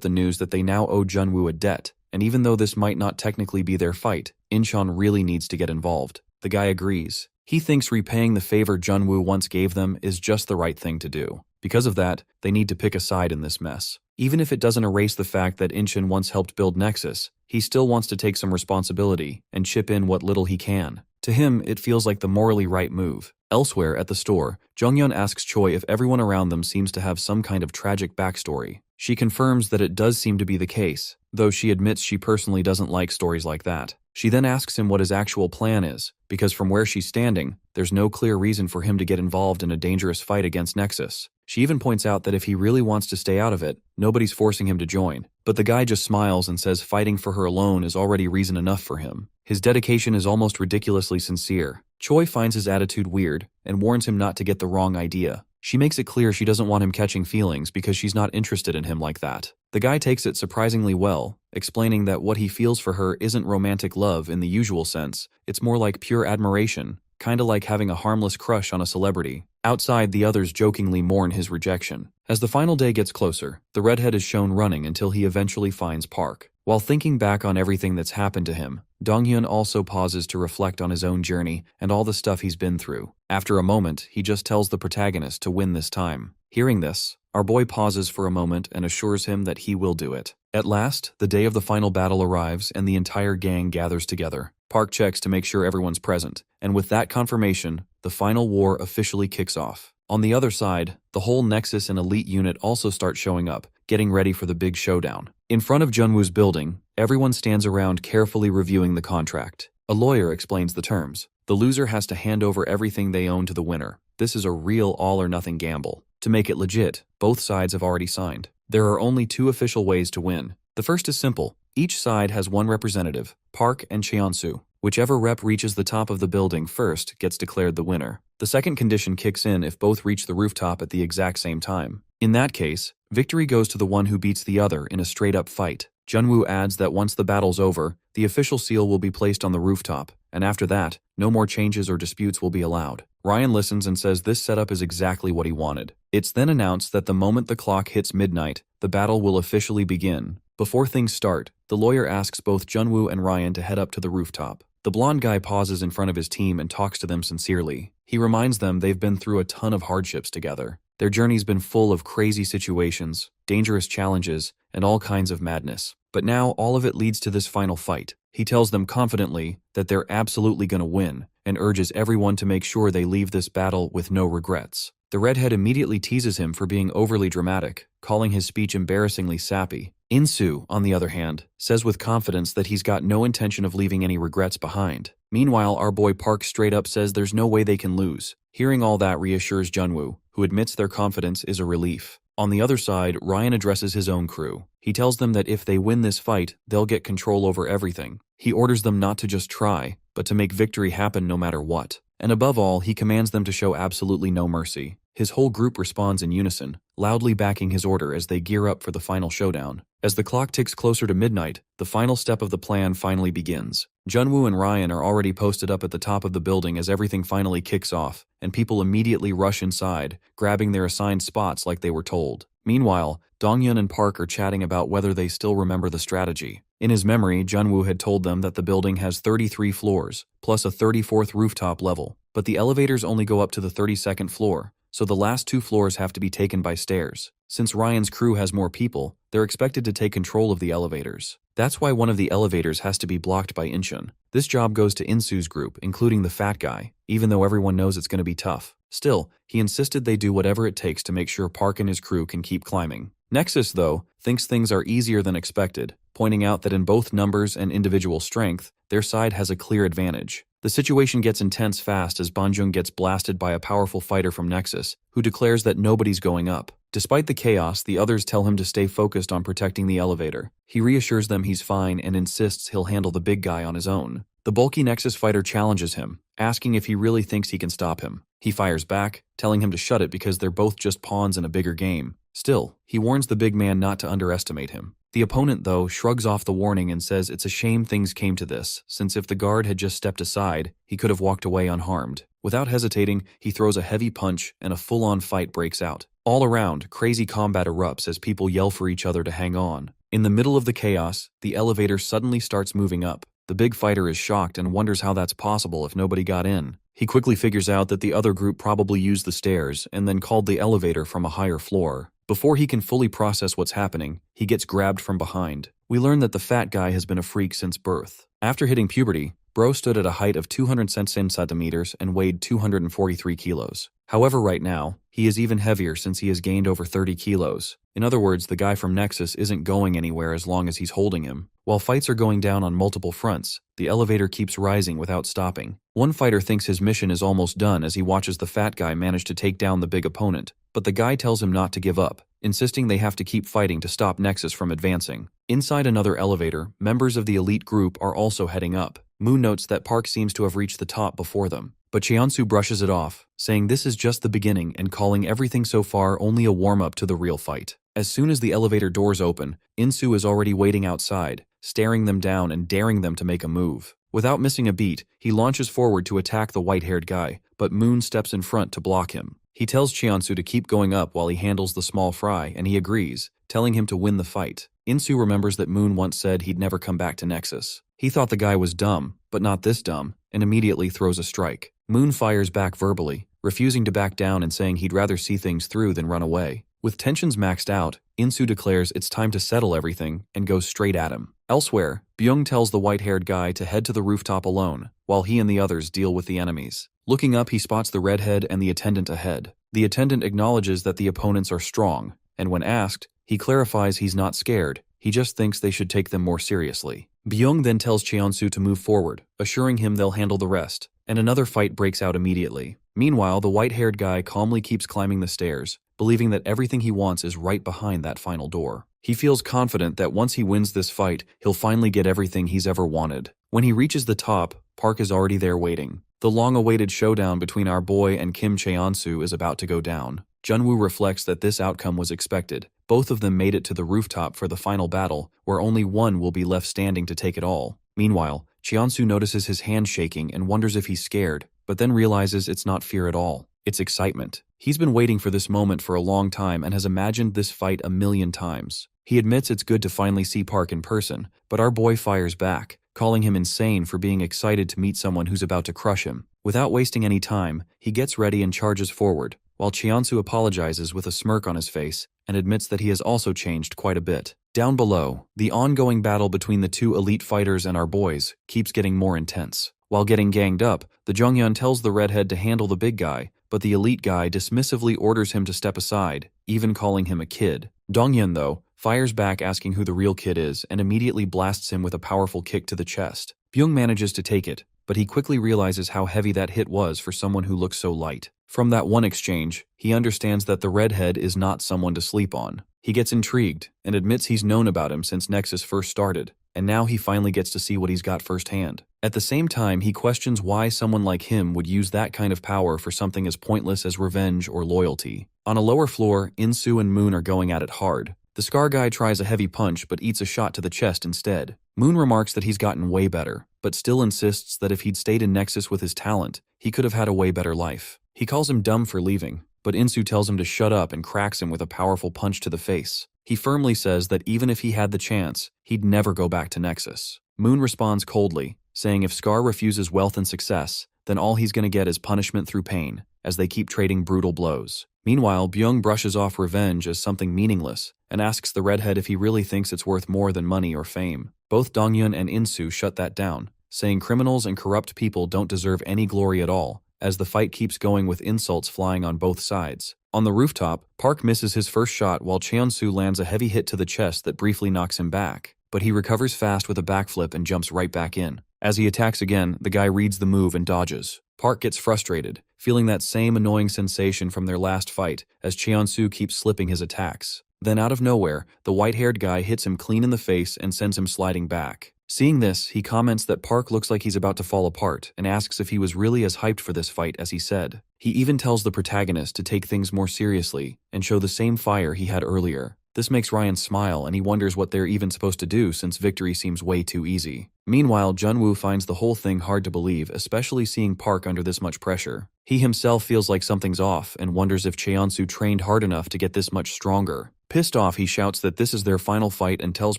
the news that they now owe Junwoo a debt, and even though this might not technically be their fight, Incheon really needs to get involved. The guy agrees. He thinks repaying the favor Junwoo once gave them is just the right thing to do. Because of that, they need to pick a side in this mess. Even if it doesn't erase the fact that Incheon once helped build Nexus, he still wants to take some responsibility and chip in what little he can. To him, it feels like the morally right move. Elsewhere at the store, Jonghyun asks Choi if everyone around them seems to have some kind of tragic backstory. She confirms that it does seem to be the case, though she admits she personally doesn't like stories like that. She then asks him what his actual plan is, because from where she's standing, there's no clear reason for him to get involved in a dangerous fight against Nexus. She even points out that if he really wants to stay out of it, nobody's forcing him to join. But the guy just smiles and says fighting for her alone is already reason enough for him. His dedication is almost ridiculously sincere. Choi finds his attitude weird and warns him not to get the wrong idea. She makes it clear she doesn't want him catching feelings because she's not interested in him like that. The guy takes it surprisingly well, explaining that what he feels for her isn't romantic love in the usual sense, it's more like pure admiration, kinda like having a harmless crush on a celebrity. Outside, the others jokingly mourn his rejection. As the final day gets closer, the redhead is shown running until he eventually finds Park. While thinking back on everything that's happened to him, Donghyun also pauses to reflect on his own journey and all the stuff he's been through. After a moment, he just tells the protagonist to win this time. Hearing this, our boy pauses for a moment and assures him that he will do it. At last, the day of the final battle arrives and the entire gang gathers together. Park checks to make sure everyone's present, and with that confirmation, the final war officially kicks off. On the other side, the whole Nexus and elite unit also start showing up, getting ready for the big showdown. In front of Junwoo's building, everyone stands around carefully reviewing the contract. A lawyer explains the terms. The loser has to hand over everything they own to the winner. This is a real all-or-nothing gamble. To make it legit, both sides have already signed. There are only two official ways to win. The first is simple. Each side has one representative, Park and Cheonsu. Whichever rep reaches the top of the building first gets declared the winner. The second condition kicks in if both reach the rooftop at the exact same time. In that case, victory goes to the one who beats the other in a straight-up fight. Junwoo adds that once the battle's over, the official seal will be placed on the rooftop, and after that, no more changes or disputes will be allowed. Ryan listens and says this setup is exactly what he wanted. It's then announced that the moment the clock hits midnight, the battle will officially begin. Before things start, the lawyer asks both Junwoo and Ryan to head up to the rooftop. The blonde guy pauses in front of his team and talks to them sincerely. He reminds them they've been through a ton of hardships together. Their journey's been full of crazy situations, dangerous challenges, and all kinds of madness. But now all of it leads to this final fight. He tells them confidently that they're absolutely gonna win, and urges everyone to make sure they leave this battle with no regrets. The redhead immediately teases him for being overly dramatic, calling his speech embarrassingly sappy. Insu, on the other hand, says with confidence that he's got no intention of leaving any regrets behind. Meanwhile, our boy Park straight up says there's no way they can lose. Hearing all that reassures Junwoo, who admits their confidence is a relief. On the other side, Ryan addresses his own crew. He tells them that if they win this fight, they'll get control over everything. He orders them not to just try, but to make victory happen no matter what. And above all, he commands them to show absolutely no mercy. His whole group responds in unison, loudly backing his order as they gear up for the final showdown. As the clock ticks closer to midnight, the final step of the plan finally begins. Junwoo and Ryan are already posted up at the top of the building as everything finally kicks off, and people immediately rush inside, grabbing their assigned spots like they were told. Meanwhile, Donghyun and Park are chatting about whether they still remember the strategy. In his memory, Junwoo had told them that the building has 33 floors, plus a 34th rooftop level, but the elevators only go up to the 32nd floor, so the last two floors have to be taken by stairs. Since Ryan's crew has more people, they're expected to take control of the elevators. That's why one of the elevators has to be blocked by Incheon. This job goes to Insu's group, including the fat guy, even though everyone knows it's going to be tough. Still, he insisted they do whatever it takes to make sure Park and his crew can keep climbing. Nexus, though, thinks things are easier than expected, pointing out that in both numbers and individual strength, their side has a clear advantage. The situation gets intense fast as Banjung gets blasted by a powerful fighter from Nexus, who declares that nobody's going up. Despite the chaos, the others tell him to stay focused on protecting the elevator. He reassures them he's fine and insists he'll handle the big guy on his own. The bulky Nexus fighter challenges him, asking if he really thinks he can stop him. He fires back, telling him to shut it because they're both just pawns in a bigger game. Still, he warns the big man not to underestimate him. The opponent, though, shrugs off the warning and says it's a shame things came to this, since if the guard had just stepped aside, he could have walked away unharmed. Without hesitating, he throws a heavy punch and a full-on fight breaks out. All around, crazy combat erupts as people yell for each other to hang on. In the middle of the chaos, the elevator suddenly starts moving up. The big fighter is shocked and wonders how that's possible if nobody got in. He quickly figures out that the other group probably used the stairs and then called the elevator from a higher floor. Before he can fully process what's happening, he gets grabbed from behind. We learn that the fat guy has been a freak since birth. After hitting puberty, Bro stood at a height of 200 centimeters and weighed 243 kilos. However, right now, he is even heavier since he has gained over 30 kilos. In other words, the guy from Nexus isn't going anywhere as long as he's holding him. While fights are going down on multiple fronts, the elevator keeps rising without stopping. One fighter thinks his mission is almost done as he watches the fat guy manage to take down the big opponent, but the guy tells him not to give up, insisting they have to keep fighting to stop Nexus from advancing. Inside another elevator, members of the elite group are also heading up. Moon notes that Park seems to have reached the top before them, but Cheonsu brushes it off, saying this is just the beginning and calling everything so far only a warm-up to the real fight. As soon as the elevator doors open, Insu is already waiting outside, staring them down and daring them to make a move. Without missing a beat, he launches forward to attack the white-haired guy, but Moon steps in front to block him. He tells Cheonsu to keep going up while he handles the small fry, and he agrees, telling him to win the fight. Insu remembers that Moon once said he'd never come back to Nexus. He thought the guy was dumb, but not this dumb, and immediately throws a strike. Moon fires back verbally, refusing to back down and saying he'd rather see things through than run away. With tensions maxed out, Insu declares it's time to settle everything and goes straight at him. Elsewhere, Byung tells the white-haired guy to head to the rooftop alone, while he and the others deal with the enemies. Looking up, he spots the redhead and the attendant ahead. The attendant acknowledges that the opponents are strong, and when asked, he clarifies he's not scared, he just thinks they should take them more seriously. Byung then tells Cheonsu to move forward, assuring him they'll handle the rest, and another fight breaks out immediately. Meanwhile, the white-haired guy calmly keeps climbing the stairs, believing that everything he wants is right behind that final door. He feels confident that once he wins this fight, he'll finally get everything he's ever wanted. When he reaches the top, Park is already there waiting. The long-awaited showdown between our boy and Kim Cheonsu is about to go down. Junwoo reflects that this outcome was expected. Both of them made it to the rooftop for the final battle, where only one will be left standing to take it all. Meanwhile, Cheonsu notices his hand shaking and wonders if he's scared, but then realizes it's not fear at all. It's excitement. He's been waiting for this moment for a long time and has imagined this fight a million times. He admits it's good to finally see Park in person, but our boy fires back, calling him insane for being excited to meet someone who's about to crush him. Without wasting any time, he gets ready and charges forward, while Cheonsu apologizes with a smirk on his face and admits that he has also changed quite a bit. Down below, the ongoing battle between the two elite fighters and our boys keeps getting more intense. While getting ganged up, the Jonghyun tells the redhead to handle the big guy, but the elite guy dismissively orders him to step aside, even calling him a kid. Donghyun, though, fires back asking who the real kid is and immediately blasts him with a powerful kick to the chest. Byung manages to take it, but he quickly realizes how heavy that hit was for someone who looks so light. From that one exchange, he understands that the redhead is not someone to sleep on. He gets intrigued and admits he's known about him since Nexus first started, and now he finally gets to see what he's got firsthand. At the same time, he questions why someone like him would use that kind of power for something as pointless as revenge or loyalty. On a lower floor, Insu and Moon are going at it hard. The Scar guy tries a heavy punch but eats a shot to the chest instead. Moon remarks that he's gotten way better, but still insists that if he'd stayed in Nexus with his talent, he could have had a way better life. He calls him dumb for leaving, but Insu tells him to shut up and cracks him with a powerful punch to the face. He firmly says that even if he had the chance, he'd never go back to Nexus. Moon responds coldly, saying if Scar refuses wealth and success, then all he's gonna get is punishment through pain, as they keep trading brutal blows. Meanwhile, Byung brushes off revenge as something meaningless and asks the redhead if he really thinks it's worth more than money or fame. Both Donghyun and Insu shut that down, saying criminals and corrupt people don't deserve any glory at all, as the fight keeps going with insults flying on both sides. On the rooftop, Park misses his first shot while Cheonsu lands a heavy hit to the chest that briefly knocks him back, but he recovers fast with a backflip and jumps right back in. As he attacks again, the guy reads the move and dodges. Park gets frustrated, feeling that same annoying sensation from their last fight as Cheonsu keeps slipping his attacks. Then out of nowhere, the white-haired guy hits him clean in the face and sends him sliding back. Seeing this, he comments that Park looks like he's about to fall apart and asks if he was really as hyped for this fight as he said. He even tells the protagonist to take things more seriously and show the same fire he had earlier. This makes Ryan smile and he wonders what they're even supposed to do since victory seems way too easy. Meanwhile, Junwoo finds the whole thing hard to believe, especially seeing Park under this much pressure. He himself feels like something's off and wonders if Cheonsu trained hard enough to get this much stronger. Pissed off, he shouts that this is their final fight and tells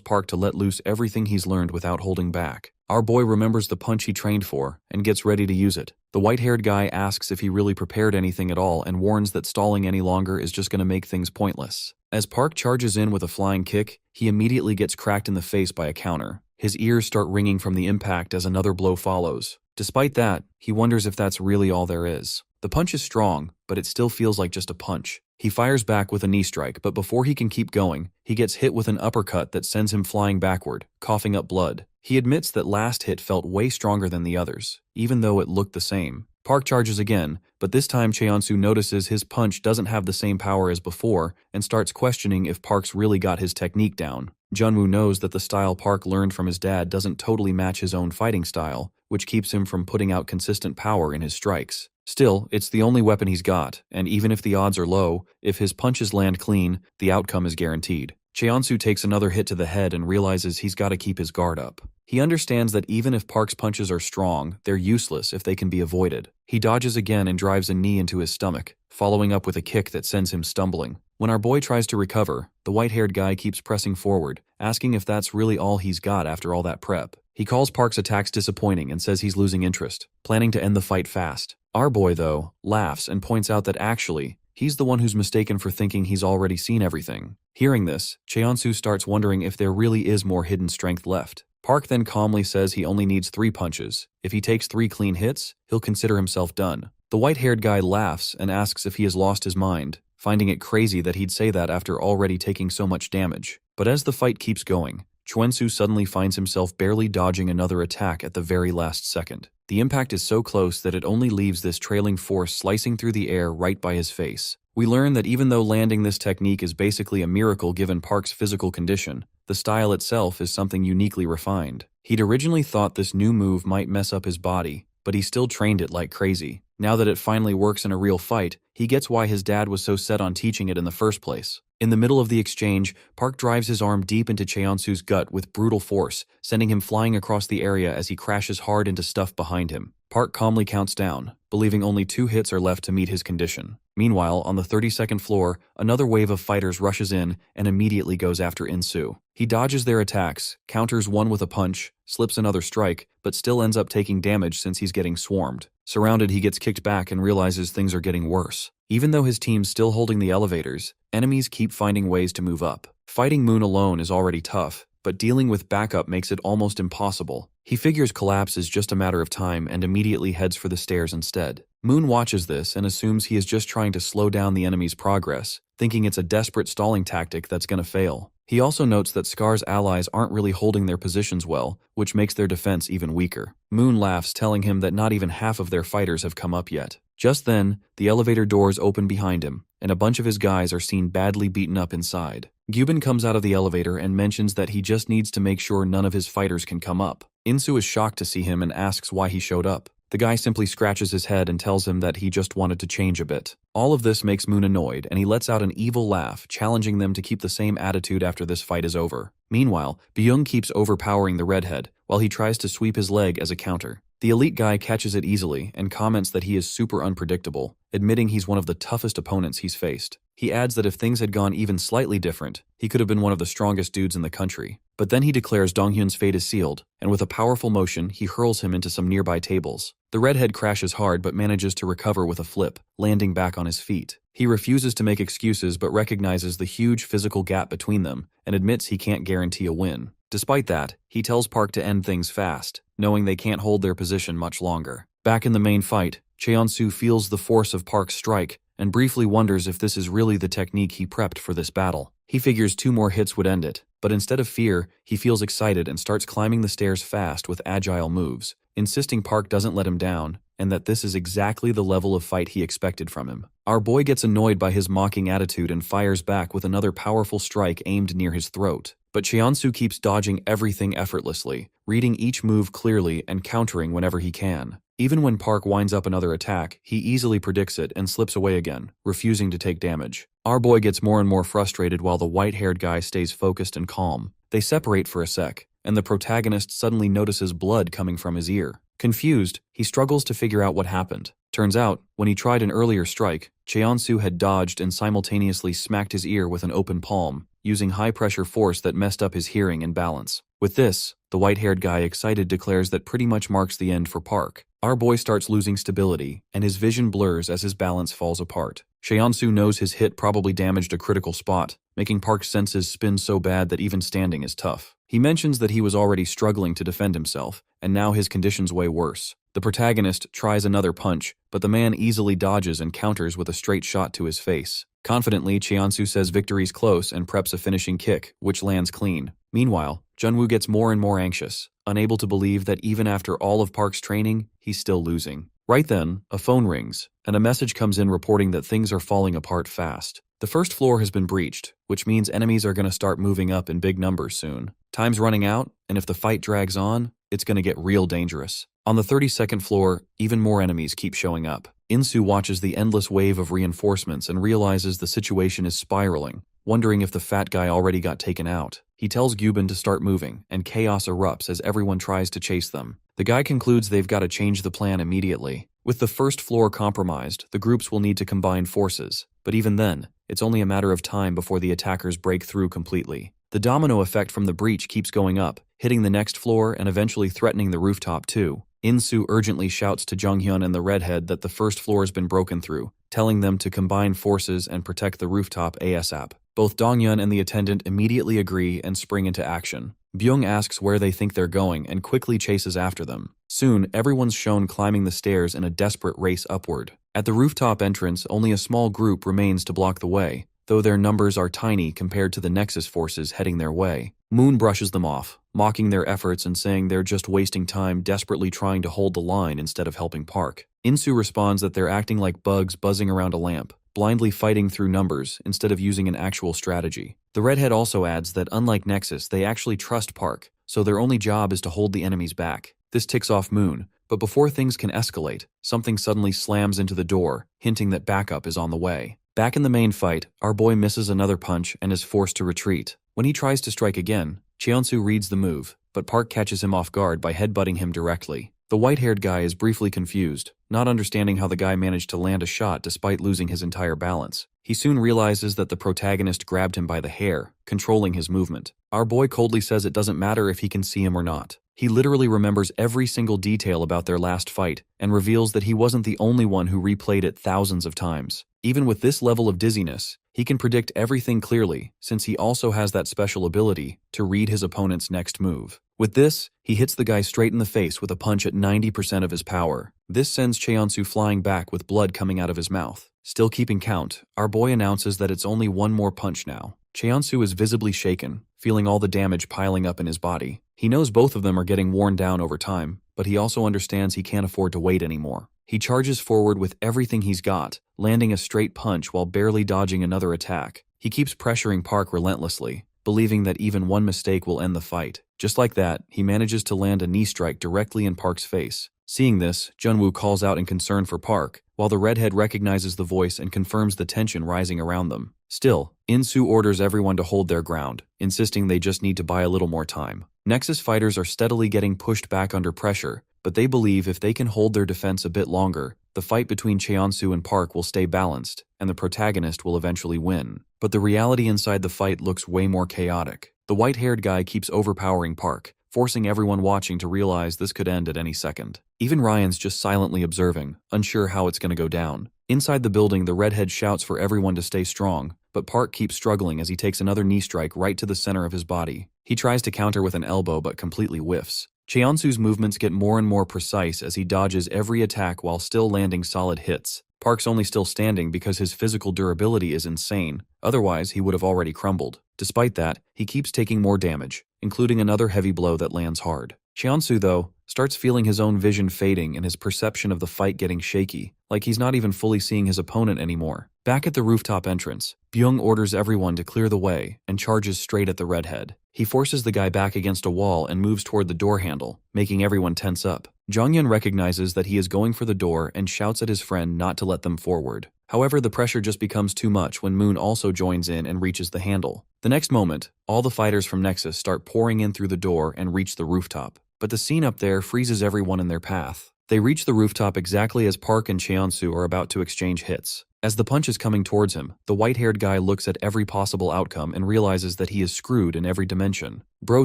Park to let loose everything he's learned without holding back. Our boy remembers the punch he trained for and gets ready to use it. The white-haired guy asks if he really prepared anything at all and warns that stalling any longer is just going to make things pointless. As Park charges in with a flying kick, he immediately gets cracked in the face by a counter. His ears start ringing from the impact as another blow follows. Despite that, he wonders if that's really all there is. The punch is strong, but it still feels like just a punch. He fires back with a knee strike, but before he can keep going, he gets hit with an uppercut that sends him flying backward, coughing up blood. He admits that last hit felt way stronger than the others, even though it looked the same. Park charges again, but this time Cheonsu notices his punch doesn't have the same power as before and starts questioning if Park's really got his technique down. Junu knows that the style Park learned from his dad doesn't totally match his own fighting style, which keeps him from putting out consistent power in his strikes. Still, it's the only weapon he's got, and even if the odds are low, if his punches land clean, the outcome is guaranteed. Cheonsu takes another hit to the head and realizes he's got to keep his guard up. He understands that even if Park's punches are strong, they're useless if they can be avoided. He dodges again and drives a knee into his stomach, following up with a kick that sends him stumbling. When our boy tries to recover, the white-haired guy keeps pressing forward, asking if that's really all he's got after all that prep. He calls Park's attacks disappointing and says he's losing interest, planning to end the fight fast. Our boy, though, laughs and points out that actually, he's the one who's mistaken for thinking he's already seen everything. Hearing this, Cheonsu starts wondering if there really is more hidden strength left. Park then calmly says he only needs 3 punches. If he takes 3 clean hits, he'll consider himself done. The white-haired guy laughs and asks if he has lost his mind, finding it crazy that he'd say that after already taking so much damage. But as the fight keeps going, Cheonsu suddenly finds himself barely dodging another attack at the very last second. The impact is so close that it only leaves this trailing force slicing through the air right by his face. We learn that even though landing this technique is basically a miracle given Park's physical condition, the style itself is something uniquely refined. He'd originally thought this new move might mess up his body, but he still trained it like crazy. Now that it finally works in a real fight, he gets why his dad was so set on teaching it in the first place. In the middle of the exchange, Park drives his arm deep into Cheonsu's gut with brutal force, sending him flying across the area as he crashes hard into stuff behind him. Park calmly counts down, believing only 2 hits are left to meet his condition. Meanwhile, on the 32nd floor, another wave of fighters rushes in and immediately goes after Insu. He dodges their attacks, counters one with a punch, slips another strike, but still ends up taking damage since he's getting swarmed. Surrounded, he gets kicked back and realizes things are getting worse. Even though his team's still holding the elevators, enemies keep finding ways to move up. Fighting Moon alone is already tough, but dealing with backup makes it almost impossible. He figures collapse is just a matter of time and immediately heads for the stairs instead. Moon watches this and assumes he is just trying to slow down the enemy's progress, thinking it's a desperate stalling tactic that's gonna fail. He also notes that Scar's allies aren't really holding their positions well, which makes their defense even weaker. Moon laughs, telling him that not even half of their fighters have come up yet. Just then, the elevator doors open behind him, and a bunch of his guys are seen badly beaten up inside. Gyubin comes out of the elevator and mentions that he just needs to make sure none of his fighters can come up. Insu is shocked to see him and asks why he showed up. The guy simply scratches his head and tells him that he just wanted to change a bit. All of this makes Moon annoyed, and he lets out an evil laugh, challenging them to keep the same attitude after this fight is over. Meanwhile, Byung keeps overpowering the redhead, while he tries to sweep his leg as a counter. The elite guy catches it easily and comments that he is super unpredictable, admitting he's one of the toughest opponents he's faced. He adds that if things had gone even slightly different, he could have been one of the strongest dudes in the country. But then he declares Donghyun's fate is sealed, and with a powerful motion, he hurls him into some nearby tables. The redhead crashes hard but manages to recover with a flip, landing back on his feet. He refuses to make excuses but recognizes the huge physical gap between them and admits he can't guarantee a win. Despite that, he tells Park to end things fast, knowing they can't hold their position much longer. Back in the main fight, Cheonsu feels the force of Park's strike and briefly wonders if this is really the technique he prepped for this battle. He figures 2 more hits would end it, but instead of fear, he feels excited and starts climbing the stairs fast with agile moves, insisting Park doesn't let him down and that this is exactly the level of fight he expected from him. Our boy gets annoyed by his mocking attitude and fires back with another powerful strike aimed near his throat. But Cheonsu keeps dodging everything effortlessly, reading each move clearly and countering whenever he can. Even when Park winds up another attack, he easily predicts it and slips away again, refusing to take damage. Our boy gets more and more frustrated while the white-haired guy stays focused and calm. They separate for a sec, and the protagonist suddenly notices blood coming from his ear. Confused, he struggles to figure out what happened. Turns out, when he tried an earlier strike, Cheonsu had dodged and simultaneously smacked his ear with an open palm, using high-pressure force that messed up his hearing and balance. With this, the white-haired guy excited declares that pretty much marks the end for Park. Our boy starts losing stability, and his vision blurs as his balance falls apart. Cheonsu knows his hit probably damaged a critical spot, making Park's senses spin so bad that even standing is tough. He mentions that he was already struggling to defend himself, and now his condition's way worse. The protagonist tries another punch, but the man easily dodges and counters with a straight shot to his face. Confidently, Cheonsu says victory's close and preps a finishing kick, which lands clean. Meanwhile, Junwoo gets more and more anxious, unable to believe that even after all of Park's training, he's still losing. Right then, a phone rings, and a message comes in reporting that things are falling apart fast. The first floor has been breached, which means enemies are going to start moving up in big numbers soon. Time's running out, and if the fight drags on, it's going to get real dangerous. On the 32nd floor, even more enemies keep showing up. Insu watches the endless wave of reinforcements and realizes the situation is spiraling, wondering if the fat guy already got taken out. He tells Gyubin to start moving, and chaos erupts as everyone tries to chase them. The guy concludes they've got to change the plan immediately. With the first floor compromised, the groups will need to combine forces, but even then, it's only a matter of time before the attackers break through completely. The domino effect from the breach keeps going up, hitting the next floor and eventually threatening the rooftop too. Insu urgently shouts to Junghyun and the redhead that the first floor has been broken through, telling them to combine forces and protect the rooftop ASAP. Both Dongyun and the attendant immediately agree and spring into action. Byung asks where they think they're going and quickly chases after them. Soon, everyone's shown climbing the stairs in a desperate race upward. At the rooftop entrance, only a small group remains to block the way, though their numbers are tiny compared to the Nexus forces heading their way. Moon brushes them off, mocking their efforts and saying they're just wasting time desperately trying to hold the line instead of helping Park. Insu responds that they're acting like bugs buzzing around a lamp, blindly fighting through numbers instead of using an actual strategy. The redhead also adds that unlike Nexus, they actually trust Park, so their only job is to hold the enemies back. This ticks off Moon, but before things can escalate, something suddenly slams into the door, hinting that backup is on the way. Back in the main fight, our boy misses another punch and is forced to retreat. When he tries to strike again, Cheonsu reads the move, but Park catches him off guard by headbutting him directly. The white-haired guy is briefly confused, not understanding how the guy managed to land a shot despite losing his entire balance. He soon realizes that the protagonist grabbed him by the hair, controlling his movement. Our boy coldly says it doesn't matter if he can see him or not. He literally remembers every single detail about their last fight and reveals that he wasn't the only one who replayed it thousands of times. Even with this level of dizziness, he can predict everything clearly since he also has that special ability to read his opponent's next move. With this, he hits the guy straight in the face with a punch at 90% of his power. This sends Cheonsu flying back with blood coming out of his mouth. Still keeping count, our boy announces that it's only one more punch now. Cheonsu is visibly shaken, feeling all the damage piling up in his body. He knows both of them are getting worn down over time, but he also understands he can't afford to wait anymore. He charges forward with everything he's got, landing a straight punch while barely dodging another attack. He keeps pressuring Park relentlessly, believing that even one mistake will end the fight. Just like that, he manages to land a knee strike directly in Park's face. Seeing this, Junwoo calls out in concern for Park, while the redhead recognizes the voice and confirms the tension rising around them. Still, Insu orders everyone to hold their ground, insisting they just need to buy a little more time. Nexus fighters are steadily getting pushed back under pressure, but they believe if they can hold their defense a bit longer, the fight between Cheonsu and Park will stay balanced, and the protagonist will eventually win. But the reality inside the fight looks way more chaotic. The white-haired guy keeps overpowering Park, forcing everyone watching to realize this could end at any second. Even Ryan's just silently observing, unsure how it's going to go down. Inside the building, the redhead shouts for everyone to stay strong, but Park keeps struggling as he takes another knee strike right to the center of his body. He tries to counter with an elbow but completely whiffs. Cheonsu's movements get more and more precise as he dodges every attack while still landing solid hits. Park's only still standing because his physical durability is insane, otherwise he would have already crumbled. Despite that, he keeps taking more damage, including another heavy blow that lands hard. Cheonsu, though, starts feeling his own vision fading and his perception of the fight getting shaky, like he's not even fully seeing his opponent anymore. Back at the rooftop entrance, Byung orders everyone to clear the way and charges straight at the redhead. He forces the guy back against a wall and moves toward the door handle, making everyone tense up. Jongyun recognizes that he is going for the door and shouts at his friend not to let them forward. However, the pressure just becomes too much when Moon also joins in and reaches the handle. The next moment, all the fighters from Nexus start pouring in through the door and reach the rooftop. But the scene up there freezes everyone in their path. They reach the rooftop exactly as Park and Cheonsu are about to exchange hits. As the punch is coming towards him, the white-haired guy looks at every possible outcome and realizes that he is screwed in every dimension. Bro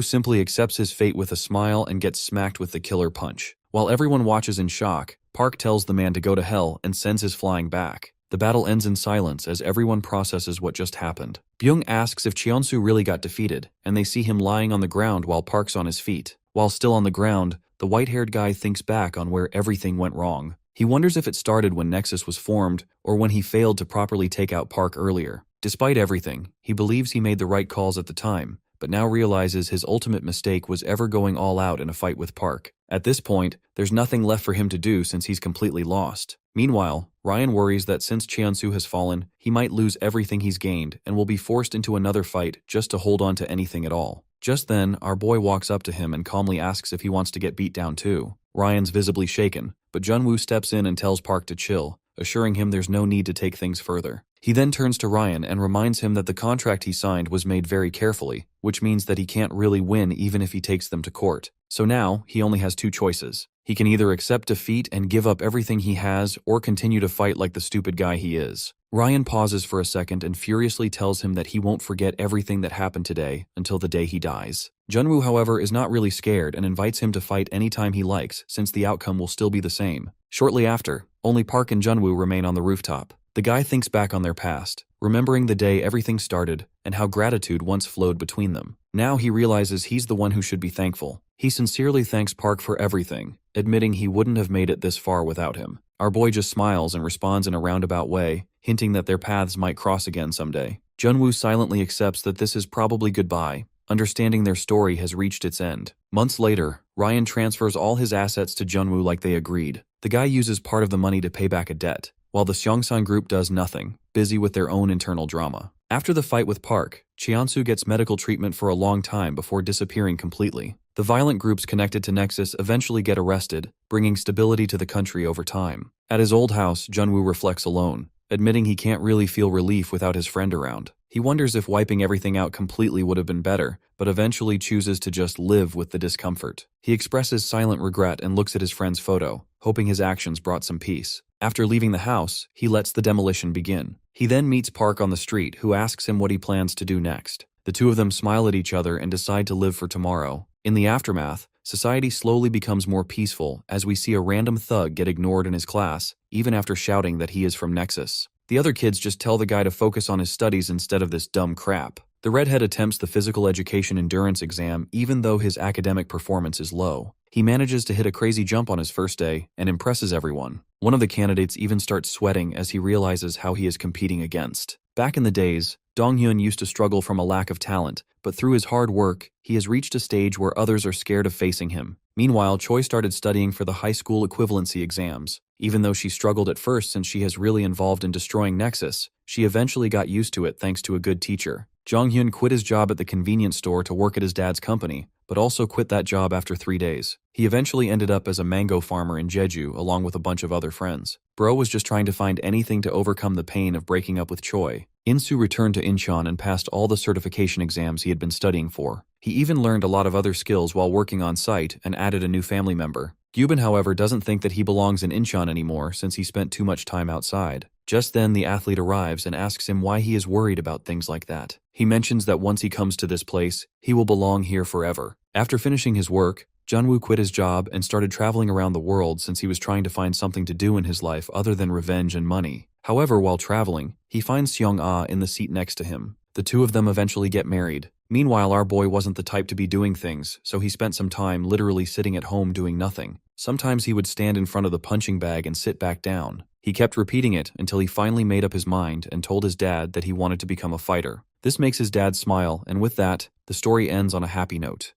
simply accepts his fate with a smile and gets smacked with the killer punch. While everyone watches in shock, Park tells the man to go to hell and sends his flying back. The battle ends in silence as everyone processes what just happened. Byung asks if Cheonsu really got defeated, and they see him lying on the ground while Park's on his feet. While still on the ground, the white-haired guy thinks back on where everything went wrong. He wonders if it started when Nexus was formed or when he failed to properly take out Park earlier. Despite everything, he believes he made the right calls at the time, but now realizes his ultimate mistake was ever going all out in a fight with Park. At this point, there's nothing left for him to do since he's completely lost. Meanwhile, Ryan worries that since Cheonsu has fallen, he might lose everything he's gained and will be forced into another fight just to hold on to anything at all. Just then, our boy walks up to him and calmly asks if he wants to get beat down too. Ryan's visibly shaken, but Jun-woo steps in and tells Park to chill, assuring him there's no need to take things further. He then turns to Ryan and reminds him that the contract he signed was made very carefully, which means that he can't really win even if he takes them to court. So now, he only has two choices. He can either accept defeat and give up everything he has, or continue to fight like the stupid guy he is. Ryan pauses for a second and furiously tells him that he won't forget everything that happened today until the day he dies. Jun-woo, however, is not really scared and invites him to fight anytime he likes, since the outcome will still be the same. Shortly after, only Park and Jun-woo remain on the rooftop. The guy thinks back on their past, remembering the day everything started and how gratitude once flowed between them. Now he realizes he's the one who should be thankful. He sincerely thanks Park for everything, admitting he wouldn't have made it this far without him. Our boy just smiles and responds in a roundabout way, hinting that their paths might cross again someday. Jun-woo silently accepts that this is probably goodbye, understanding their story has reached its end. Months later, Ryan transfers all his assets to Jun-woo like they agreed. The guy uses part of the money to pay back a debt, while the Seongsan group does nothing, busy with their own internal drama. After the fight with Park, Cheonsu gets medical treatment for a long time before disappearing completely. The violent groups connected to Nexus eventually get arrested, bringing stability to the country over time. At his old house, Jun-woo reflects alone, admitting he can't really feel relief without his friend around. He wonders if wiping everything out completely would have been better, but eventually chooses to just live with the discomfort. He expresses silent regret and looks at his friend's photo, hoping his actions brought some peace. After leaving the house, he lets the demolition begin. He then meets Park on the street, who asks him what he plans to do next. The two of them smile at each other and decide to live for tomorrow. In the aftermath, society slowly becomes more peaceful as we see a random thug get ignored in his class, even after shouting that he is from Nexus. The other kids just tell the guy to focus on his studies instead of this dumb crap. The redhead attempts the physical education endurance exam even though his academic performance is low. He manages to hit a crazy jump on his first day and impresses everyone. One of the candidates even starts sweating as he realizes how he is competing against. Back in the days, Dong-hyun used to struggle from a lack of talent, but through his hard work, he has reached a stage where others are scared of facing him. Meanwhile, Choi started studying for the high school equivalency exams. Even though she struggled at first since she has really involved in destroying Nexus, she eventually got used to it thanks to a good teacher. Jong-hyun quit his job at the convenience store to work at his dad's company, but also quit that job after 3 days. He eventually ended up as a mango farmer in Jeju along with a bunch of other friends. Bro was just trying to find anything to overcome the pain of breaking up with Choi. Insu returned to Incheon and passed all the certification exams he had been studying for. He even learned a lot of other skills while working on site and added a new family member. Gyubin, however, doesn't think that he belongs in Incheon anymore since he spent too much time outside. Just then, the athlete arrives and asks him why he is worried about things like that. He mentions that once he comes to this place, he will belong here forever. After finishing his work, Jun-woo quit his job and started traveling around the world since he was trying to find something to do in his life other than revenge and money. However, while traveling, he finds Seong-ah in the seat next to him. The two of them eventually get married. Meanwhile, our boy wasn't the type to be doing things, so he spent some time literally sitting at home doing nothing. Sometimes he would stand in front of the punching bag and sit back down. He kept repeating it until he finally made up his mind and told his dad that he wanted to become a fighter. This makes his dad smile, and with that, the story ends on a happy note.